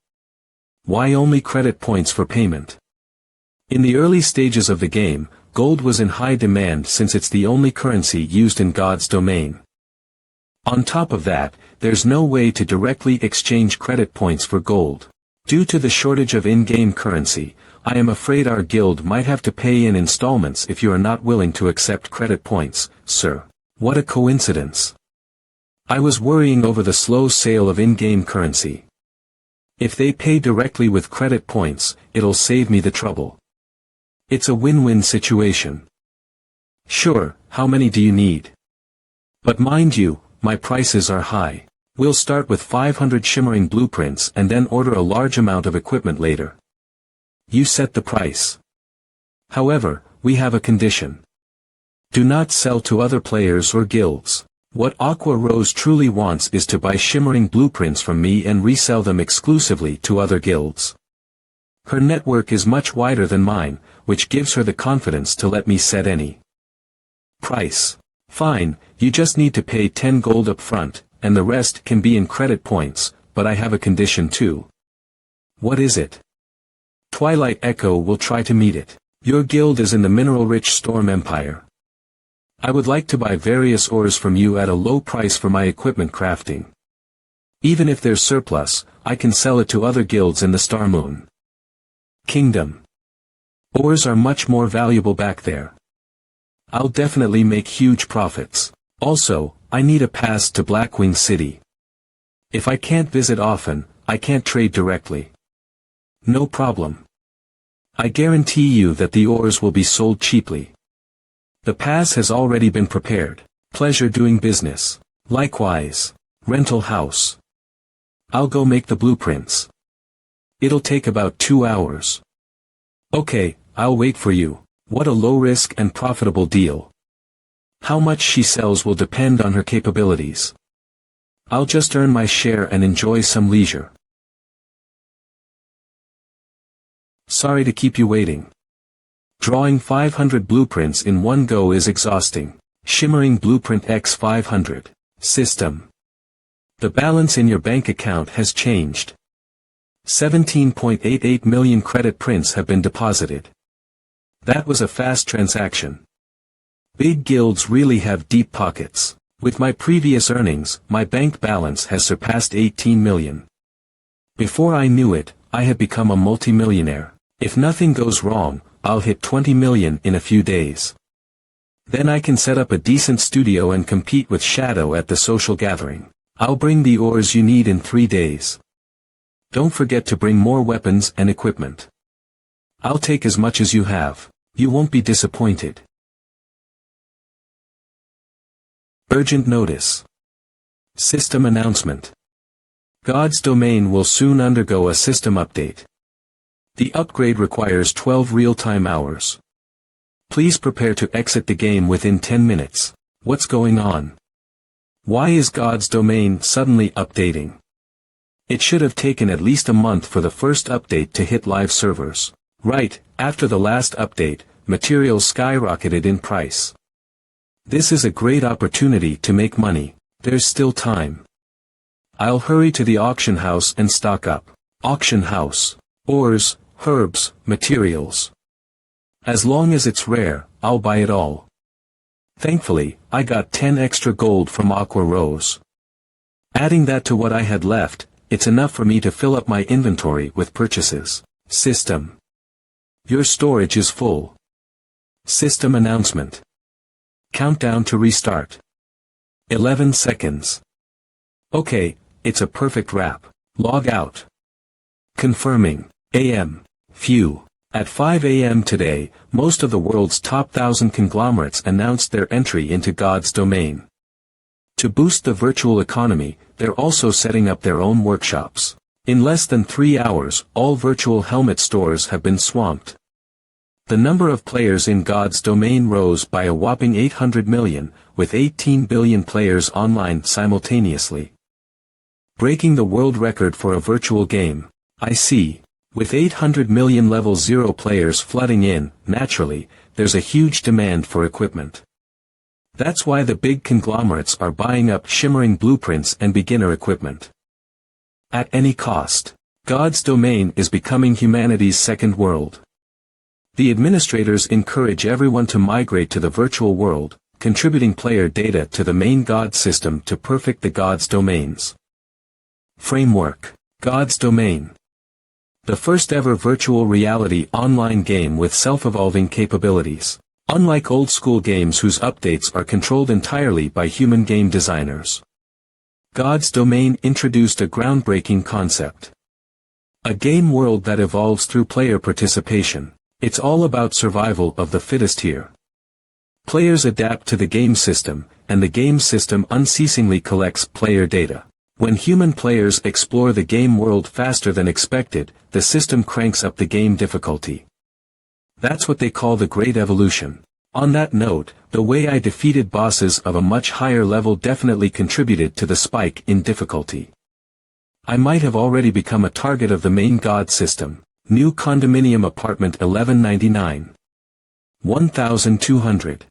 why only credit points for payment? In the early stages of the game, gold was in high demand since it's the only currency used in God's domain. On top of that, there's no way to directly exchange credit points for gold. Due to the shortage of in-game currency, I am afraid our guild might have to pay in installments if you are not willing to accept credit points, sir. What a coincidence. I was worrying over the slow sale of in-game currency. If they pay directly with credit points, it'll save me the trouble. It's a win-win situation. Sure, how many do you need? But mind you, my prices are high. We'll start with 500 shimmering blueprints and then order a large amount of equipment later. You set the price. However, we have a condition. Do not sell to other players or guilds. What Aqua Rose truly wants is to buy shimmering blueprints from me and resell them exclusively to other guilds. Her network is much wider than mine, which gives her the confidence to let me set any price. Fine, you just need to pay 10 gold up front, and the rest can be in credit points, but I have a condition too. What is it? Twilight Echo will try to meet it. Your guild is in the mineral-rich Storm Empire. I would like to buy various ores from you at a low price for my equipment crafting. Even if there's surplus, I can sell it to other guilds in the Star Moon Kingdom. Ores are much more valuable back there. I'll definitely make huge profits. Also, I need a pass to Blackwing City. If I can't visit often, I can't trade directly. No problem. I guarantee you that the ores will be sold cheaply. The pass has already been prepared. Pleasure doing business. Likewise. Rental house. I'll go make the blueprints. It'll take about 2 hours. Okay, I'll wait for you. What a low risk and profitable deal. How much she sells will depend on her capabilities. I'll just earn my share and enjoy some leisure. Sorry to keep you waiting. Drawing 500 blueprints in one go is exhausting. Shimmering Blueprint X500. System. The balance in your bank account has changed. 17.88 million credit prints have been deposited. That was a fast transaction. Big guilds really have deep pockets. With my previous earnings, my bank balance has surpassed 18 million. Before I knew it, I had become a multimillionaire. If nothing goes wrong, I'll hit 20 million in a few days. Then I can set up a decent studio and compete with Shadow at the social gathering. I'll bring the ores you need in 3 days. Don't forget to bring more weapons and equipment. I'll take as much as you have. You won't be disappointed. Urgent notice. System announcement. God's Domain will soon undergo a system update. The upgrade requires 12 real-time hours. Please prepare to exit the game within 10 minutes. What's going on? Why is God's Domain suddenly updating? It should have taken at least a month for the first update to hit live servers. Right, after the last update, materials skyrocketed in price. This is a great opportunity to make money. There's still time. I'll hurry to the auction house and stock up. Auction house. Ores, herbs, materials. As long as it's rare, I'll buy it all. Thankfully, I got 10 extra gold from Aqua Rose. Adding that to what I had left, it's enough for me to fill up my inventory with purchases. System. Your storage is full. System announcement. Countdown to restart. 11 seconds. Okay, it's a perfect wrap. Log out. Confirming. AM. Phew. At 5 a.m. today, most of the world's top 1,000 conglomerates announced their entry into God's Domain. To boost the virtual economy, they're also setting up their own workshops. In less than 3 hours, all virtual helmet stores have been swamped. The number of players in God's Domain rose by a whopping 800 million, with 18 billion players online simultaneously. Breaking the world record for a virtual game. I see. With 800 million level 0 players flooding in, naturally, there's a huge demand for equipment. That's why the big conglomerates are buying up shimmering blueprints and beginner equipment. At any cost. God's Domain is becoming humanity's second world. The administrators encourage everyone to migrate to the virtual world, contributing player data to the main God system to perfect the God's Domains. Framework. God's Domain. The first ever virtual reality online game with self-evolving capabilities. Unlike old-school games whose updates are controlled entirely by human game designers. God's Domain introduced a groundbreaking concept. A game world that evolves through player participation. It's all about survival of the fittest here. Players adapt to the game system, and the game system unceasingly collects player data. When human players explore the game world faster than expected, the system cranks up the game difficulty. That's what they call the Great Evolution. On that note, the way I defeated bosses of a much higher level definitely contributed to the spike in difficulty. I might have already become a target of the main God system. New condominium apartment 1199. 1,200.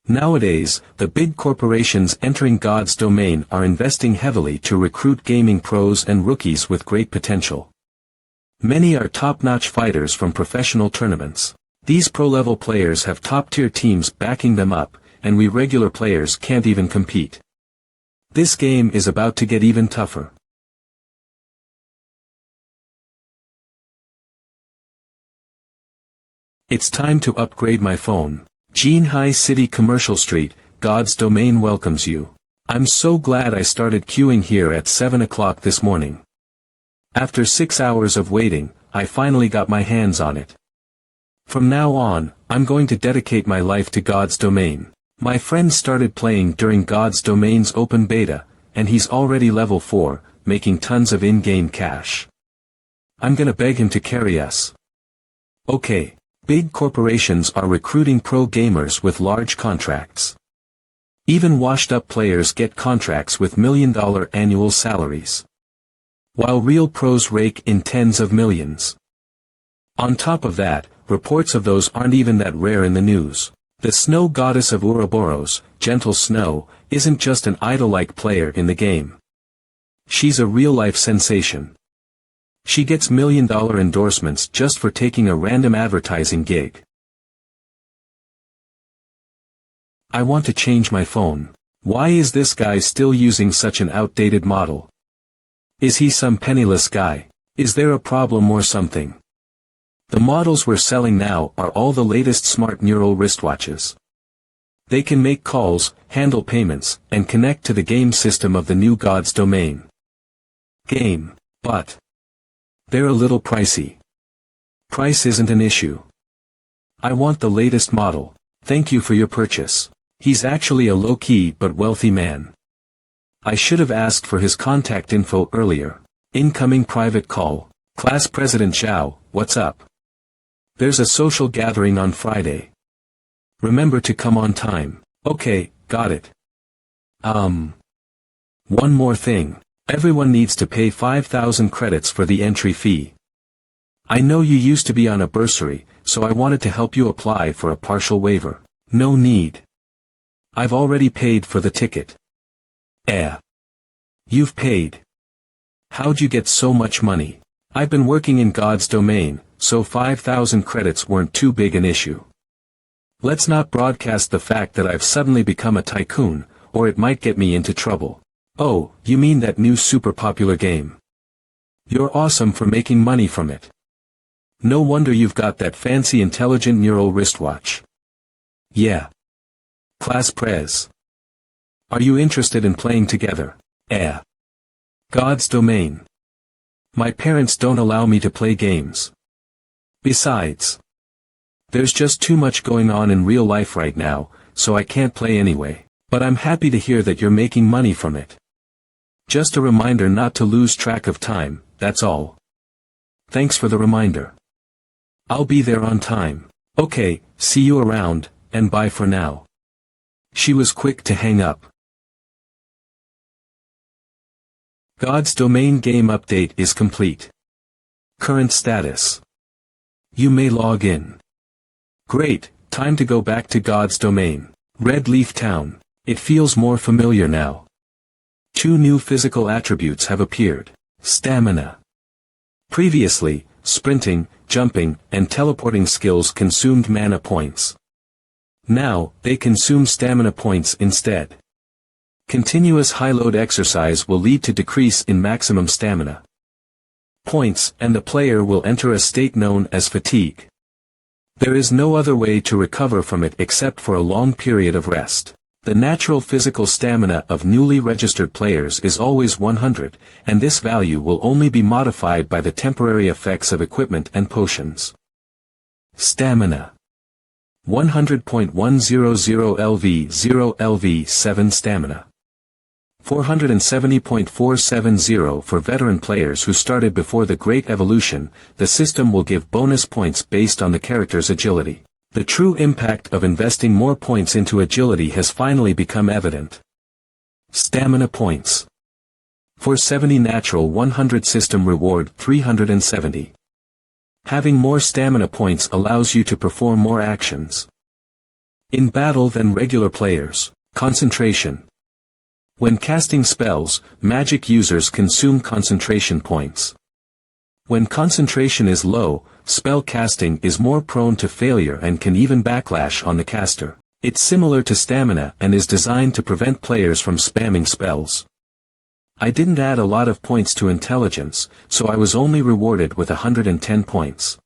Nowadays, the big corporations entering God's Domain are investing heavily to recruit gaming pros and rookies with great potential. Many are top-notch fighters from professional tournaments. These pro-level players have top-tier teams backing them up, and we regular players can't even compete. This game is about to get even tougher. It's time to upgrade my phone. Jinhai City Commercial Street, God's Domain welcomes you. I'm so glad I started queuing here at 7 o'clock this morning. After 6 hours of waiting, I finally got my hands on it. From now on, I'm going to dedicate my life to God's Domain. My friend started playing during God's Domain's open beta, and he's already level 4, making tons of in-game cash. I'm gonna beg him to carry us. Okay. Big corporations are recruiting pro gamers with large contracts. Even washed-up players get contracts with million-dollar annual salaries. while real pros rake in tens of millions. On top of that, reports of those aren't even that rare in the news. The snow goddess of Ouroboros, Gentle Snow, isn't just an idol-like player in the game. She's a real-life sensation. She gets million-dollar endorsements just for taking a random advertising gig. I want to change my phone. Why is this guy still using such an outdated model? Is he some penniless guy? Is there a problem or something? The models we're selling now are all the latest smart neural wristwatches. They can make calls, handle payments, and connect to the game system of the new God's domain. Game, but they're a little pricey. Price isn't an issue. I want the latest model. Thank you for your purchase. He's actually a low-key but wealthy man. I should have asked for his contact info earlier. Incoming private call. Class President Zhao, what's up? There's a social gathering on Friday. Remember to come on time. Okay, got it. One more thing. Everyone needs to pay 5,000 credits for the entry fee. I know you used to be on a bursary, so I wanted to help you apply for a partial waiver. No need. I've already paid for the ticket. You've paid. How'd you get so much money? I've been working in God's domain, so 5,000 credits weren't too big an issue. Let's not broadcast the fact that I've suddenly become a tycoon, or it might get me into trouble. Oh, you mean that new super popular game? You're awesome for making money from it. No wonder you've got that fancy intelligent neural wristwatch. Yeah. Class Prez. Are you interested in playing together? God's domain. My parents don't allow me to play games. Besides, there's just too much going on in real life right now, so I can't play anyway. But I'm happy to hear that you're making money from it. Just a reminder not to lose track of time, that's all. Thanks for the reminder. I'll be there on time. Okay, see you around, and bye for now. She was quick to hang up. God's domain game update is complete. Current status. You may log in. Great, time to go back to God's domain. Red Leaf Town. It feels more familiar now. 2 new physical attributes have appeared. Stamina. Previously, sprinting, jumping, and teleporting skills consumed mana points. Now, they consume stamina points instead. Continuous high-load exercise will lead to decrease in maximum stamina points, and the player will enter a state known as fatigue. There is no other way to recover from it except for a long period of rest. The natural physical stamina of newly registered players is always 100, and this value will only be modified by the temporary effects of equipment and potions. Stamina. 100.100 LV 0 LV 7 stamina. 470.470 for veteran players who started before the Great Evolution. The system will give bonus points based on the character's agility. The true impact of investing more points into agility has finally become evident. Stamina points. 470 natural 100 system reward 370. Having more stamina points allows you to perform more actions in battle than regular players. Concentration. When casting spells, magic users consume concentration points. When concentration is low, spell casting is more prone to failure and can even backlash on the caster. It's similar to stamina and is designed to prevent players from spamming spells. I didn't add a lot of points to intelligence, so I was only rewarded with 110 points.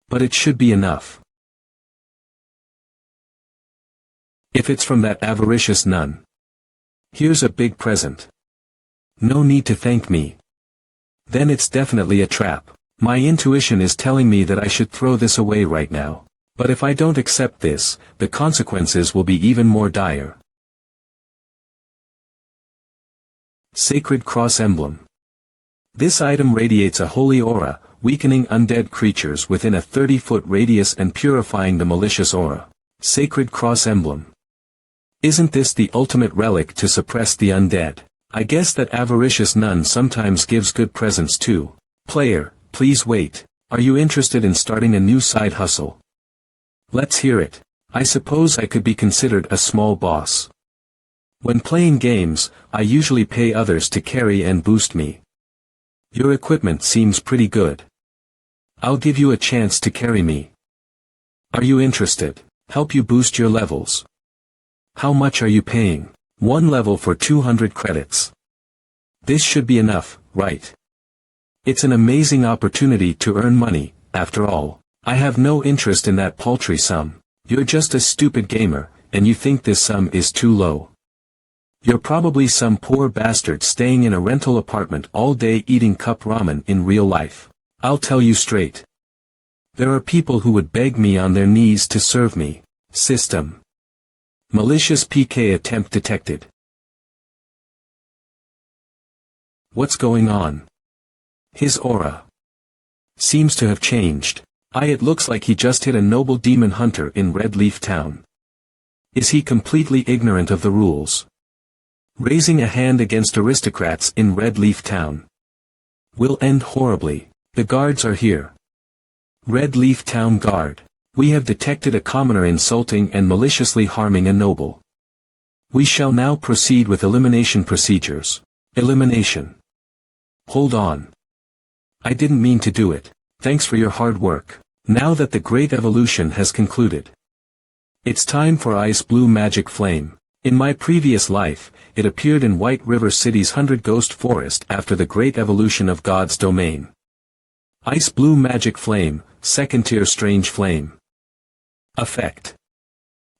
But it should be enough. If it's from that avaricious nun. Here's a big present. No need to thank me. Then it's definitely a trap. My intuition is telling me that I should throw this away right now. But if I don't accept this, the consequences will be even more dire. Sacred Cross Emblem. This item radiates a holy aura, weakening undead creatures within a 30-foot radius and purifying the malicious aura. Sacred Cross Emblem. Isn't this the ultimate relic to suppress the undead? I guess that avaricious nun sometimes gives good presents too. Player, please wait. Are you interested in starting a new side hustle? Let's hear it. I suppose I could be considered a small boss. When playing games, I usually pay others to carry and boost me. Your equipment seems pretty good. I'll give you a chance to carry me. Are you interested? Help you boost your levels. How much are you paying? 1 level for 200 credits. This should be enough, right? It's an amazing opportunity to earn money, after all. I have no interest in that paltry sum. You're just a stupid gamer, and you think this sum is too low. You're probably some poor bastard staying in a rental apartment all day eating cup ramen in real life. I'll tell you straight. There are people who would beg me on their knees to serve me. System. Malicious PK attempt detected. What's going on? His aura seems to have changed. It looks like he just hit a noble demon hunter in Red Leaf Town. Is he completely ignorant of the rules? Raising a hand against aristocrats in Red Leaf Town will end horribly. The guards are here. Red Leaf Town Guard. We have detected a commoner insulting and maliciously harming a noble. We shall now proceed with elimination procedures. Elimination. Hold on. I didn't mean to do it. Thanks for your hard work. Now that the Great Evolution has concluded, it's time for Ice Blue Magic Flame. In my previous life, it appeared in White River City's 100 Ghost Forest after the Great Evolution of God's Domain. Ice Blue Magic Flame, Second Tier Strange Flame. Effect.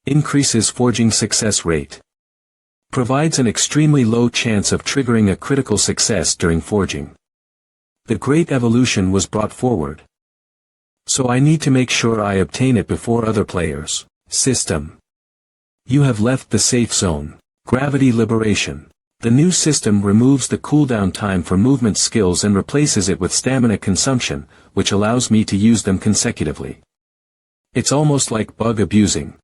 Increases forging success rate. Provides an extremely low chance of triggering a critical success during forging. The Great Evolution was brought forward, so I need to make sure I obtain it before other players. System. You have left the safe zone. Gravity Liberation. The new system removes the cooldown time for movement skills and replaces it with stamina consumption, which allows me to use them consecutively. It's almost like bug abusing.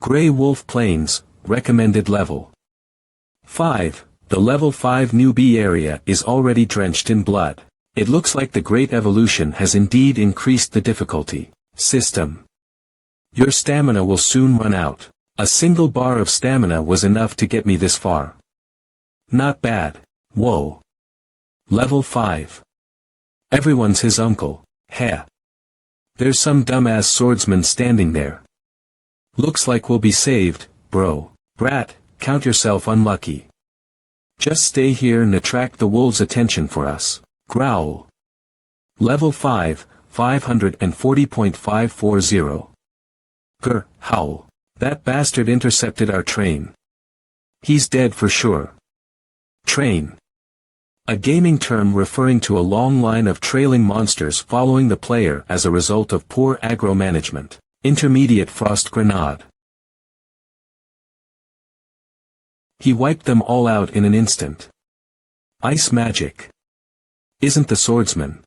Grey Wolf Plains, recommended level 5. The level 5 newbie area is already drenched in blood. It looks like the Great Evolution has indeed increased the difficulty. System. Your stamina will soon run out. A single bar of stamina was enough to get me this far. Not bad. Whoa. Level 5. Everyone's his uncle. Heh. There's some dumbass swordsman standing there. Looks like we'll be saved, bro. Brat, count yourself unlucky. Just stay here and attract the wolves' attention for us. Growl. Level 5, 540.540. Grr, howl. That bastard intercepted our train. He's dead for sure. Train. A gaming term referring to a long line of trailing monsters following the player as a result of poor aggro management. Intermediate Frost Grenade. He wiped them all out in an instant. Ice Magic. Isn't the swordsman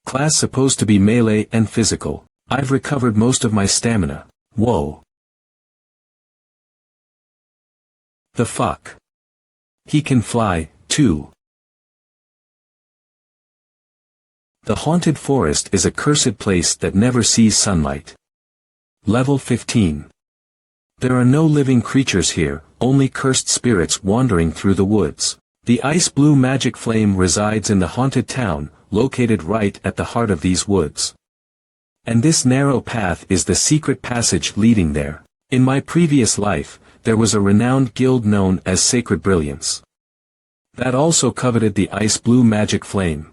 class supposed to be melee and physical? I've recovered most of my stamina. Whoa. The fuck? He can fly, too. The Haunted Forest is a cursed place that never sees sunlight. Level 15. There are no living creatures here, only cursed spirits wandering through the woods. The Ice Blue Magic Flame resides in the haunted town, located right at the heart of these woods. And this narrow path is the secret passage leading there. In my previous life, there was a renowned guild known as Sacred Brilliance that also coveted the Ice Blue Magic Flame.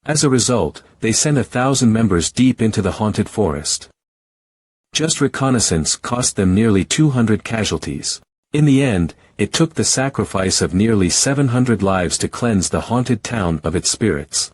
As a result, they sent 1,000 members deep into the haunted forest. Just reconnaissance cost them nearly 200 casualties. In the end, it took the sacrifice of nearly 700 lives to cleanse the haunted town of its spirits.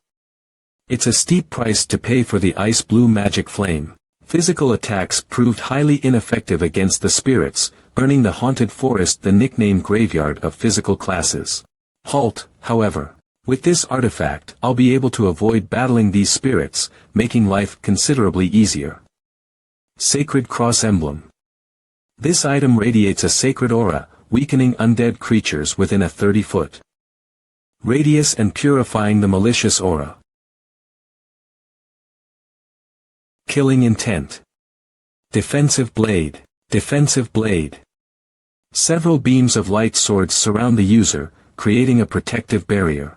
It's a steep price to pay for the Ice Blue Magic Flame. Physical attacks proved highly ineffective against the spirits, earning the haunted forest the nickname Graveyard of Physical Classes. Halt, however. With this artifact, I'll be able to avoid battling these spirits, making life considerably easier. Sacred Cross Emblem. This item radiates a sacred aura, weakening undead creatures within a 30-foot radius and purifying the malicious aura. Killing intent. Defensive blade. Defensive blade. Several beams of light swords surround the user, creating a protective barrier.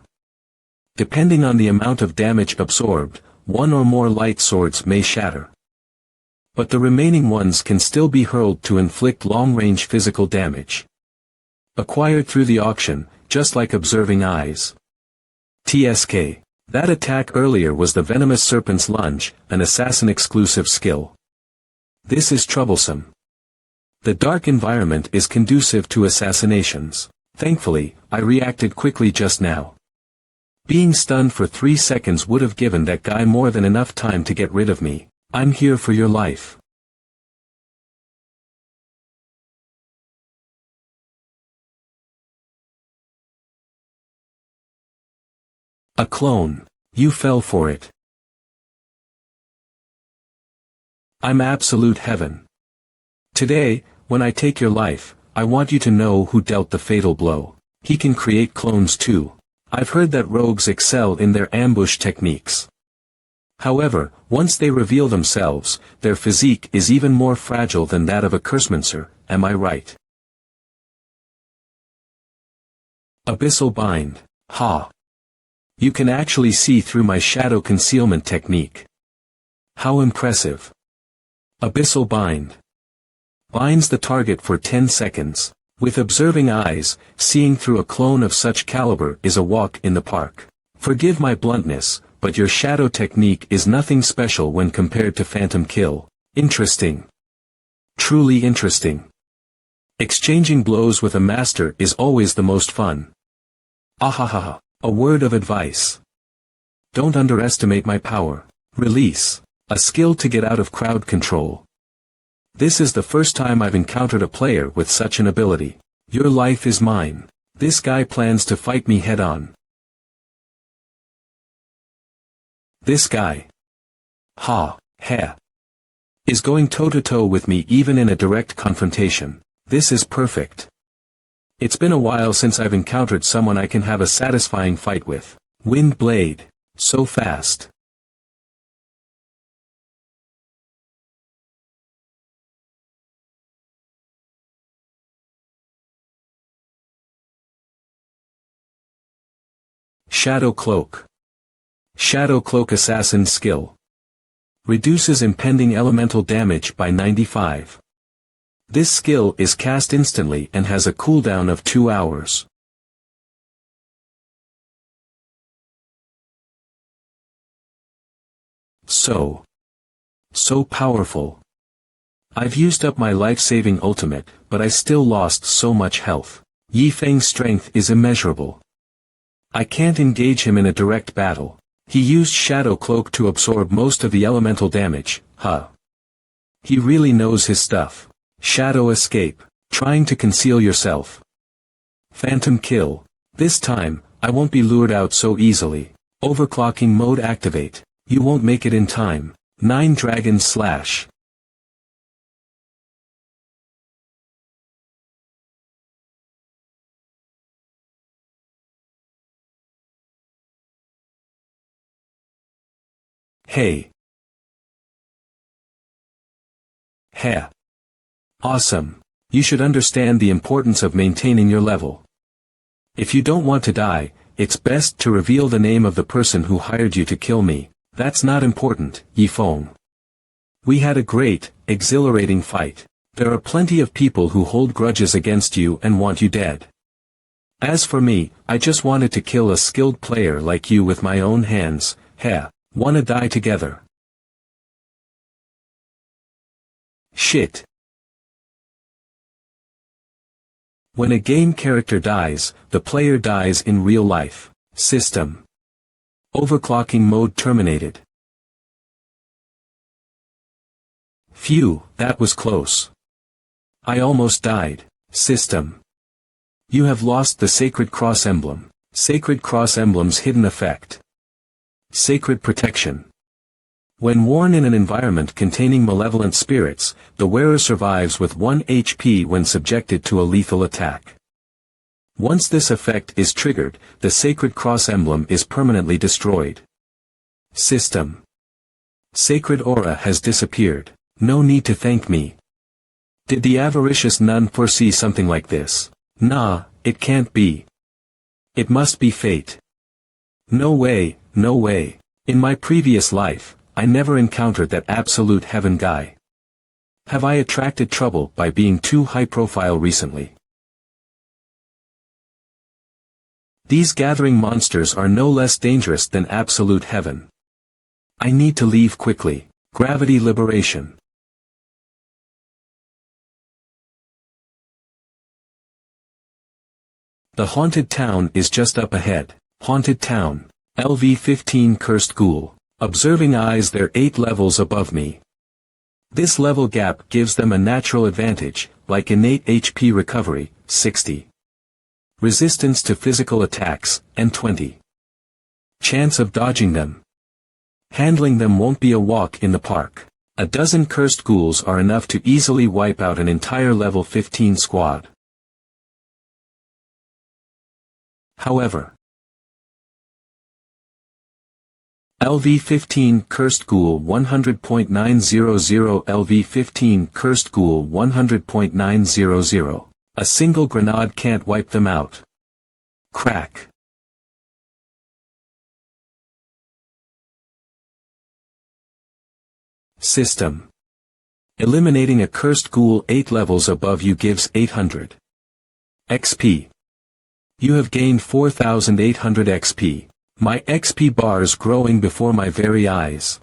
Depending on the amount of damage absorbed, one or more light swords may shatter. But the remaining ones can still be hurled to inflict long-range physical damage. Acquired through the auction, just like observing eyes. TSK. That attack earlier was the Venomous Serpent's Lunge, an assassin-exclusive skill. This is troublesome. The dark environment is conducive to assassinations. Thankfully, I reacted quickly just now. Being stunned for 3 seconds would have given that guy more than enough time to get rid of me. I'm here for your life. A clone. You fell for it. I'm absolute heaven. Today, when I take your life, I want you to know who dealt the fatal blow. He can create clones too. I've heard that rogues excel in their ambush techniques. However, once they reveal themselves, their physique is even more fragile than that of a Cursmancer, am I right? Abyssal Bind. Ha! You can actually see through my shadow concealment technique. How impressive. Abyssal Bind. Binds the target for 10 seconds. With observing eyes, seeing through a clone of such caliber is a walk in the park. Forgive my bluntness, but your shadow technique is nothing special when compared to Phantom Kill. Interesting. Truly interesting. Exchanging blows with a master is always the most fun. Ahahaha. A word of advice. Don't underestimate my power. Release. A skill to get out of crowd control. This is the first time I've encountered a player with such an ability. Your life is mine. This guy plans to fight me head-on. This guy. Is going toe-to-toe with me even in a direct confrontation. This is perfect. It's been a while since I've encountered someone I can have a satisfying fight with. Wind Blade. So fast. Shadow Cloak. Shadow Cloak Assassin Skill. Reduces impending elemental damage by 95. This skill is cast instantly and has a cooldown of 2 hours. So powerful. I've used up my life-saving ultimate, but I still lost so much health. Yi Feng's strength is immeasurable. I can't engage him in a direct battle. He used Shadow Cloak to absorb most of the elemental damage, He really knows his stuff. Shadow Escape. Trying to conceal yourself. Phantom Kill. This time, I won't be lured out so easily. Overclocking mode activate. You won't make it in time. 9 Dragon Slash. Hey. Awesome. You should understand the importance of maintaining your level. If you don't want to die, it's best to reveal the name of the person who hired you to kill me. That's not important, Yi Feng. We had a great, exhilarating fight. There are plenty of people who hold grudges against you and want you dead. As for me, I just wanted to kill a skilled player like you with my own hands. Wanna die together? Shit. When a game character dies, the player dies in real life. System. Overclocking mode terminated. Phew, that was close. I almost died. System. You have lost the Sacred Cross Emblem. Sacred Cross Emblem's hidden effect. Sacred Protection. When worn in an environment containing malevolent spirits, the wearer survives with 1 HP when subjected to a lethal attack. Once this effect is triggered, the Sacred Cross emblem is permanently destroyed. System. Sacred aura has disappeared. No need to thank me. Did the avaricious nun foresee something like this? Nah, it can't be. It must be fate. No way, no way. In my previous life, I never encountered that absolute heaven guy. Have I attracted trouble by being too high profile recently? These gathering monsters are no less dangerous than absolute heaven. I need to leave quickly. Gravity liberation. The haunted town is just up ahead. Haunted town. LV-15 Cursed Ghoul. Observing eyes, they're 8 levels above me. This level gap gives them a natural advantage, like innate HP recovery, 60. Resistance to physical attacks, and 20. Chance of dodging them. Handling them won't be a walk in the park. A dozen cursed ghouls are enough to easily wipe out an entire level 15 squad. However, LV-15 Cursed Ghoul 100.900 LV-15 Cursed Ghoul 100.900. A single grenade can't wipe them out. Crack. System. Eliminating a cursed ghoul 8 levels above you gives 800 XP. You have gained 4,800 XP. My XP bars growing before my very eyes.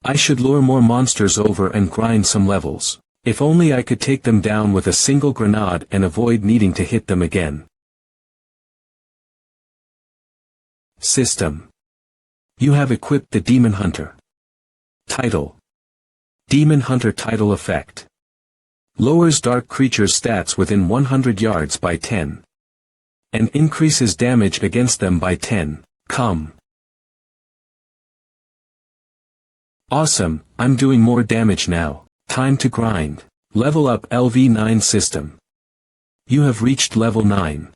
I should lure more monsters over and grind some levels. If only I could take them down with a single grenade and avoid needing to hit them again. System. You have equipped the Demon Hunter. Title. Demon Hunter title effect. Lowers dark creatures' stats within 100 yards by 10. And increases damage against them by 10. Come. Awesome, I'm doing more damage now. Time to grind. Level up LV-9 system. You have reached level 9.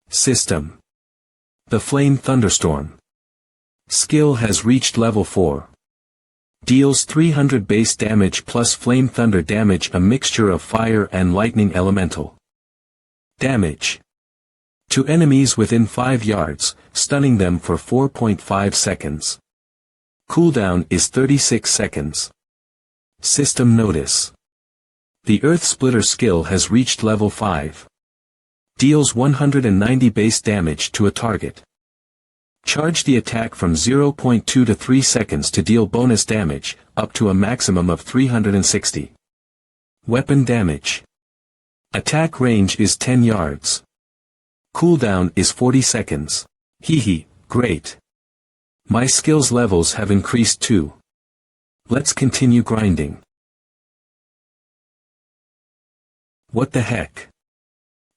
System. The Flame Thunderstorm. Skill has reached level 4. Deals 300 base damage plus flame thunder damage, a mixture of fire and lightning elemental. Damage. To enemies within 5 yards, stunning them for 4.5 seconds. Cooldown is 36 seconds. System notice. The Earth Splitter skill has reached level 5. Deals 190 base damage to a target. Charge the attack from 0.2 to 3 seconds to deal bonus damage, up to a maximum of 360. Weapon damage. Attack range is 10 yards. Cooldown is 40 seconds. Hehe, great. My skills levels have increased too. Let's continue grinding. What the heck?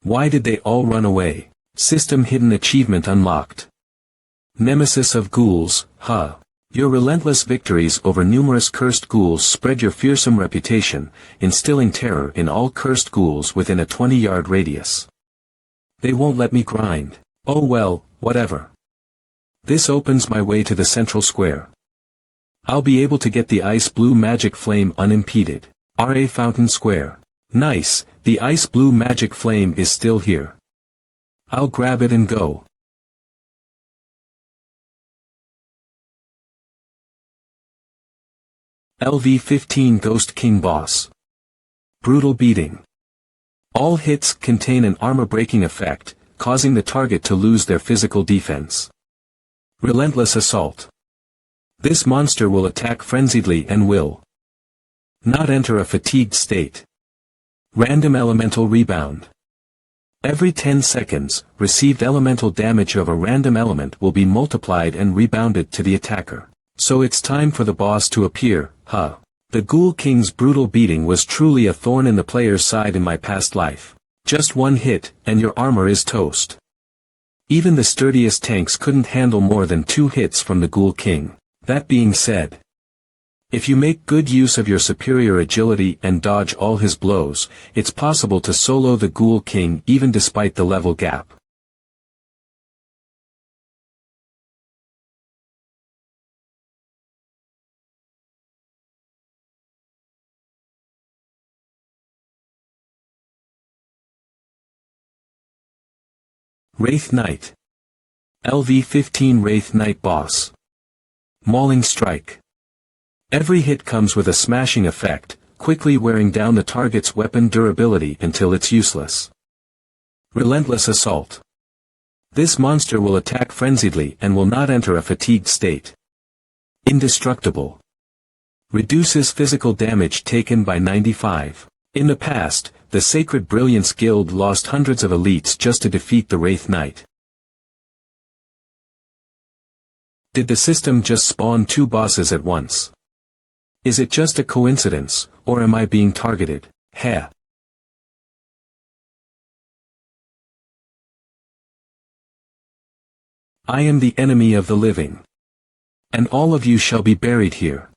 Why did they all run away? System hidden achievement unlocked. Nemesis of ghouls, huh? Your relentless victories over numerous cursed ghouls spread your fearsome reputation, instilling terror in all cursed ghouls within a 20-yard radius. They won't let me grind. Oh well, whatever. This opens my way to the central square. I'll be able to get the ice blue magic flame unimpeded. RA Fountain Square. Nice, the ice blue magic flame is still here. I'll grab it and go. LV-15 Ghost King Boss. Brutal beating. All hits contain an armor-breaking effect, causing the target to lose their physical defense. Relentless assault. This monster will attack frenziedly and will not enter a fatigued state. Random elemental rebound. Every 10 seconds, received elemental damage of a random element will be multiplied and rebounded to the attacker. So it's time for the boss to appear, huh? The Ghoul King's brutal beating was truly a thorn in the player's side in my past life. Just one hit, and your armor is toast. Even the sturdiest tanks couldn't handle more than 2 hits from the Ghoul King. That being said, If you make good use of your superior agility and dodge all his blows, it's possible to solo the Ghoul King even despite the level gap. Wraith Knight. LV-15 Wraith Knight Boss. Mauling Strike. Every hit comes with a smashing effect, quickly wearing down the target's weapon durability until it's useless. Relentless Assault. This monster will attack frenziedly and will not enter a fatigued state. Indestructible. Reduces physical damage taken by 95. In the past, the Sacred Brilliance Guild lost hundreds of elites just to defeat the Wraith Knight. Did the system just spawn two bosses at once? Is it just a coincidence, or am I being targeted? Heh. I am the enemy of the living. And all of you shall be buried here.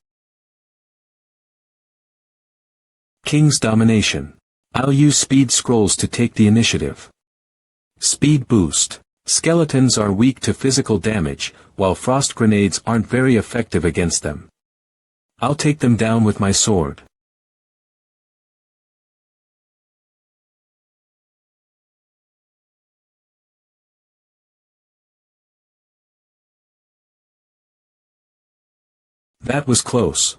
King's Domination. I'll use speed scrolls to take the initiative. Speed Boost. Skeletons are weak to physical damage, while frost grenades aren't very effective against them. I'll take them down with my sword. That was close.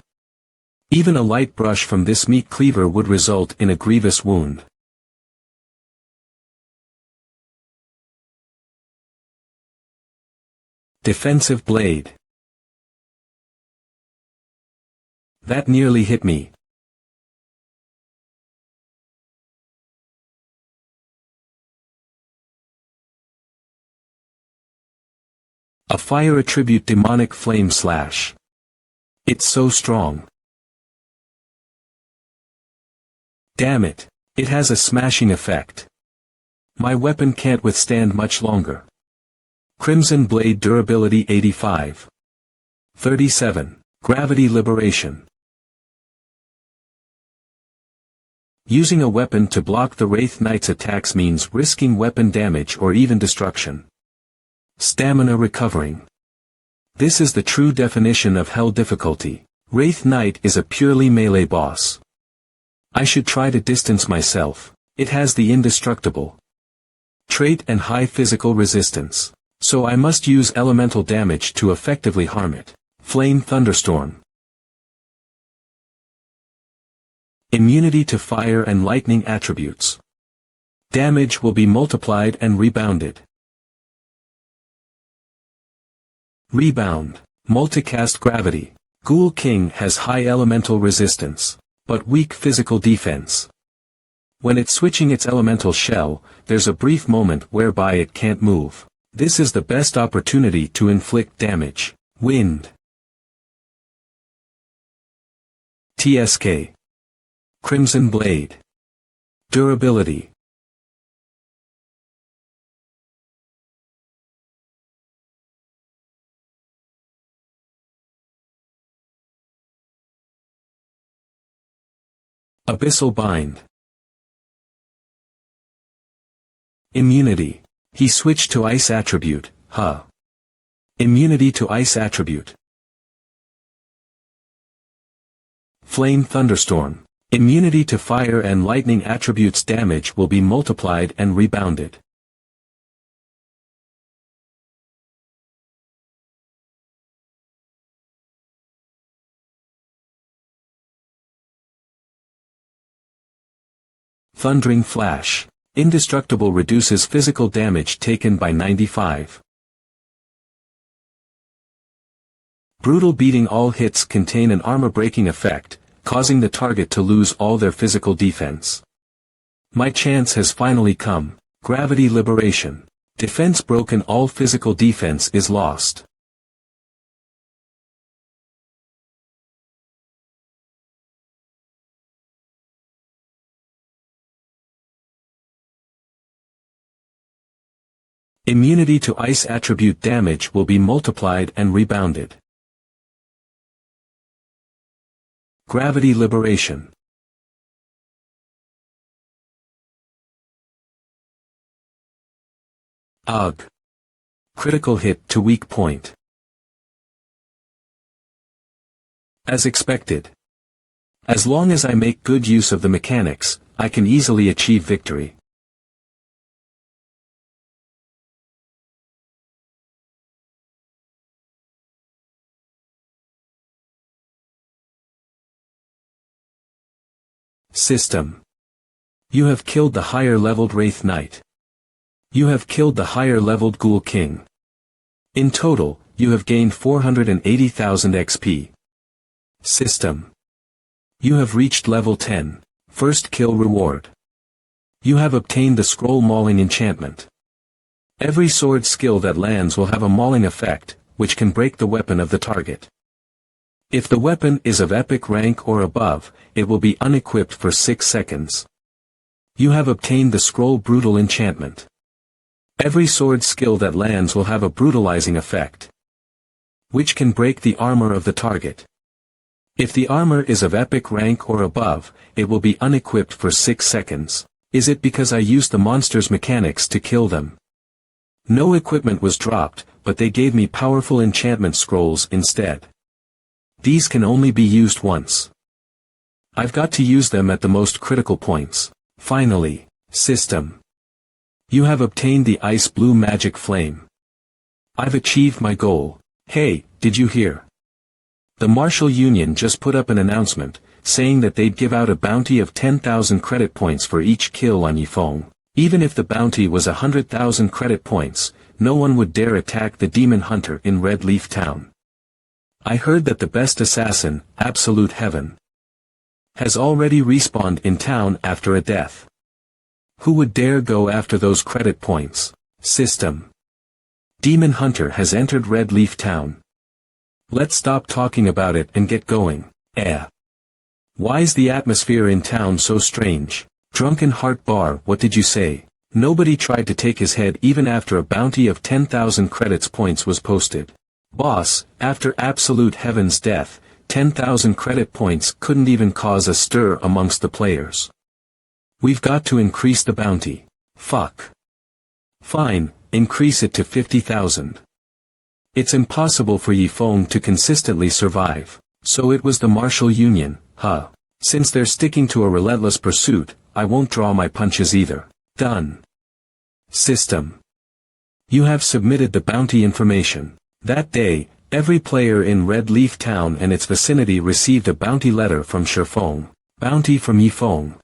Even a light brush from this meat cleaver would result in a grievous wound. Defensive Blade. That nearly hit me. A fire attribute Demonic Flame Slash. It's so strong. Damn it, it has a smashing effect. My weapon can't withstand much longer. Crimson Blade Durability 85. 37. Gravity Liberation. Using a weapon to block the Wraith Knight's attacks means risking weapon damage or even destruction. Stamina Recovering. This is the true definition of hell difficulty. Wraith Knight is a purely melee boss. I should try to distance myself. It has the indestructible trait and high physical resistance. So I must use elemental damage to effectively harm it. Flame Thunderstorm. Immunity to fire and lightning attributes. Damage will be multiplied and rebounded. Rebound. Multicast Gravity. Ghoul King has high elemental resistance, but weak physical defense. When it's switching its elemental shell, there's a brief moment whereby it can't move. This is the best opportunity to inflict damage. Wind. TSK. Crimson Blade. Durability. Abyssal Bind. Immunity. He switched to Ice attribute, huh? Immunity to Ice attribute. Flame Thunderstorm. Immunity to fire and lightning attributes. Damage will be multiplied and rebounded. Thundering Flash. Indestructible reduces physical damage taken by 95. Brutal Beating. All hits contain an armor-breaking effect, causing the target to lose all their physical defense. My chance has finally come. Gravity Liberation. Defense broken. All physical defense is lost. Immunity to Ice attribute. Damage will be multiplied and rebounded. Gravity liberation. Ugh. Critical hit to weak point. As expected. As long as I make good use of the mechanics, I can easily achieve victory. System. You have killed the higher-leveled Wraith Knight. You have killed the higher-leveled Ghoul King. In total, you have gained 480,000 XP. System. You have reached level 10, first kill reward. You have obtained the Scroll Mauling enchantment. Every sword skill that lands will have a mauling effect, which can break the weapon of the target. If the weapon is of epic rank or above, it will be unequipped for 6 seconds. You have obtained the Scroll Brutal enchantment. Every sword skill that lands will have a brutalizing effect, which can break the armor of the target. If the armor is of epic rank or above, it will be unequipped for 6 seconds. Is it because I used the monster's mechanics to kill them? No equipment was dropped, but they gave me powerful enchantment scrolls instead. These can only be used once. I've got to use them at the most critical points. Finally, system. You have obtained the Ice Blue Magic Flame. I've achieved my goal. Hey, did you hear? The Martial Union just put up an announcement, saying that they'd give out a bounty of 10,000 credit points for each kill on Yifeng. Even if the bounty was 100,000 credit points, no one would dare attack the Demon Hunter in Red Leaf Town. I heard that the best assassin, Absolute Heaven, has already respawned in town after a death. Who would dare go after those credit points? System. Demon Hunter has entered Red Leaf Town. Let's stop talking about it and get going. Why's the atmosphere in town so strange? Drunken Heart Bar, what did you say? Nobody tried to take his head even after a bounty of 10,000 credits points was posted. Boss, after Absolute Heaven's death, 10,000 credit points couldn't even cause a stir amongst the players. We've got to increase the bounty. Fuck. Fine, increase it to 50,000. It's impossible for Yifeng to consistently survive. So it was the Martial Union, huh? Since they're sticking to a relentless pursuit, I won't draw my punches either. Done. System. You have submitted the bounty information. That day, every player in Red Leaf Town and its vicinity received a bounty letter from Shifeng. Bounty from Yifeng.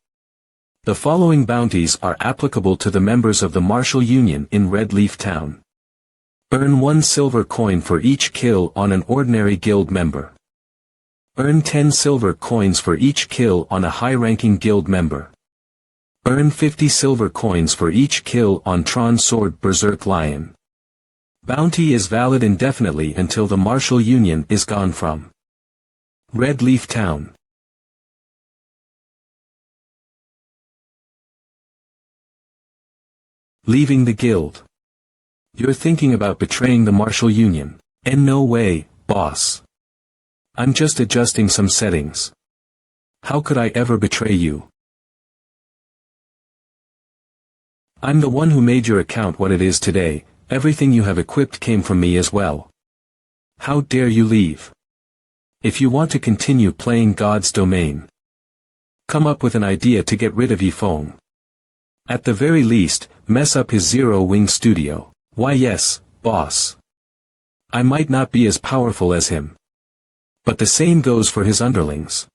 The following bounties are applicable to the members of the Martial Union in Red Leaf Town. Earn 1 silver coin for each kill on an ordinary guild member. Earn 10 silver coins for each kill on a high-ranking guild member. Earn 50 silver coins for each kill on Tron Sword Berserk Lion. Bounty is valid indefinitely until the Martial Union is gone from Red Leaf Town. Leaving the guild. You're thinking about betraying the Martial Union. And no way, boss. I'm just adjusting some settings. How could I ever betray you? I'm the one who made your account what it is today. Everything you have equipped came from me as well. How dare you leave? If you want to continue playing God's domain, come up with an idea to get rid of Yifeng. At the very least, mess up his Zero-Wing studio. Why yes, boss. I might not be as powerful as him. But the same goes for his underlings.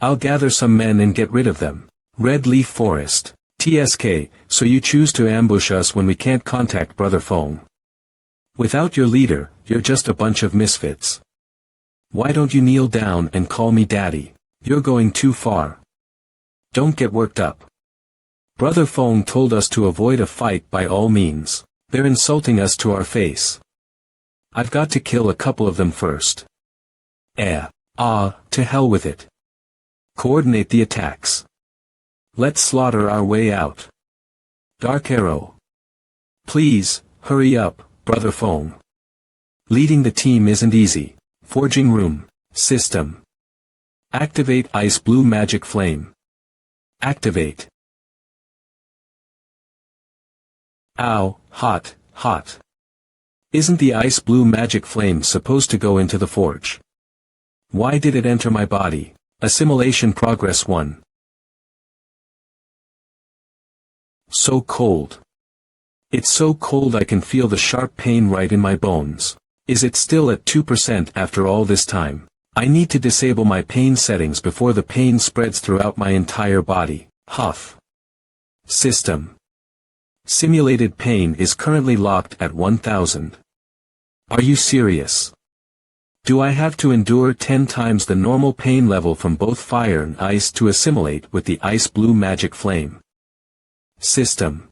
I'll gather some men and get rid of them. Red Leaf Forest. TSK, so you choose to ambush us when we can't contact Brother Feng. Without your leader, you're just a bunch of misfits. Why don't you kneel down and call me daddy? You're going too far. Don't get worked up. Brother Feng told us to avoid a fight by all means. They're insulting us to our face. I've got to kill a couple of them first. To hell with it. Coordinate the attacks. Let's slaughter our way out. Dark Arrow. Please, hurry up, Brother Feng. Leading the team isn't easy. Forging room. System. Activate Ice Blue Magic Flame. Activate. Ow, hot, hot. Isn't the Ice Blue Magic Flame supposed to go into the forge? Why did it enter my body? Assimilation Progress 1. So cold. It's so cold I can feel the sharp pain right in my bones. Is it still at 2% after all this time? I need to disable my pain settings before the pain spreads throughout my entire body. Huff. System. Simulated pain is currently locked at 1000. Are you serious? Do I have to endure 10 times the normal pain level from both fire and ice to assimilate with the Ice Blue Magic Flame? System.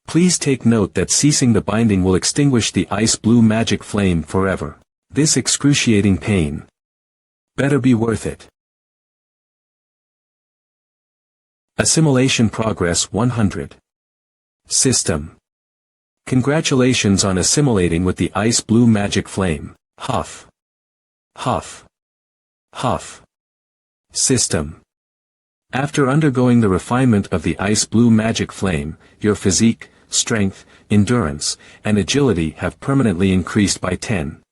Please take note that ceasing the binding will extinguish the Ice Blue Magic Flame forever. This excruciating pain better be worth it. Assimilation Progress 100. System. Congratulations on assimilating with the Ice Blue Magic Flame. Huff. Huff. Huff. System. After undergoing the refinement of the Ice Blue Magic Flame, your physique, strength, endurance, and agility have permanently increased by 10.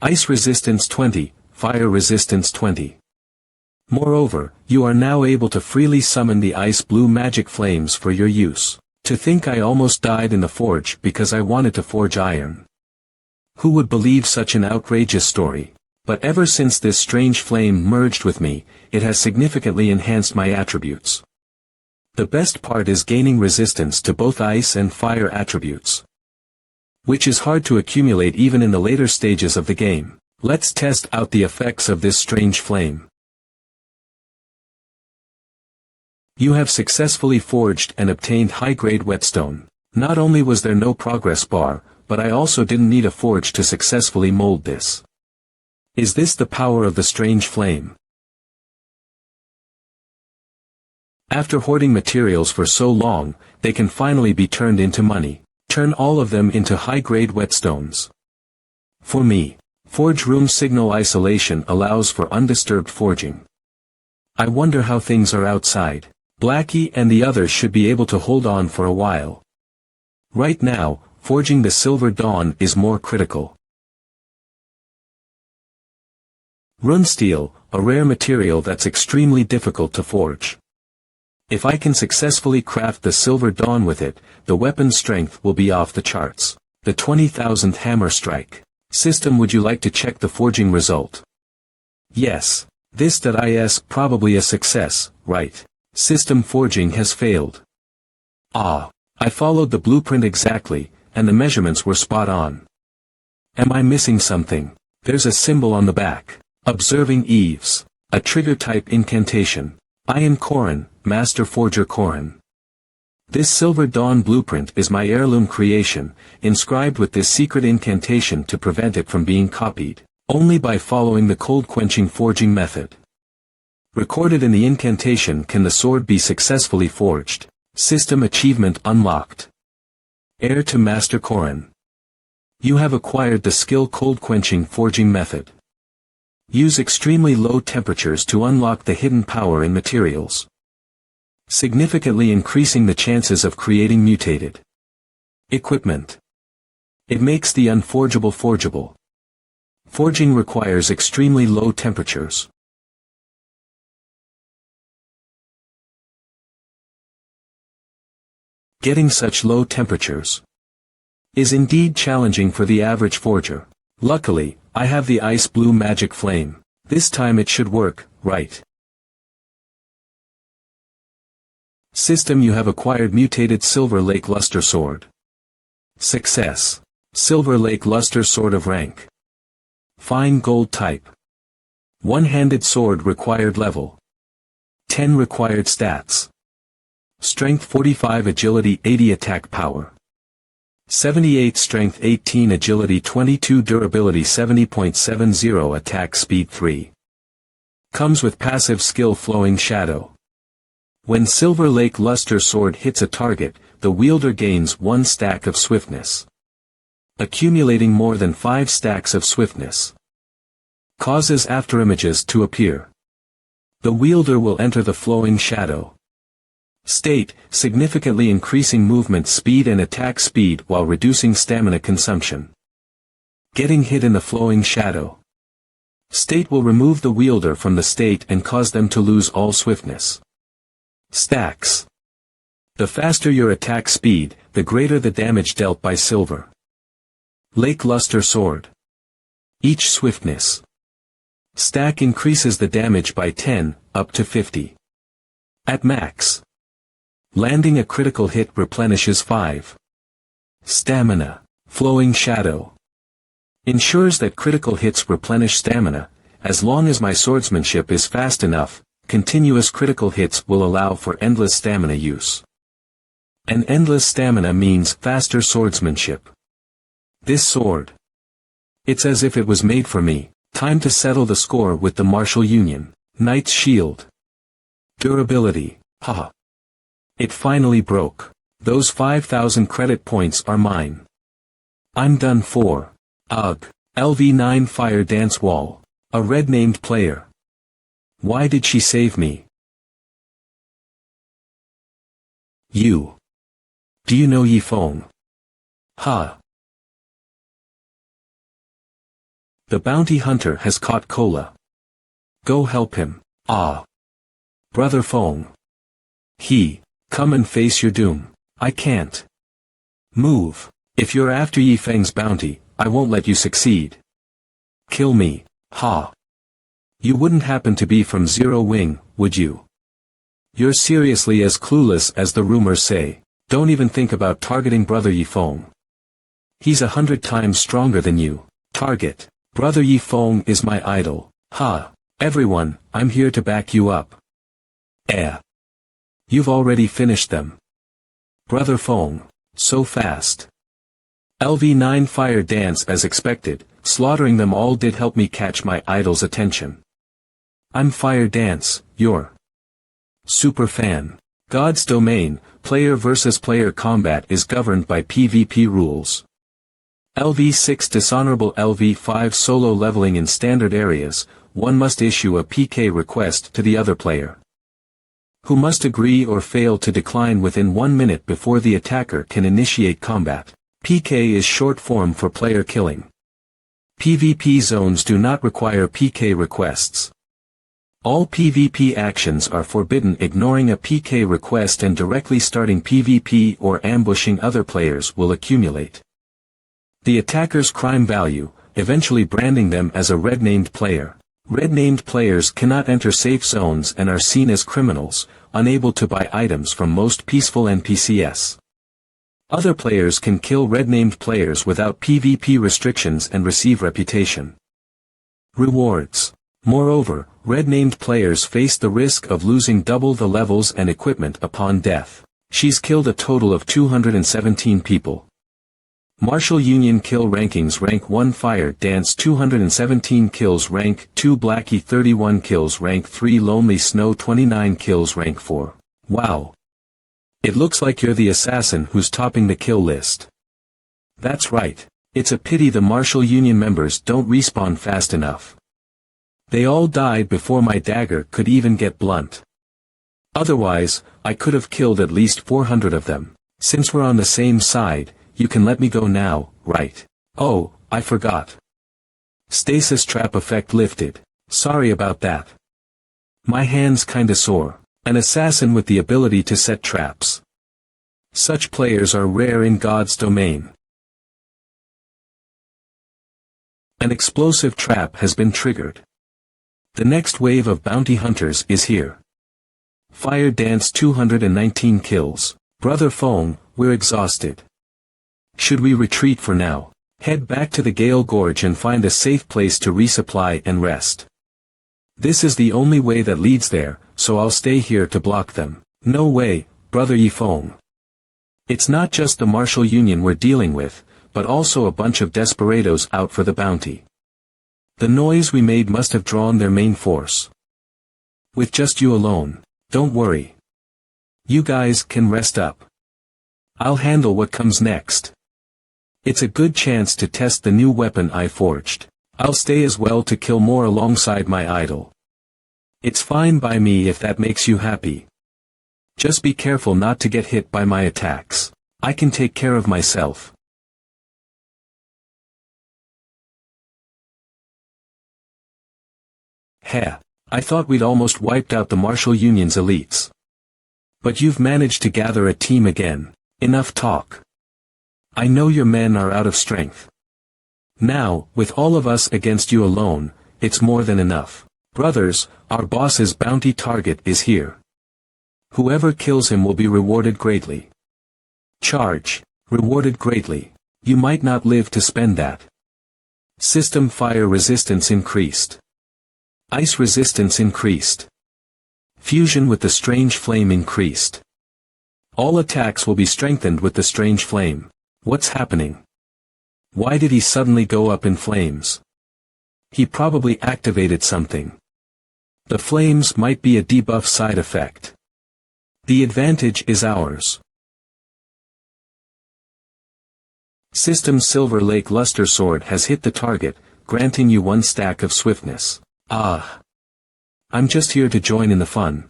Ice resistance 20, fire resistance 20. Moreover, you are now able to freely summon the Ice Blue Magic Flames for your use. To think I almost died in the forge because I wanted to forge iron. Who would believe such an outrageous story? But ever since this strange flame merged with me, it has significantly enhanced my attributes. The best part is gaining resistance to both ice and fire attributes, which is hard to accumulate even in the later stages of the game. Let's test out the effects of this strange flame. You have successfully forged and obtained high-grade whetstone. Not only was there no progress bar, but I also didn't need a forge to successfully mold this. Is this the power of the strange flame? After hoarding materials for so long, they can finally be turned into money. Turn all of them into high-grade whetstones. For me, Forge Room Signal Isolation allows for undisturbed forging. I wonder how things are outside. Blackie and the others should be able to hold on for a while. Right now, forging the Silver Dawn is more critical. Runesteel, a rare material that's extremely difficult to forge. If I can successfully craft the Silver Dawn with it, the weapon's strength will be off the charts. The 20,000th Hammer Strike. System, would you like to check the forging result? Yes. This is probably a success, right? System, forging has failed. Ah. I followed the blueprint exactly, and the measurements were spot on. Am I missing something? There's a symbol on the back. Observing Eves. A trigger-type incantation. I am Corrin, Master Forger Corrin. This Silver Dawn blueprint is my heirloom creation, inscribed with this secret incantation to prevent it from being copied, only by following the cold-quenching forging method. Recorded in the incantation can the sword be successfully forged. System achievement unlocked. Heir to Master Corrin. You have acquired the skill cold-quenching forging method. Use extremely low temperatures to unlock the hidden power in materials, significantly increasing the chances of creating mutated equipment. It makes the unforgeable forgeable. Forging requires extremely low temperatures. Getting such low temperatures is indeed challenging for the average forger. Luckily, I have the Ice Blue Magic Flame. This time it should work, right? System, you have acquired mutated Silver Lake Luster Sword. Success. Silver Lake Luster Sword of rank Fine Gold type. One-handed sword required level 10 required stats. Strength 45, Agility 80, Attack Power 78, Strength 18, Agility 22, Durability 70.70, Attack Speed 3. Comes with passive skill Flowing Shadow. When Silver Lake Luster Sword hits a target, the wielder gains 1 stack of swiftness, accumulating more than 5 stacks of swiftness. Causes afterimages to appear. The wielder will enter the flowing shadow. State, significantly increasing movement speed and attack speed while reducing stamina consumption. Getting hit in the flowing shadow. State will remove the wielder from the state and cause them to lose all swiftness. Stacks. The faster your attack speed, the greater the damage dealt by silver. Lake Luster Sword. Each swiftness stack increases the damage by 10, up to 50. At max. Landing a critical hit replenishes 5. Stamina. Flowing Shadow. Ensures that critical hits replenish stamina. As long as my swordsmanship is fast enough, continuous critical hits will allow for endless stamina use. And endless stamina means faster swordsmanship. This sword. It's as if it was made for me. Time to settle the score with the Martial Union. Knight's Shield. Durability. Haha. It finally broke. Those 5,000 credit points are mine. I'm done for. Ugh. LV9 Fire Dance Wall. A red-named player. Why did she save me? You. Do you know Yifeng? Ha. The bounty hunter has caught Cola. Go help him. Ah. Brother Feng. Come and face your doom. I can't. Move. If you're after Yifeng's bounty, I won't let you succeed. Kill me. Ha. You wouldn't happen to be from Zero Wing, would you? You're seriously as clueless as the rumors say. Don't even think about targeting Brother Yifeng. He's 100 times stronger than you. Target. Brother Yifeng is my idol. Ha. Everyone, I'm here to back you up. You've already finished them. Brother Feng. So fast. LV9 Fire Dance as expected, slaughtering them all did help me catch my idol's attention. I'm Fire Dance, your super fan. God's Domain, player versus player combat is governed by PvP rules. LV6 Dishonorable LV5 Solo leveling in standard areas, one must issue a PK request to the other player, who must agree or fail to decline within 1 minute before the attacker can initiate combat. PK is short form for player killing. PvP zones do not require PK requests. All PvP actions are forbidden. Ignoring a PK request and directly starting PvP or ambushing other players will accumulate the attacker's crime value, eventually branding them as a red-named player. Red-named players cannot enter safe zones and are seen as criminals, unable to buy items from most peaceful NPCs. Other players can kill red-named players without PvP restrictions and receive reputation rewards. Moreover, red-named players face the risk of losing double the levels and equipment upon death. She's killed a total of 217 people. Martial Union kill rankings: Rank 1 Fire Dance 217 kills, Rank 2 Blackie 31 kills, Rank 3 Lonely Snow 29 kills, Rank 4. Wow. It looks like you're the assassin who's topping the kill list. That's right. It's a pity the Martial Union members don't respawn fast enough. They all died before my dagger could even get blunt. Otherwise, I could have killed at least 400 of them. Since we're on the same side, you can let me go now, right? Oh, I forgot. Stasis trap effect lifted. Sorry about that. My hand's kinda sore. An assassin with the ability to set traps. Such players are rare in God's Domain. An explosive trap has been triggered. The next wave of bounty hunters is here. Fire Dance 219 kills. Brother Feng, we're exhausted. Should we retreat for now? Head back to the Gale Gorge and find a safe place to resupply and rest. This is the only way that leads there, so I'll stay here to block them. No way, Brother Yifeng. It's not just the Martial Union we're dealing with, but also a bunch of desperados out for the bounty. The noise we made must have drawn their main force. With just you alone, don't worry. You guys can rest up. I'll handle what comes next. It's a good chance to test the new weapon I forged. I'll stay as well to kill more alongside my idol. It's fine by me if that makes you happy. Just be careful not to get hit by my attacks. I can take care of myself. Heh, I thought we'd almost wiped out the Martial Union's elites. But you've managed to gather a team again. Enough talk. I know your men are out of strength. Now, with all of us against you alone, it's more than enough. Brothers, our boss's bounty target is here. Whoever kills him will be rewarded greatly. Charge. Rewarded greatly. You might not live to spend that. System fire resistance increased. Ice resistance increased. Fusion with the strange flame increased. All attacks will be strengthened with the strange flame. What's happening? Why did he suddenly go up in flames? He probably activated something. The flames might be a debuff side effect. The advantage is ours. System Silver Lake Luster Sword has hit the target, granting you 1 stack of swiftness. Ah. I'm just here to join in the fun.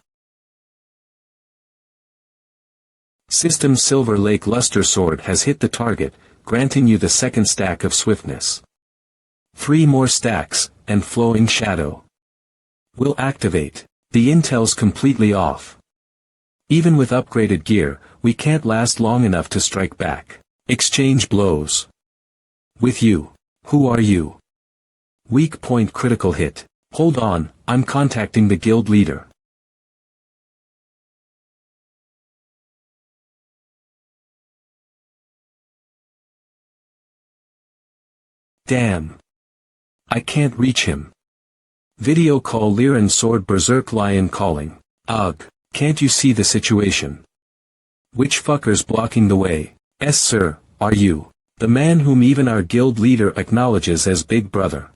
System Silver Lake Luster Sword has hit the target, granting you the 2nd stack of swiftness. 3 more stacks, and Flowing Shadow will activate. The intel's completely off. Even with upgraded gear, we can't last long enough to strike back. Exchange blows. With you. Who are you? Weak point critical hit. Hold on, I'm contacting the guild leader. Damn. I can't reach him. Video call Liren Sword Berserk Lion calling. Ugh, can't you see the situation? Which fucker's blocking the way? Yes sir, are you? The man whom even our guild leader acknowledges as Big Brother.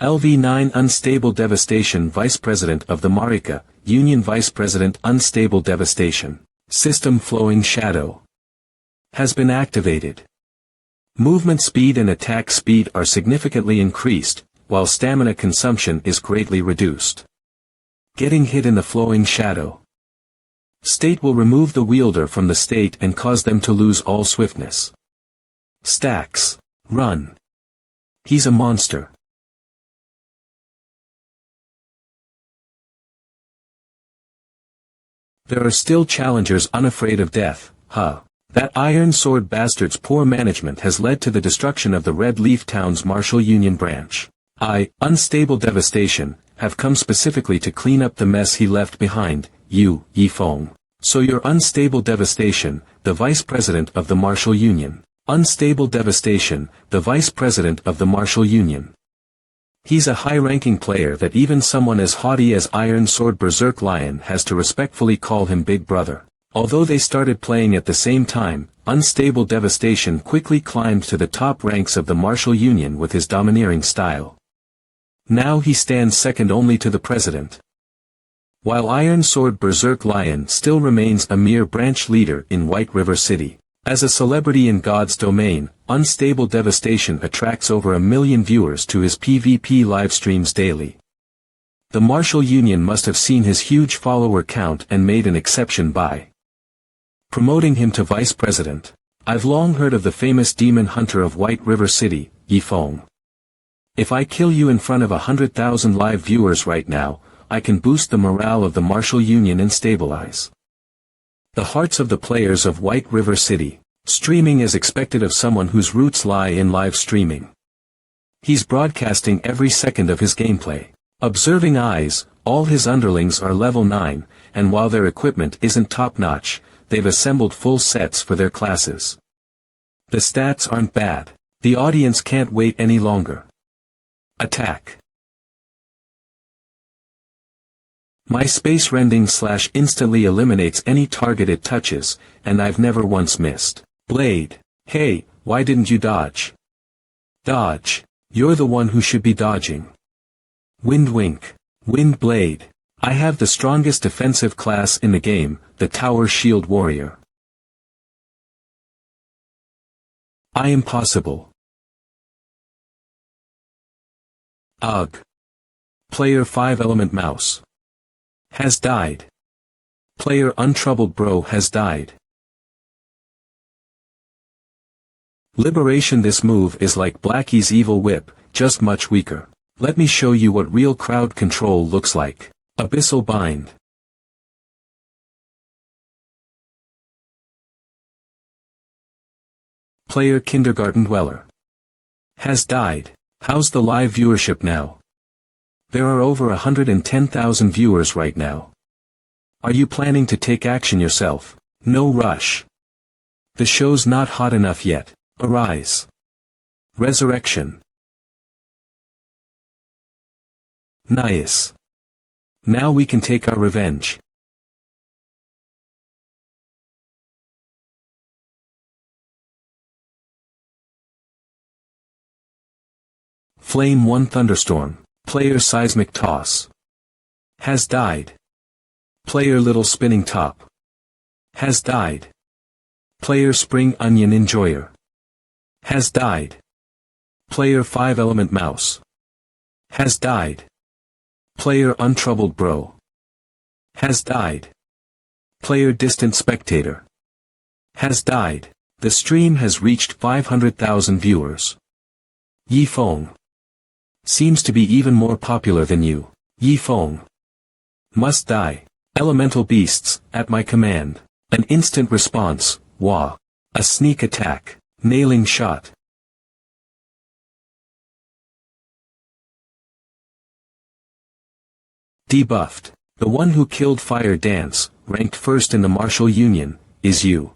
LV9 Unstable Devastation Vice President of the Marika, Union Vice President Unstable Devastation. System Flowing Shadow has been activated. Movement speed and attack speed are significantly increased, while stamina consumption is greatly reduced. Getting hit in the Flowing Shadow state will remove the wielder from the state and cause them to lose all swiftness. Stacks. Run. He's a monster. There are still challengers unafraid of death, huh? That Iron Sword bastard's poor management has led to the destruction of the Red Leaf Town's Martial Union branch. Unstable Devastation, have come specifically to clean up the mess he left behind, you, Yifeng. So you're Unstable Devastation, the Vice President of the Martial Union. Unstable Devastation, the Vice President of the Martial Union. He's a high-ranking player that even someone as haughty as Iron Sword Berserk Lion has to respectfully call him Big Brother. Although they started playing at the same time, Unstable Devastation quickly climbed to the top ranks of the Martial Union with his domineering style. Now he stands second only to the president. While Iron Sword Berserk Lion still remains a mere branch leader in White River City. As a celebrity in God's domain, Unstable Devastation attracts over 1 million viewers to his PvP livestreams daily. The Martial Union must have seen his huge follower count and made an exception by promoting him to vice president. I've long heard of the famous demon hunter of White River City, Yifeng. If I kill you in front of 100,000 live viewers right now, I can boost the morale of the Martial Union and stabilize the hearts of the players of White River City. Streaming is expected of someone whose roots lie in live streaming. He's broadcasting every second of his gameplay. Observing eyes, all his underlings are level 9, and while their equipment isn't top-notch, they've assembled full sets for their classes. The stats aren't bad. The audience can't wait any longer. Attack. My space rending slash instantly eliminates any target it touches, and I've never once missed. Blade. Hey, why didn't you dodge? Dodge. You're the one who should be dodging. Wind Wink. Wind Blade. I have the strongest defensive class in the game, the Tower Shield Warrior. I am possible. Ugh. Player 5 Element Mouse. Has died. Player Untroubled Bro has died. Liberation. This move is like Blackie's evil whip, just much weaker. Let me show you what real crowd control looks like. Abyssal Bind. Player Kindergarten Dweller has died. How's the live viewership now? There are over 110,000 viewers right now. Are you planning to take action yourself? No rush. The show's not hot enough yet. Arise. Resurrection. Nice. Now we can take our revenge. Flame 1 Thunderstorm. Player Seismic Toss has died. Player Little Spinning Top has died. Player Spring Onion Enjoyer has died. Player 5 Element Mouse has died. Player Untroubled Bro has died. Player Distant Spectator has died. The stream has reached 500,000 viewers. Yi Feng seems to be even more popular than you. Yi Feng must die. Elemental beasts, at my command. An instant response, wah. A sneak attack. Nailing shot. Debuffed. The one who killed Fire Dance, ranked first in the Martial Union, is you.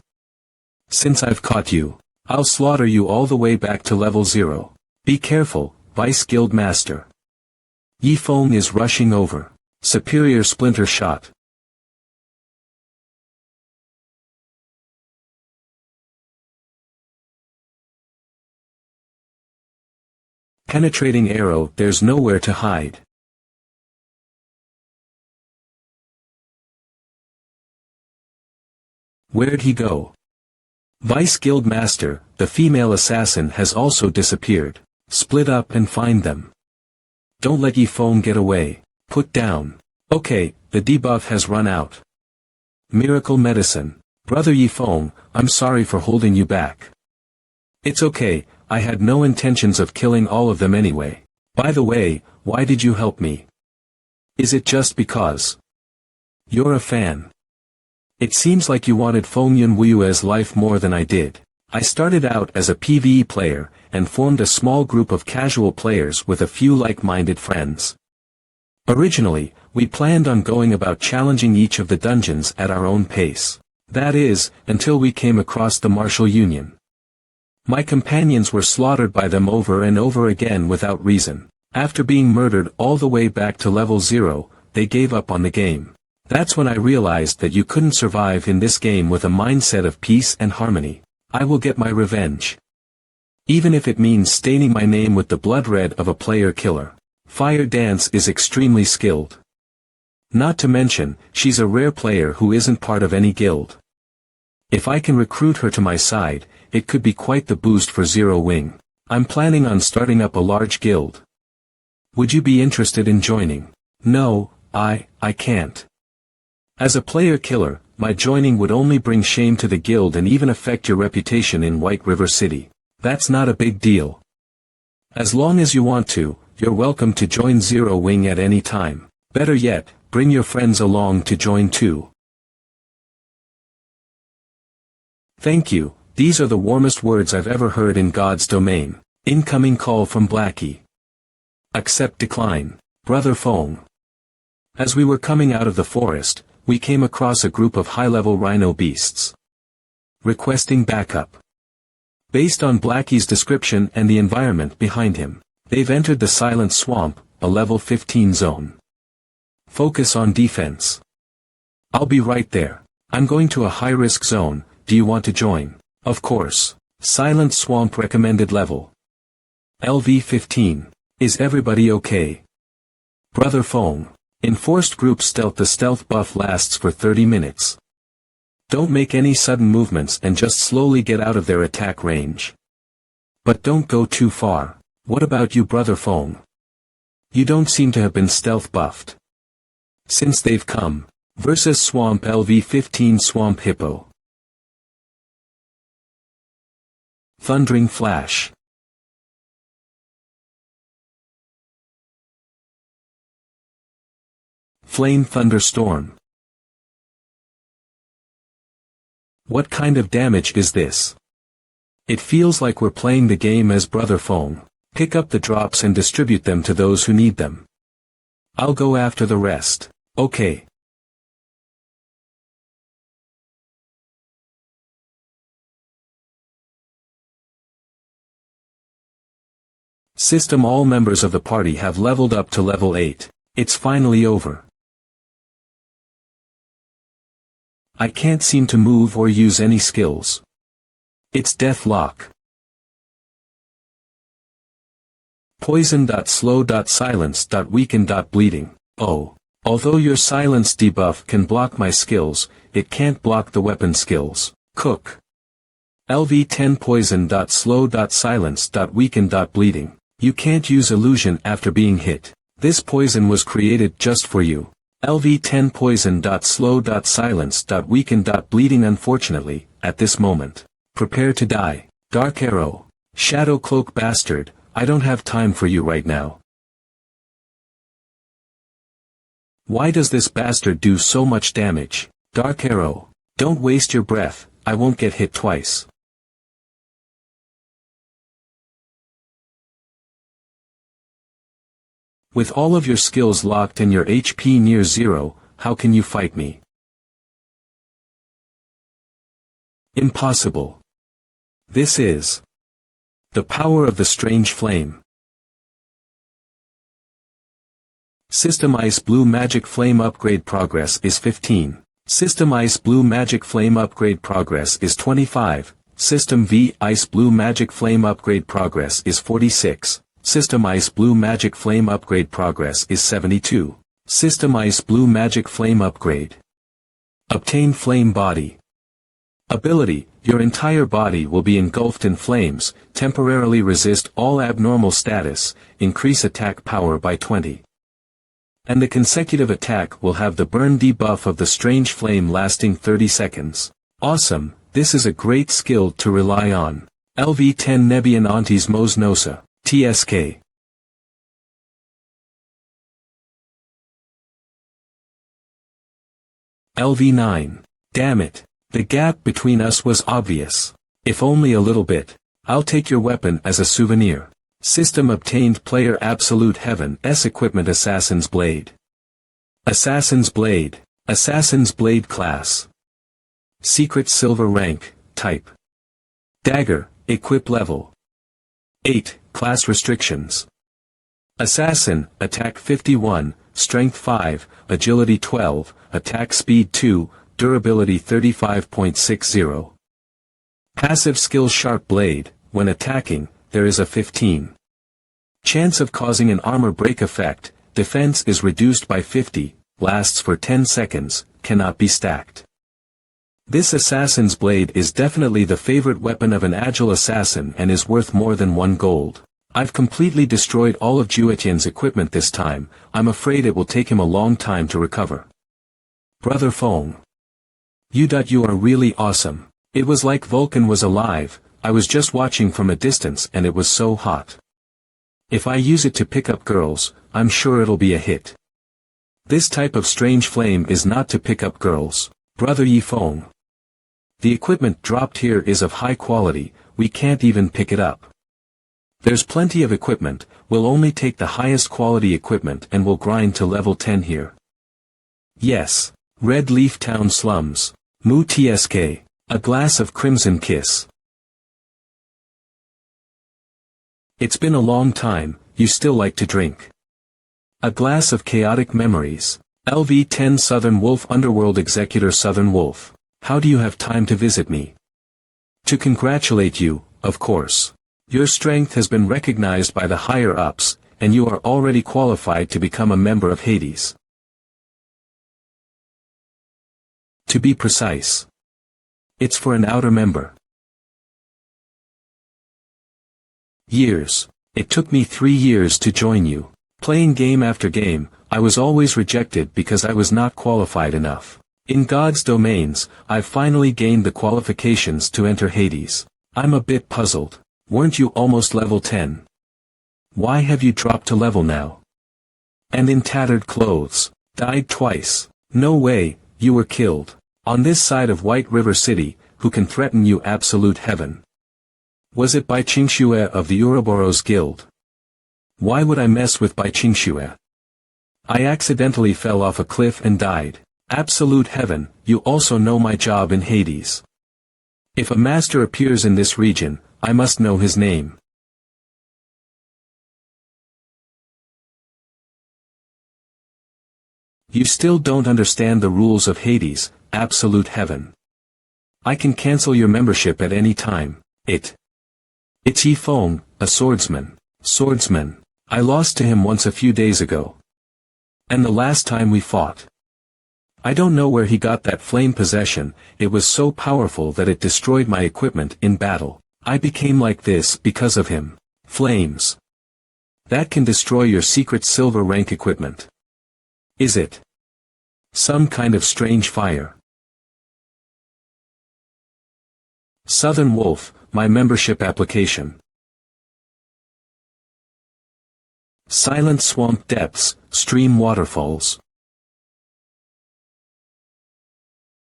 Since I've caught you, I'll slaughter you all the way back to level 0. Be careful, Vice Guild Master. Yi Feng is rushing over. Superior Splinter Shot. Penetrating Arrow. There's nowhere to hide. Where'd he go? Vice Guild Master, the female assassin has also disappeared. Split up and find them. Don't let Yi Feng get away. Put down. Okay, the debuff has run out. Miracle Medicine. Brother Yi Feng, I'm sorry for holding you back. It's okay, I had no intentions of killing all of them anyway. By the way, why did you help me? Is it just because you're a fan? It seems like you wanted Feng Yunwu's life more than I did. I started out as a PvE player, and formed a small group of casual players with a few like-minded friends. Originally, we planned on going about challenging each of the dungeons at our own pace. That is, until we came across the Martial Union. My companions were slaughtered by them over and over again without reason. After being murdered all the way back to level 0, they gave up on the game. That's when I realized that you couldn't survive in this game with a mindset of peace and harmony. I will get my revenge. Even if it means staining my name with the blood red of a player killer. Fire Dance is extremely skilled. Not to mention, she's a rare player who isn't part of any guild. If I can recruit her to my side, it could be quite the boost for Zero Wing. I'm planning on starting up a large guild. Would you be interested in joining? No, I can't. As a player killer, my joining would only bring shame to the guild and even affect your reputation in White River City. That's not a big deal. As long as you want to, you're welcome to join Zero Wing at any time. Better yet, bring your friends along to join too. Thank you, these are the warmest words I've ever heard in God's domain. Incoming call from Blackie. Accept decline. Brother Feng. As we were coming out of the forest, we came across a group of high-level rhino beasts. Requesting backup. Based on Blackie's description and the environment behind him, they've entered the Silent Swamp, a level 15 zone. Focus on defense. I'll be right there. I'm going to a high-risk zone, do you want to join? Of course. Silent Swamp recommended level. LV 15. Is everybody okay? Brother Feng. Enforced group stealth. The stealth buff lasts for 30 minutes. Don't make any sudden movements and just slowly get out of their attack range. But don't go too far. What about you, Brother Feng? You don't seem to have been stealth buffed. Since they've come. Versus Swamp LV-15 Swamp Hippo. Thundering Flash. Flame Thunderstorm. What kind of damage is this? It feels like we're playing the game as Brother Fong. Pick up the drops and distribute them to those who need them. I'll go after the rest. Okay. System. All members of the party have leveled up to level 8. It's finally over. I can't seem to move or use any skills. It's deathlock. Poison.slow.silence.weaken.bleeding. Oh. Although your silence debuff can block my skills, it can't block the weapon skills. Cook. LV10 Poison.slow.silence.weaken.bleeding. You can't use illusion after being hit. This poison was created just for you. LV10 Poison.slow.silence.weaken.bleeding. Unfortunately, at this moment, prepare to die. Dark Arrow. Shadow Cloak Bastard, I don't have time for you right now. Why does this bastard do so much damage? Dark Arrow. Don't waste your breath, I won't get hit twice. With all of your skills locked and your HP near zero, how can you fight me? Impossible. This is the power of the strange flame. System Ice Blue Magic Flame upgrade progress is 15. System Ice Blue Magic Flame upgrade progress is 25. System V Ice Blue Magic Flame upgrade progress is 46. System Ice Blue Magic Flame upgrade progress is 72. System Ice Blue Magic Flame upgrade. Obtain Flame Body. Ability, your entire body will be engulfed in flames, temporarily resist all abnormal status, increase attack power by 20. And the consecutive attack will have the burn debuff of the strange flame lasting 30 seconds. Awesome, this is a great skill to rely on. LV10 Nebian Antes Mos Nosa, TSK. LV9. Damn it. The gap between us was obvious. If only a little bit. I'll take your weapon as a souvenir. System obtained Player Absolute Heaven S equipment Assassin's Blade. Assassin's Blade. Assassin's Blade class. Secret Silver rank, type. Dagger, equip level 8, class restrictions. Assassin, attack 51, strength 5, agility 12, attack speed 2, durability 35.60. Passive skill Sharp Blade, when attacking, there is a 15 chance of causing an armor break effect, defense is reduced by 50, lasts for 10 seconds, cannot be stacked. This Assassin's Blade is definitely the favorite weapon of an agile assassin and is worth more than 1 gold. I've completely destroyed all of Juetian's equipment this time, I'm afraid it will take him a long time to recover. Brother Fong. You are really awesome. It was like Vulcan was alive, I was just watching from a distance and it was so hot. If I use it to pick up girls, I'm sure it'll be a hit. This type of strange flame is not to pick up girls. Brother Yi Fong. The equipment dropped here is of high quality, we can't even pick it up. There's plenty of equipment, we'll only take the highest quality equipment and we'll grind to level 10 here. Yes. Red Leaf Town Slums. Mu TSK. A glass of Crimson Kiss. It's been a long time, you still like to drink. A glass of Chaotic Memories. LV10 Southern Wolf Underworld Executor Southern Wolf. How do you have time to visit me? To congratulate you, of course. Your strength has been recognized by the higher-ups, and you are already qualified to become a member of Hades. To be precise. It's for an outer member. Years. It took me 3 years to join you. Playing game after game, I was always rejected because I was not qualified enough. In God's domains, I've finally gained the qualifications to enter Hades. I'm a bit puzzled. Weren't you almost level 10? Why have you dropped to level now? And in tattered clothes. Died twice. No way, you were killed. On this side of White River City, who can threaten you absolute heaven? Was it Bai Qingxue of the Ouroboros Guild? Why would I mess with Bai Qingxue? I accidentally fell off a cliff and died. Absolute heaven, you also know my job in Hades. If a master appears in this region, I must know his name. You still don't understand the rules of Hades, absolute heaven. I can cancel your membership at any time. It's Yi Feng, a swordsman. Swordsman. I lost to him once a few days ago. And the last time we fought. I don't know where he got that flame possession, it was so powerful that it destroyed my equipment in battle. I became like this because of him. Flames. That can destroy your secret silver rank equipment. Is it some kind of strange fire? Southern Wolf, my membership application. Silent Swamp Depths, Stream Waterfalls.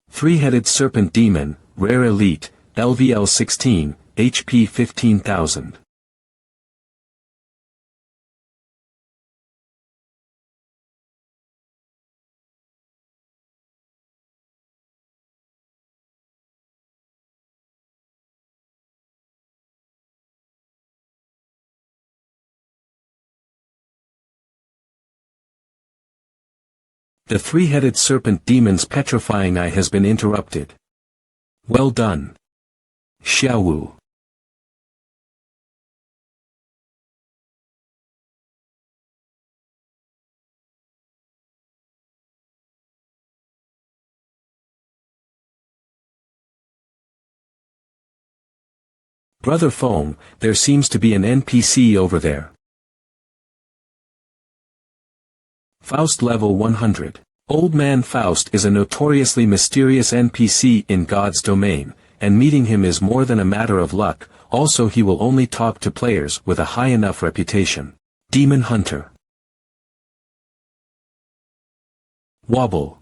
Three-Headed Serpent Demon, Rare Elite, LVL 16, HP 15,000. The three-headed serpent demon's petrifying eye has been interrupted. Well done. Xiaowu. Brother Feng, there seems to be an NPC over there. Faust level 100. Old Man Faust is a notoriously mysterious NPC in God's domain, and meeting him is more than a matter of luck, also he will only talk to players with a high enough reputation. Demon Hunter. Wobble.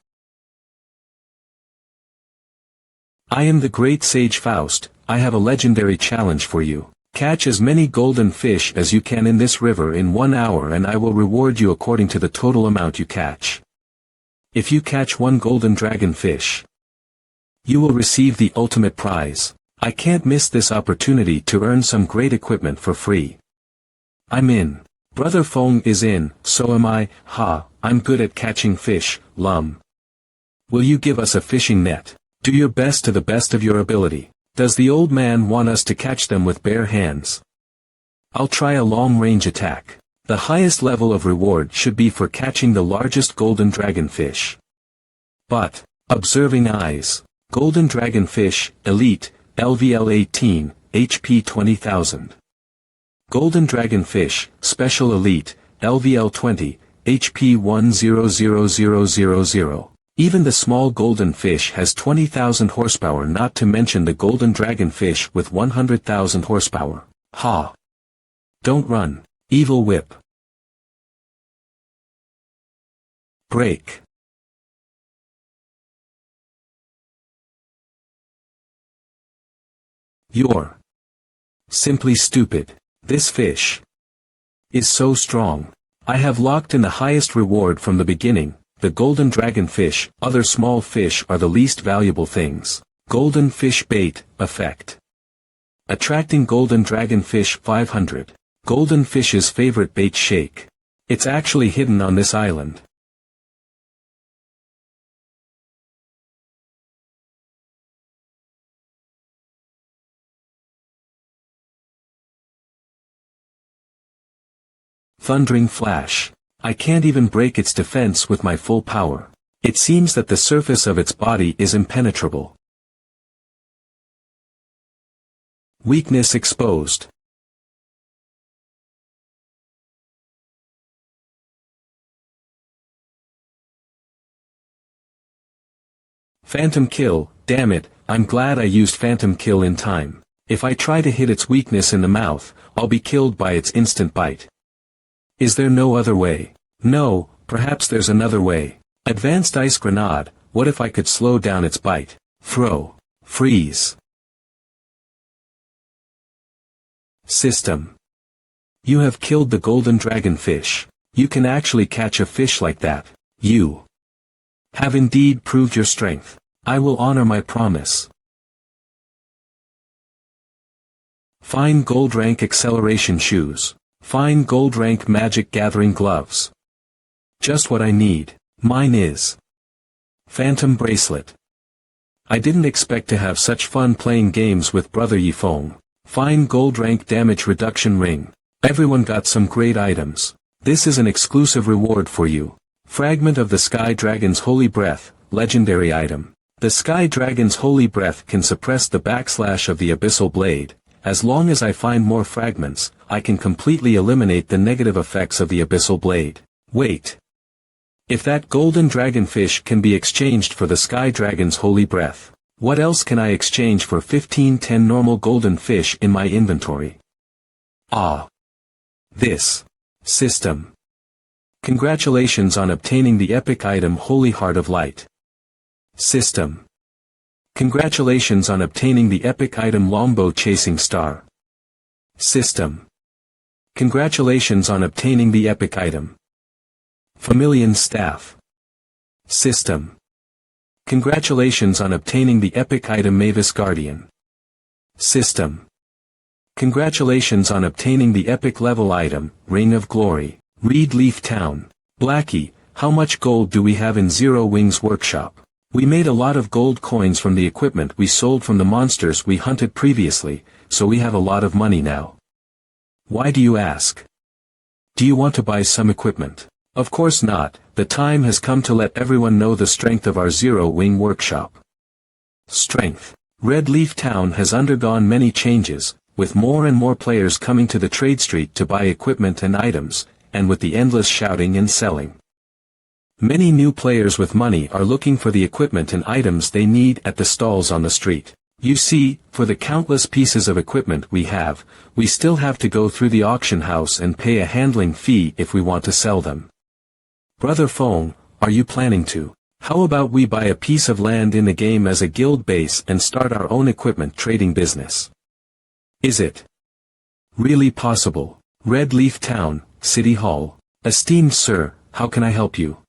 I am the great sage Faust, I have a legendary challenge for you. Catch as many golden fish as you can in this river in 1 hour and I will reward you according to the total amount you catch. If you catch 1 golden dragon fish, you will receive the ultimate prize. I can't miss this opportunity to earn some great equipment for free. I'm in. Brother Feng is in, so am I, ha, I'm good at catching fish, lum. Will you give us a fishing net? Do your best to the best of your ability. Does the old man want us to catch them with bare hands? I'll try a long-range attack. The highest level of reward should be for catching the largest golden dragonfish. But, observing eyes. Golden dragonfish, Elite, LVL 18, HP 20,000. Golden dragonfish, Special Elite, LVL 20, HP 100000. Even the small golden fish has 20,000 horsepower, not to mention the golden dragonfish with 100,000 horsepower. Ha! Don't run. Evil Whip. Break. You're simply stupid. This fish is so strong. I have locked in the highest reward from the beginning. The golden dragonfish, other small fish are the least valuable things. Golden fish bait, effect. Attracting golden dragonfish 500. Golden fish's favorite bait shake. It's actually hidden on this island. Thundering flash. I can't even break its defense with my full power. It seems that the surface of its body is impenetrable. Weakness exposed. Phantom Kill, damn it, I'm glad I used Phantom Kill in time. If I try to hit its weakness in the mouth, I'll be killed by its instant bite. Is there no other way? No, perhaps there's another way. Advanced Ice Grenade, what if I could slow down its bite? Throw. Freeze. System. You have killed the golden dragonfish. You can actually catch a fish like that. You have indeed proved your strength. I will honor my promise. Fine gold rank acceleration shoes. Fine gold rank magic gathering gloves. Just what I need. Mine is Phantom Bracelet. I didn't expect to have such fun playing games with Brother Yifeng. Fine gold rank damage reduction ring. Everyone got some great items. This is an exclusive reward for you. Fragment of the Sky Dragon's Holy Breath, legendary item. The Sky Dragon's Holy Breath can suppress the backslash of the Abyssal Blade. As long as I find more fragments, I can completely eliminate the negative effects of the Abyssal Blade. Wait. If that golden dragonfish can be exchanged for the Sky Dragon's Holy Breath, what else can I exchange for 1510 normal golden fish in my inventory? Ah. This. System. Congratulations on obtaining the epic item Holy Heart of Light. System. Congratulations on obtaining the epic item Longbow Chasing Star. System. Congratulations on obtaining the epic item Familian Staff. System. Congratulations on obtaining the epic item Mavis Guardian. System. Congratulations on obtaining the epic level item, Ring of Glory. Reed Leaf Town. Blackie, how much gold do we have in Zero Wings Workshop? We made a lot of gold coins from the equipment we sold from the monsters we hunted previously, so we have a lot of money now. Why do you ask? Do you want to buy some equipment? Of course not, the time has come to let everyone know the strength of our Zero Wing Workshop. Strength. Red Leaf Town has undergone many changes, with more and more players coming to the trade street to buy equipment and items, and with the endless shouting and selling. Many new players with money are looking for the equipment and items they need at the stalls on the street. You see, for the countless pieces of equipment we have, we still have to go through the auction house and pay a handling fee if we want to sell them. Brother Feng, are you planning to? How about we buy a piece of land in the game as a guild base and start our own equipment trading business? Is it really possible? Red Leaf Town, City Hall. Esteemed sir, how can I help you?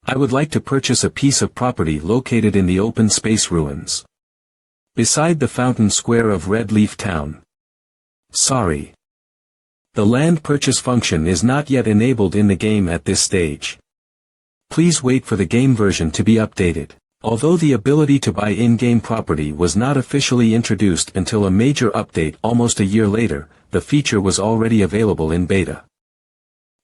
I would like to purchase a piece of property located in the open space ruins beside the fountain square of Red Leaf Town. Sorry. The land purchase function is not yet enabled in the game at this stage. Please wait for the game version to be updated. Although the ability to buy in-game property was not officially introduced until a major update almost a year later, the feature was already available in beta.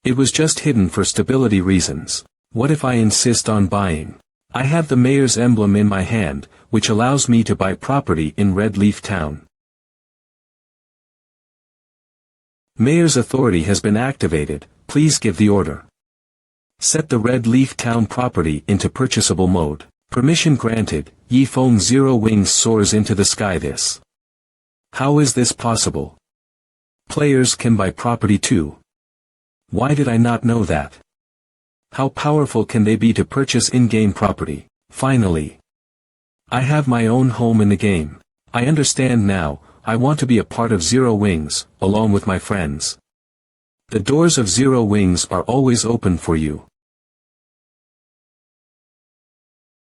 It was just hidden for stability reasons. What if I insist on buying? I have the mayor's emblem in my hand, which allows me to buy property in Red Leaf Town. Mayor's authority has been activated, please give the order. Set the Red Leaf Town property into purchasable mode. Permission granted, Yifeng Zero Wings soars into the sky. This. How is this possible? Players can buy property too. Why did I not know that? How powerful can they be to purchase in-game property? Finally. I have my own home in the game. I understand now, I want to be a part of Zero Wings, along with my friends. The doors of Zero Wings are always open for you.